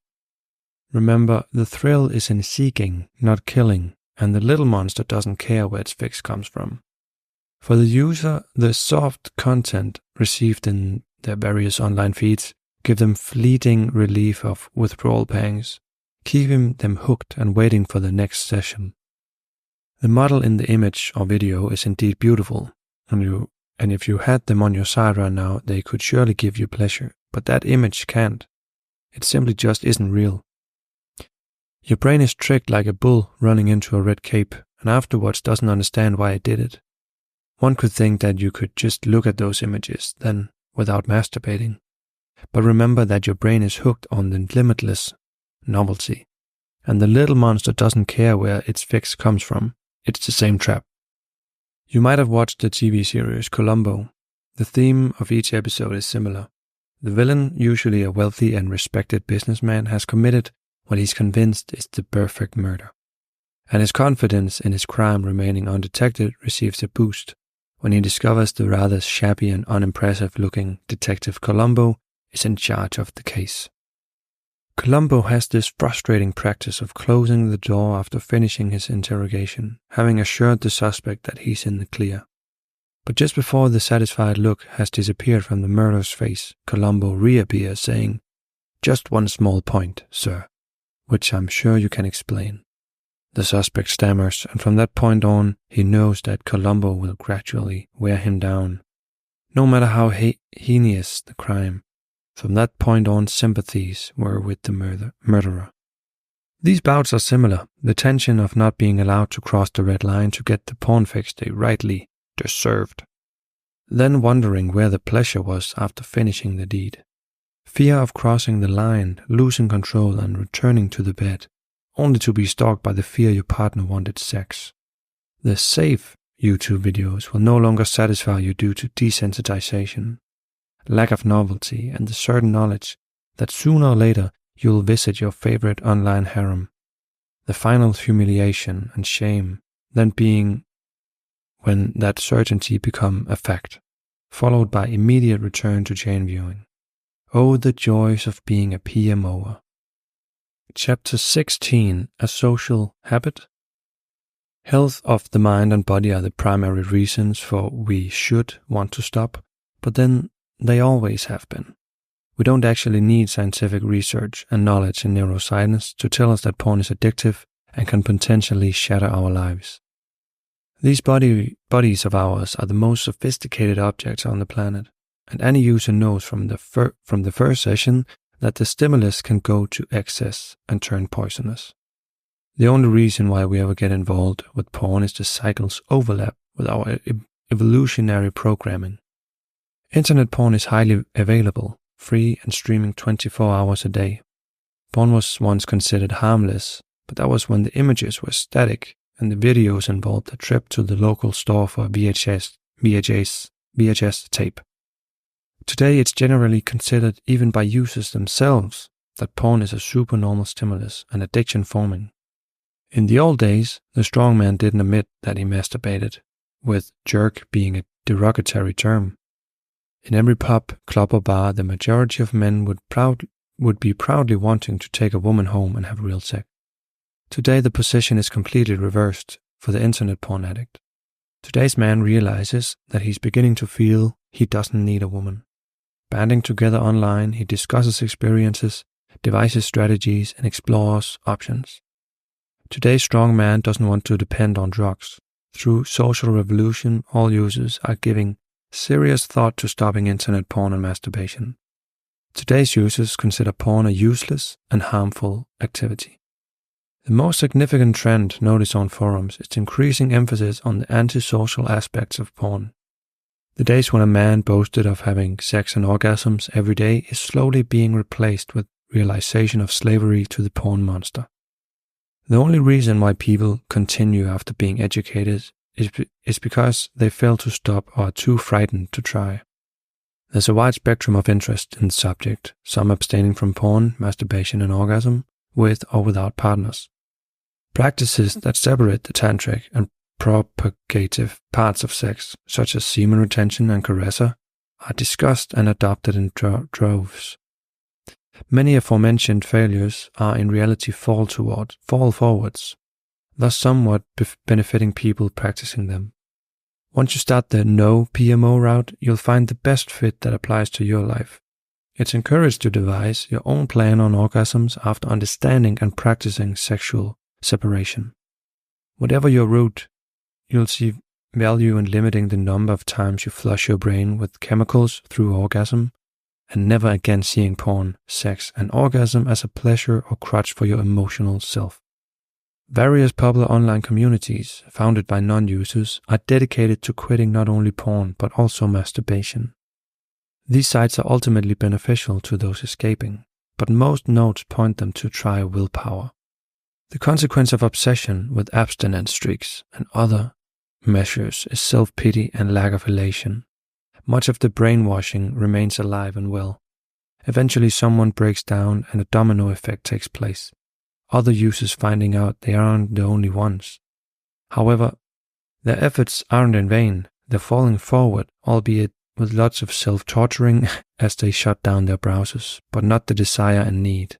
Remember, the thrill is in seeking, not killing, and the little monster doesn't care where its fix comes from. For the user, the soft content received in their various online feeds give them fleeting relief of withdrawal pangs, keeping them hooked and waiting for the next session. The model in the image or video is indeed beautiful, and if you had them on your side right now, they could surely give you pleasure, but that image can't. It simply just isn't real. Your brain is tricked like a bull running into a red cape, and afterwards doesn't understand why it did it. One could think that you could just look at those images, then, without masturbating. But remember that your brain is hooked on the limitless novelty, and the little monster doesn't care where its fix comes from. It's the same trap. You might have watched the TV series Columbo. The theme of each episode is similar. The villain, usually a wealthy and respected businessman, has committed what he's convinced is the perfect murder. And his confidence in his crime remaining undetected receives a boost when he discovers the rather shabby and unimpressive-looking Detective Columbo is in charge of the case. Columbo has this frustrating practice of closing the door after finishing his interrogation, having assured the suspect that he's in the clear. But just before the satisfied look has disappeared from the murderer's face, Columbo reappears saying, "Just one small point, sir, which I'm sure you can explain." The suspect stammers, and from that point on, he knows that Columbo will gradually wear him down. No matter how heinous the crime, from that point on, sympathies were with the murderer. These bouts are similar, the tension of not being allowed to cross the red line to get the porn fix they rightly deserved. Then wondering where the pleasure was after finishing the deed. Fear of crossing the line, losing control and returning to the bed, only to be stalked by the fear your partner wanted sex. The safe YouTube videos will no longer satisfy you due to desensitization, lack of novelty, and the certain knowledge that sooner or later you'll visit your favorite online harem. The final humiliation and shame then being when that certainty become a fact, followed by immediate return to chain viewing. Oh, the joys of being a PMOer. Chapter 16, A Social Habit. Health of the mind and body are the primary reasons for we should want to stop, but then they always have been. We don't actually need scientific research and knowledge in neuroscience to tell us that porn is addictive and can potentially shatter our lives. These bodies of ours are the most sophisticated objects on the planet, and any user knows from the first session that the stimulus can go to excess and turn poisonous. The only reason why we ever get involved with porn is the cycles overlap with our evolutionary programming. Internet porn is highly available, free and streaming 24 hours a day. Porn was once considered harmless, but that was when the images were static and the videos involved a trip to the local store for a VHS tape. Today it's generally considered, even by users themselves, that porn is a supernormal stimulus and addiction forming. In the old days, the strong man didn't admit that he masturbated, with jerk being a derogatory term. In every pub, club or bar, the majority of men would be proudly wanting to take a woman home and have real sex. Today the position is completely reversed for the internet porn addict. Today's man realizes that he's beginning to feel he doesn't need a woman. Banding together online, he discusses experiences, devises strategies, and explores options. Today's strong man doesn't want to depend on drugs. Through social revolution, all users are giving serious thought to stopping internet porn and masturbation. Today's users consider porn a useless and harmful activity. The most significant trend noticed on forums is the increasing emphasis on the antisocial aspects of porn. The days when a man boasted of having sex and orgasms every day is slowly being replaced with realization of slavery to the porn monster. The only reason why people continue after being educated is because they fail to stop or are too frightened to try. There's a wide spectrum of interest in the subject, some abstaining from porn, masturbation and orgasm, with or without partners. Practices that separate the tantric and propagative parts of sex, such as semen retention and caresser, are discussed and adopted in droves. Many aforementioned failures are in reality fall forwards, thus somewhat benefiting people practicing them. Once you start the no PMO route, you'll find the best fit that applies to your life. It's encouraged to devise your own plan on orgasms after understanding and practicing sexual separation. Whatever your route, you'll see value in limiting the number of times you flush your brain with chemicals through orgasm, and never again seeing porn, sex, and orgasm as a pleasure or crutch for your emotional self. Various popular online communities, founded by non-users, are dedicated to quitting not only porn but also masturbation. These sites are ultimately beneficial to those escaping, but most notes point them to try willpower. The consequence of obsession with abstinence streaks and other measures is self-pity and lack of elation. Much of the brainwashing remains alive and well. Eventually someone breaks down and a domino effect takes place. Other users finding out they aren't the only ones. However, their efforts aren't in vain. They're falling forward, albeit with lots of self-torturing as they shut down their browsers, but not the desire and need.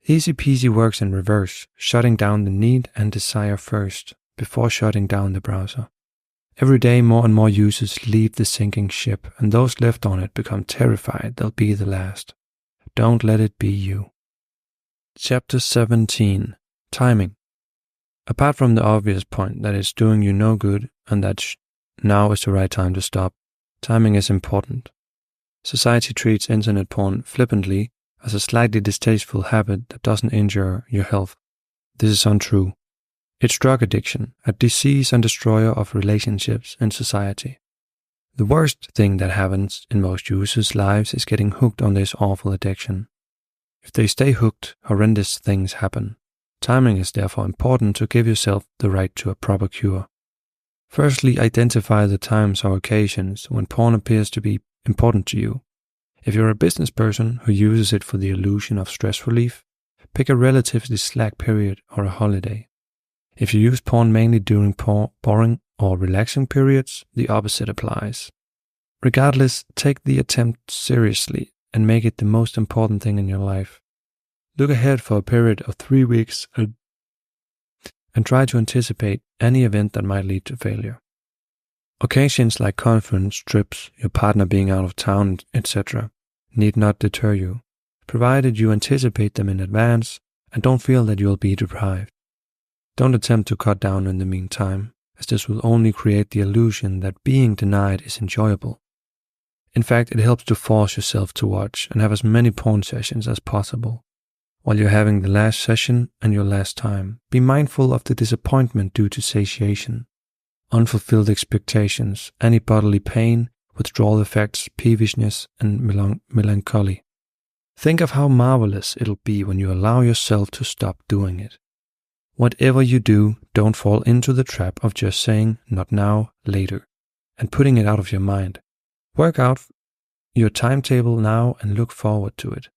EasyPeasy works in reverse, shutting down the need and desire first, before shutting down the browser. Every day more and more users leave the sinking ship, and those left on it become terrified they'll be the last. Don't let it be you. Chapter 17. Timing. Apart from the obvious point that it's doing you no good and that now is the right time to stop, timing is important. Society treats internet porn flippantly as a slightly distasteful habit that doesn't injure your health. This is untrue. It's drug addiction, a disease and destroyer of relationships in society. The worst thing that happens in most users' lives is getting hooked on this awful addiction. If they stay hooked, horrendous things happen. Timing is therefore important to give yourself the right to a proper cure. Firstly, identify the times or occasions when porn appears to be important to you. If you're a business person who uses it for the illusion of stress relief, pick a relatively slack period or a holiday. If you use porn mainly during boring or relaxing periods, the opposite applies. Regardless, take the attempt seriously and make it the most important thing in your life. Look ahead for a period of 3 weeks and try to anticipate any event that might lead to failure. Occasions like conference, trips, your partner being out of town, etc. need not deter you, provided you anticipate them in advance and don't feel that you'll be deprived. Don't attempt to cut down in the meantime, as this will only create the illusion that being denied is enjoyable. In fact, it helps to force yourself to watch and have as many porn sessions as possible. while you're having the last session and your last time. Be mindful of the disappointment due to satiation, unfulfilled expectations, any bodily pain, withdrawal effects, peevishness, and melancholy. Think of how marvelous it'll be when you allow yourself to stop doing it. Whatever you do, don't fall into the trap of just saying, not now, later, and putting it out of your mind. Work out your timetable now and look forward to it.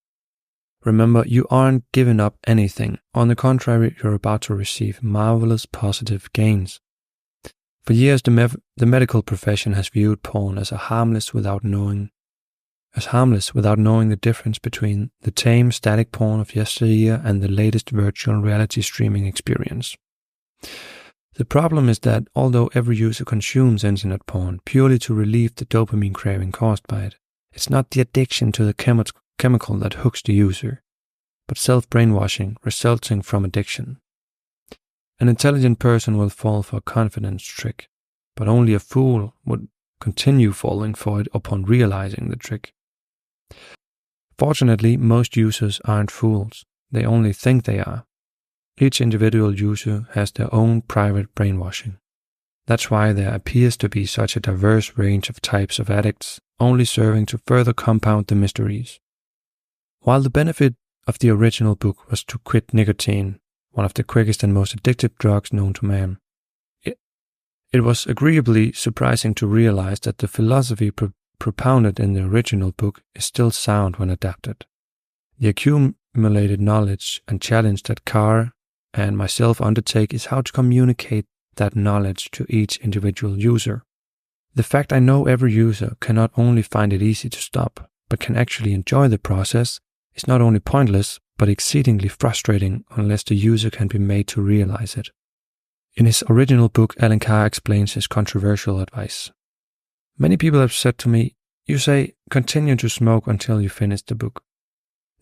Remember, you aren't giving up anything. On the contrary, you're about to receive marvelous positive gains. For years, the medical profession has viewed porn as harmless without knowing the difference between the tame static porn of yesteryear and the latest virtual reality streaming experience. The problem is that although every user consumes internet porn purely to relieve the dopamine craving caused by it, it's not the addiction to the chemical that hooks the user, but self-brainwashing resulting from addiction. An intelligent person will fall for a confidence trick, but only a fool would continue falling for it upon realizing the trick. Fortunately, most users aren't fools. They only think they are. Each individual user has their own private brainwashing. That's why there appears to be such a diverse range of types of addicts, only serving to further compound the mysteries. While the benefit of the original book was to quit nicotine, one of the quickest and most addictive drugs known to man, it was agreeably surprising to realize that the philosophy propounded in the original book is still sound when adapted. The accumulated knowledge and challenge that Carr and myself undertake is how to communicate that knowledge to each individual user. The fact I know every user can not only find it easy to stop, but can actually enjoy the process is not only pointless, but exceedingly frustrating unless the user can be made to realize it. In his original book, Alan Carr explains his controversial advice. Many people have said to me, you say, continue to smoke until you finish the book.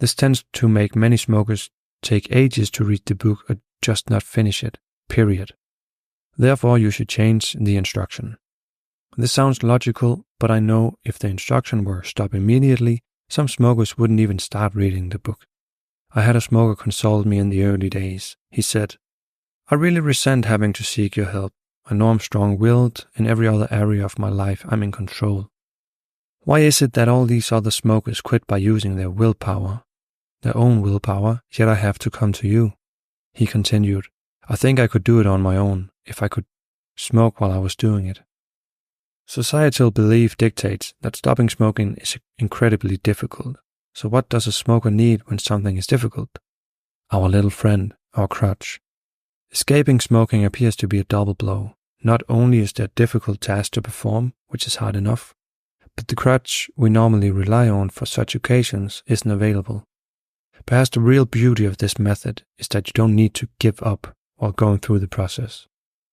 This tends to make many smokers take ages to read the book or just not finish it, period. Therefore, you should change the instruction. This sounds logical, but I know if the instruction were stop immediately, some smokers wouldn't even start reading the book. I had a smoker consult me in the early days. He said, I really resent having to seek your help. I know I'm strong-willed. In every other area of my life, I'm in control. Why is it that all these other smokers quit by using their own willpower, yet I have to come to you? He continued, I think I could do it on my own, if I could smoke while I was doing it. Societal belief dictates that stopping smoking is incredibly difficult. So what does a smoker need when something is difficult? Our little friend, our crutch. Escaping smoking appears to be a double blow. Not only is there a difficult task to perform, which is hard enough, but the crutch we normally rely on for such occasions isn't available. Perhaps the real beauty of this method is that you don't need to give up while going through the process.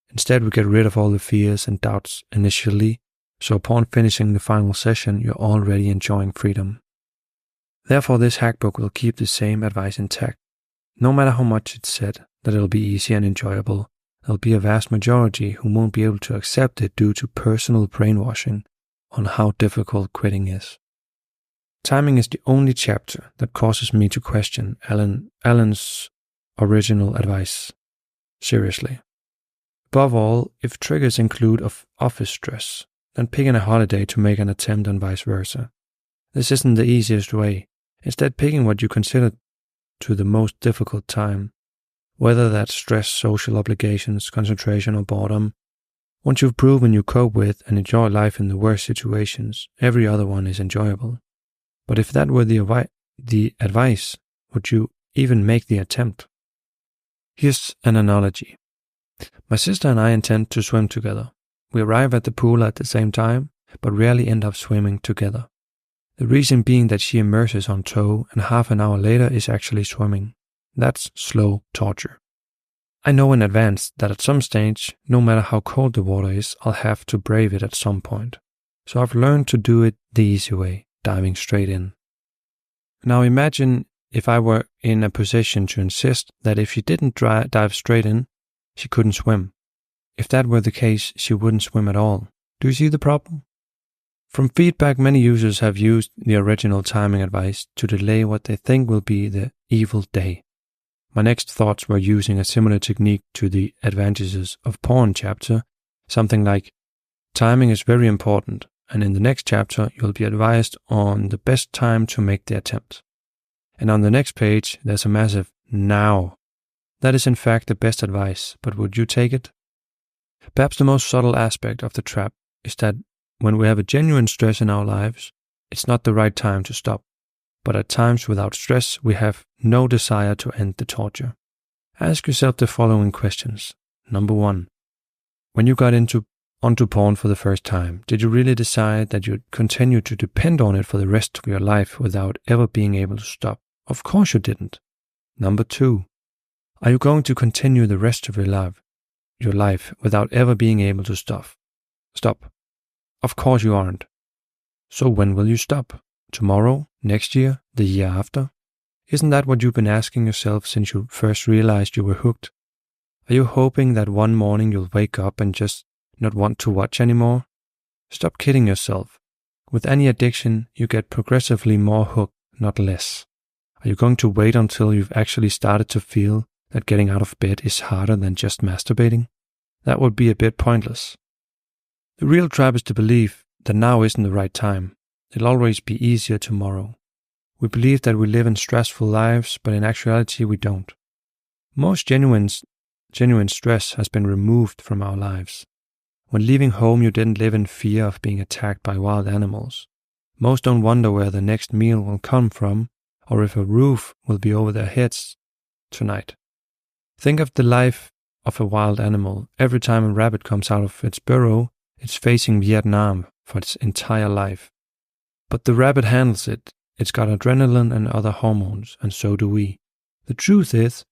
Instead, we get rid of all the fears and doubts initially, so upon finishing the final session, you're already enjoying freedom. Therefore, this hackbook will keep the same advice intact. No matter how much it's said that it'll be easy and enjoyable, there'll be a vast majority who won't be able to accept it due to personal brainwashing on how difficult quitting is. Timing is the only chapter that causes me to question Alan's original advice seriously. Above all, if triggers include office stress, then picking a holiday to make an attempt and vice versa. This isn't the easiest way. Instead, picking what you consider to the most difficult time, whether that's stress, social obligations, concentration, or boredom. Once you've proven you cope with and enjoy life in the worst situations, every other one is enjoyable. But if that were the advice, would you even make the attempt? Here's an analogy. My sister and I intend to swim together. We arrive at the pool at the same time, but rarely end up swimming together. The reason being that she immerses on tow and half an hour later is actually swimming. That's slow torture. I know in advance that at some stage, no matter how cold the water is, I'll have to brave it at some point. So I've learned to do it the easy way, diving straight in. Now imagine if I were in a position to insist that if she didn't dive straight in, she couldn't swim. If that were the case, she wouldn't swim at all. Do you see the problem? From feedback, many users have used the original timing advice to delay what they think will be the evil day. My next thoughts were using a similar technique to the advantages of porn chapter, something like, timing is very important, and in the next chapter you'll be advised on the best time to make the attempt. And on the next page there's a massive now. That is in fact the best advice, but would you take it? Perhaps the most subtle aspect of the trap is that when we have a genuine stress in our lives, it's not the right time to stop. But at times without stress, we have no desire to end the torture. Ask yourself the following questions. Number 1. When you got onto porn for the first time, did you really decide that you'd continue to depend on it for the rest of your life without ever being able to stop? Of course you didn't. Number 2. Are you going to continue the rest of your life without ever being able to stop? Of course you aren't. So when will you stop? Tomorrow? Next year? The year after? Isn't that what you've been asking yourself since you first realized you were hooked? Are you hoping that one morning you'll wake up and just not want to watch anymore? Stop kidding yourself. With any addiction, you get progressively more hooked, not less. Are you going to wait until you've actually started to feel that getting out of bed is harder than just masturbating? That would be a bit pointless. The real trap is to believe that now isn't the right time. It'll always be easier tomorrow. We believe that we live in stressful lives, but in actuality we don't. Most genuine stress has been removed from our lives. When leaving home, you didn't live in fear of being attacked by wild animals. Most don't wonder where the next meal will come from, or if a roof will be over their heads tonight. Think of the life of a wild animal. Every time a rabbit comes out of its burrow, it's facing Vietnam for its entire life. But the rabbit handles it. It's got adrenaline and other hormones, and so do we. The truth is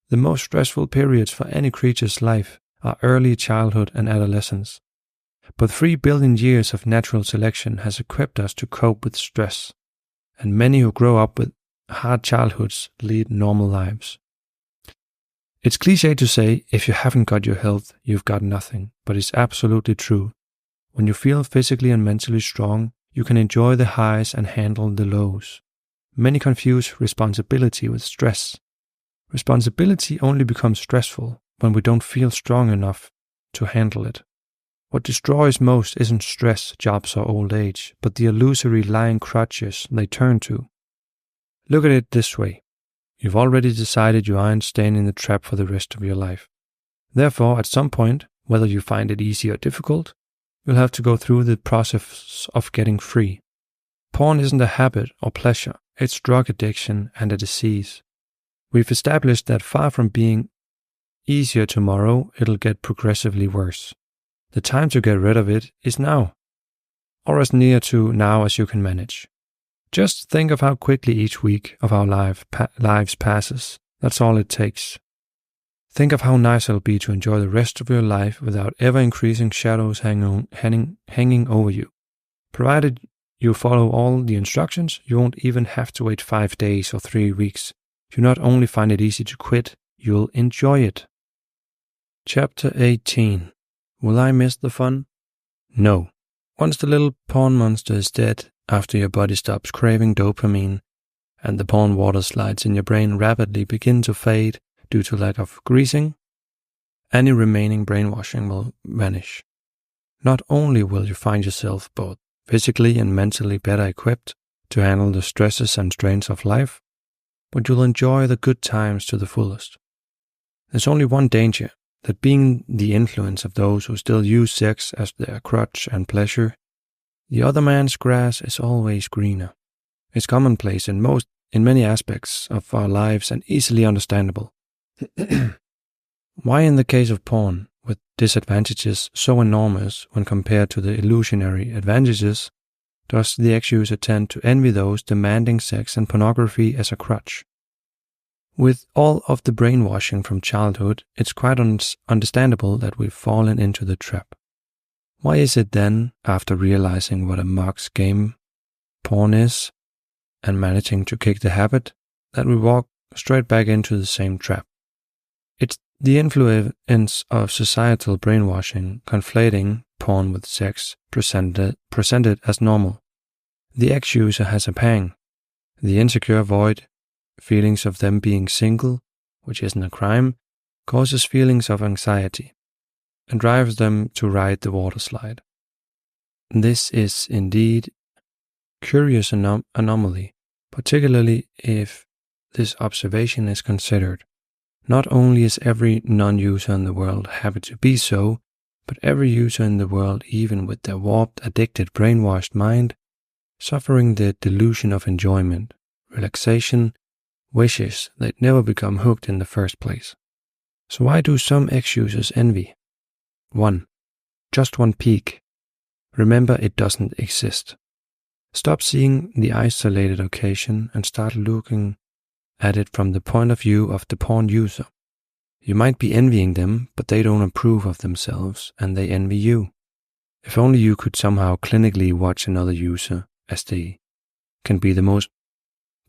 the most stressful periods for any creature's life are early childhood and adolescence. But 3 billion years of natural selection has equipped us to cope with stress, and many who grow up with hard childhoods lead normal lives. It's cliché to say, if you haven't got your health, you've got nothing, but it's absolutely true. When you feel physically and mentally strong, you can enjoy the highs and handle the lows. Many confuse responsibility with stress. Responsibility only becomes stressful when we don't feel strong enough to handle it. What destroys most isn't stress, jobs, or old age, but the illusory lying crutches they turn to. Look at it this way. You've already decided you aren't staying in the trap for the rest of your life. Therefore, at some point, whether you find it easy or difficult, you'll have to go through the process of getting free. Porn isn't a habit or pleasure, it's drug addiction and a disease. We've established that far from being easier tomorrow, it'll get progressively worse. The time to get rid of it is now, or as near to now as you can manage. Just think of how quickly each week of our lives passes. That's all it takes. Think of how nice it'll be to enjoy the rest of your life without ever-increasing shadows hanging over you. Provided you follow all the instructions, you won't even have to wait 5 days or 3 weeks. You not only find it easy to quit, you'll enjoy it. Chapter 18. Will I miss the fun? No. Once the little porn monster is dead, after your body stops craving dopamine, and the porn water slides in your brain rapidly begin to fade due to lack of greasing, any remaining brainwashing will vanish. Not only will you find yourself both physically and mentally better equipped to handle the stresses and strains of life, but you'll enjoy the good times to the fullest. There's only one danger, that being the influence of those who still use sex as their crutch and pleasure, the other man's grass is always greener. It's commonplace in many aspects of our lives and easily understandable. Why in the case of porn, with disadvantages so enormous when compared to the illusionary advantages, does the ex-user tend to envy those demanding sex and pornography as a crutch? With all of the brainwashing from childhood, it's quite understandable that we've fallen into the trap. Why is it then, after realizing what a mug's game porn is, and managing to kick the habit, that we walk straight back into the same trap? It's the influence of societal brainwashing conflating porn with sex presented as normal. The ex-user has a pang. The insecure void feelings of them being single, which isn't a crime, causes feelings of anxiety and drives them to ride the water slide. This is indeed a curious anomaly, particularly if this observation is considered. Not only is every non-user in the world happy to be so, but every user in the world, even with their warped, addicted, brainwashed mind, suffering the delusion of enjoyment, relaxation, wishes they'd never become hooked in the first place. So why do some ex-users envy? 1. Just one peak. Remember, it doesn't exist. Stop seeing the isolated occasion and start looking at it from the point of view of the porn user. You might be envying them, but they don't approve of themselves and they envy you. If only you could somehow clinically watch another user, as they can be the most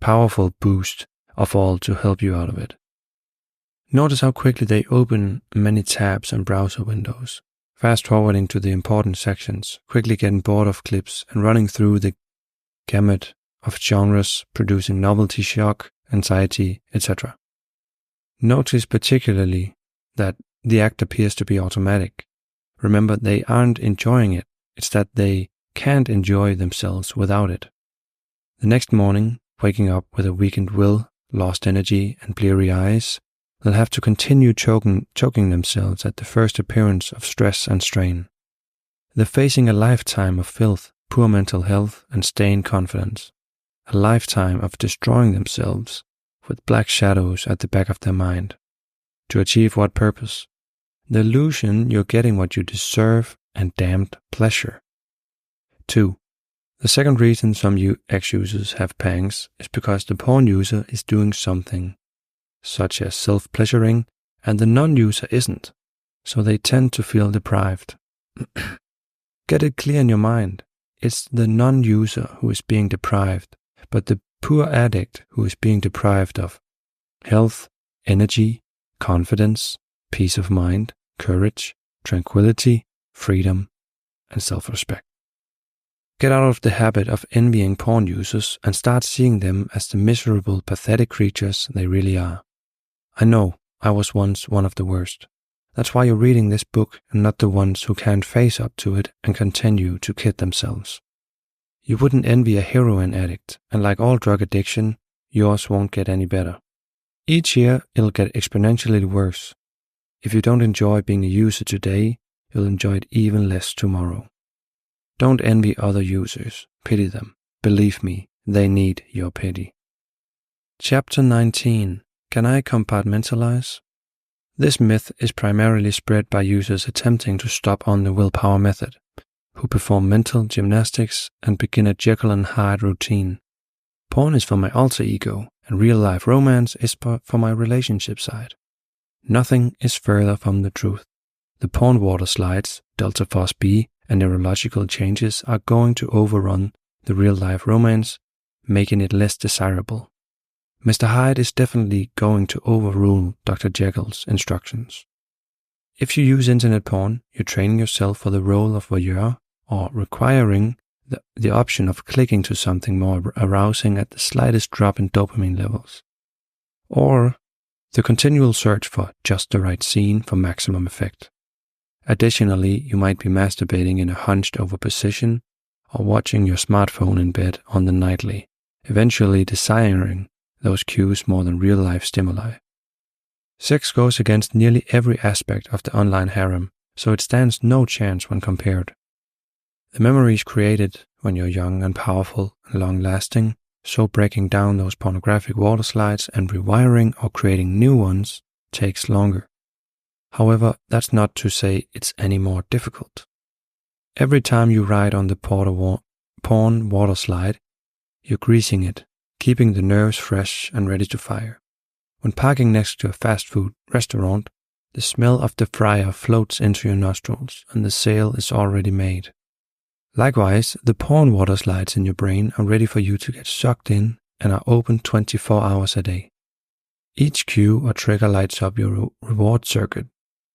powerful boost of all to help you out of it. Notice how quickly they open many tabs and browser windows, fast forwarding to the important sections, quickly getting bored of clips and running through the gamut of genres, producing novelty shock, anxiety, etc. Notice particularly that the act appears to be automatic. Remember, they aren't enjoying it, it's that they can't enjoy themselves without it. The next morning, waking up with a weakened will, lost energy, and bleary eyes, they'll have to continue choking themselves at the first appearance of stress and strain. They're facing a lifetime of filth, poor mental health, and stained confidence. A lifetime of destroying themselves with black shadows at the back of their mind. To achieve what purpose? The illusion you're getting what you deserve and damned pleasure. 2. The second reason some ex-users have pangs is because the porn user is doing something, such as self-pleasuring, and the non-user isn't, so they tend to feel deprived. Get it clear in your mind. It's the non-user who is being deprived, but the poor addict who is being deprived of health, energy, confidence, peace of mind, courage, tranquility, freedom, and self-respect. Get out of the habit of envying porn users and start seeing them as the miserable, pathetic creatures they really are. I know, I was once one of the worst. That's why you're reading this book and not the ones who can't face up to it and continue to kid themselves. You wouldn't envy a heroin addict, and like all drug addiction, yours won't get any better. Each year, it'll get exponentially worse. If you don't enjoy being a user today, you'll enjoy it even less tomorrow. Don't envy other users. Pity them. Believe me, they need your pity. Chapter 19. Can I compartmentalize? This myth is primarily spread by users attempting to stop on the willpower method, who perform mental gymnastics and begin a Jekyll and Hyde routine. Porn is for my alter ego, and real-life romance is for my relationship side. Nothing is further from the truth. The porn water slides, Delta Phos B, and neurological changes are going to overrun the real-life romance, making it less desirable. Mr. Hyde is definitely going to overrule Dr. Jekyll's instructions. If you use internet porn, you're training yourself for the role of voyeur or requiring the option of clicking to something more arousing at the slightest drop in dopamine levels. Or the continual search for just the right scene for maximum effect. Additionally, you might be masturbating in a hunched over position or watching your smartphone in bed on the nightly, eventually desiring those cues more than real-life stimuli. Sex goes against nearly every aspect of the online harem, so it stands no chance when compared. The memories created when you're young and powerful and long-lasting, so breaking down those pornographic water slides and rewiring or creating new ones takes longer. However, that's not to say it's any more difficult. Every time you ride on the porn water slide, you're greasing it, keeping the nerves fresh and ready to fire. When parking next to a fast food restaurant, the smell of the fryer floats into your nostrils and the sale is already made. Likewise, the porn water slides in your brain are ready for you to get sucked in and are open 24 hours a day. Each cue or trigger lights up your reward circuit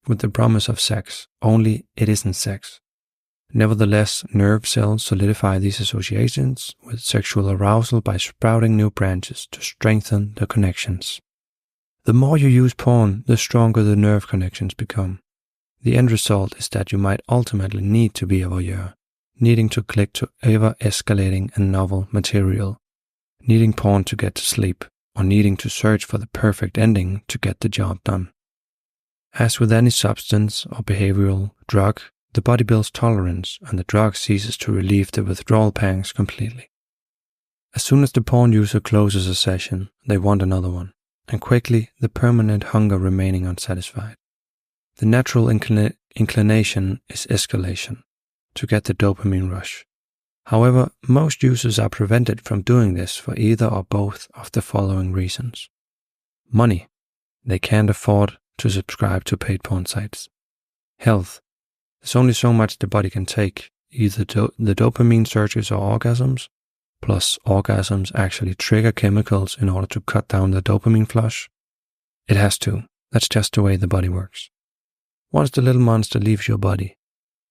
with the promise of sex, only it isn't sex. Nevertheless, nerve cells solidify these associations with sexual arousal by sprouting new branches to strengthen the connections. The more you use porn, the stronger the nerve connections become. The end result is that you might ultimately need to be a voyeur, needing to click to ever-escalating and novel material, needing porn to get to sleep, or needing to search for the perfect ending to get the job done. As with any substance or behavioral drug, the body builds tolerance and the drug ceases to relieve the withdrawal pangs completely. As soon as the porn user closes a session, they want another one, and quickly the permanent hunger remaining unsatisfied. The natural inclination is escalation, to get the dopamine rush. However, most users are prevented from doing this for either or both of the following reasons. Money. They can't afford to subscribe to paid porn sites. Health. There's only so much the body can take, either the dopamine surges or orgasms, plus orgasms actually trigger chemicals in order to cut down the dopamine flush. It has to. That's just the way the body works. Once the little monster leaves your body,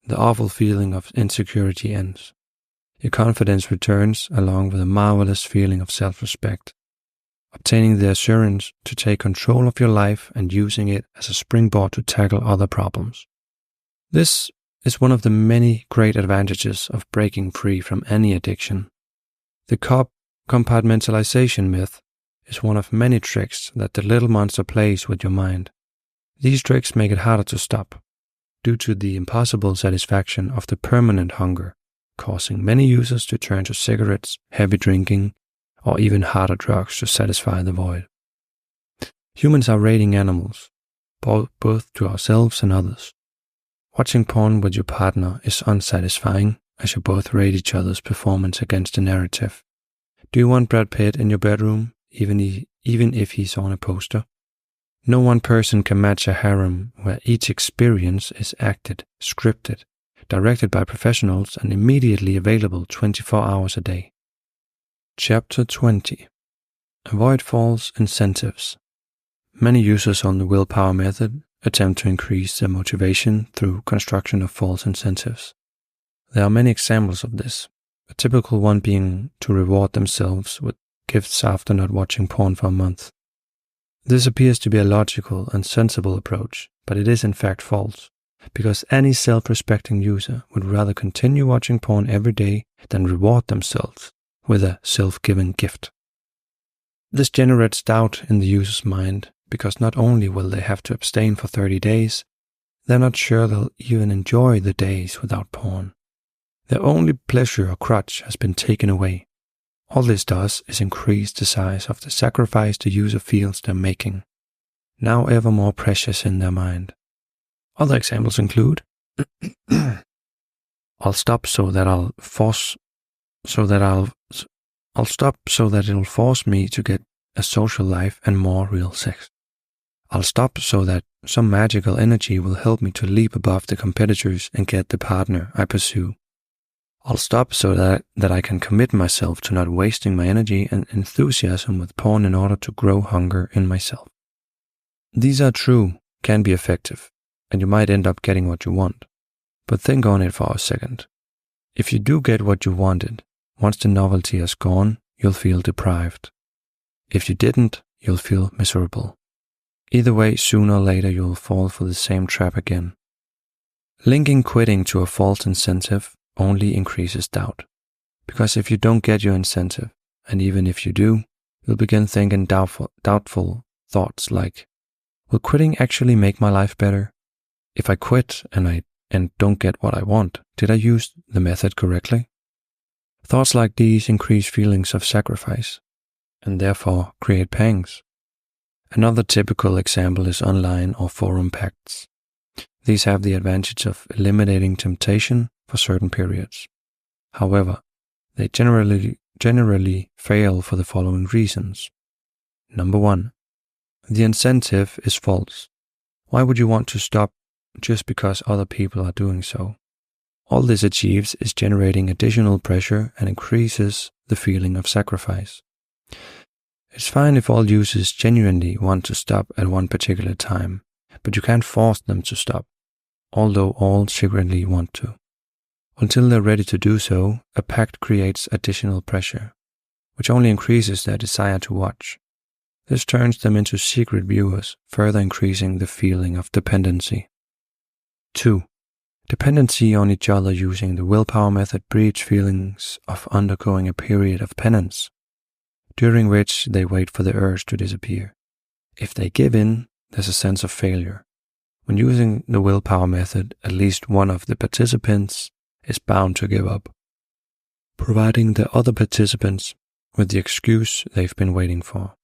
the awful feeling of insecurity ends. Your confidence returns along with a marvelous feeling of self-respect, obtaining the assurance to take control of your life and using it as a springboard to tackle other problems. This is one of the many great advantages of breaking free from any addiction. The compartmentalization myth is one of many tricks that the little monster plays with your mind. These tricks make it harder to stop, due to the impossible satisfaction of the permanent hunger, causing many users to turn to cigarettes, heavy drinking, or even harder drugs to satisfy the void. Humans are rating animals, both to ourselves and others. Watching porn with your partner is unsatisfying, as you both rate each other's performance against the narrative. Do you want Brad Pitt in your bedroom, even if he's on a poster? No one person can match a harem where each experience is acted, scripted, directed by professionals and immediately available 24 hours a day. Chapter 20. Avoid false incentives. Many users on the Willpower Method attempt to increase their motivation through construction of false incentives. There are many examples of this, a typical one being to reward themselves with gifts after not watching porn for a month. This appears to be a logical and sensible approach, but it is in fact false, because any self-respecting user would rather continue watching porn every day than reward themselves with a self-given gift. This generates doubt in the user's mind, because not only will they have to abstain for 30 days, they're not sure they'll even enjoy the days without porn. Their only pleasure or crutch has been taken away. All this does is increase the size of the sacrifice the user feels they're making, now ever more precious in their mind. Other examples include, I'll stop so that it'll force me to get a social life and more real sex. I'll stop so that some magical energy will help me to leap above the competitors and get the partner I pursue. I'll stop so that I can commit myself to not wasting my energy and enthusiasm with porn in order to grow hunger in myself. These are true, can be effective, and you might end up getting what you want. But think on it for a second. If you do get what you wanted, once the novelty is gone, you'll feel deprived. If you didn't, you'll feel miserable. Either way, sooner or later you'll fall for the same trap again. Linking quitting to a false incentive only increases doubt. Because if you don't get your incentive, and even if you do, you'll begin thinking doubtful thoughts like, will quitting actually make my life better? If I quit and don't get what I want, did I use the method correctly? Thoughts like these increase feelings of sacrifice, and therefore create pangs. Another typical example is online or forum pacts. These have the advantage of eliminating temptation for certain periods. However, they generally fail for the following reasons. Number 1. The incentive is false. Why would you want to stop just because other people are doing so? All this achieves is generating additional pressure and increases the feeling of sacrifice. It's fine if all users genuinely want to stop at one particular time, but you can't force them to stop, although all secretly want to. Until they're ready to do so, a pact creates additional pressure, which only increases their desire to watch. This turns them into secret viewers, further increasing the feeling of dependency. 2. Dependency on each other using the willpower method breeds feelings of undergoing a period of penance, during which they wait for the urge to disappear. If they give in, there's a sense of failure. When using the willpower method, at least one of the participants is bound to give up, providing the other participants with the excuse they've been waiting for.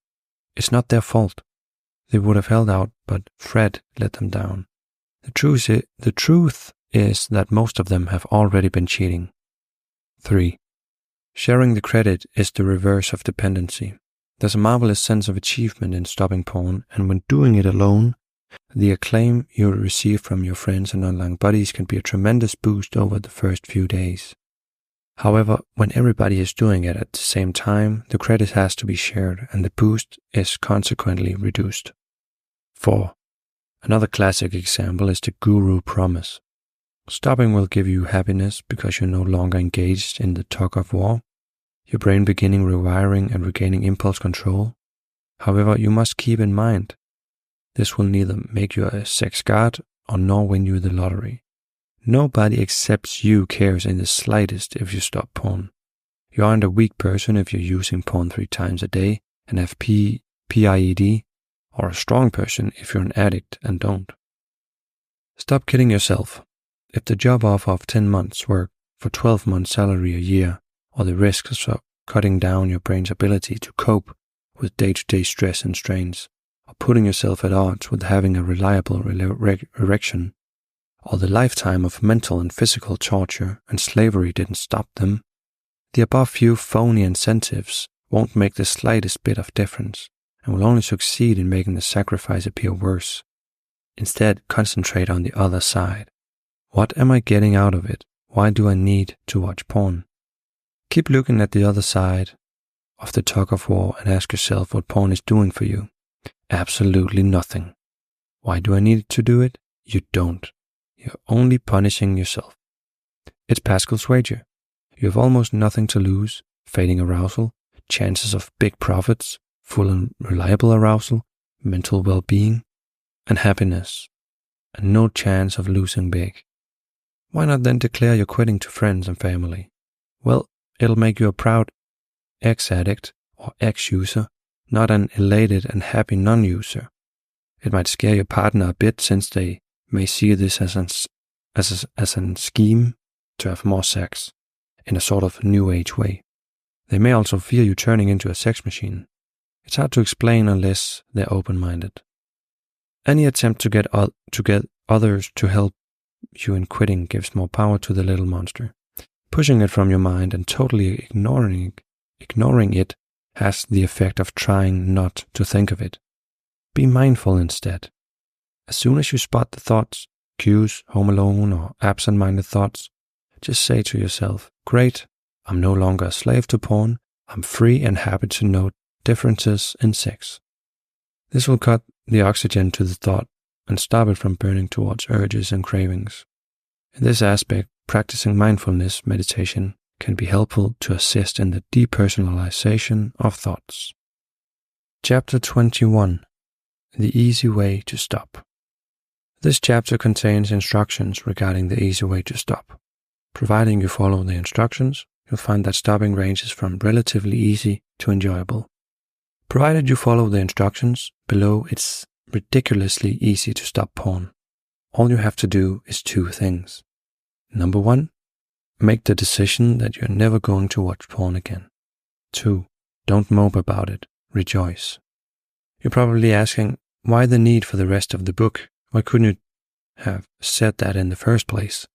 It's not their fault. They would have held out, but Fred let them down. The truth is that most of them have already been cheating. 3. Sharing the credit is the reverse of dependency. There's a marvelous sense of achievement in stopping porn, and when doing it alone, the acclaim you'll receive from your friends and online buddies can be a tremendous boost over the first few days. However, when everybody is doing it at the same time, the credit has to be shared and the boost is consequently reduced. 4. Another classic example is the guru promise. Stopping will give you happiness because you're no longer engaged in the tug of war, your brain beginning rewiring and regaining impulse control. However, you must keep in mind, this will neither make you a sex god or nor win you the lottery. Nobody except you cares in the slightest if you stop porn. You aren't a weak person if you're using porn 3 times a day and have PIED, or a strong person if you're an addict and don't. Stop kidding yourself. If the job offer of 10 months work for 12 months salary a year, or the risks of cutting down your brain's ability to cope with day-to-day stress and strains, or putting yourself at odds with having a reliable erection, or the lifetime of mental and physical torture and slavery didn't stop them, the above few phony incentives won't make the slightest bit of difference and will only succeed in making the sacrifice appear worse. Instead, concentrate on the other side. What am I getting out of it? Why do I need to watch porn? Keep looking at the other side of the tug of war and ask yourself what porn is doing for you. Absolutely nothing. Why do I need to do it? You don't. You're only punishing yourself. It's Pascal's wager. You have almost nothing to lose: fading arousal, chances of big profits, full and reliable arousal, mental well-being, and happiness, and no chance of losing big. Why not then declare you're quitting to friends and family? Well, it'll make you a proud ex-addict or ex-user, not an elated and happy non-user. It might scare your partner a bit since they may see this as an scheme to have more sex in a sort of new age way. They may also fear you turning into a sex machine. It's hard to explain unless they're open-minded. Any attempt to get others to help you in quitting gives more power to the little monster. Pushing it from your mind and totally ignoring it has the effect of trying not to think of it. Be mindful instead. As soon as you spot the thoughts, cues, home alone, or absent-minded thoughts, just say to yourself, great, I'm no longer a slave to porn, I'm free and happy to note differences in sex. This will cut the oxygen to the thought and stop it from burning towards urges and cravings. In this aspect, practicing mindfulness meditation can be helpful to assist in the depersonalization of thoughts. Chapter 21. The Easy Way to Stop. This chapter contains instructions regarding the easy way to stop. Providing you follow the instructions, you'll find that stopping ranges from relatively easy to enjoyable. Provided you follow the instructions below, it's ridiculously easy to stop porn. All you have to do is 2 things. Number 1, make the decision that you're never going to watch porn again. 2, don't mope about it, rejoice. You're probably asking, why the need for the rest of the book? Why couldn't you have said that in the first place?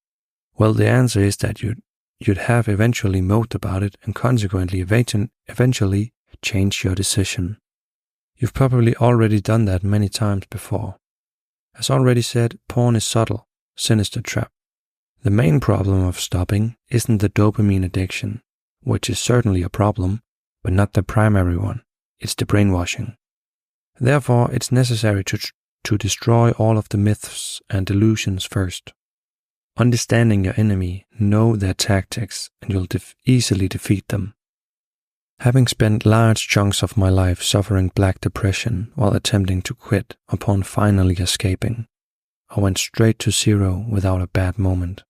Well, the answer is that you'd have eventually moped about it and consequently eventually changed your decision. You've probably already done that many times before. As already said, porn is subtle, sinister trap. The main problem of stopping isn't the dopamine addiction, which is certainly a problem, but not the primary one. It's the brainwashing. Therefore, it's necessary to destroy all of the myths and delusions first. Understanding your enemy, know their tactics, and you'll easily defeat them. Having spent large chunks of my life suffering black depression while attempting to quit upon finally escaping, I went straight to zero without a bad moment.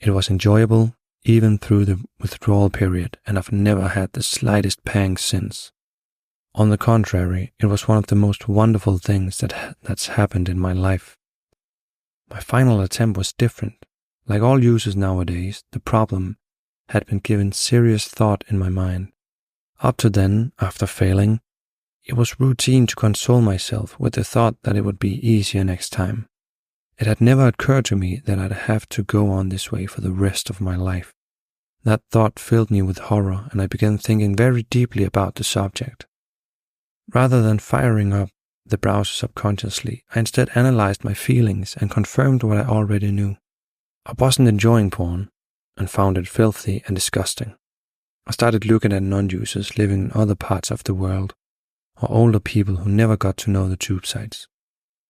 It was enjoyable, even through the withdrawal period, and I've never had the slightest pang since. On the contrary, it was one of the most wonderful things that's happened in my life. My final attempt was different. Like all users nowadays, the problem had been given serious thought in my mind. Up to then, after failing, it was routine to console myself with the thought that it would be easier next time. It had never occurred to me that I'd have to go on this way for the rest of my life. That thought filled me with horror, and I began thinking very deeply about the subject. Rather than firing up the browser subconsciously, I instead analyzed my feelings and confirmed what I already knew. I wasn't enjoying porn and found it filthy and disgusting. I started looking at non-users living in other parts of the world, or older people who never got to know the tube sites.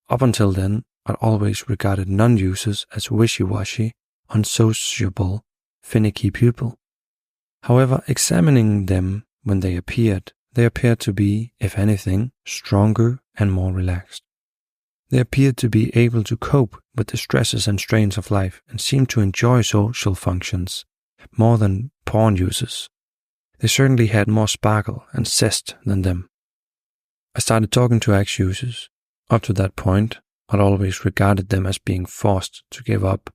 Up until then, I'd always regarded non-users as wishy-washy, unsociable, finicky people. However, examining them when they appeared to be, if anything, stronger and more relaxed. They appeared to be able to cope with the stresses and strains of life and seemed to enjoy social functions more than porn users. They certainly had more sparkle and zest than them. I started talking to ex-users. Up to that point, I'd always regarded them as being forced to give up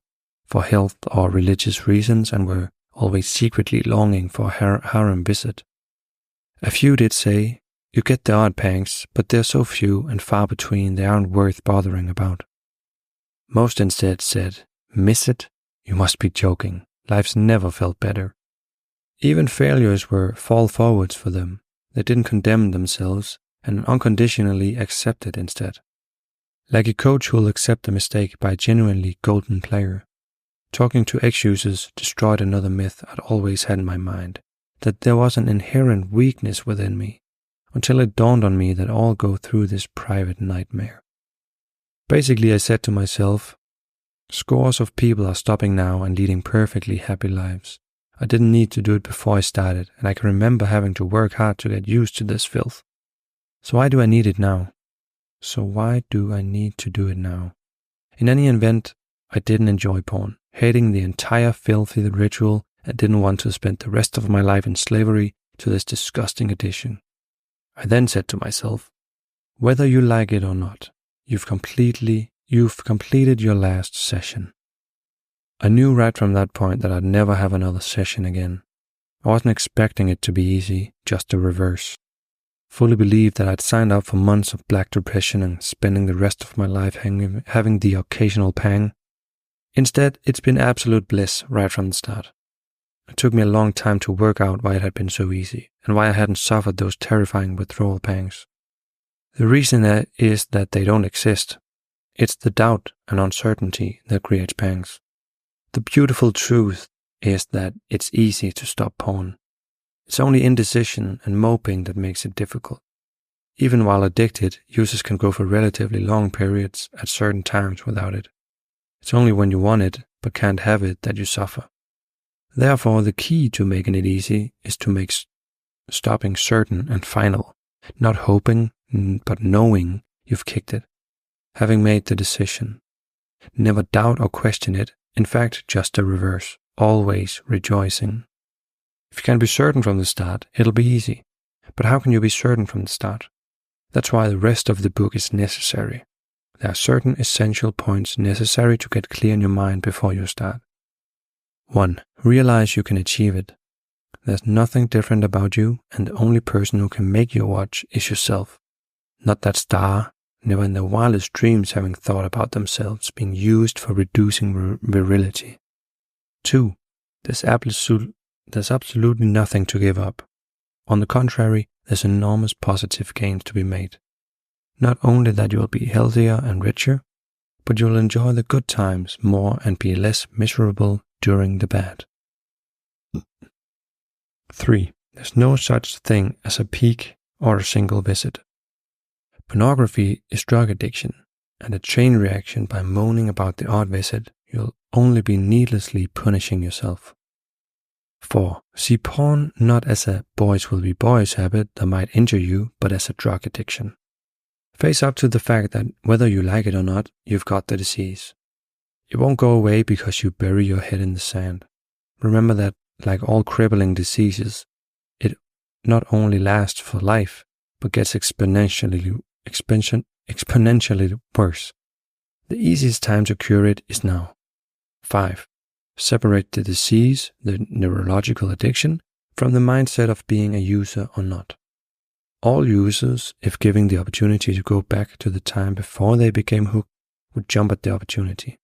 for health or religious reasons and were always secretly longing for a harem visit. A few did say, "You get the odd pangs, but they're so few and far between they aren't worth bothering about." Most instead said, "Miss it? You must be joking. Life's never felt better." Even failures were fall forwards for them. They didn't condemn themselves and unconditionally accepted instead. Like a coach who'll accept a mistake by a genuinely golden player. Talking to ex-users destroyed another myth I'd always had in my mind, that there was an inherent weakness within me, until it dawned on me that all go through this private nightmare. Basically, I said to myself, scores of people are stopping now and leading perfectly happy lives. I didn't need to do it before I started, and I can remember having to work hard to get used to this filth. So why do I need it now? In any event, I didn't enjoy porn, hating the entire filthy ritual and didn't want to spend the rest of my life in slavery to this disgusting addiction. I then said to myself, whether you like it or not, you've completed your last session. I knew right from that point that I'd never have another session again. I wasn't expecting it to be easy, just the reverse. Fully believed that I'd signed up for months of black depression and spending the rest of my life having the occasional pang. Instead, it's been absolute bliss right from the start. It took me a long time to work out why it had been so easy and why I hadn't suffered those terrifying withdrawal pangs. The reason is that they don't exist. It's the doubt and uncertainty that creates pangs. The beautiful truth is that it's easy to stop porn. It's only indecision and moping that makes it difficult. Even while addicted, users can go for relatively long periods at certain times without it. It's only when you want it but can't have it that you suffer. Therefore, the key to making it easy is to make stopping certain and final, not hoping but knowing you've kicked it, having made the decision. Never doubt or question it, in fact, just the reverse, always rejoicing. If you can be certain from the start, it'll be easy. But how can you be certain from the start? That's why the rest of the book is necessary. There are certain essential points necessary to get clear in your mind before you start. 1. Realize you can achieve it. There's nothing different about you, and the only person who can make your watch is yourself. Not that star, never in their wildest dreams having thought about themselves being used for reducing virility. 2. There's absolutely nothing to give up. On the contrary, there's enormous positive gains to be made. Not only that you'll be healthier and richer, but you'll enjoy the good times more and be less miserable during the bad. 3. There's no such thing as a peak or a single visit. Pornography is drug addiction, and a chain reaction by moaning about the odd visit, You'll only be needlessly punishing yourself. 4. See porn not as a boys will be boys habit that might injure you, but as a drug addiction. Face up to the fact that whether you like it or not, you've got the disease. It won't go away because you bury your head in the sand. Remember that, like all crippling diseases, it not only lasts for life, but gets exponentially worse. The easiest time to cure it is now. 5. Separate the disease, the neurological addiction, from the mindset of being a user or not. All users, if given the opportunity to go back to the time before they became hooked, would jump at the opportunity.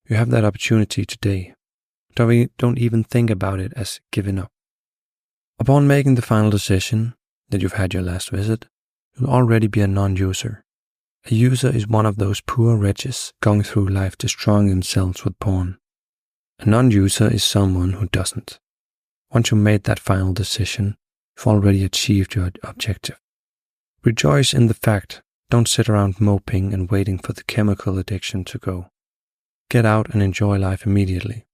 You have that opportunity today. Don't even think about it as giving up. Upon making the final decision that you've had your last visit, you'll already be a non-user. A user is one of those poor wretches going through life destroying themselves with porn. A non-user is someone who doesn't. Once you made that final decision, you've already achieved your objective. Rejoice in the fact. Don't sit around moping and waiting for the chemical addiction to go. Get out and enjoy life immediately.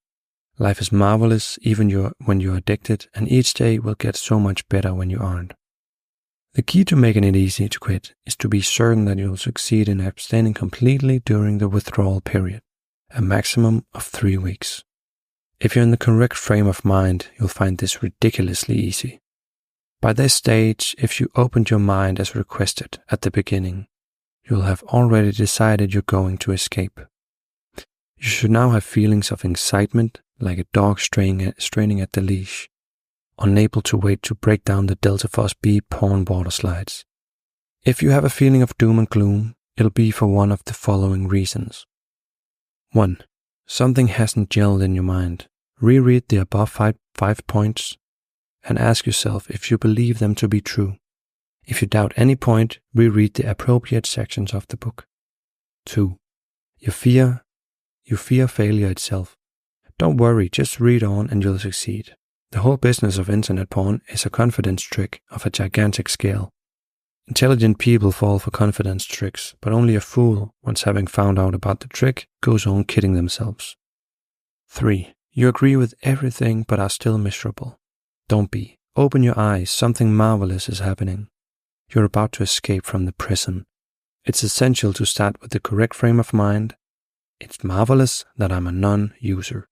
Life is marvelous even when you're addicted, and each day will get so much better when you aren't. The key to making it easy to quit is to be certain that you'll succeed in abstaining completely during the withdrawal period, a maximum of 3 weeks. If you're in the correct frame of mind, you'll find this ridiculously easy. By this stage, if you opened your mind as requested at the beginning, you'll have already decided you're going to escape. You should now have feelings of excitement, like a dog straining at the leash, unable to wait to break down the Delta Force B porn water slides. If you have a feeling of doom and gloom, it'll be for one of the following reasons. 1. Something hasn't gelled in your mind. Reread the above five points and ask yourself if you believe them to be true. If you doubt any point, reread the appropriate sections of the book. 2. You fear failure itself. Don't worry, just read on and you'll succeed. The whole business of internet porn is a confidence trick of a gigantic scale. Intelligent people fall for confidence tricks, but only a fool, once having found out about the trick, goes on kidding themselves. 3. You agree with everything but are still miserable. Don't be. Open your eyes, something marvelous is happening. You're about to escape from the prison. It's essential to start with the correct frame of mind. It's marvelous that I'm a non-user.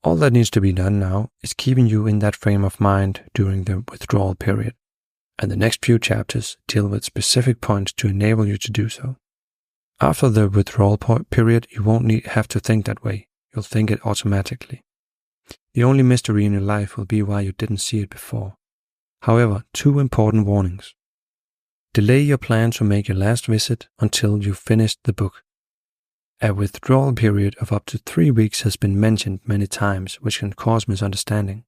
All that needs to be done now is keeping you in that frame of mind during the withdrawal period, and the next few chapters deal with specific points to enable you to do so. After the withdrawal period, you won't have to think that way. You'll think it automatically. The only mystery in your life will be why you didn't see it before. However, 2 important warnings. Delay your plan to make your last visit until you've finished the book. A withdrawal period of up to 3 weeks has been mentioned many times, which can cause misunderstanding.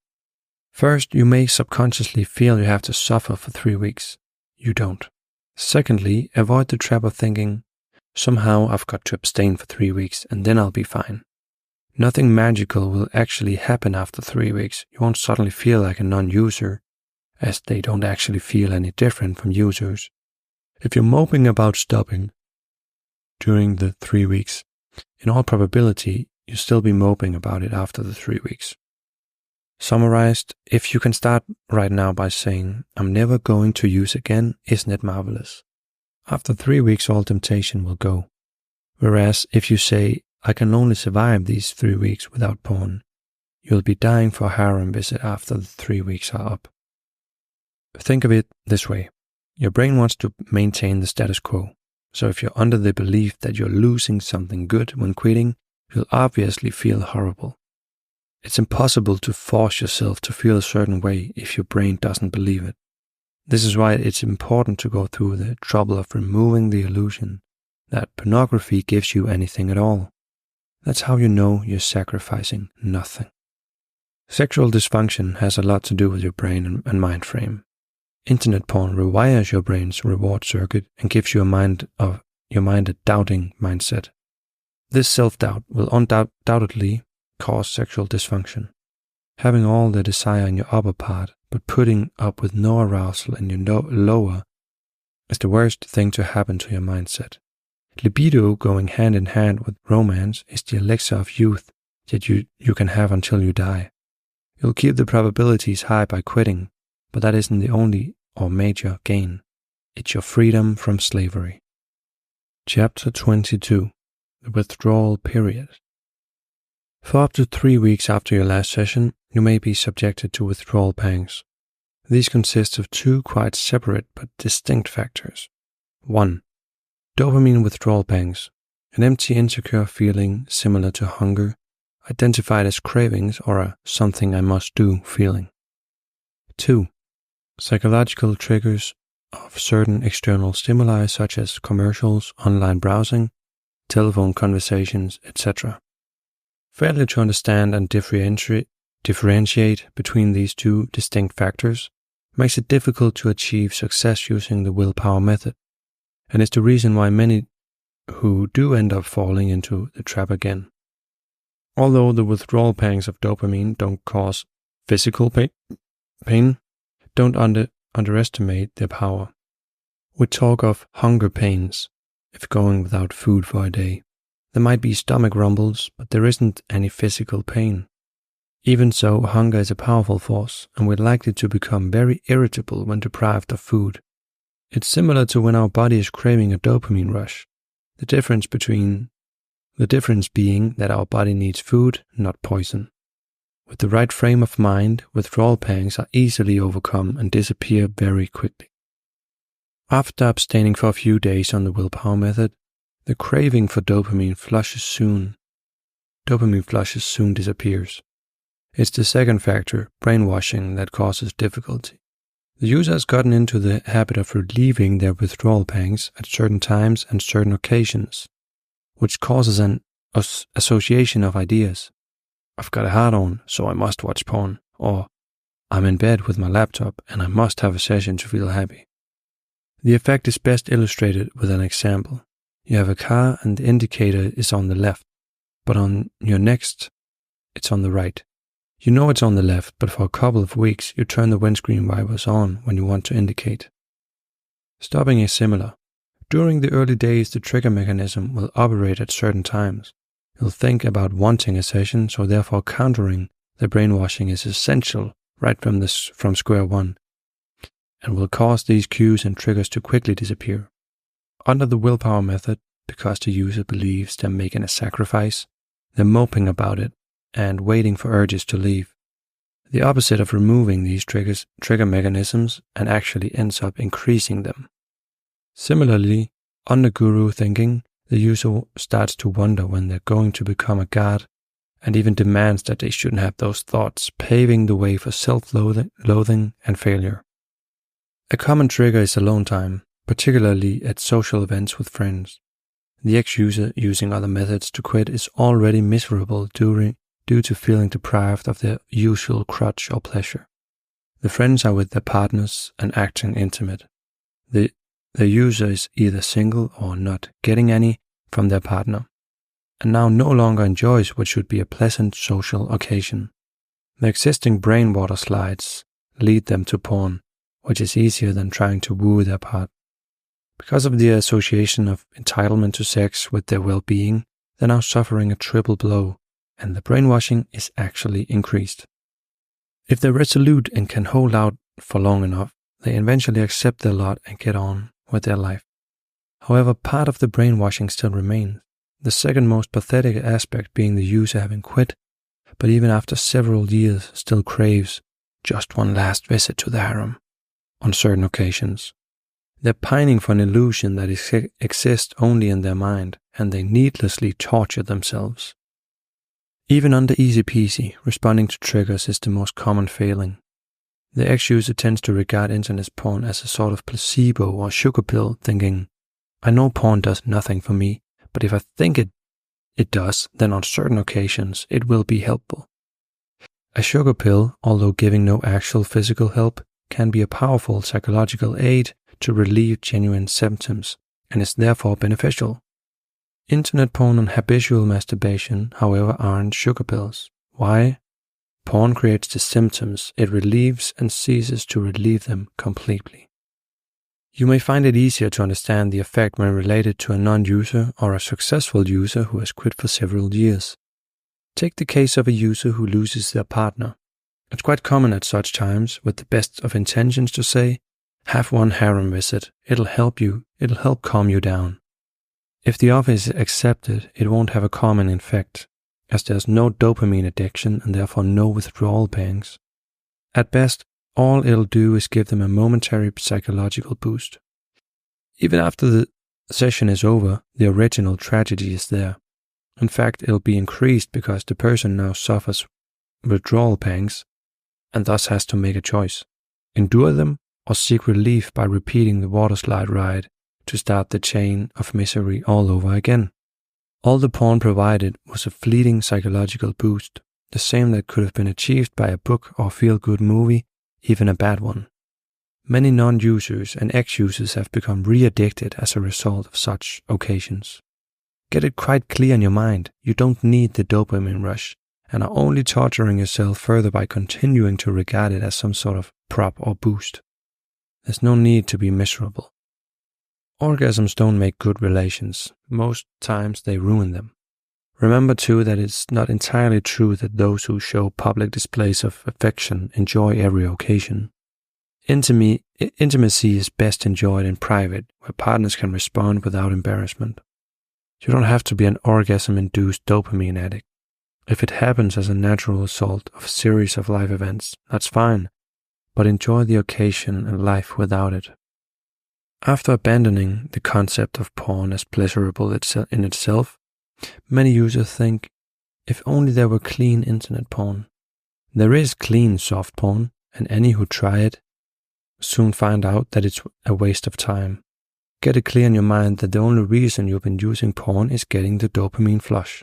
First, you may subconsciously feel you have to suffer for 3 weeks. You don't. Secondly, avoid the trap of thinking, somehow I've got to abstain for 3 weeks and then I'll be fine. Nothing magical will actually happen after 3 weeks. You won't suddenly feel like a non-user, as they don't actually feel any different from users. If you're moping about stopping during the 3 weeks, in all probability, you'll still be moping about it after the 3 weeks. Summarized, if you can start right now by saying, I'm never going to use again, isn't it marvelous? After 3 weeks, all temptation will go. Whereas if you say, I can only survive these 3 weeks without porn, you'll be dying for a harem visit after the 3 weeks are up. Think of it this way. Your brain wants to maintain the status quo. So if you're under the belief that you're losing something good when quitting, you'll obviously feel horrible. It's impossible to force yourself to feel a certain way if your brain doesn't believe it. This is why it's important to go through the trouble of removing the illusion that pornography gives you anything at all. That's how you know you're sacrificing nothing. Sexual dysfunction has a lot to do with your brain and mind frame. Internet porn rewires your brain's reward circuit and gives your mind a doubting mindset. This self-doubt will undoubtedly cause sexual dysfunction. Having all the desire in your upper part, but putting up with no arousal in your lower, is the worst thing to happen to your mindset. Libido, going hand in hand with romance, is the elixir of youth that you can have until you die. You'll keep the probabilities high by quitting, but that isn't the only or major gain. It's your freedom from slavery. Chapter 22. The Withdrawal Period. For up to 3 weeks after your last session, you may be subjected to withdrawal pangs. These consist of 2 quite separate but distinct factors. 1. Dopamine withdrawal pangs, an empty, insecure feeling similar to hunger, identified as cravings or a something I must do feeling. 2. Psychological triggers of certain external stimuli such as commercials, online browsing, telephone conversations, etc. Failure to understand and differentiate between these 2 distinct factors makes it difficult to achieve success using the willpower method, and is the reason why many who do end up falling into the trap again. Although the withdrawal pangs of dopamine don't cause physical pain, don't underestimate their power. We talk of hunger pains if going without food for a day. There might be stomach rumbles, but there isn't any physical pain. Even so, hunger is a powerful force, and we're likely to become very irritable when deprived of food. It's similar to when our body is craving a dopamine rush. The difference being that our body needs food, not poison. With the right frame of mind, withdrawal pangs are easily overcome and disappear very quickly. After abstaining for a few days on the willpower method, the craving for dopamine flushes soon disappears. It's the second factor, brainwashing, that causes difficulty. The user has gotten into the habit of relieving their withdrawal pangs at certain times and certain occasions, which causes an association of ideas. I've got a hard on, so I must watch porn, or I'm in bed with my laptop and I must have a session to feel happy. The effect is best illustrated with an example. You have a car and the indicator is on the left, but on your next, it's on the right. You know it's on the left, but for a couple of weeks you turn the windscreen wipers on when you want to indicate. Stopping is similar. During the early days, the trigger mechanism will operate at certain times. You'll think about wanting a session, so therefore countering the brainwashing is essential right from square one, and will cause these cues and triggers to quickly disappear. Under the willpower method, because the user believes they're making a sacrifice, they're moping about it and waiting for urges to leave. The opposite of removing these trigger mechanisms and actually ends up increasing them. Similarly, under guru thinking, the user starts to wonder when they're going to become a god and even demands that they shouldn't have those thoughts, paving the way for self-loathing and failure. A common trigger is alone time, particularly at social events with friends. The ex-user using other methods to quit is already miserable due to feeling deprived of their usual crutch or pleasure. The friends are with their partners and acting intimate. The user is either single or not getting any from their partner, and now no longer enjoys what should be a pleasant social occasion. The existing brain water slides lead them to porn, which is easier than trying to woo their part. Because of the association of entitlement to sex with their well-being, they're now suffering a triple blow, and the brainwashing is actually increased. If they're resolute and can hold out for long enough, they eventually accept their lot and get on with their life. However, part of the brainwashing still remains, the second most pathetic aspect being the user having quit, but even after several years still craves just one last visit to the harem on certain occasions. They're pining for an illusion that exists only in their mind, and they needlessly torture themselves. Even under EasyPeasy, responding to triggers is the most common failing. The ex-user tends to regard internet porn as a sort of placebo or sugar pill, thinking, I know porn does nothing for me, but if I think it does, then on certain occasions it will be helpful. A sugar pill, although giving no actual physical help, can be a powerful psychological aid to relieve genuine symptoms, and is therefore beneficial. Internet porn and habitual masturbation, however, aren't sugar pills. Why? Porn creates the symptoms, it relieves and ceases to relieve them completely. You may find it easier to understand the effect when related to a non-user or a successful user who has quit for several years. Take the case of a user who loses their partner. It's quite common at such times, with the best of intentions, to say, have one harem visit, it'll help calm you down. If the offer is accepted, it won't have a calming effect, as there's no dopamine addiction and therefore no withdrawal pangs. At best, all it'll do is give them a momentary psychological boost. Even after the session is over, the original tragedy is there. In fact, it'll be increased because the person now suffers withdrawal pangs and thus has to make a choice. Endure them or seek relief by repeating the water slide ride to start the chain of misery all over again. All the porn provided was a fleeting psychological boost, the same that could have been achieved by a book or feel-good movie, even a bad one. Many non-users and ex-users have become re-addicted as a result of such occasions. Get it quite clear in your mind, you don't need the dopamine rush, and are only torturing yourself further by continuing to regard it as some sort of prop or boost. There's no need to be miserable. Orgasms don't make good relations. Most times they ruin them. Remember too that it's not entirely true that those who show public displays of affection enjoy every occasion. Intimacy is best enjoyed in private, where partners can respond without embarrassment. You don't have to be an orgasm-induced dopamine addict. If it happens as a natural result of a series of life events, that's fine, but enjoy the occasion and life without it. After abandoning the concept of porn as pleasurable in itself, many users think, if only there were clean internet porn. There is clean soft porn, and any who try it soon find out that it's a waste of time. Get it clear in your mind that the only reason you've been using porn is getting the dopamine flush.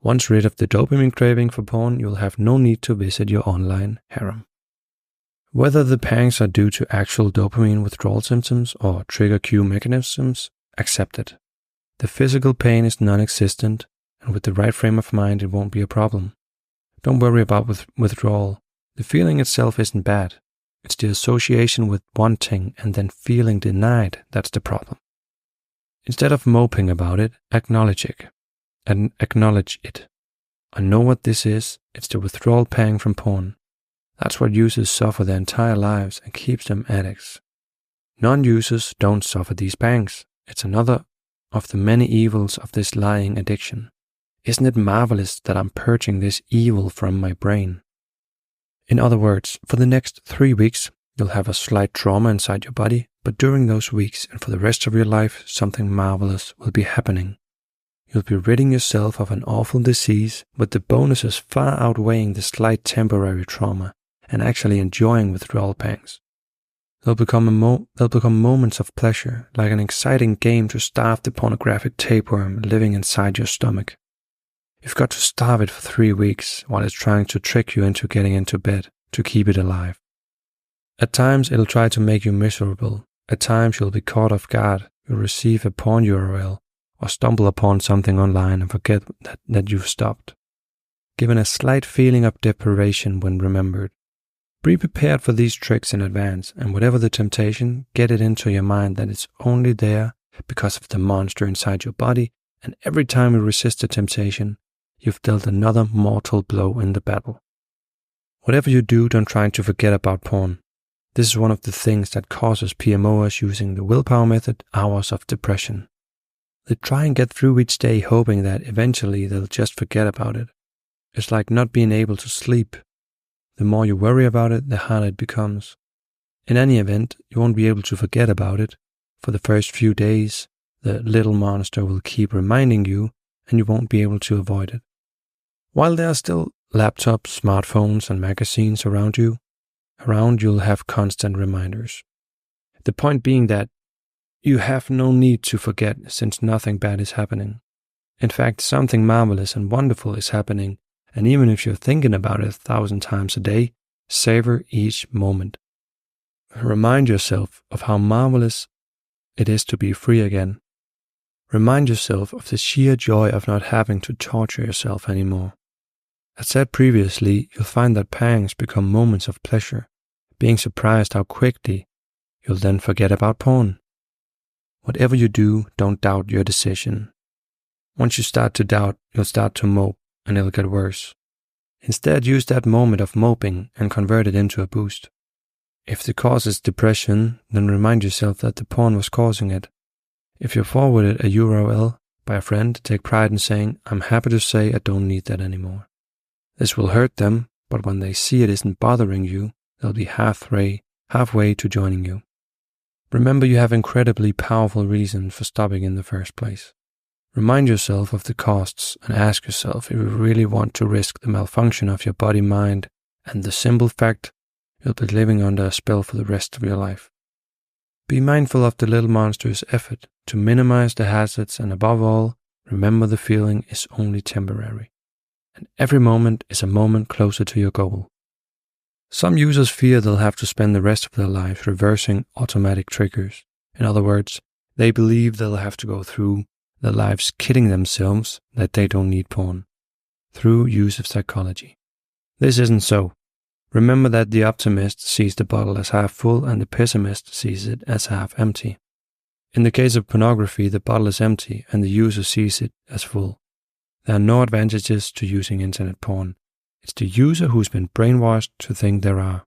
Once rid of the dopamine craving for porn, you'll have no need to visit your online harem. Whether the pangs are due to actual dopamine withdrawal symptoms or trigger cue mechanisms, accept it. The physical pain is non-existent, and with the right frame of mind it won't be a problem. Don't worry about withdrawal. The feeling itself isn't bad. It's the association with wanting and then feeling denied that's the problem. Instead of moping about it, acknowledge it. I know what this is. It's the withdrawal pang from porn. That's what users suffer their entire lives and keeps them addicts. Non-users don't suffer these pangs. It's another of the many evils of this lying addiction. Isn't it marvelous that I'm purging this evil from my brain? In other words, for the next 3 weeks, you'll have a slight trauma inside your body, but during those weeks and for the rest of your life, something marvelous will be happening. You'll be ridding yourself of an awful disease, with the bonuses far outweighing the slight temporary trauma, and actually enjoying withdrawal pangs. They'll become moments of pleasure, like an exciting game to starve the pornographic tapeworm living inside your stomach. You've got to starve it for 3 weeks while it's trying to trick you into getting into bed to keep it alive. At times it'll try to make you miserable. At times you'll be caught off guard. You'll receive a porn URL or stumble upon something online and forget that you've stopped. Given a slight feeling of deprivation when remembered. Be prepared for these tricks in advance, and whatever the temptation, get it into your mind that it's only there because of the monster inside your body, and every time you resist the temptation, you've dealt another mortal blow in the battle. Whatever you do, don't try to forget about porn. This is one of the things that causes PMOers using the Willpower Method hours of depression. They try and get through each day hoping that eventually they'll just forget about it. It's like not being able to sleep. The more you worry about it, the harder it becomes. In any event, you won't be able to forget about it. For the first few days, the little monster will keep reminding you, and you won't be able to avoid it. While there are still laptops, smartphones, and magazines around you'll have constant reminders. The point being that you have no need to forget, since nothing bad is happening. In fact, something marvelous and wonderful is happening, and even if you're thinking about it 1,000 times a day, savor each moment. Remind yourself of how marvelous it is to be free again. Remind yourself of the sheer joy of not having to torture yourself anymore. As said previously, you'll find that pangs become moments of pleasure, being surprised how quickly You'll then forget about porn. Whatever you do, don't doubt your decision. Once you start to doubt, you'll start to mope, and it'll get worse. Instead, use that moment of moping and convert it into a boost. If the cause is depression, then remind yourself that the porn was causing it. If you're forwarded a URL by a friend, take pride in saying, "I'm happy to say I don't need that anymore." This will hurt them, but when they see it isn't bothering you, they'll be halfway to joining you. Remember, you have incredibly powerful reasons for stopping in the first place. Remind yourself of the costs and ask yourself if you really want to risk the malfunction of your body-mind and the simple fact you'll be living under a spell for the rest of your life. Be mindful of the little monster's effort to minimize the hazards, and above all, remember the feeling is only temporary, and every moment is a moment closer to your goal. Some users fear they'll have to spend the rest of their lives reversing automatic triggers. In other words, they believe they'll have to go through their lives kidding themselves that they don't need porn, through use of psychology. This isn't so. Remember that the optimist sees the bottle as half full and the pessimist sees it as half empty. In the case of pornography, the bottle is empty and the user sees it as full. There are no advantages to using internet porn. It's the user who's been brainwashed to think there are.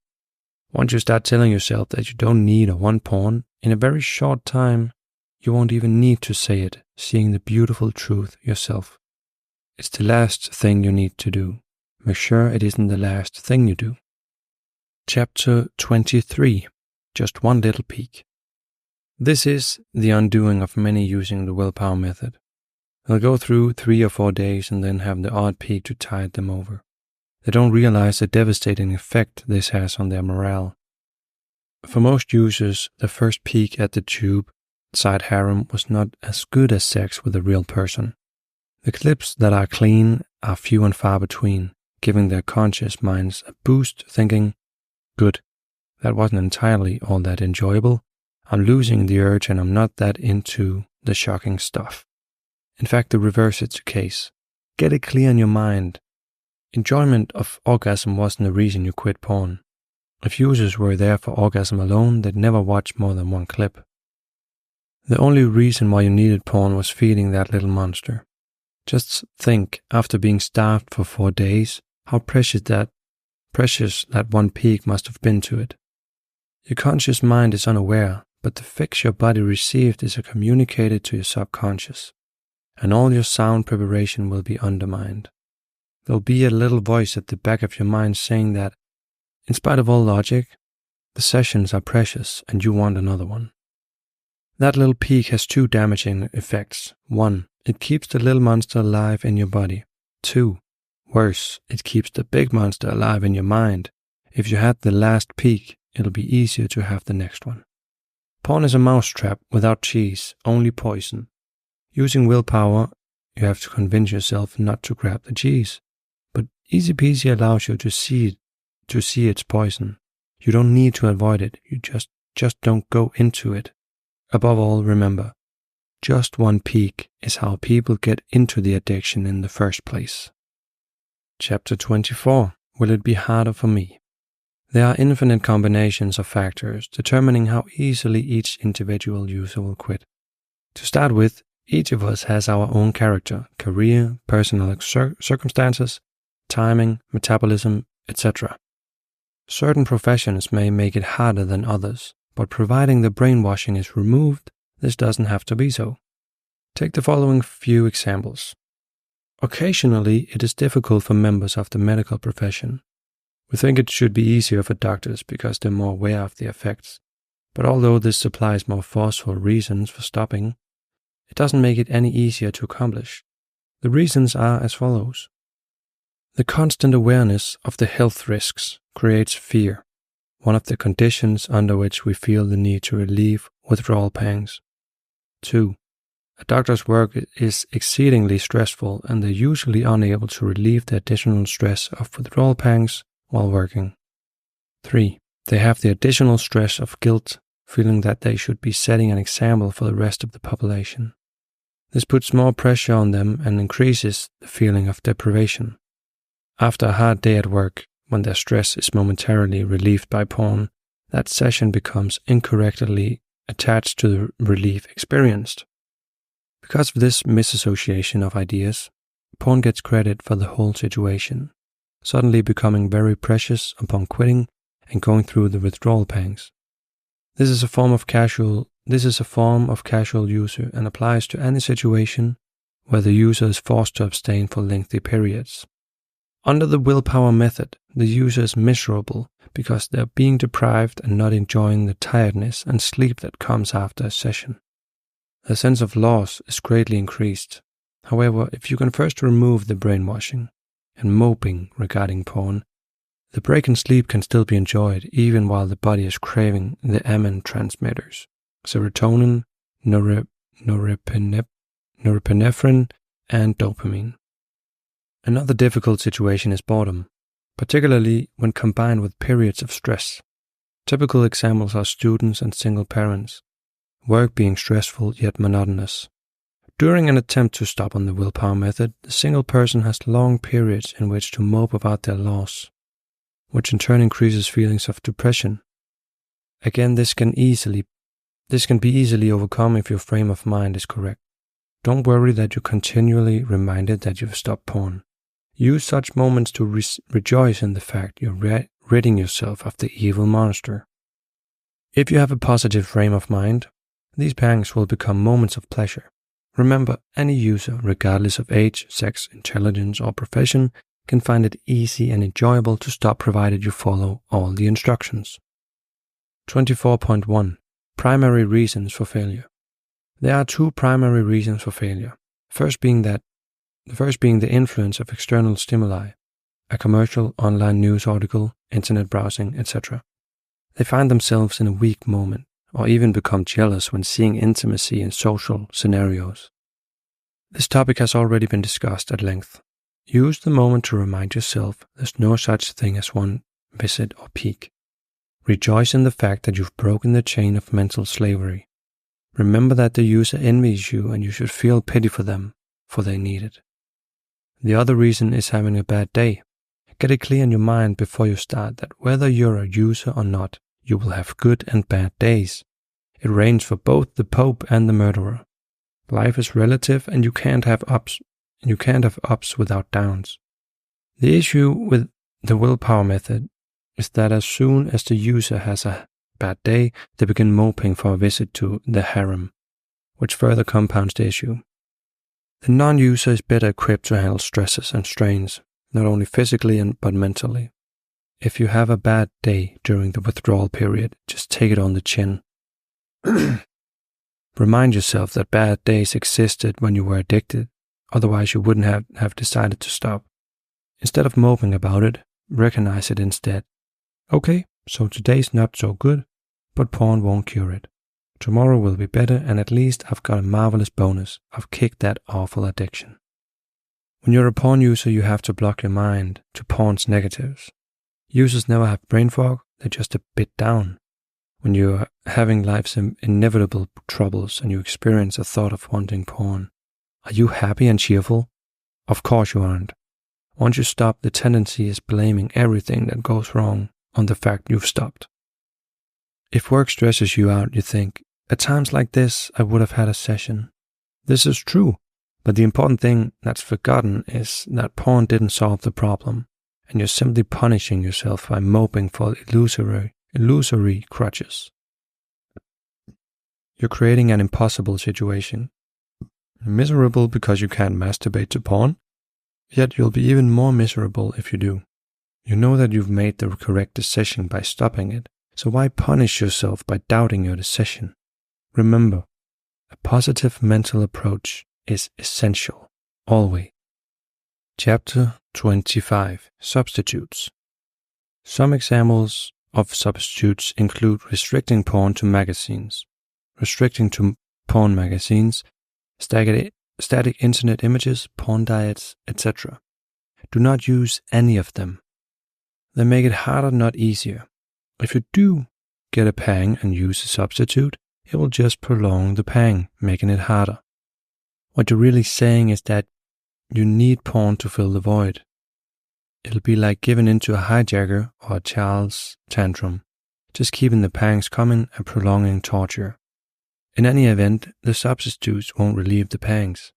Once you start telling yourself that you don't need or want porn, in a very short time, you won't even need to say it, seeing the beautiful truth yourself. It's the last thing you need to do. Make sure it isn't the last thing you do. Chapter 23. Just one little peek. This is the undoing of many using the willpower method. They'll go through 3 or 4 days and then have the odd peek to tide them over. They don't realize the devastating effect this has on their morale. For most users, the first peek at the tube side harem was not as good as sex with a real person. The clips that are clean are few and far between, giving their conscious minds a boost, thinking, "Good, that wasn't entirely all that enjoyable. I'm losing the urge and I'm not that into the shocking stuff." In fact, the reverse is the case. Get it clear in your mind. Enjoyment of orgasm wasn't the reason you quit porn. If users were there for orgasm alone, they'd never watch more than one clip. The only reason why you needed porn was feeding that little monster. Just think, after being starved for 4 days, how precious that one peek must have been to it. Your conscious mind is unaware, but the fix your body received is communicated to your subconscious, and all your sound preparation will be undermined. There'll be a little voice at the back of your mind saying that, in spite of all logic, the sessions are precious and you want another one. That little peek has 2 damaging effects. 1, it keeps the little monster alive in your body. 2, worse, it keeps the big monster alive in your mind. If you had the last peek, it'll be easier to have the next one. Porn is a mousetrap without cheese, only poison. Using willpower, you have to convince yourself not to grab the cheese. But EasyPeasy allows you to see its poison. You don't need to avoid it, you just don't go into it. Above all, remember, just one peek is how people get into the addiction in the first place. Chapter 24. Will it be harder for me? There are infinite combinations of factors determining how easily each individual user will quit. To start with, each of us has our own character, career, personal circumstances, timing, metabolism, etc. Certain professions may make it harder than others, but providing the brainwashing is removed, this doesn't have to be so. Take the following few examples. Occasionally, it is difficult for members of the medical profession. We think it should be easier for doctors because they're more aware of the effects, but although this supplies more forceful reasons for stopping, it doesn't make it any easier to accomplish. The reasons are as follows. The constant awareness of the health risks creates fear, one of the conditions under which we feel the need to relieve withdrawal pangs. 2. A doctor's work is exceedingly stressful and they're usually unable to relieve the additional stress of withdrawal pangs while working. 3. They have the additional stress of guilt, feeling that they should be setting an example for the rest of the population. This puts more pressure on them and increases the feeling of deprivation. After a hard day at work, when their stress is momentarily relieved by porn, that session becomes incorrectly attached to the relief experienced. Because of this misassociation of ideas, porn gets credit for the whole situation, suddenly becoming very precious upon quitting and going through the withdrawal pangs. This is a form of casual user and applies to any situation where the user is forced to abstain for lengthy periods. Under the willpower method, the user is miserable because they are being deprived and not enjoying the tiredness and sleep that comes after a session. The sense of loss is greatly increased. However, if you can first remove the brainwashing and moping regarding porn, the break in sleep can still be enjoyed even while the body is craving the amine transmitters, serotonin, norepinephrine, and dopamine. Another difficult situation is boredom, particularly when combined with periods of stress. Typical examples are students and single parents, work being stressful yet monotonous. During an attempt to stop on the willpower method, the single person has long periods in which to mope about their loss, which in turn increases feelings of depression. Again, this can be easily overcome if your frame of mind is correct. Don't worry that you're continually reminded that you've stopped porn. Use such moments to rejoice in the fact you're ridding yourself of the evil monster. If you have a positive frame of mind, these pangs will become moments of pleasure. Remember, any user, regardless of age, sex, intelligence, or profession, can find it easy and enjoyable to stop provided you follow all the instructions. 24.1. Primary reasons for failure. There are two primary reasons for failure. The first being the influence of external stimuli, a commercial, online news article, internet browsing, etc. They find themselves in a weak moment, or even become jealous when seeing intimacy in social scenarios. This topic has already been discussed at length. Use the moment to remind yourself there's no such thing as one visit or peak. Rejoice in the fact that you've broken the chain of mental slavery. Remember that the user envies you and you should feel pity for them, for they need it. The other reason is having a bad day. Get it clear in your mind before you start that whether you're a user or not, you will have good and bad days. It rains for both the Pope and the murderer. Life is relative and you can't have ups without downs. The issue with the willpower method is that as soon as the user has a bad day, they begin moping for a visit to the harem, which further compounds the issue. The non-user is better equipped to handle stresses and strains, not only physically but mentally. If you have a bad day during the withdrawal period, just take it on the chin. Remind yourself that bad days existed when you were addicted, otherwise you wouldn't have decided to stop. Instead of moping about it, recognize it instead. Okay, so today's not so good, but porn won't cure it. Tomorrow will be better, and at least I've got a marvelous bonus. I've kicked that awful addiction. When you're a porn user, you have to block your mind to porn's negatives. Users never have brain fog, they're just a bit down. When you're having life's inevitable troubles and you experience a thought of wanting porn, are you happy and cheerful? Of course you aren't. Once you stop, the tendency is blaming everything that goes wrong on the fact you've stopped. If work stresses you out, you think, at times like this, I would have had a session. This is true, but the important thing that's forgotten is that porn didn't solve the problem, and you're simply punishing yourself by moping for illusory crutches. You're creating an impossible situation. You're miserable because you can't masturbate to porn, yet you'll be even more miserable if you do. You know that you've made the correct decision by stopping it, so why punish yourself by doubting your decision? Remember, a positive mental approach is essential, always. Chapter 25. Substitutes. Some examples of substitutes include restricting porn to magazines, restricting to porn magazines, static internet images, porn diets, etc. Do not use any of them. They make it harder, not easier. If you do get a pang and use a substitute, it will just prolong the pang, making it harder. What you're really saying is that you need porn to fill the void. It'll be like giving in to a hijacker or a child's tantrum. just keeping the pangs coming and prolonging torture. In any event, the substitutes won't relieve the pangs.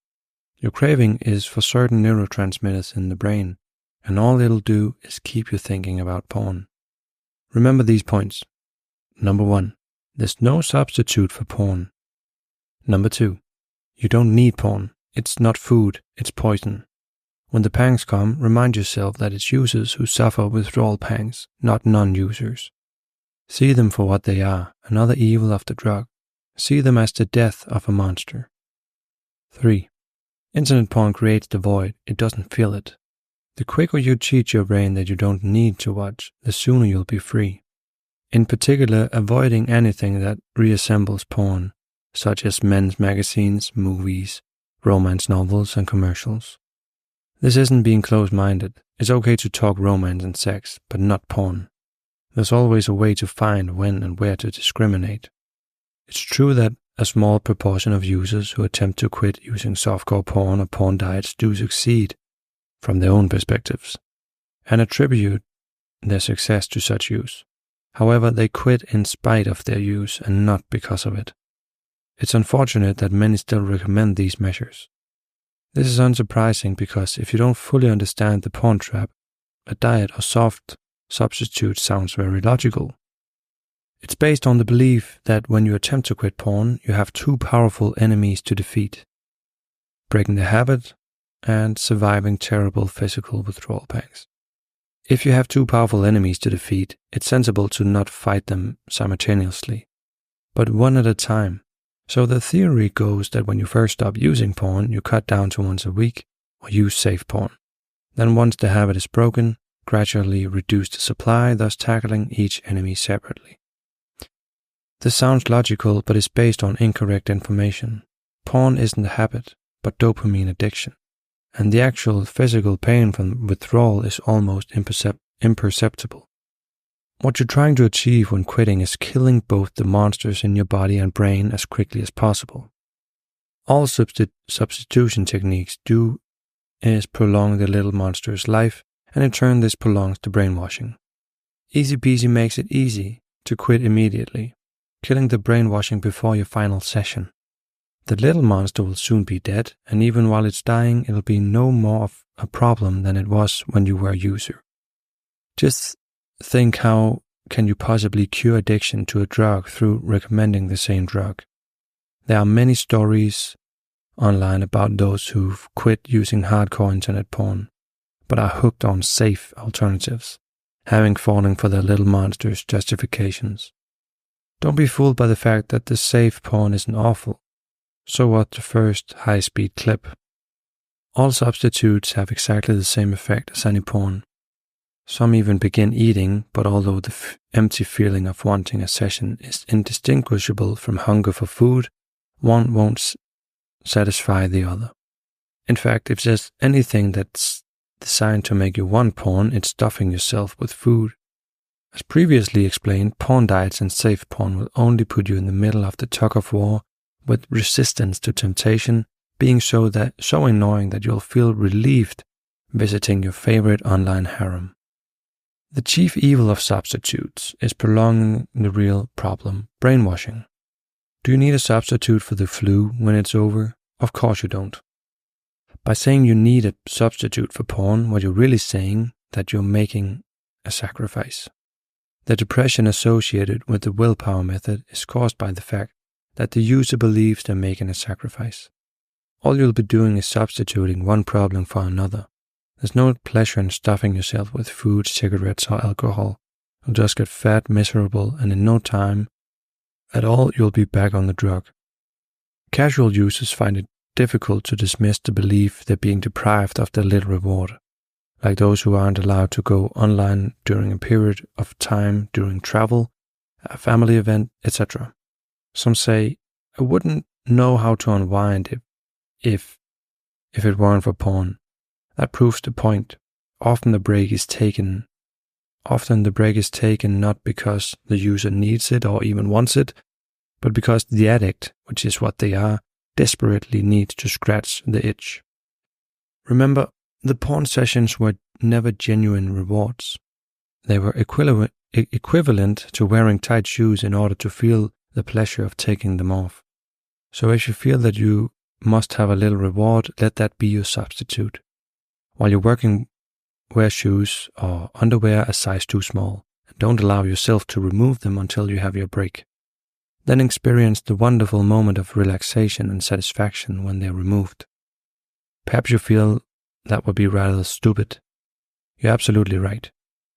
Your craving is for certain neurotransmitters in the brain, and all it'll do is keep you thinking about porn. Remember these points. Number 1, there's no substitute for porn. Number 2, you don't need porn. It's not food, it's poison. When the pangs come, remind yourself that it's users who suffer withdrawal pangs, not non-users. See them for what they are, another evil of the drug. See them as the death of a monster. 3. Internet porn creates the void, it doesn't fill it. The quicker you teach your brain that you don't need to watch, the sooner you'll be free. In particular, avoiding anything that reassembles porn, such as men's magazines, movies, romance novels, and commercials. This isn't being close-minded. It's okay to talk romance and sex, but not porn. There's always a way to find when and where to discriminate. It's true that a small proportion of users who attempt to quit using softcore porn or porn diets do succeed, from their own perspectives, and attribute their success to such use. However, they quit in spite of their use and not because of it. It's unfortunate that many still recommend these measures. This is unsurprising because if you don't fully understand the porn trap, a diet or soft substitute sounds very logical. It's based on the belief that when you attempt to quit porn, you have two powerful enemies to defeat: breaking the habit and surviving terrible physical withdrawal pangs. If you have two powerful enemies to defeat, it's sensible to not fight them simultaneously, but one at a time. So the theory goes that when you first stop using porn, you cut down to once a week or use safe porn. Then once the habit is broken, gradually reduce the supply, thus tackling each enemy separately. This sounds logical, but is based on incorrect information. Porn isn't a habit, but dopamine addiction. And the actual physical pain from withdrawal is almost imperceptible. What you're trying to achieve when quitting is killing both the monsters in your body and brain as quickly as possible. All substitution techniques do is prolong the little monster's life, and in turn this prolongs the brainwashing. EasyPeasy makes it easy to quit immediately, killing the brainwashing before your final session. The little monster will soon be dead, and even while it's dying, it'll be no more of a problem than it was when you were a user. Just think, how can you possibly cure addiction to a drug through recommending the same drug? There are many stories online about those who've quit using hardcore internet porn, but are hooked on safe alternatives, having fallen for their little monster's justifications. Don't be fooled by the fact that the safe porn isn't awful. So what the first high-speed clip? All substitutes have exactly the same effect as any porn. Some even begin eating, but although the empty feeling of wanting a session is indistinguishable from hunger for food, one won't satisfy the other. In fact, if there's anything that's designed to make you want porn, it's stuffing yourself with food. As previously explained, porn diets and safe porn will only put you in the middle of the tug of war, with resistance to temptation being so annoying that you'll feel relieved visiting your favorite online harem. The chief evil of substitutes is prolonging the real problem, brainwashing. Do you need a substitute for the flu when it's over? Of course you don't. By saying you need a substitute for porn, what you're really saying that you're making a sacrifice. The depression associated with the willpower method is caused by the fact that the user believes they're making a sacrifice. All you'll be doing is substituting one problem for another. There's no pleasure in stuffing yourself with food, cigarettes, or alcohol. You'll just get fat, miserable, and in no time at all you'll be back on the drug. Casual users find it difficult to dismiss the belief they're being deprived of their little reward, like those who aren't allowed to go online during a period of time during travel, a family event, etc. Some say, I wouldn't know how to unwind if it weren't for porn. That proves the point. Often the break is taken not because the user needs it or even wants it, but because the addict, which is what they are, desperately needs to scratch the itch. Remember, the porn sessions were never genuine rewards. They were equivalent to wearing tight shoes in order to feel the pleasure of taking them off. So if you feel that you must have a little reward, let that be your substitute. While you're working, wear shoes or underwear a size too small, and don't allow yourself to remove them until you have your break. Then experience the wonderful moment of relaxation and satisfaction when they're removed. Perhaps you feel that would be rather stupid. You're absolutely right.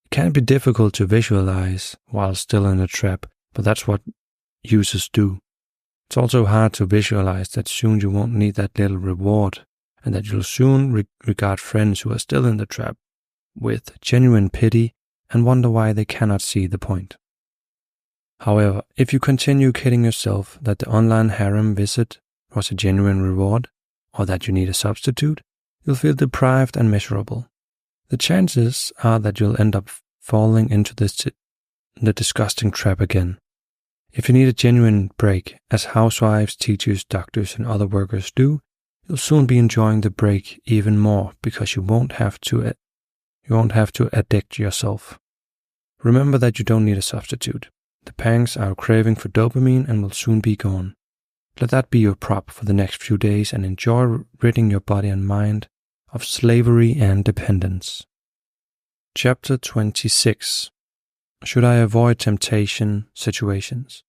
It can be difficult to visualize while still in a trap, but that's what users do. It's also hard to visualize that soon you won't need that little reward, and that you'll soon regard friends who are still in the trap with genuine pity and wonder why they cannot see the point. However, if you continue kidding yourself that the online harem visit was a genuine reward, or that you need a substitute, you'll feel deprived and miserable. The chances are that you'll end up falling into the disgusting trap again. If you need a genuine break, as housewives, teachers, doctors, and other workers do, you'll soon be enjoying the break even more because you won't have to addict yourself. Remember that you don't need a substitute. The pangs are a craving for dopamine and will soon be gone. Let that be your prop for the next few days and enjoy ridding your body and mind of slavery and dependence. Chapter 26. Should I avoid temptation situations?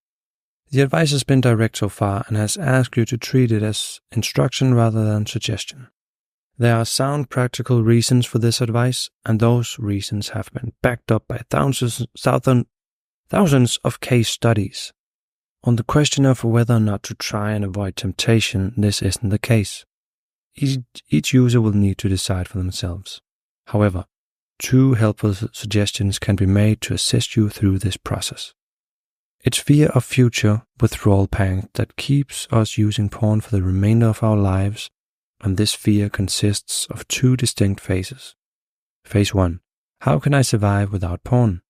The advice has been direct so far and has asked you to treat it as instruction rather than suggestion. There are sound practical reasons for this advice, and those reasons have been backed up by thousands of case studies. On the question of whether or not to try and avoid temptation, this isn't the case. Each user will need to decide for themselves. However, 2 helpful suggestions can be made to assist you through this process. It's fear of future withdrawal pangs that keeps us using porn for the remainder of our lives, and this fear consists of 2 distinct phases. Phase 1. How can I survive without porn?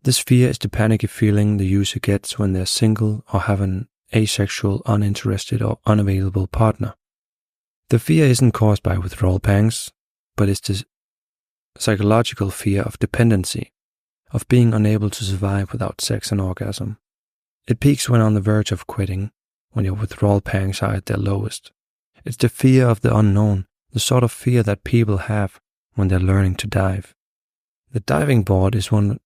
This fear is the panicky feeling the user gets when they're single or have an asexual, uninterested, or unavailable partner. The fear isn't caused by withdrawal pangs, but it's the psychological fear of dependency, of being unable to survive without sex and orgasm. It peaks when on the verge of quitting, when your withdrawal pangs are at their lowest. It's the fear of the unknown, the sort of fear that people have when they're learning to dive. The diving board is 1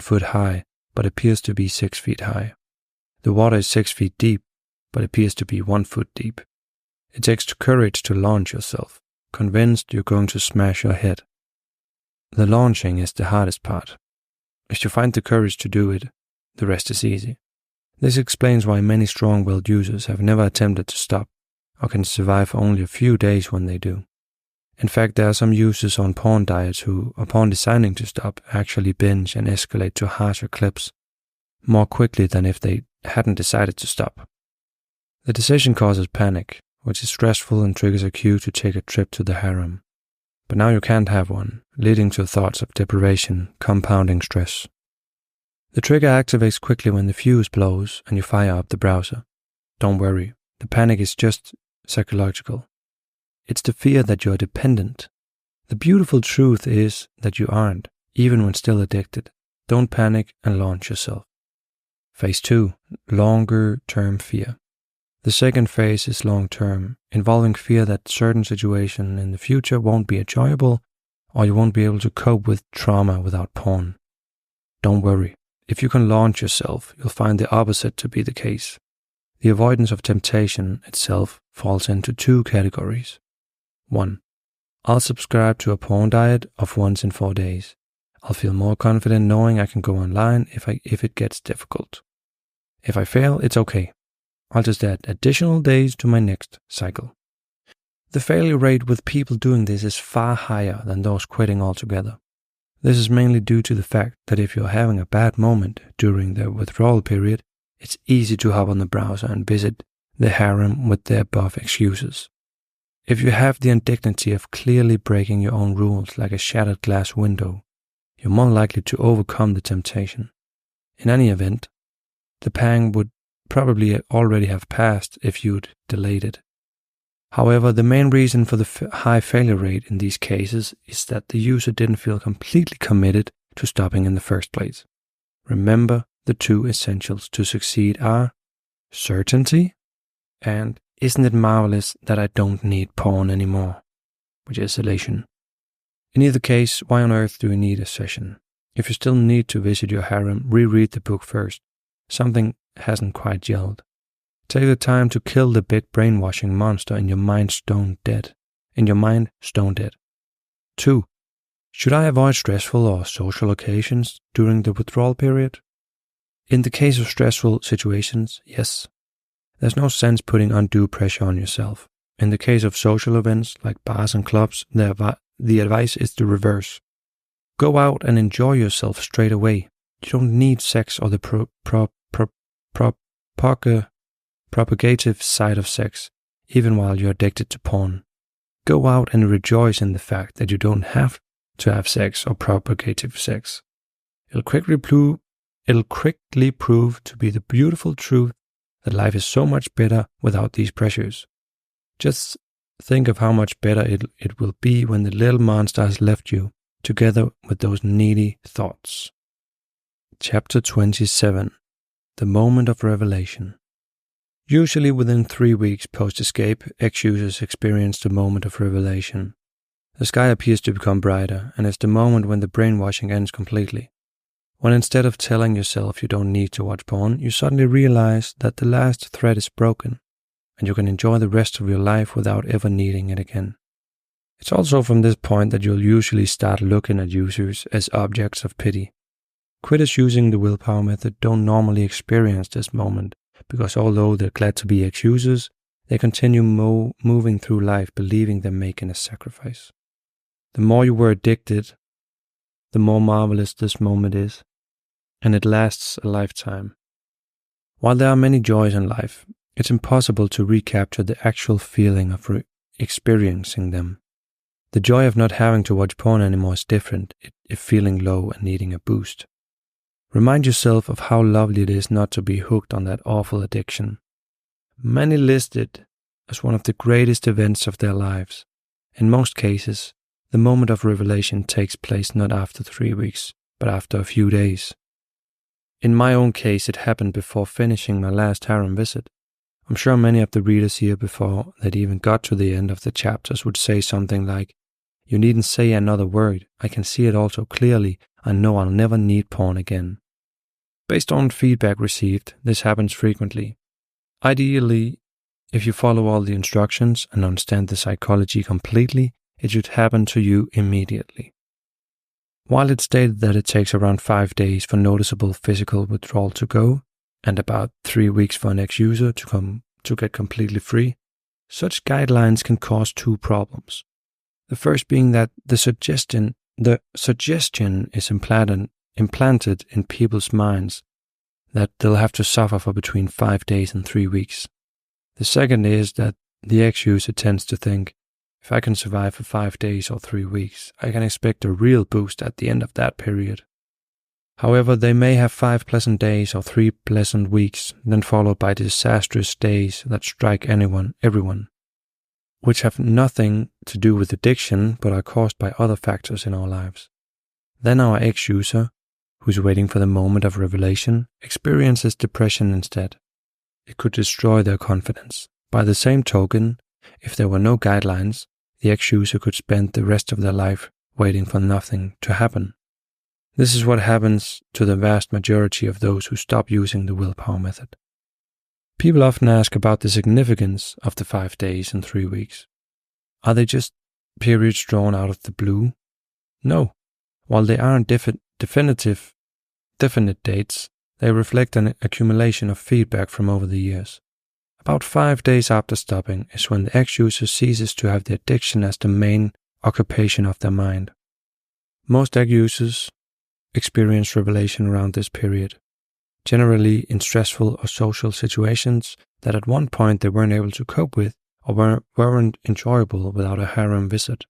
foot high, but appears to be 6 feet high. The water is 6 feet deep, but appears to be 1 foot deep. It takes courage to launch yourself, convinced you're going to smash your head. The launching is the hardest part. If you find the courage to do it, the rest is easy. This explains why many strong-willed users have never attempted to stop, or can survive for only a few days when they do. In fact, there are some users on porn diets who, upon deciding to stop, actually binge and escalate to harsher clips more quickly than if they hadn't decided to stop. The decision causes panic, which is stressful and triggers a cue to take a trip to the harem. But now you can't have one, leading to thoughts of deprivation, compounding stress. The trigger activates quickly when the fuse blows and you fire up the browser. Don't worry, the panic is just psychological. It's the fear that you're dependent. The beautiful truth is that you aren't, even when still addicted. Don't panic and launch yourself. Phase 2. Longer-term fear. The second phase is long-term, involving fear that certain situation in the future won't be enjoyable, or you won't be able to cope with trauma without porn. Don't worry. If you can launch yourself, you'll find the opposite to be the case. The avoidance of temptation itself falls into 2 categories. 1. I'll subscribe to a porn diet of once in 4 days. I'll feel more confident knowing I can go online if it gets difficult. If I fail, it's okay. I'll just add additional days to my next cycle. The failure rate with people doing this is far higher than those quitting altogether. This is mainly due to the fact that if you're having a bad moment during the withdrawal period, it's easy to hop on the browser and visit the harem with the above excuses. If you have the indignity of clearly breaking your own rules like a shattered glass window, you're more likely to overcome the temptation. In any event, the pang would probably already have passed if you'd delayed it. However, the main reason for the high failure rate in these cases is that the user didn't feel completely committed to stopping in the first place. Remember, the two essentials to succeed are certainty and isn't it marvelous that I don't need porn anymore, which is elation. In either case, why on earth do you need a session? If you still need to visit your harem, reread the book first. Something hasn't quite gelled. Take the time to kill the big brainwashing monster in your mind stone dead. 2. Should I avoid stressful or social occasions during the withdrawal period? In the case of stressful situations, yes. There's no sense putting undue pressure on yourself. In the case of social events like bars and clubs, the advice is the reverse. Go out and enjoy yourself straight away. You don't need sex or the propagative side of sex, even while you're addicted to porn. Go out and rejoice in the fact that you don't have to have sex or propagative sex. It'll quickly prove to be the beautiful truth that life is so much better without these pressures. Just think of how much better it will be when the little monster has left you, together with those needy thoughts. Chapter 27. The Moment of Revelation. Usually within 3 weeks post-escape, ex-users experience the moment of revelation. The sky appears to become brighter, and it's the moment when the brainwashing ends completely. When instead of telling yourself you don't need to watch porn, you suddenly realize that the last thread is broken, and you can enjoy the rest of your life without ever needing it again. It's also from this point that you'll usually start looking at users as objects of pity. Quitters using the willpower method don't normally experience this moment, because although they're glad to be ex-users, they continue moving through life believing they're making a sacrifice. The more you were addicted, the more marvelous this moment is, and it lasts a lifetime. While there are many joys in life, it's impossible to recapture the actual feeling of experiencing them. The joy of not having to watch porn anymore is different if feeling low and needing a boost. Remind yourself of how lovely it is not to be hooked on that awful addiction. Many list it as one of the greatest events of their lives. In most cases, the moment of revelation takes place not after 3 weeks, but after a few days. In my own case, it happened before finishing my last harem visit. I'm sure many of the readers here before they'd even got to the end of the chapters would say something like, "You needn't say another word. I can see it all so clearly. I know I'll never need porn again." Based on feedback received, this happens frequently. Ideally, if you follow all the instructions and understand the psychology completely, it should happen to you immediately. While it's stated that it takes around 5 days for noticeable physical withdrawal to go, and about 3 weeks for an ex-user to get completely free, such guidelines can cause 2 problems. The first being that the suggestion is implanted in people's minds that they'll have to suffer for between 5 days and 3 weeks. The second is that the ex-user tends to think, if I can survive for 5 days or 3 weeks, I can expect a real boost at the end of that period. However, they may have 5 pleasant days or 3 pleasant weeks, then followed by disastrous days that strike everyone, which have nothing to do with addiction but are caused by other factors in our lives. Then our ex-user, who's waiting for the moment of revelation, experiences depression instead. It could destroy their confidence. By the same token, if there were no guidelines, the ex-user could spend the rest of their life waiting for nothing to happen. This is what happens to the vast majority of those who stop using the willpower method. People often ask about the significance of the 5 days and 3 weeks. Are they just periods drawn out of the blue? No. While they aren't definite dates, they reflect an accumulation of feedback from over the years. About 5 days after stopping is when the ex-user ceases to have the addiction as the main occupation of their mind. Most ex-users experience revelation around this period, generally in stressful or social situations that at one point they weren't able to cope with or weren't enjoyable without a harem visit.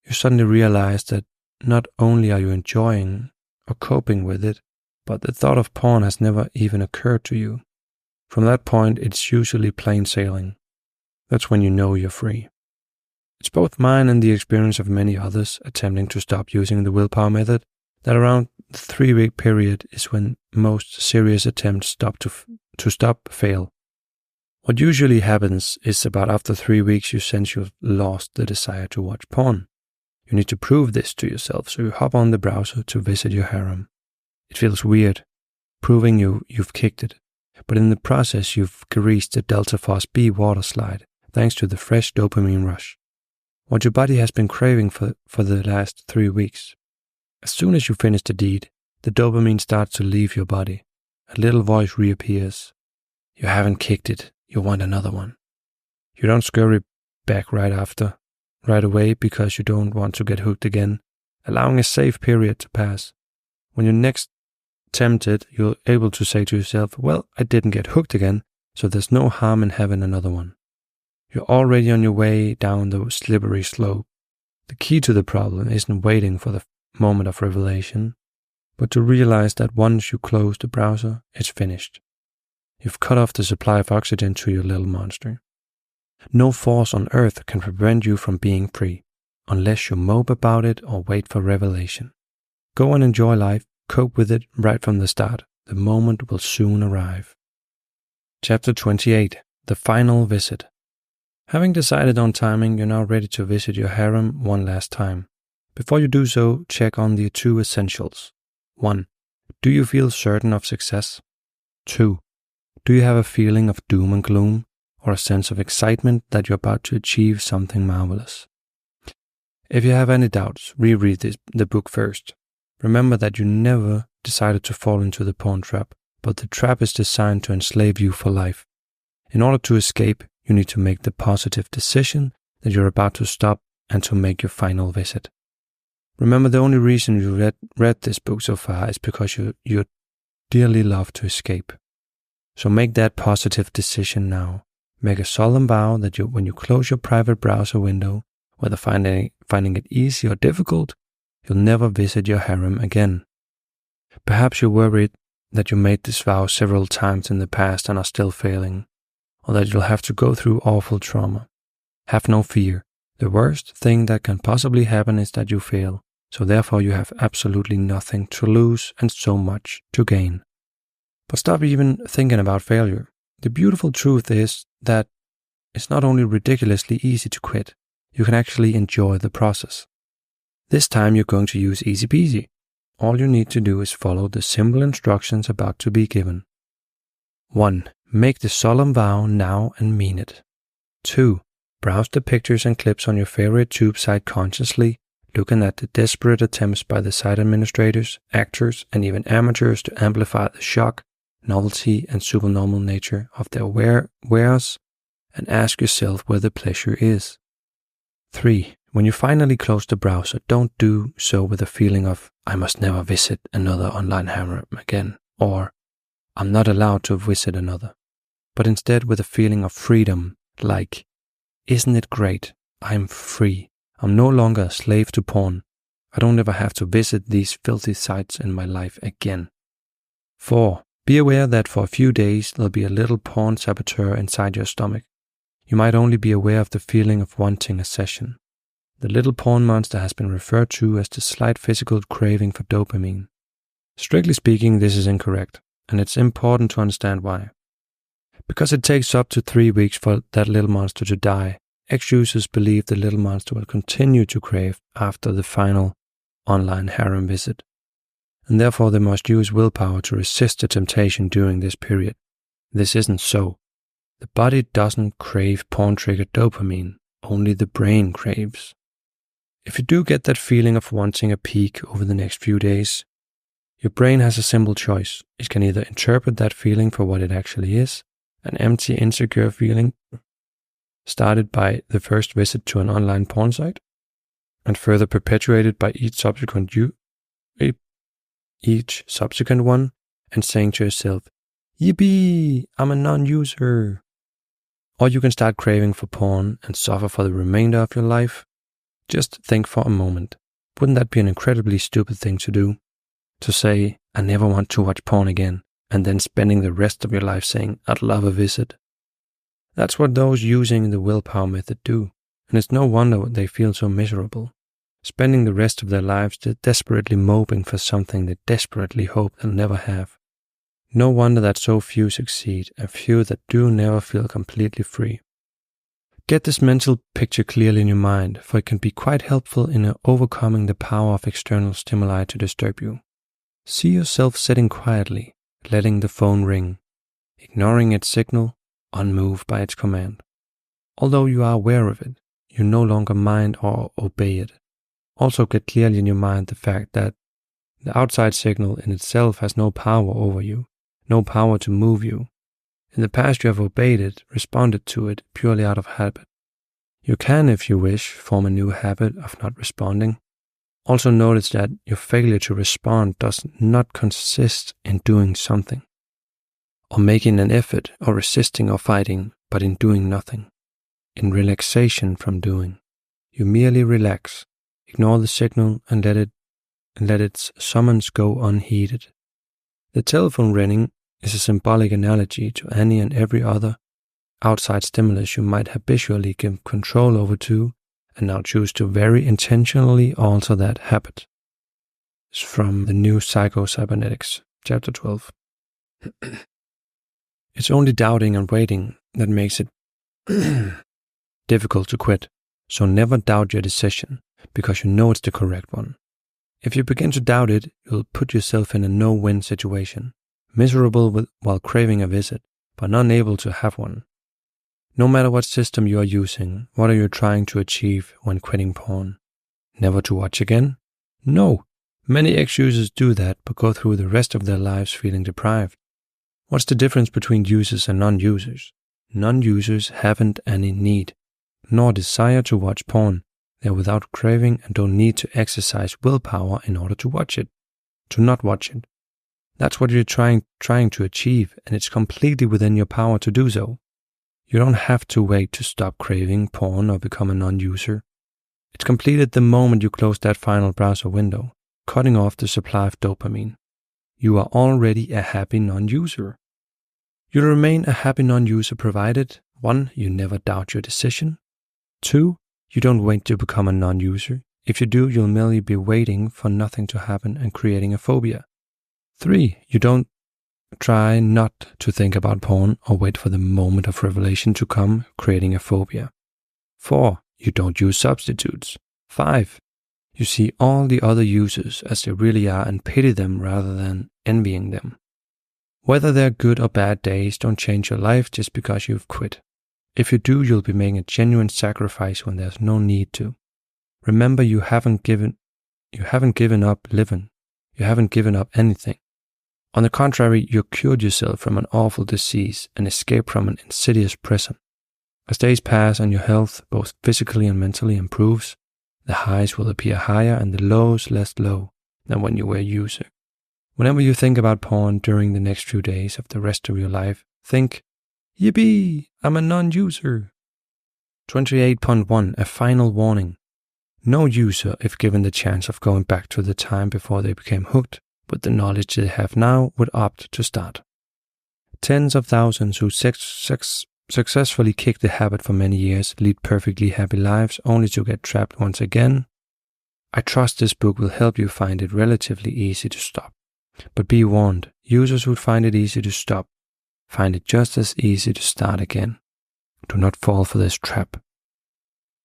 You suddenly realize that not only are you enjoying or coping with it, but the thought of porn has never even occurred to you. From that point, it's usually plain sailing. That's when you know you're free. It's both mine and the experience of many others attempting to stop using the willpower method that around the 3-week period is when most serious attempts to stop fail. What usually happens is about after 3 weeks you sense you've lost the desire to watch porn. You need to prove this to yourself, so you hop on the browser to visit your harem. It feels weird, proving you've kicked it, but in the process you've greased the Delta Force B water slide thanks to the fresh dopamine rush. What your body has been craving for the last 3 weeks. As soon as you finish the deed, the dopamine starts to leave your body. A little voice reappears. You haven't kicked it, you want another one. You don't scurry back right away because you don't want to get hooked again, allowing a safe period to pass. When you're next tempted, you're able to say to yourself, well, I didn't get hooked again, so there's no harm in having another one. You're already on your way down the slippery slope. The key to the problem isn't waiting for the moment of revelation, but to realize that once you close the browser, it's finished. You've cut off the supply of oxygen to your little monster. No force on earth can prevent you from being free, unless you mope about it or wait for revelation. Go and enjoy life, cope with it right from the start. The moment will soon arrive. Chapter 28. The Final Visit. Having decided on timing, you're now ready to visit your harem one last time. Before you do so, check on the 2 essentials. 1. Do you feel certain of success? 2. Do you have a feeling of doom and gloom, or a sense of excitement that you're about to achieve something marvelous? If you have any doubts, reread the book first. Remember that you never decided to fall into the porn trap, but the trap is designed to enslave you for life. In order to escape, you need to make the positive decision that you're about to stop and to make your final visit. Remember, the only reason you read this book so far is because you dearly love to escape. So make that positive decision now. Make a solemn vow that when you close your private browser window, whether finding it easy or difficult, you'll never visit your harem again. Perhaps you're worried that you made this vow several times in the past and are still failing, or that you'll have to go through awful trauma. Have no fear. The worst thing that can possibly happen is that you fail, so therefore you have absolutely nothing to lose and so much to gain. But stop even thinking about failure. The beautiful truth is that it's not only ridiculously easy to quit, you can actually enjoy the process. This time you're going to use EasyPeasy. All you need to do is follow the simple instructions about to be given. 1. Make the solemn vow now and mean it. 2. Browse the pictures and clips on your favorite tube site consciously, looking at the desperate attempts by the site administrators, actors, and even amateurs to amplify the shock, novelty, and supernormal nature of their wares, and ask yourself where the pleasure is. 3. When you finally close the browser, don't do so with a feeling of, I must never visit another online harem again, or I'm not allowed to visit another, but instead with a feeling of freedom, like, isn't it great? I'm free. I'm no longer a slave to porn. I don't ever have to visit these filthy sites in my life again. 4. Be aware that for a few days there'll be a little porn saboteur inside your stomach. You might only be aware of the feeling of wanting a session. The little porn monster has been referred to as the slight physical craving for dopamine. Strictly speaking, this is incorrect, and it's important to understand why. Because it takes up to 3 weeks for that little monster to die, ex-users believe the little monster will continue to crave after the final online harem visit, and therefore they must use willpower to resist the temptation during this period. This isn't so. The body doesn't crave porn-triggered dopamine, only the brain craves. If you do get that feeling of wanting a peak over the next few days, your brain has a simple choice. It can either interpret that feeling for what it actually is, an empty, insecure feeling started by the first visit to an online porn site, and further perpetuated by each subsequent one, and saying to yourself, yippee, I'm a non-user. Or you can start craving for porn and suffer for the remainder of your life. Just think for a moment. Wouldn't that be an incredibly stupid thing to do? To say, I never want to watch porn again, and then spending the rest of your life saying, I'd love a visit. That's what those using the willpower method do, and it's no wonder they feel so miserable. spending the rest of their lives desperately moping for something they desperately hope they'll never have. No wonder that so few succeed, and few that do never feel completely free. Get this mental picture clearly in your mind, for it can be quite helpful in overcoming the power of external stimuli to disturb you. See yourself sitting quietly, letting the phone ring, ignoring its signal, unmoved by its command. Although you are aware of it, you no longer mind or obey it. Also get clearly in your mind the fact that the outside signal in itself has no power over you, no power to move you. In the past you have obeyed it, responded to it purely out of habit. You can, if you wish, form a new habit of not responding. Also notice that your failure to respond does not consist in doing something, or making an effort, or resisting or fighting, but in doing nothing, in relaxation from doing. You merely relax, ignore the signal, and let its summons go unheeded. The telephone ringing is a symbolic analogy to any and every other outside stimulus you might habitually give control over to, and now choose to very intentionally alter that habit. It's from the new Psycho-Cybernetics, chapter 12. It's only doubting and waiting that makes it difficult to quit, so never doubt your decision, because you know it's the correct one. If you begin to doubt it, you'll put yourself in a no-win situation, miserable while craving a visit, but unable to have one. No matter what system you are using, what are you trying to achieve when quitting porn? Never to watch again? No. Many ex-users do that, but go through the rest of their lives feeling deprived. What's the difference between users and non-users? Non-users haven't any need, nor desire to watch porn. They're without craving and don't need to exercise willpower in order to watch it, to not watch it. That's what you're trying to achieve, and it's completely within your power to do so. You don't have to wait to stop craving porn or become a non-user. It's completed the moment you close that final browser window, cutting off the supply of dopamine. You are already a happy non-user. You'll remain a happy non-user provided 1. You never doubt your decision. 2. You don't wait to become a non-user. If you do, you'll merely be waiting for nothing to happen and creating a phobia. 3. You don't try not to think about porn or wait for the moment of revelation to come, creating a phobia. 4. You don't use substitutes. 5. You see all the other users as they really are and pity them rather than envying them. Whether they're good or bad days don't change your life just because you've quit. If you do, you'll be making a genuine sacrifice when there's no need to. Remember, you haven't given up living. You haven't given up anything. On the contrary, you cured yourself from an awful disease and escaped from an insidious prison. As days pass and your health, both physically and mentally, improves, the highs will appear higher and the lows less low than when you were a user. Whenever you think about porn during the next few days of the rest of your life, think, yippee, I'm a non-user. 28.1. A final warning. No user, if given the chance of going back to the time before they became hooked, with the knowledge they have now, would opt to start. Tens of thousands who successfully kick the habit for many years lead perfectly happy lives only to get trapped once again. I trust this book will help you find it relatively easy to stop. But be warned, users who find it easy to stop find it just as easy to start again. Do not fall for this trap.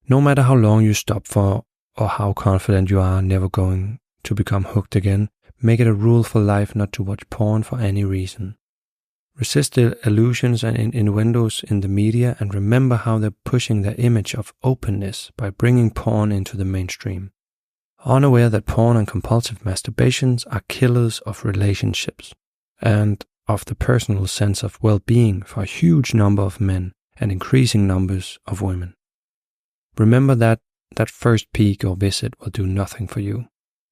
No matter how long you stop for or how confident you are never going to become hooked again, make it a rule for life not to watch porn for any reason. Resist the illusions and innuendos in the media and remember how they're pushing their image of openness by bringing porn into the mainstream. Unaware that porn and compulsive masturbations are killers of relationships and of the personal sense of well-being for a huge number of men and increasing numbers of women. Remember that first peek or visit will do nothing for you.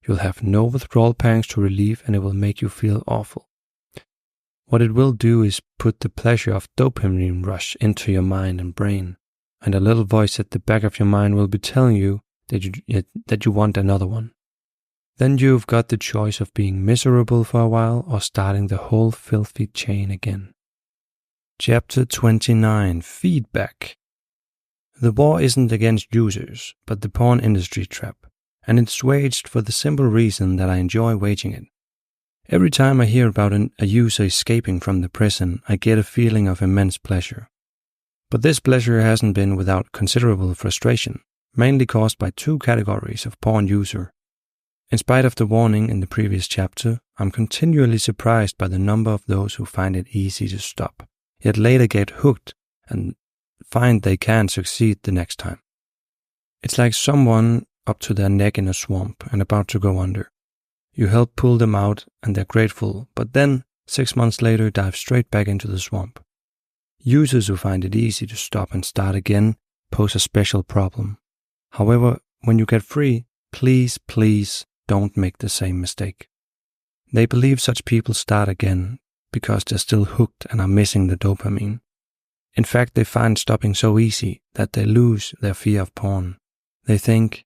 You'll have no withdrawal pangs to relieve and it will make you feel awful. What it will do is put the pleasure of dopamine rush into your mind and brain, and a little voice at the back of your mind will be telling you that you want another one. Then you've got the choice of being miserable for a while or starting the whole filthy chain again. Chapter 29. Feedback. The war isn't against users, but the porn industry trap, and it's waged for the simple reason that I enjoy waging it. Every time I hear about a user escaping from the prison, I get a feeling of immense pleasure. But this pleasure hasn't been without considerable frustration, mainly caused by two categories of porn user. In spite of the warning in the previous chapter, I'm continually surprised by the number of those who find it easy to stop, yet later get hooked and find they can't succeed the next time. It's like someone up to their neck in a swamp and about to go under. You help pull them out and they're grateful, but then 6 months later dive straight back into the swamp. Users who find it easy to stop and start again pose a special problem. However, when you get free, please don't make the same mistake. They believe such people start again because they're still hooked and are missing the dopamine. In fact, they find stopping so easy that they lose their fear of porn. They think,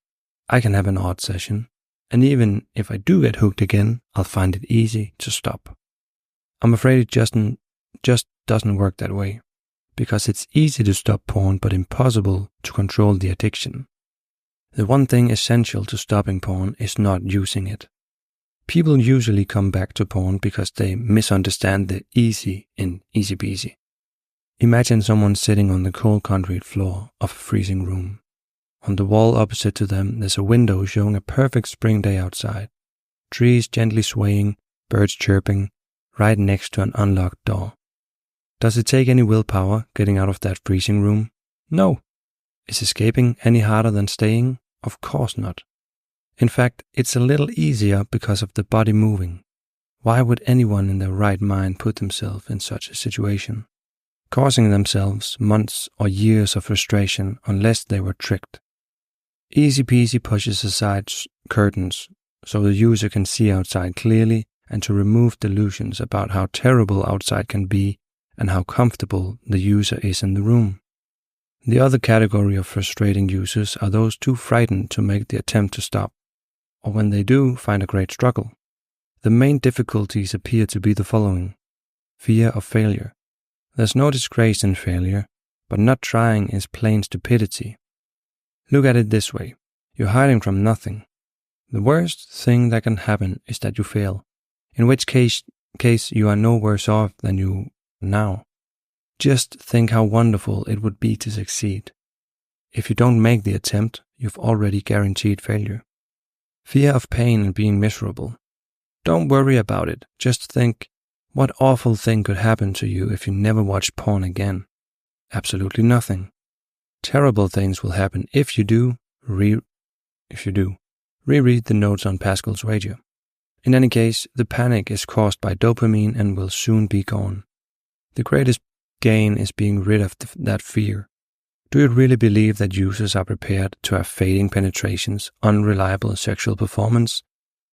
I can have an odd session, and even if I do get hooked again, I'll find it easy to stop. I'm afraid it just doesn't work that way, because it's easy to stop porn but impossible to control the addiction. The one thing essential to stopping porn is not using it. People usually come back to porn because they misunderstand the easy in EasyPeasy. Imagine someone sitting on the cold concrete floor of a freezing room. On the wall opposite to them, there's a window showing a perfect spring day outside. Trees gently swaying, birds chirping, right next to an unlocked door. Does it take any willpower getting out of that freezing room? No. Is escaping any harder than staying? Of course not. In fact, it's a little easier because of the body moving. Why would anyone in their right mind put themselves in such a situation, causing themselves months or years of frustration unless they were tricked? EasyPeasy pushes aside curtains so the user can see outside clearly and to remove delusions about how terrible outside can be and how comfortable the user is in the room. The other category of frustrating users are those too frightened to make the attempt to stop, or when they do, find a great struggle. The main difficulties appear to be the following. Fear of failure. There's no disgrace in failure, but not trying is plain stupidity. Look at it this way. You're hiding from nothing. The worst thing that can happen is that you fail, in which case you are no worse off than you are now. Just think how wonderful it would be to succeed. If you don't make the attempt, you've already guaranteed failure. Fear of pain and being miserable. Don't worry about it. Just think, what awful thing could happen to you if you never watch porn again? Absolutely nothing. Terrible things will happen if you do. Reread the notes on Pascal's radio. In any case, the panic is caused by dopamine and will soon be gone. The greatest gain is being rid of that fear. Do you really believe that users are prepared to have fading penetrations, unreliable sexual performance,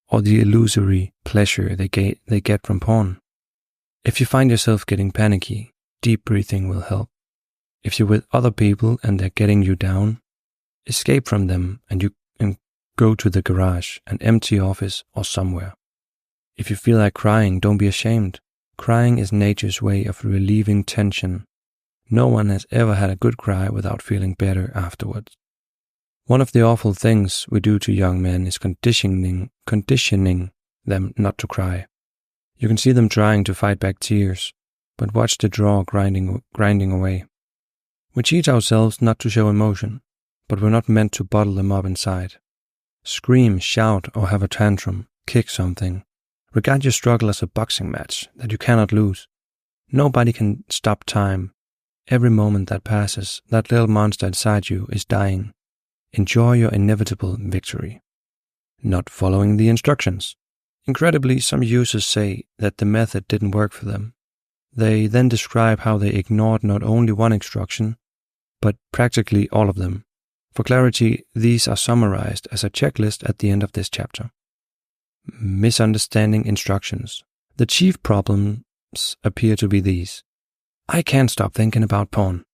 or the illusory pleasure they get from porn? If you find yourself getting panicky, deep breathing will help. If you're with other people and they're getting you down, escape from them and go to the garage, an empty office, or somewhere. If you feel like crying, don't be ashamed. Crying is nature's way of relieving tension. No one has ever had a good cry without feeling better afterwards. One of the awful things we do to young men is conditioning them not to cry. You can see them trying to fight back tears, but watch the jaw grinding away. We cheat ourselves not to show emotion, but we're not meant to bottle them up inside. Scream, shout, or have a tantrum, kick something. Regard your struggle as a boxing match that you cannot lose. Nobody can stop time. Every moment that passes, that little monster inside you is dying. Enjoy your inevitable victory. Not following the instructions. Incredibly, some users say that the method didn't work for them. They then describe how they ignored not only one instruction, but practically all of them. For clarity, these are summarized as a checklist at the end of this chapter. Misunderstanding instructions. The chief problems appear to be these. I can't stop thinking about porn.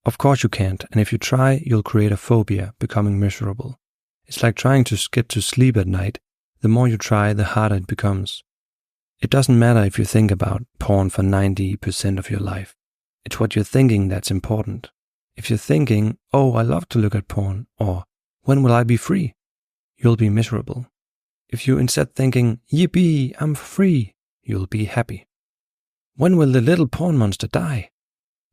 Of course you can't, and if you try, you'll create a phobia, becoming miserable. It's like trying to get to sleep at night. The more you try, the harder it becomes. It doesn't matter if you think about porn for 90% of your life. It's what you're thinking that's important. If you're thinking, oh, I love to look at porn, or when will I be free? you'll be miserable. If you instead thinking, yippee, I'm free, you'll be happy. When will the little porn monster die?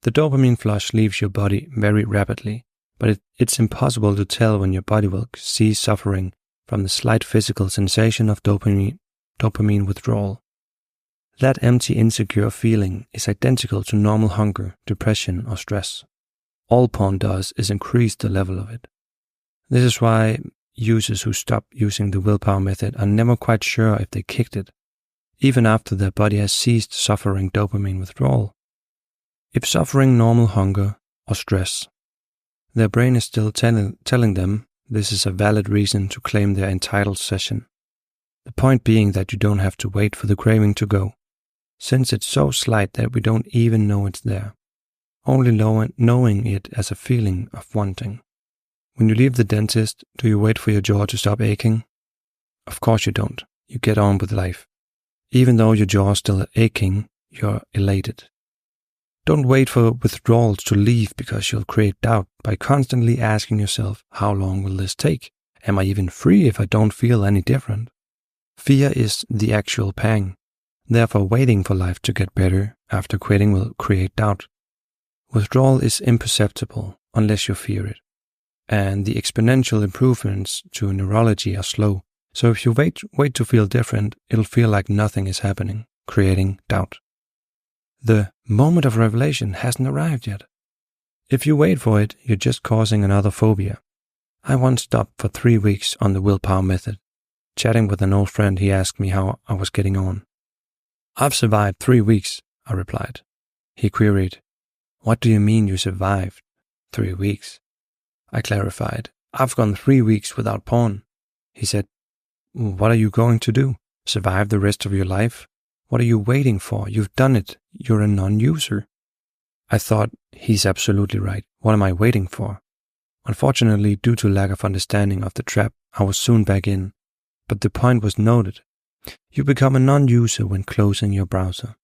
The dopamine flush leaves your body very rapidly, but it's impossible to tell when your body will cease suffering from the slight physical sensation of dopamine withdrawal. That empty, insecure feeling is identical to normal hunger, depression, or stress. All porn does is increase the level of it. This is why users who stop using the willpower method are never quite sure if they kicked it, even after their body has ceased suffering dopamine withdrawal. If suffering normal hunger or stress, their brain is still telling them this is a valid reason to claim their entitled session. The point being that you don't have to wait for the craving to go, since it's so slight that we don't even know it's there, only knowing it as a feeling of wanting. When you leave the dentist, do you wait for your jaw to stop aching? Of course you don't. You get on with life. Even though your jaw is still aching, you're elated. Don't wait for withdrawals to leave because you'll create doubt by constantly asking yourself, how long will this take? Am I even free if I don't feel any different? Fear is the actual pang. Therefore, waiting for life to get better after quitting will create doubt. Withdrawal is imperceptible unless you fear it. And the exponential improvements to neurology are slow. So if you wait to feel different, it'll feel like nothing is happening, creating doubt. The moment of revelation hasn't arrived yet. If you wait for it, you're just causing another phobia. I once stopped for 3 weeks on the willpower method. Chatting with an old friend, he asked me how I was getting on. I've survived 3 weeks, I replied. He queried, what do you mean you survived 3 weeks? I clarified, I've gone 3 weeks without porn. He said, what are you going to do? Survive the rest of your life? What are you waiting for? You've done it. You're a non-user. I thought, he's absolutely right. What am I waiting for? Unfortunately, due to lack of understanding of the trap, I was soon back in. But the point was noted. You become a non-user when closing your browser.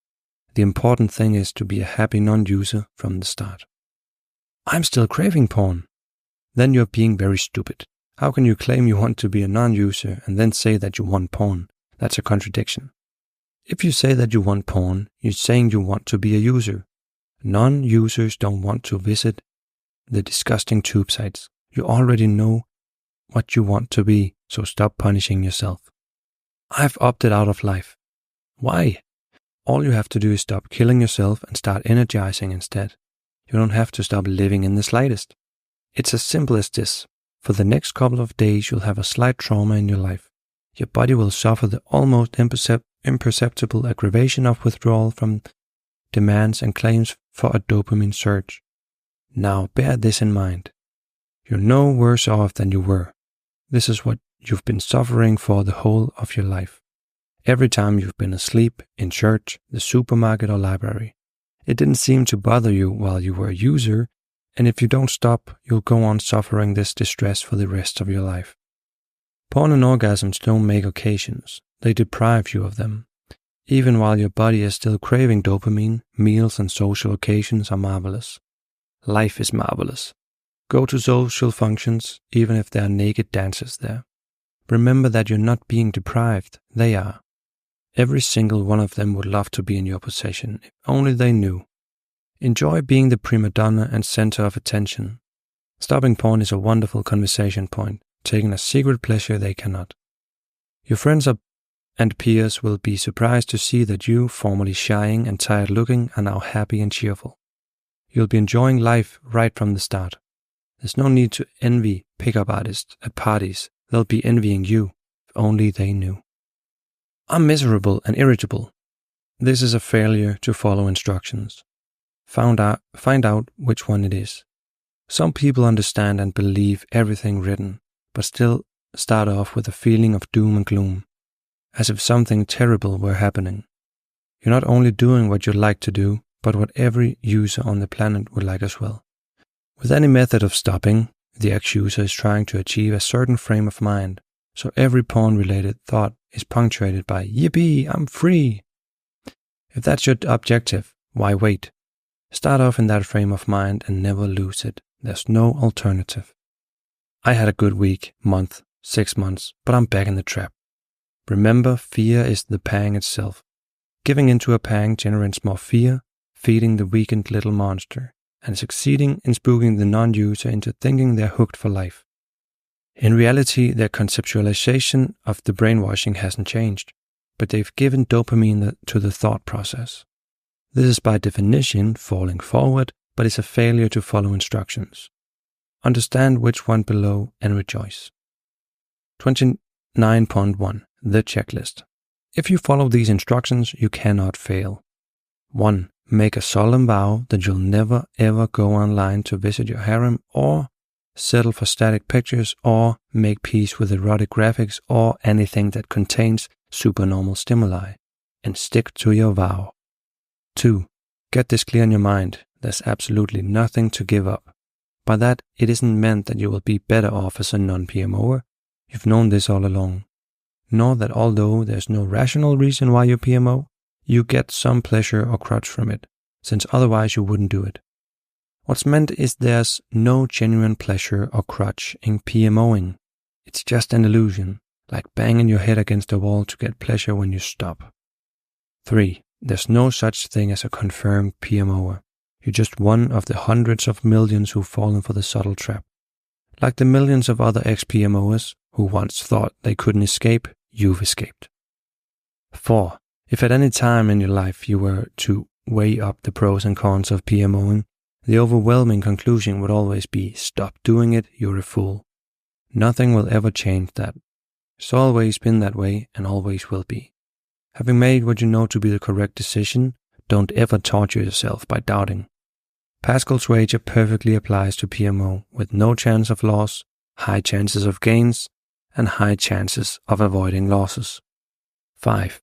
The important thing is to be a happy non-user from the start. I'm still craving porn. Then you're being very stupid. How can you claim you want to be a non-user and then say that you want porn? That's a contradiction. If you say that you want porn, you're saying you want to be a user. Non-users don't want to visit the disgusting tube sites. You already know what you want to be, so stop punishing yourself. I've opted out of life. Why? All you have to do is stop killing yourself and start energizing instead. You don't have to stop living in the slightest. It's as simple as this. For the next couple of days, you'll have a slight trauma in your life. Your body will suffer the almost imperceptible aggravation of withdrawal from demands and claims for a dopamine surge. Now bear this in mind. You're no worse off than you were. This is what you've been suffering for the whole of your life. Every time you've been asleep, in church, the supermarket or library. It didn't seem to bother you while you were a user, and if you don't stop, you'll go on suffering this distress for the rest of your life. Porn and orgasms don't make occasions. They deprive you of them. Even while your body is still craving dopamine, meals and social occasions are marvelous. Life is marvelous. Go to social functions, even if there are naked dancers there. Remember that you're not being deprived, they are. Every single one of them would love to be in your possession, if only they knew. Enjoy being the prima donna and center of attention. Stopping porn is a wonderful conversation point, taking a secret pleasure they cannot. Your friends and peers will be surprised to see that you, formerly shying and tired looking, are now happy and cheerful. You'll be enjoying life right from the start. There's no need to envy pickup artists at parties. They'll be envying you, if only they knew. I'm miserable and irritable. This is a failure to follow instructions. Find out which one it is. Some people understand and believe everything written, but still start off with a feeling of doom and gloom, as if something terrible were happening. You're not only doing what you'd like to do, but what every user on the planet would like as well. With any method of stopping, the ex-user is trying to achieve a certain frame of mind, so every porn-related thought is punctuated by, yippee, I'm free. If that's your objective, why wait? Start off in that frame of mind and never lose it. There's no alternative. I had a good week, month, 6 months, but I'm back in the trap. Remember, fear is the pang itself. Giving into a pang generates more fear, feeding the weakened little monster, and succeeding in spooking the non-user into thinking they're hooked for life. In reality, their conceptualization of the brainwashing hasn't changed, but they've given dopamine to the thought process. This is by definition falling forward, but is a failure to follow instructions. Understand which one below and rejoice. 29.1. The checklist. If you follow these instructions, you cannot fail. 1. Make a solemn vow that you'll never ever go online to visit your harem or settle for static pictures or make peace with erotic graphics or anything that contains supernormal stimuli, and stick to your vow. 2. Get this clear in your mind. There's absolutely nothing to give up. By that, it isn't meant that you will be better off as a non-PMOer. You've known this all along. Nor that although there's no rational reason why you PMO, you get some pleasure or crutch from it, since otherwise you wouldn't do it. What's meant is there's no genuine pleasure or crutch in PMOing. It's just an illusion, like banging your head against a wall to get pleasure when you stop. 3. There's no such thing as a confirmed PMOer. You're just one of the hundreds of millions who've fallen for the subtle trap. Like the millions of other ex-PMOers who once thought they couldn't escape, you've escaped. 4. If at any time in your life you were to weigh up the pros and cons of PMOing, the overwhelming conclusion would always be, stop doing it, you're a fool. Nothing will ever change that. It's always been that way and always will be. Having made what you know to be the correct decision, don't ever torture yourself by doubting. Pascal's wager perfectly applies to PMO with no chance of loss, high chances of gains, and high chances of avoiding losses. 5.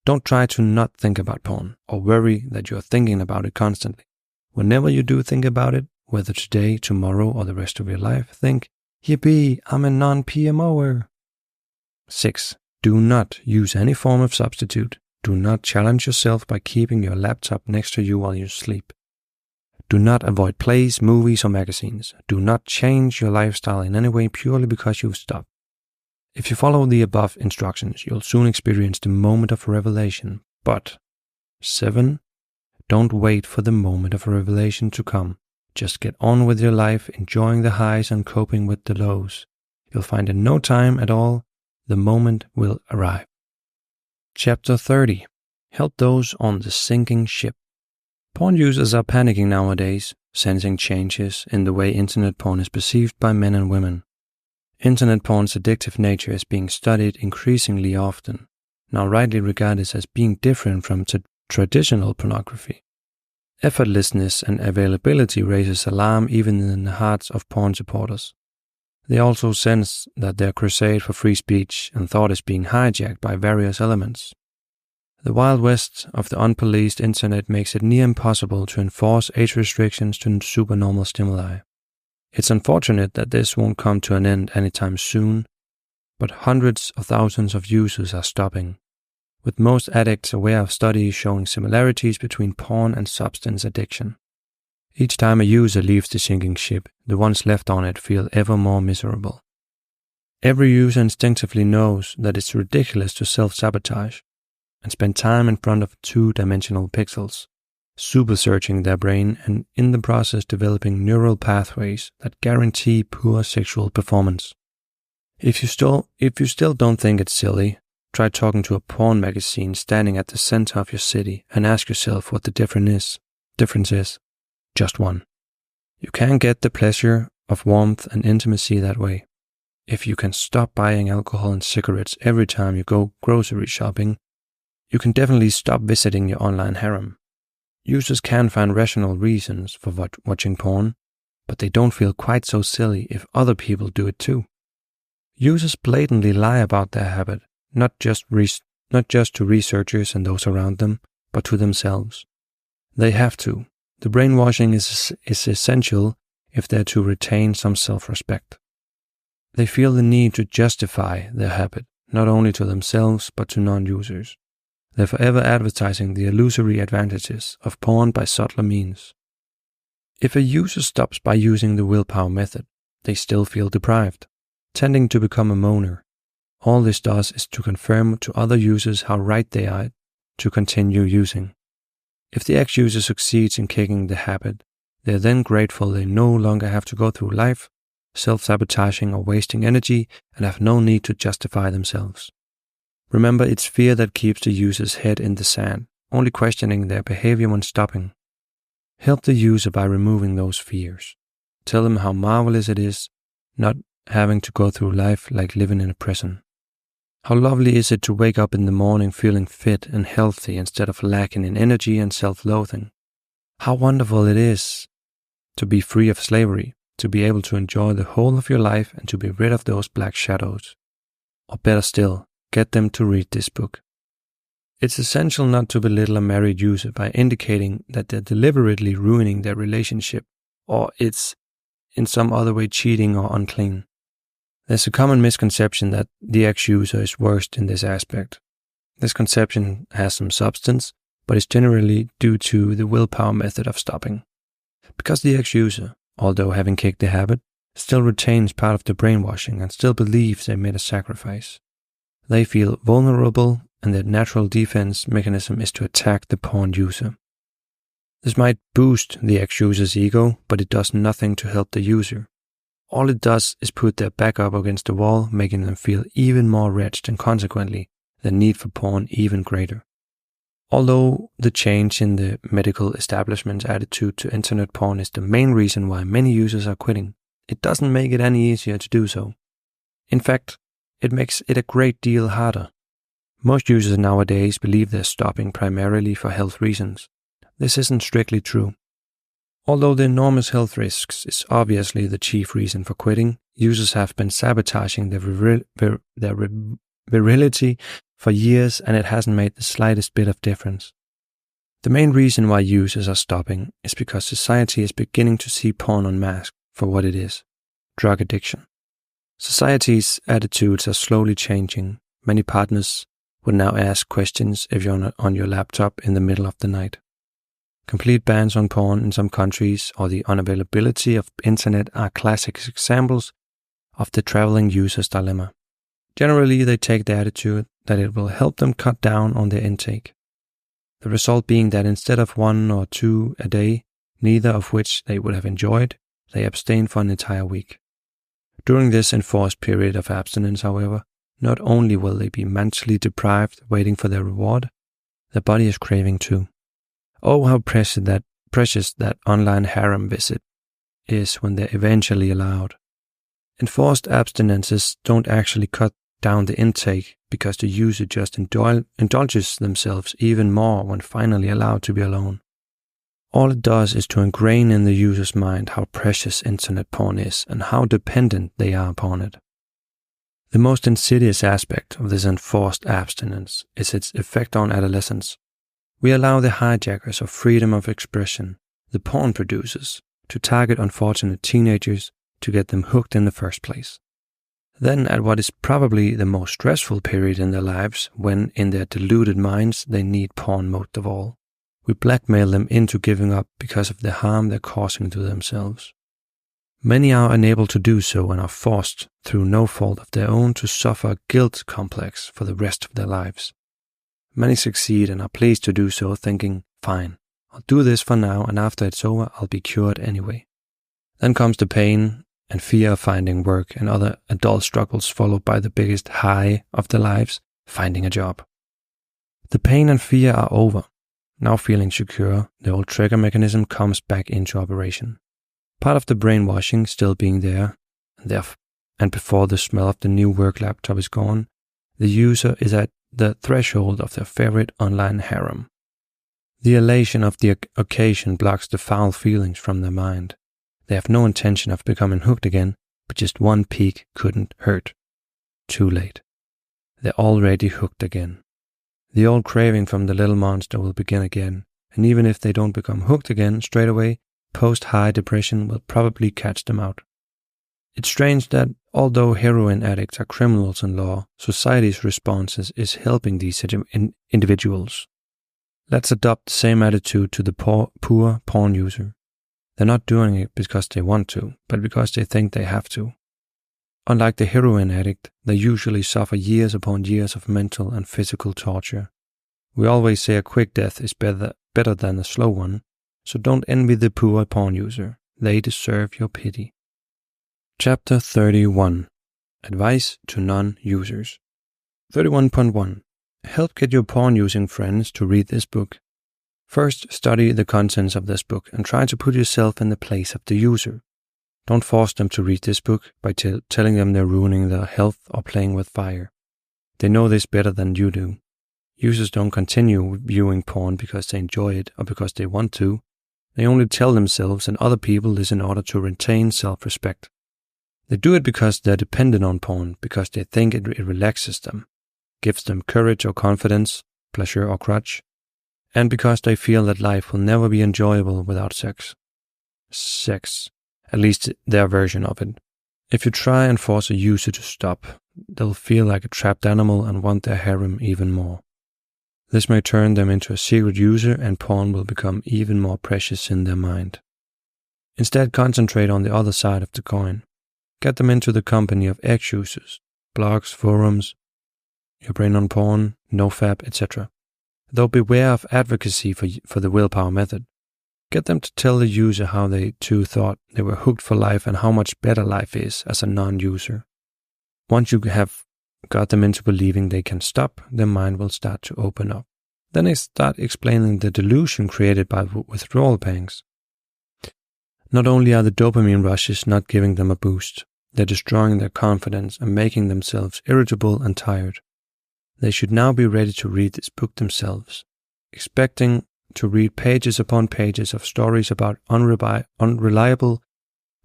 Don't try to not think about porn or worry that you're thinking about it constantly. Whenever you do think about it, whether today, tomorrow, or the rest of your life, think, yippee, I'm a non-PMOer. 6. Do not use any form of substitute. Do not challenge yourself by keeping your laptop next to you while you sleep. Do not avoid plays, movies, or magazines. Do not change your lifestyle in any way purely because you've stopped. If you follow the above instructions, you'll soon experience the moment of revelation. But 7. Don't wait for the moment of revelation to come. Just get on with your life, enjoying the highs and coping with the lows. You'll find in no time at all, the moment will arrive. Chapter 30. Help those on the sinking ship. Porn users are panicking nowadays, sensing changes in the way internet porn is perceived by men and women. Internet porn's addictive nature is being studied increasingly often, now rightly regarded as being different from traditional pornography. Effortlessness and availability raises alarm even in the hearts of porn supporters. They also sense that their crusade for free speech and thought is being hijacked by various elements. The Wild West of the unpoliced internet makes it near impossible to enforce age restrictions to supernormal stimuli. It's unfortunate that this won't come to an end anytime soon, but hundreds of thousands of users are stopping, with most addicts aware of studies showing similarities between porn and substance addiction. Each time a user leaves the sinking ship, the ones left on it feel ever more miserable. Every user instinctively knows that it's ridiculous to self-sabotage and spend time in front of two-dimensional pixels, super-searching their brain and in the process developing neural pathways that guarantee poor sexual performance. If you still don't think it's silly, try talking to a porn magazine standing at the center of your city and ask yourself what the difference is. Just one. You can't get the pleasure of warmth and intimacy that way. If you can stop buying alcohol and cigarettes every time you go grocery shopping, you can definitely stop visiting your online harem. Users can find rational reasons for watching porn, but they don't feel quite so silly if other people do it too. Users blatantly lie about their habit, not just to researchers and those around them, but to themselves. They have to. The brainwashing is essential if they're to retain some self-respect. They feel the need to justify their habit, not only to themselves but to non-users. They're forever advertising the illusory advantages of porn by subtler means. If a user stops by using the willpower method, they still feel deprived. tending to become a moaner. All this does is to confirm to other users how right they are to continue using. If the ex-user succeeds in kicking the habit, they are then grateful they no longer have to go through life, self-sabotaging or wasting energy, and have no need to justify themselves. Remember, it's fear that keeps the user's head in the sand, only questioning their behavior when stopping. Help the user by removing those fears. Tell them how marvelous it is not having to go through life like living in a prison. How lovely is it to wake up in the morning feeling fit and healthy instead of lacking in energy and self-loathing. How wonderful it is to be free of slavery, to be able to enjoy the whole of your life and to be rid of those black shadows. Or better still, get them to read this book. It's essential not to belittle a married user by indicating that they're deliberately ruining their relationship or it's in some other way cheating or unclean. There's a common misconception that the ex-user is worst in this aspect. This conception has some substance, but is generally due to the willpower method of stopping. Because the ex-user, although having kicked the habit, still retains part of the brainwashing and still believes they made a sacrifice. They feel vulnerable and their natural defense mechanism is to attack the porn user. This might boost the ex-user's ego, but it does nothing to help the user. All it does is put their back up against the wall, making them feel even more wretched and consequently, the need for porn even greater. Although the change in the medical establishment's attitude to internet porn is the main reason why many users are quitting, it doesn't make it any easier to do so. In fact, it makes it a great deal harder. Most users nowadays believe they're stopping primarily for health reasons. This isn't strictly true. Although the enormous health risks is obviously the chief reason for quitting, users have been sabotaging their virility for years and it hasn't made the slightest bit of difference. The main reason why users are stopping is because society is beginning to see porn unmasked for what it is, drug addiction. Society's attitudes are slowly changing. Many partners would now ask questions if you're on your laptop in the middle of the night. Complete bans on porn in some countries or the unavailability of internet are classic examples of the traveling user's dilemma. Generally, they take the attitude that it will help them cut down on their intake. The result being that instead of 1 or 2 a day, neither of which they would have enjoyed, they abstain for an entire week. During this enforced period of abstinence, however, not only will they be mentally deprived waiting for their reward, their body is craving too. Oh, how precious that online harem visit is when they're eventually allowed. Enforced abstinences don't actually cut down the intake because the user just indulges themselves even more when finally allowed to be alone. All it does is to ingrain in the user's mind how precious internet porn is and how dependent they are upon it. The most insidious aspect of this enforced abstinence is its effect on adolescence. We allow the hijackers of freedom of expression, the porn producers, to target unfortunate teenagers to get them hooked in the first place. Then at what is probably the most stressful period in their lives, when in their deluded minds they need porn most of all, we blackmail them into giving up because of the harm they're causing to themselves. Many are unable to do so and are forced, through no fault of their own, to suffer a guilt complex for the rest of their lives. Many succeed and are pleased to do so, thinking, fine, I'll do this for now and after it's over I'll be cured anyway. Then comes the pain and fear of finding work and other adult struggles, followed by the biggest high of their lives, finding a job. The pain and fear are over. Now feeling secure, the old trigger mechanism comes back into operation. Part of the brainwashing still being there, and before the smell of the new work laptop is gone, the user is at the threshold of their favorite online harem. The elation of the occasion blocks the foul feelings from their mind. They have no intention of becoming hooked again, but just one peek couldn't hurt. Too late. They're already hooked again. The old craving from the little monster will begin again, and even if they don't become hooked again straight away, post-high depression will probably catch them out. It's strange that although heroin addicts are criminals in law, society's response is helping these individuals. Let's adopt the same attitude to the poor porn user. They're not doing it because they want to, but because they think they have to. Unlike the heroin addict, they usually suffer years upon years of mental and physical torture. We always say a quick death is better than a slow one, so don't envy the poor porn user. They deserve your pity. Chapter 31. Advice to non-users. 31.1. Help get your porn-using friends to read this book. First, study the contents of this book and try to put yourself in the place of the user. Don't force them to read this book by telling them they're ruining their health or playing with fire. They know this better than you do. Users don't continue viewing porn because they enjoy it or because they want to. They only tell themselves and other people this in order to retain self-respect. They do it because they're dependent on porn, because they think it relaxes them, gives them courage or confidence, pleasure or crutch, and because they feel that life will never be enjoyable without sex. Sex, at least their version of it. If you try and force a user to stop, they'll feel like a trapped animal and want their harem even more. This may turn them into a secret user and porn will become even more precious in their mind. Instead, concentrate on the other side of the coin. Get them into the company of ex-users, blogs, forums, Your Brain on Porn, NoFap, etc. Though beware of advocacy for the Willpower Method. Get them to tell the user how they too thought they were hooked for life and how much better life is as a non-user. Once you have got them into believing they can stop, their mind will start to open up. Then they start explaining the delusion created by withdrawal pangs. Not only are the dopamine rushes not giving them a boost, they're destroying their confidence and making themselves irritable and tired. They should now be ready to read this book themselves, expecting to read pages upon pages of stories about unreliable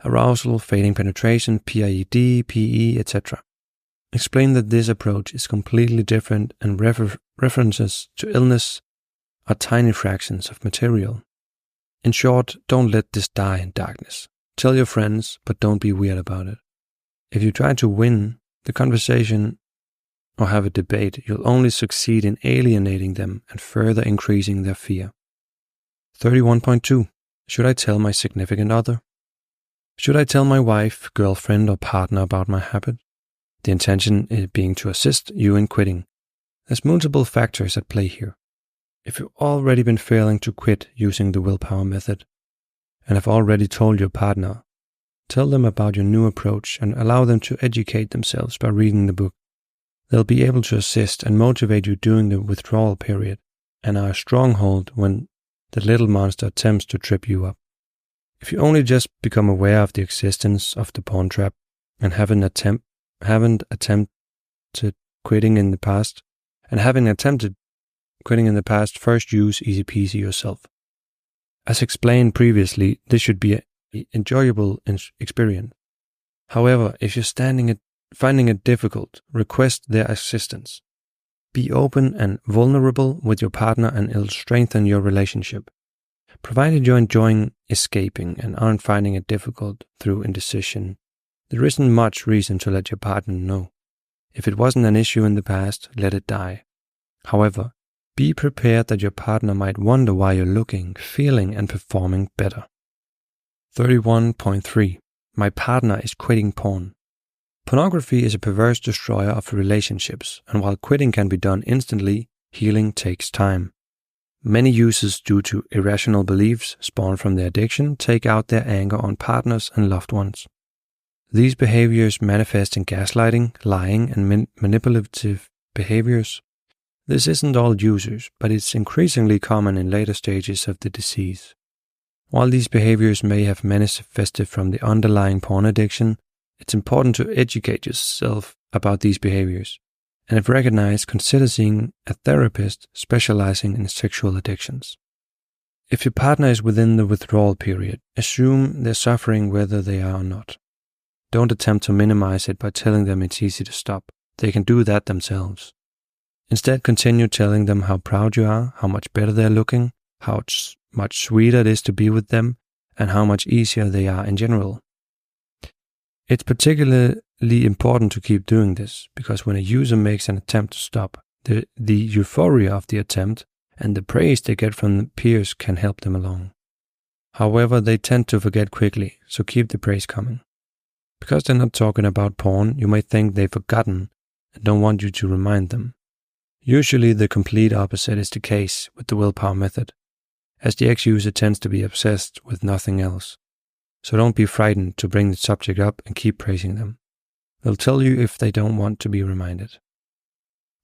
arousal, fading penetration, PIED, PE, etc. Explain that this approach is completely different and references to illness are tiny fractions of material. In short, don't let this die in darkness. Tell your friends, but don't be weird about it. If you try to win the conversation or have a debate, you'll only succeed in alienating them and further increasing their fear. 31.2. Should I tell my significant other? Should I tell my wife, girlfriend, or partner about my habit? The intention is being to assist you in quitting. There's multiple factors at play here. If you've already been failing to quit using the Willpower Method and have already told your partner, tell them about your new approach and allow them to educate themselves by reading the book. They'll be able to assist and motivate you during the withdrawal period and are a stronghold when the little monster attempts to trip you up. If you only just become aware of the existence of the porn trap and haven't attempted quitting in the past, first use EasyPeasy yourself. As explained previously, this should be an enjoyable experience. However, if you're finding it difficult, request their assistance. Be open and vulnerable with your partner and it'll strengthen your relationship. Provided you're enjoying escaping and aren't finding it difficult through indecision, there isn't much reason to let your partner know. If it wasn't an issue in the past, let it die. However, be prepared that your partner might wonder why you're looking, feeling, and performing better. 31.3. My partner is quitting porn. Pornography is a perverse destroyer of relationships, and while quitting can be done instantly, healing takes time. Many users, due to irrational beliefs spawned from their addiction, take out their anger on partners and loved ones. These behaviors manifest in gaslighting, lying, and manipulative behaviors. This isn't all users, but it's increasingly common in later stages of the disease. While these behaviors may have manifested from the underlying porn addiction, it's important to educate yourself about these behaviors, and if recognized, consider seeing a therapist specializing in sexual addictions. If your partner is within the withdrawal period, assume they're suffering whether they are or not. Don't attempt to minimize it by telling them it's easy to stop. They can do that themselves. Instead, continue telling them how proud you are, how much better they're looking, how much sweeter it is to be with them, and how much easier they are in general. It's particularly important to keep doing this, because when a user makes an attempt to stop, the euphoria of the attempt and the praise they get from the peers can help them along. However, they tend to forget quickly, so keep the praise coming. Because they're not talking about porn, you may think they've forgotten and don't want you to remind them. Usually the complete opposite is the case with the willpower method, as the ex-user tends to be obsessed with nothing else. So don't be frightened to bring the subject up and keep praising them. They'll tell you if they don't want to be reminded.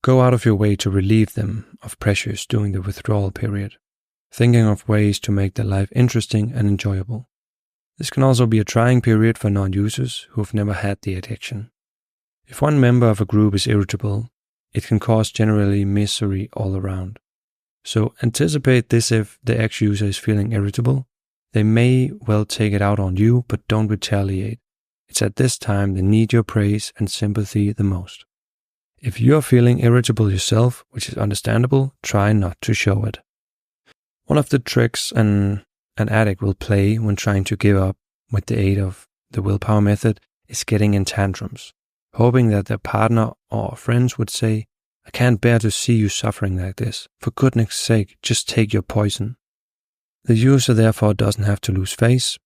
Go out of your way to relieve them of pressures during the withdrawal period, thinking of ways to make their life interesting and enjoyable. This can also be a trying period for non-users who have never had the addiction. If one member of a group is irritable, it can cause generally misery all around. So anticipate this. If the ex-user is feeling irritable, they may well take it out on you, but don't retaliate. It's at this time they need your praise and sympathy the most. If you're feeling irritable yourself, which is understandable, try not to show it. One of the tricks an addict will play when trying to give up with the aid of the willpower method is getting in tantrums, hoping that their partner or friends would say, "I can't bear to see you suffering like this. For goodness sake, just take your poison." The user therefore doesn't have to lose face,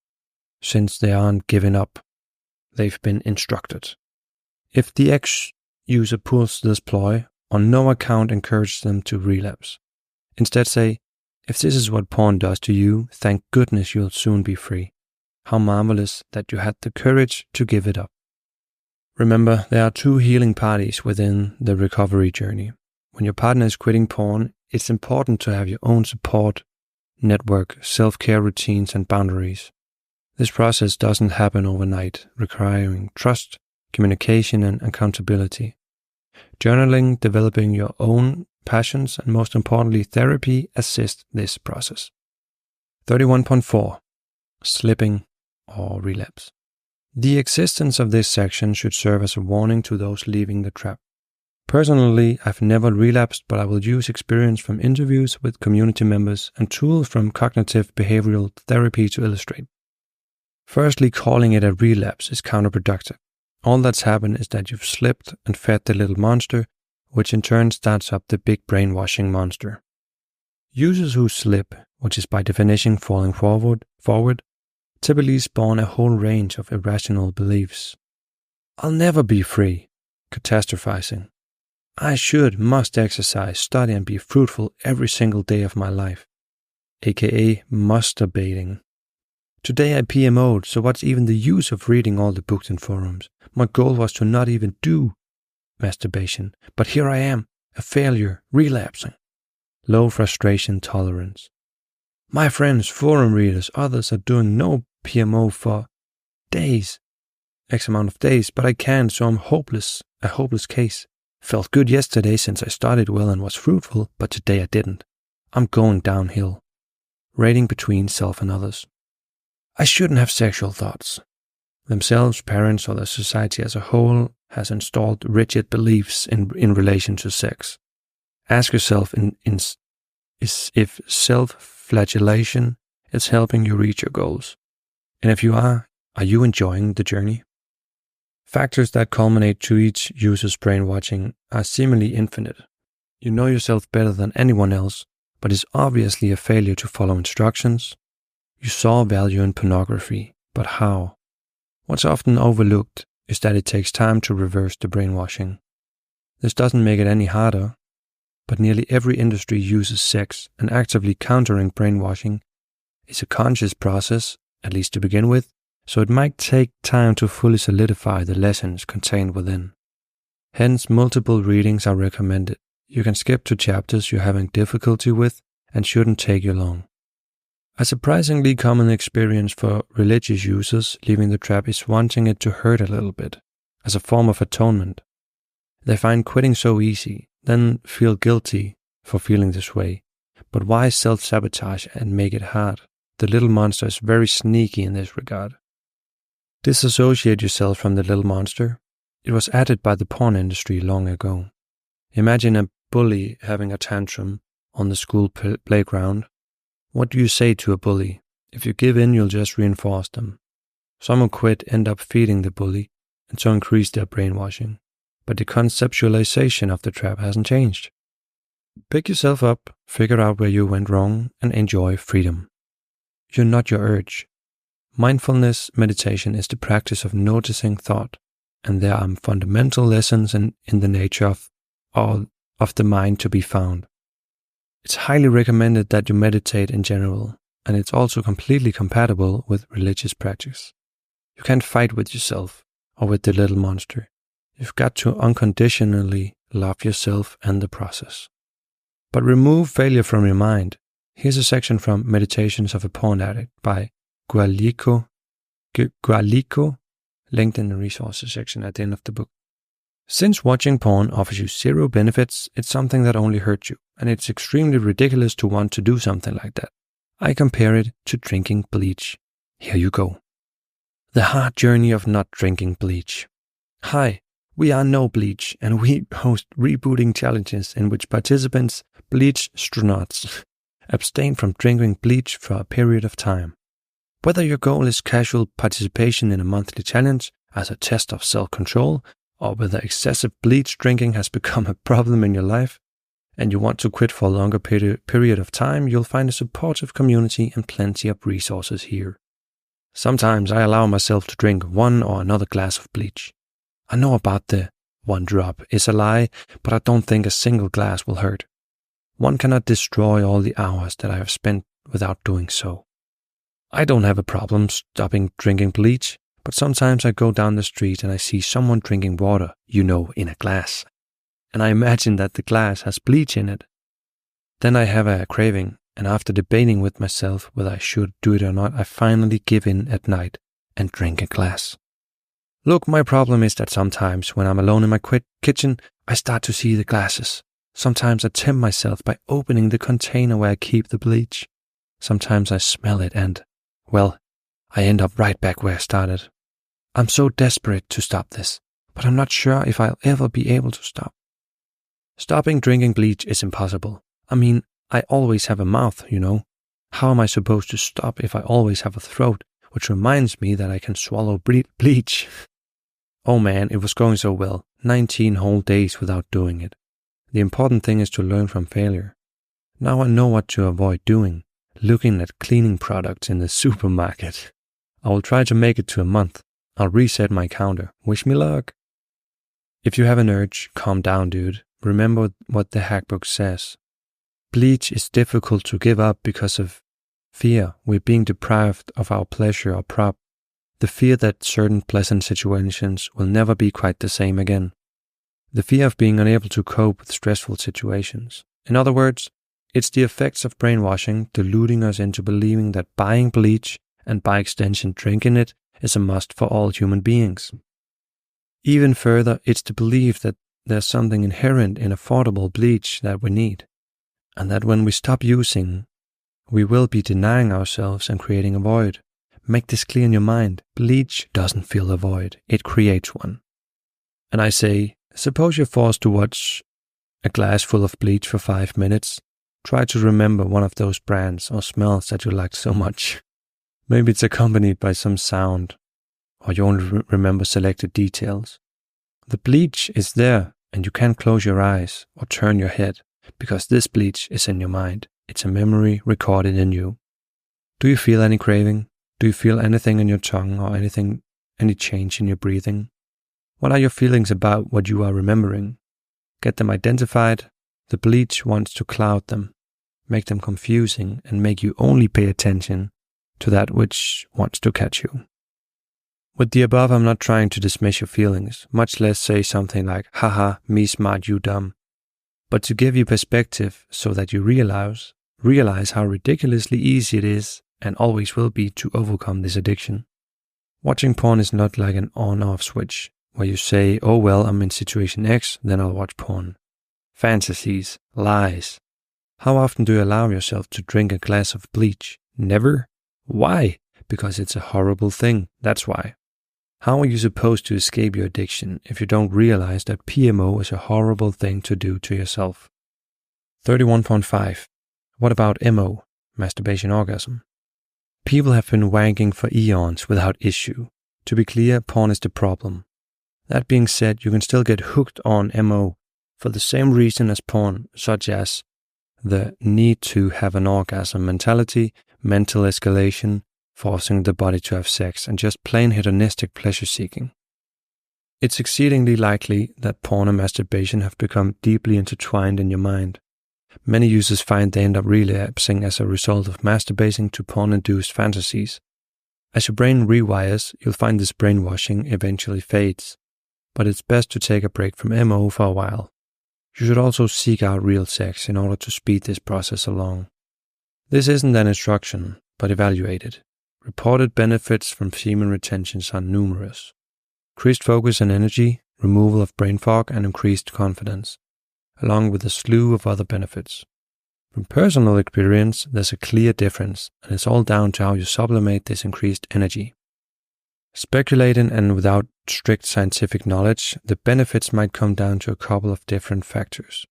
since they aren't giving up. They've been instructed. If the ex-user pulls this ploy, on no account encourage them to relapse. Instead say, "If this is what porn does to you, thank goodness you'll soon be free. How marvelous that you had the courage to give it up." Remember, there are two healing parties within the recovery journey. When your partner is quitting porn, it's important to have your own support network, self-care routines, and boundaries. This process doesn't happen overnight, requiring trust, communication, and accountability. Journaling, developing your own passions, and most importantly, therapy assist this process. 31.4. Slipping or relapse. The existence of this section should serve as a warning to those leaving the trap. Personally, I've never relapsed, but I will use experience from interviews with community members and tools from cognitive behavioral therapy to illustrate. Firstly, calling it a relapse is counterproductive. All that's happened is that you've slipped and fed the little monster, which in turn starts up the big brainwashing monster. Users who slip, which is by definition falling forward, typically spawn a whole range of irrational beliefs. I'll never be free, catastrophizing. I must exercise, study, and be fruitful every single day of my life, aka masturbating. Today I PMO'd, so what's even the use of reading all the books and forums? My goal was to not even do masturbation, but here I am, a failure, relapsing. Low frustration tolerance. My friends, forum readers, others are doing no PMO for days, X amount of days, but I can't, so I'm hopeless, a hopeless case. Felt good yesterday since I started well and was fruitful, but today I didn't. I'm going downhill. Rating between self and others. I shouldn't have sexual thoughts. Themselves, parents, or the society as a whole has installed rigid beliefs in relation to sex. Ask yourself if self-flagellation is helping you reach your goals. And if you are you enjoying the journey? Factors that culminate to each user's brainwashing are seemingly infinite. You know yourself better than anyone else, but it's obviously a failure to follow instructions. You saw value in pornography, but how? What's often overlooked is that it takes time to reverse the brainwashing. This doesn't make it any harder, but nearly every industry uses sex, and actively countering brainwashing is a conscious process, at least to begin with, so it might take time to fully solidify the lessons contained within. Hence, multiple readings are recommended. You can skip to chapters you're having difficulty with and shouldn't take you long. A surprisingly common experience for religious users leaving the trap is wanting it to hurt a little bit, as a form of atonement. They find quitting so easy, then feel guilty for feeling this way. But why self-sabotage and make it hard? The little monster is very sneaky in this regard. Disassociate yourself from the little monster. It was added by the porn industry long ago. Imagine a bully having a tantrum on the school playground. What do you say to a bully? If you give in, you'll just reinforce them. Some who quit end up feeding the bully and so increase their brainwashing. But the conceptualization of the trap hasn't changed. Pick yourself up, figure out where you went wrong, and enjoy freedom. You're not your urge. Mindfulness meditation is the practice of noticing thought, and there are fundamental lessons in the nature of the mind to be found. It's highly recommended that you meditate in general, and it's also completely compatible with religious practice. You can't fight with yourself or with the little monster. You've got to unconditionally love yourself and the process. But remove failure from your mind. Here's a section from Meditations of a Porn Addict by Gualico, linked in the resources section at the end of the book. Since watching porn offers you zero benefits, it's something that only hurts you, and it's extremely ridiculous to want to do something like that. I compare it to drinking bleach. Here you go. The hard journey of not drinking bleach. Hi, we are No Bleach, and we host rebooting challenges in which participants, bleach astronauts, abstain from drinking bleach for a period of time. Whether your goal is casual participation in a monthly challenge as a test of self-control, or whether excessive bleach drinking has become a problem in your life, and you want to quit for a longer period of time, you'll find a supportive community and plenty of resources here. Sometimes I allow myself to drink one or another glass of bleach. I know about the one drop is a lie, but I don't think a single glass will hurt. One cannot destroy all the hours that I have spent without doing so. I don't have a problem stopping drinking bleach, but sometimes I go down the street and I see someone drinking water, in a glass. And I imagine that the glass has bleach in it. Then I have a craving, and after debating with myself whether I should do it or not, I finally give in at night and drink a glass. Look, my problem is that sometimes when I'm alone in my kitchen, I start to see the glasses. Sometimes I tempt myself by opening the container where I keep the bleach. Sometimes I smell it and, well, I end up right back where I started. I'm so desperate to stop this, but I'm not sure if I'll ever be able to stop. Stopping drinking bleach is impossible. I mean, I always have a mouth, How am I supposed to stop if I always have a throat, which reminds me that I can swallow bleach? Oh man, it was going so well. 19 whole days without doing it. The important thing is to learn from failure. Now I know what to avoid doing. Looking at cleaning products in the supermarket. I will try to make it to a month. I'll reset my counter. Wish me luck. If you have an urge, calm down, dude. Remember what the hackbook says. Bleach is difficult to give up because of fear. We're being deprived of our pleasure or prop. The fear that certain pleasant situations will never be quite the same again. The fear of being unable to cope with stressful situations. In other words, it's the effects of brainwashing deluding us into believing that buying bleach, and by extension drinking it, is a must for all human beings. Even further, it's the belief that there's something inherent in affordable bleach that we need, and that when we stop using, we will be denying ourselves and creating a void. Make this clear in your mind. Bleach doesn't fill a void, it creates one. And I say, suppose you're forced to watch a glass full of bleach for 5 minutes. Try to remember one of those brands or smells that you liked so much. Maybe it's accompanied by some sound, or you only remember selected details. The bleach is there, and you can't close your eyes or turn your head, because this bleach is in your mind. It's a memory recorded in you. Do you feel any craving? Do you feel anything in your tongue or any change in your breathing? What are your feelings about what you are remembering? Get them identified. The bleach wants to cloud them, make them confusing, and make you only pay attention to that which wants to catch you. With the above, I'm not trying to dismiss your feelings, much less say something like, haha, me smart, you dumb, but to give you perspective so that you realize how ridiculously easy it is and always will be to overcome this addiction. Watching porn is not like an on-off switch, where you say, oh well, I'm in situation X, then I'll watch porn. Fantasies, lies. How often do you allow yourself to drink a glass of bleach? Never? Why? Because it's a horrible thing, that's why. How are you supposed to escape your addiction if you don't realize that PMO is a horrible thing to do to yourself? 31.5. What about MO, masturbation orgasm? People have been wanking for eons without issue. To be clear, porn is the problem. That being said, you can still get hooked on MO for the same reason as porn, such as the need to have an orgasm mentality, mental escalation, forcing the body to have sex, and just plain hedonistic pleasure-seeking. It's exceedingly likely that porn and masturbation have become deeply intertwined in your mind. Many users find they end up relapsing as a result of masturbating to porn-induced fantasies. As your brain rewires, you'll find this brainwashing eventually fades, but it's best to take a break from MO for a while. You should also seek out real sex in order to speed this process along. This isn't an instruction, but evaluate it. Reported benefits from semen retentions are numerous. Increased focus and energy, removal of brain fog, and increased confidence, along with a slew of other benefits. From personal experience, there's a clear difference, and it's all down to how you sublimate this increased energy. Speculating and without strict scientific knowledge, the benefits might come down to a couple of different factors.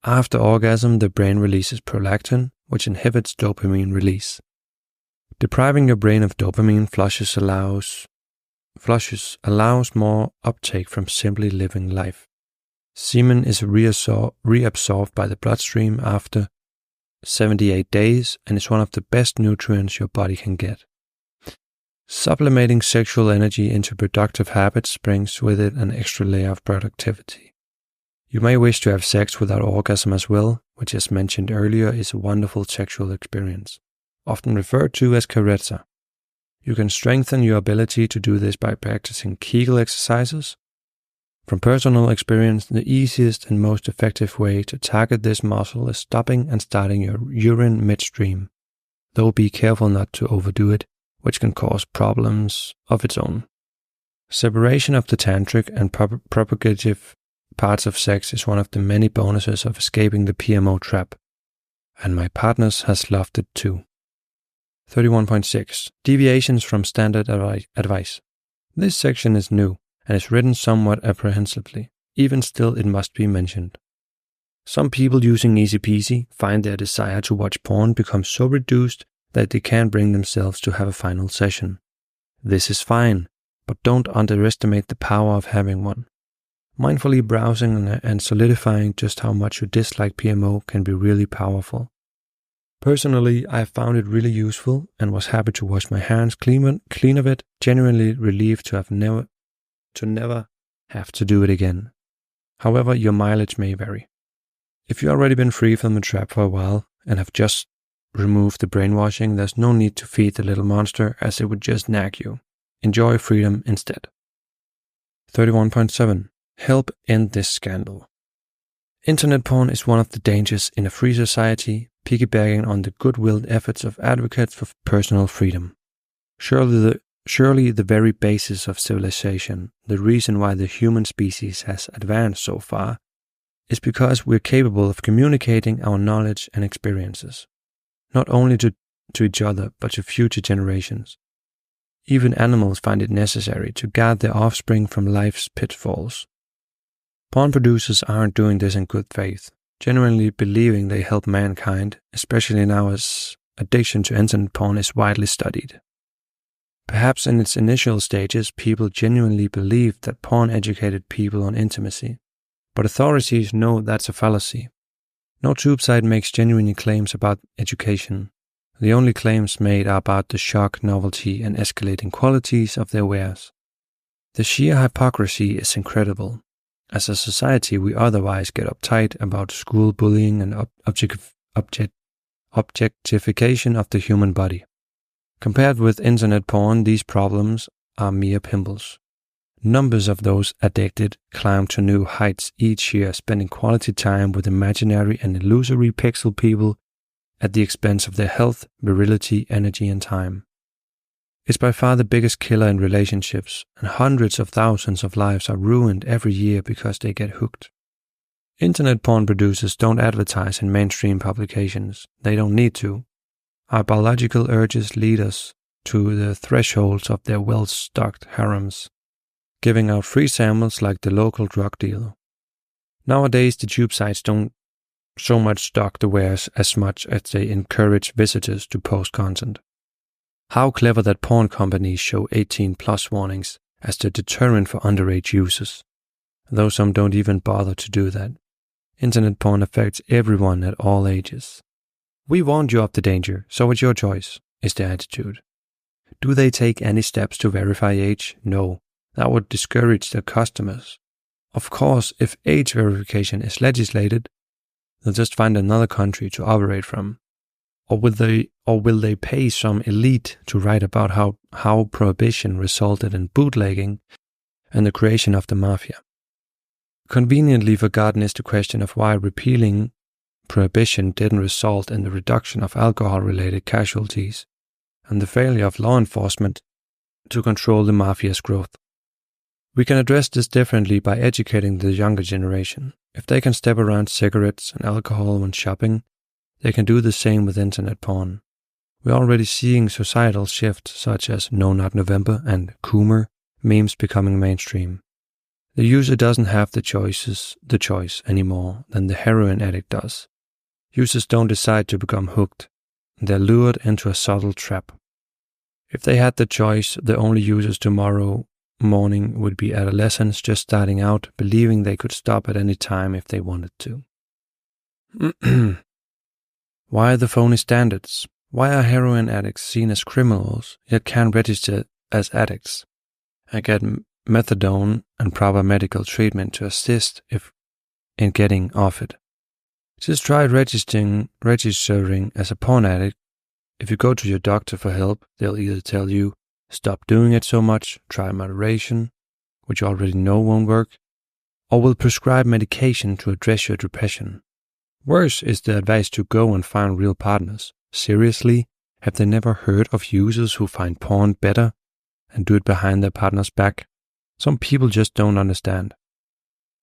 After orgasm, the brain releases prolactin, which inhibits dopamine release. Depriving your brain of dopamine flushes allows more uptake from simply living life. Semen is reabsorbed by the bloodstream after 78 days and is one of the best nutrients your body can get. Sublimating sexual energy into productive habits brings with it an extra layer of productivity. You may wish to have sex without orgasm as well, which as mentioned earlier is a wonderful sexual experience, often referred to as carezza. You can strengthen your ability to do this by practicing Kegel exercises. From personal experience, the easiest and most effective way to target this muscle is stopping and starting your urine midstream, though be careful not to overdo it, which can cause problems of its own. Separation of the tantric and propagative parts of sex is one of the many bonuses of escaping the PMO trap, and my partners has loved it too. 31.6. Deviations from standard advice. This section is new and is written somewhat apprehensively. Even still, it must be mentioned. Some people using EasyPeasy find their desire to watch porn become so reduced that they can't bring themselves to have a final session. This is fine, but don't underestimate the power of having one. Mindfully browsing and solidifying just how much you dislike PMO can be really powerful. Personally, I have found it really useful and was happy to wash my hands clean of it, genuinely relieved to never have to do it again. However, your mileage may vary. If you've already been free from the trap for a while and have just removed the brainwashing, there's no need to feed the little monster as it would just nag you. Enjoy freedom instead. 31.7. Help end this scandal. Internet porn is one of the dangers in a free society, piggybacking on the good-willed efforts of advocates for personal freedom. Surely the very basis of civilization, the reason why the human species has advanced so far, is because we're capable of communicating our knowledge and experiences, not only to each other, but to future generations. Even animals find it necessary to guard their offspring from life's pitfalls. Porn producers aren't doing this in good faith, genuinely believing they help mankind, especially now as addiction to internet porn is widely studied. Perhaps in its initial stages, people genuinely believed that porn educated people on intimacy, but authorities know that's a fallacy. No tube site makes genuine claims about education. The only claims made are about the shock, novelty, and escalating qualities of their wares. The sheer hypocrisy is incredible. As a society, we otherwise get uptight about school bullying and objectification of the human body. Compared with internet porn, these problems are mere pimples. Numbers of those addicted climb to new heights each year, spending quality time with imaginary and illusory pixel people at the expense of their health, virility, energy, and time. It's by far the biggest killer in relationships, and hundreds of thousands of lives are ruined every year because they get hooked. Internet porn producers don't advertise in mainstream publications. They don't need to. Our biological urges lead us to the thresholds of their well-stocked harems, giving out free samples like the local drug dealer. Nowadays, the tube sites don't so much stock the wares as much as they encourage visitors to post content. How clever that porn companies show 18+ warnings as the deterrent for underage users, though some don't even bother to do that. Internet porn affects everyone at all ages. We warned you of the danger, so it's your choice, is the attitude. Do they take any steps to verify age? No. That would discourage their customers. Of course, if age verification is legislated, they'll just find another country to operate from. Or will they pay some elite to write about how prohibition resulted in bootlegging and the creation of the mafia? Conveniently forgotten is the question of why repealing prohibition didn't result in the reduction of alcohol-related casualties and the failure of law enforcement to control the mafia's growth. We can address this differently by educating the younger generation. If they can step around cigarettes and alcohol when shopping, they can do the same with internet porn. We're already seeing societal shifts such as No Not November and Coomer memes becoming mainstream. The user doesn't have the choice anymore than the heroin addict does. Users don't decide to become hooked. They're lured into a subtle trap. If they had the choice, the only users tomorrow morning would be adolescents just starting out, believing they could stop at any time if they wanted to. Why the phony standards? Why are heroin addicts seen as criminals, yet can't register as addicts and get methadone and proper medical treatment to assist in getting off it? Just try registering as a porn addict. If you go to your doctor for help, they'll either tell you, stop doing it so much, try moderation, which you already know won't work, or will prescribe medication to address your depression. Worse is the advice to go and find real partners. Seriously, have they never heard of users who find porn better and do it behind their partner's back? Some people just don't understand.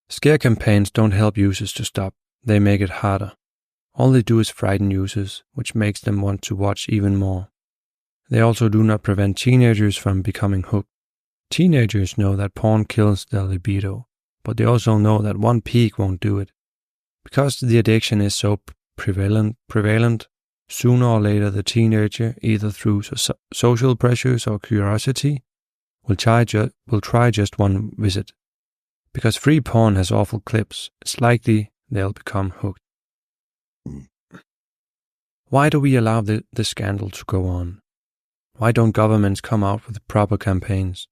Scare campaigns don't help users to stop. They make it harder. All they do is frighten users, which makes them want to watch even more. They also do not prevent teenagers from becoming hooked. Teenagers know that porn kills their libido, but they also know that one peak won't do it. Because the addiction is so prevalent, sooner or later the teenager, either through social pressures or curiosity, will try just one visit. Because free porn has awful clips, it's likely they'll become hooked. Why do we allow the scandal to go on? Why don't governments come out with proper campaigns?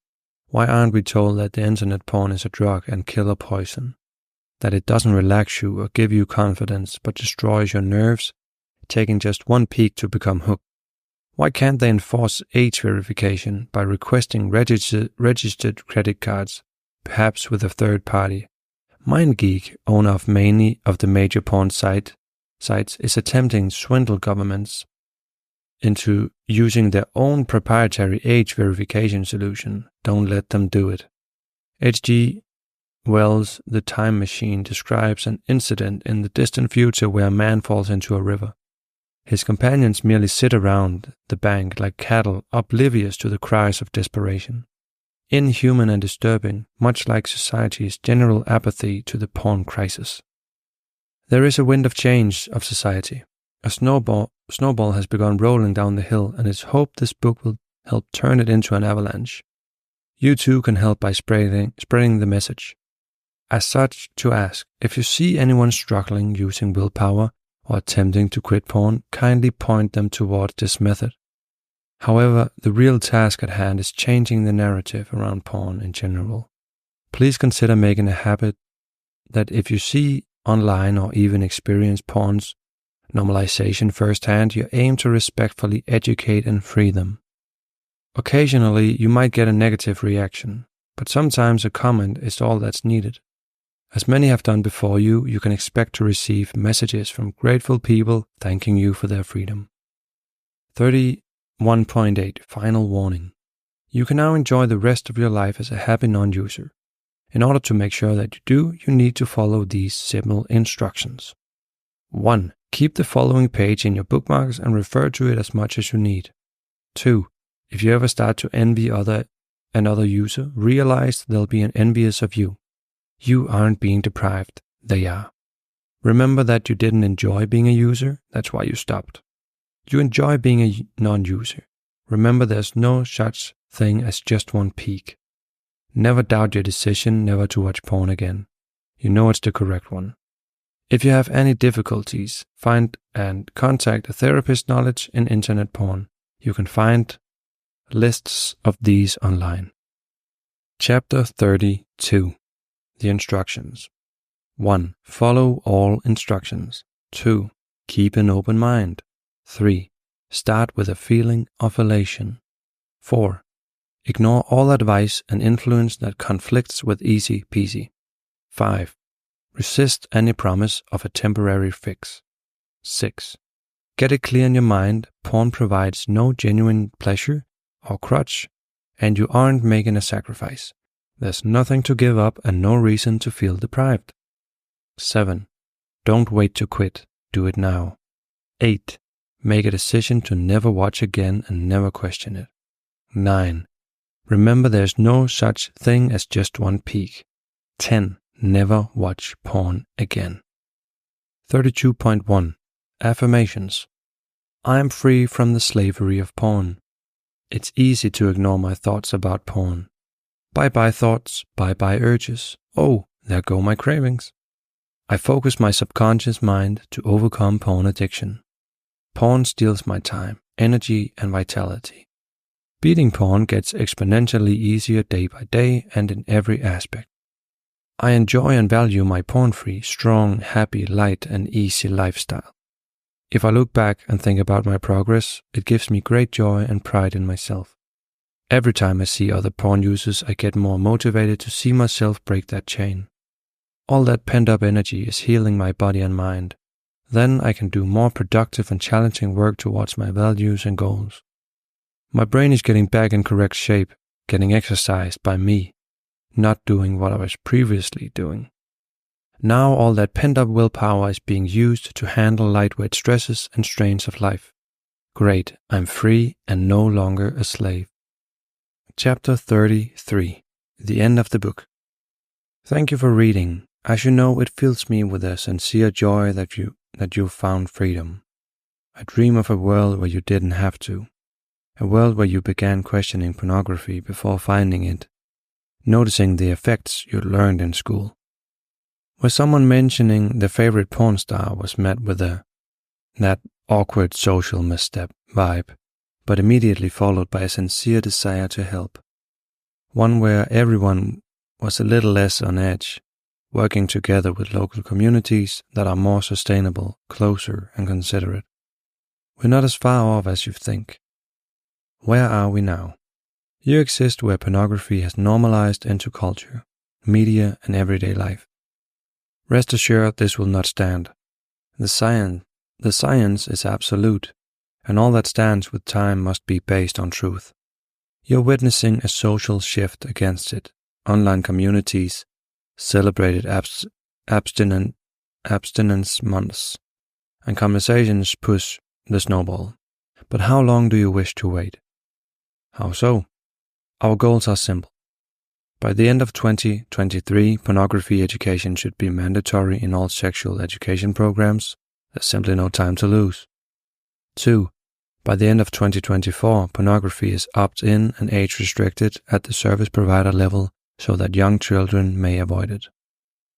Why aren't we told that the internet porn is a drug and killer poison? That it doesn't relax you or give you confidence, but destroys your nerves, taking just one peek to become hooked? Why can't they enforce age verification by requesting registered credit cards, perhaps with a third party? MindGeek, owner of many of the major porn sites, is attempting to swindle governments into using their own proprietary age verification solution. Don't let them do it. H.G. Wells' The Time Machine describes an incident in the distant future where a man falls into a river. His companions merely sit around the bank like cattle, oblivious to the cries of desperation. Inhuman and disturbing, much like society's general apathy to the porn crisis. There is a wind of change of society. A snowball has begun rolling down the hill, and it's hoped this book will help turn it into an avalanche. You too can help by spreading the message. As such, to ask, if you see anyone struggling using willpower or attempting to quit porn, kindly point them toward this method. However, the real task at hand is changing the narrative around porn in general. Please consider making a habit that if you see online or even experience porn's normalization firsthand, you aim to respectfully educate and free them. Occasionally, you might get a negative reaction, but sometimes a comment is all that's needed. As many have done before you, you can expect to receive messages from grateful people thanking you for their freedom. 31.8 Final Warning. You can now enjoy the rest of your life as a happy non-user. In order to make sure that you do, you need to follow these simple instructions. 1. Keep the following page in your bookmarks and refer to it as much as you need. 2. If you ever start to envy another user, realize they'll be envious of you. You aren't being deprived, they are. Remember that you didn't enjoy being a user, that's why you stopped. You enjoy being a non-user. Remember there's no such thing as just one peak. Never doubt your decision never to watch porn again. You know it's the correct one. If you have any difficulties, find and contact a therapist. Knowledge in internet porn. You can find Lists of these online. Chapter 32. The instructions. 1. Follow all instructions. 2. Keep an open mind. 3. Start with a feeling of elation. 4. Ignore all advice and influence that conflicts with EasyPeasy. 5. Resist any promise of a temporary fix. 6. Get it clear in your mind, porn provides no genuine pleasure or crutch, and you aren't making a sacrifice. There's nothing to give up and no reason to feel deprived. 7. Don't wait to quit. Do it now. 8. Make a decision to never watch again and never question it. 9. Remember there's no such thing as just one peak. 10. Never watch porn again. 32.1. Affirmations. I am free from the slavery of porn. It's easy to ignore my thoughts about porn. Bye-bye thoughts, bye-bye urges. Oh, there go my cravings. I focus my subconscious mind to overcome porn addiction. Porn steals my time, energy, and vitality. Beating porn gets exponentially easier day by day and in every aspect. I enjoy and value my porn-free, strong, happy, light, and easy lifestyle. If I look back and think about my progress, it gives me great joy and pride in myself. Every time I see other porn users, I get more motivated to see myself break that chain. All that pent-up energy is healing my body and mind. Then I can do more productive and challenging work towards my values and goals. My brain is getting back in correct shape, getting exercised by me, not doing what I was previously doing. Now all that pent-up willpower is being used to handle lightweight stresses and strains of life. Great, I'm free and no longer a slave. Chapter 33. The end of the book. Thank you for reading. As you know, it fills me with a sincere joy that you found freedom. I dream of a world where you didn't have to. A world where you began questioning pornography before finding it, noticing the effects you learned in school. Where someone mentioning their favorite porn star was met with that awkward social misstep vibe, but immediately followed by a sincere desire to help. One where everyone was a little less on edge, working together with local communities that are more sustainable, closer, and considerate. We're not as far off as you think. Where are we now? You exist where pornography has normalized into culture, media, and everyday life. Rest assured this will not stand. The science is absolute, and all that stands with time must be based on truth. You're witnessing a social shift against it. Online communities celebrated abstinence months, and conversations push the snowball. But how long do you wish to wait? How so? Our goals are simple. By the end of 2023, pornography education should be mandatory in all sexual education programs. There's simply no time to lose. 2. By the end of 2024, pornography is opt-in and age-restricted at the service provider level so that young children may avoid it.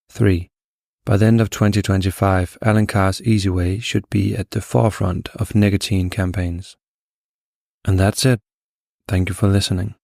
3. By the end of 2025, Alan Carr's Easy Way should be at the forefront of nicotine campaigns. And that's it. Thank you for listening.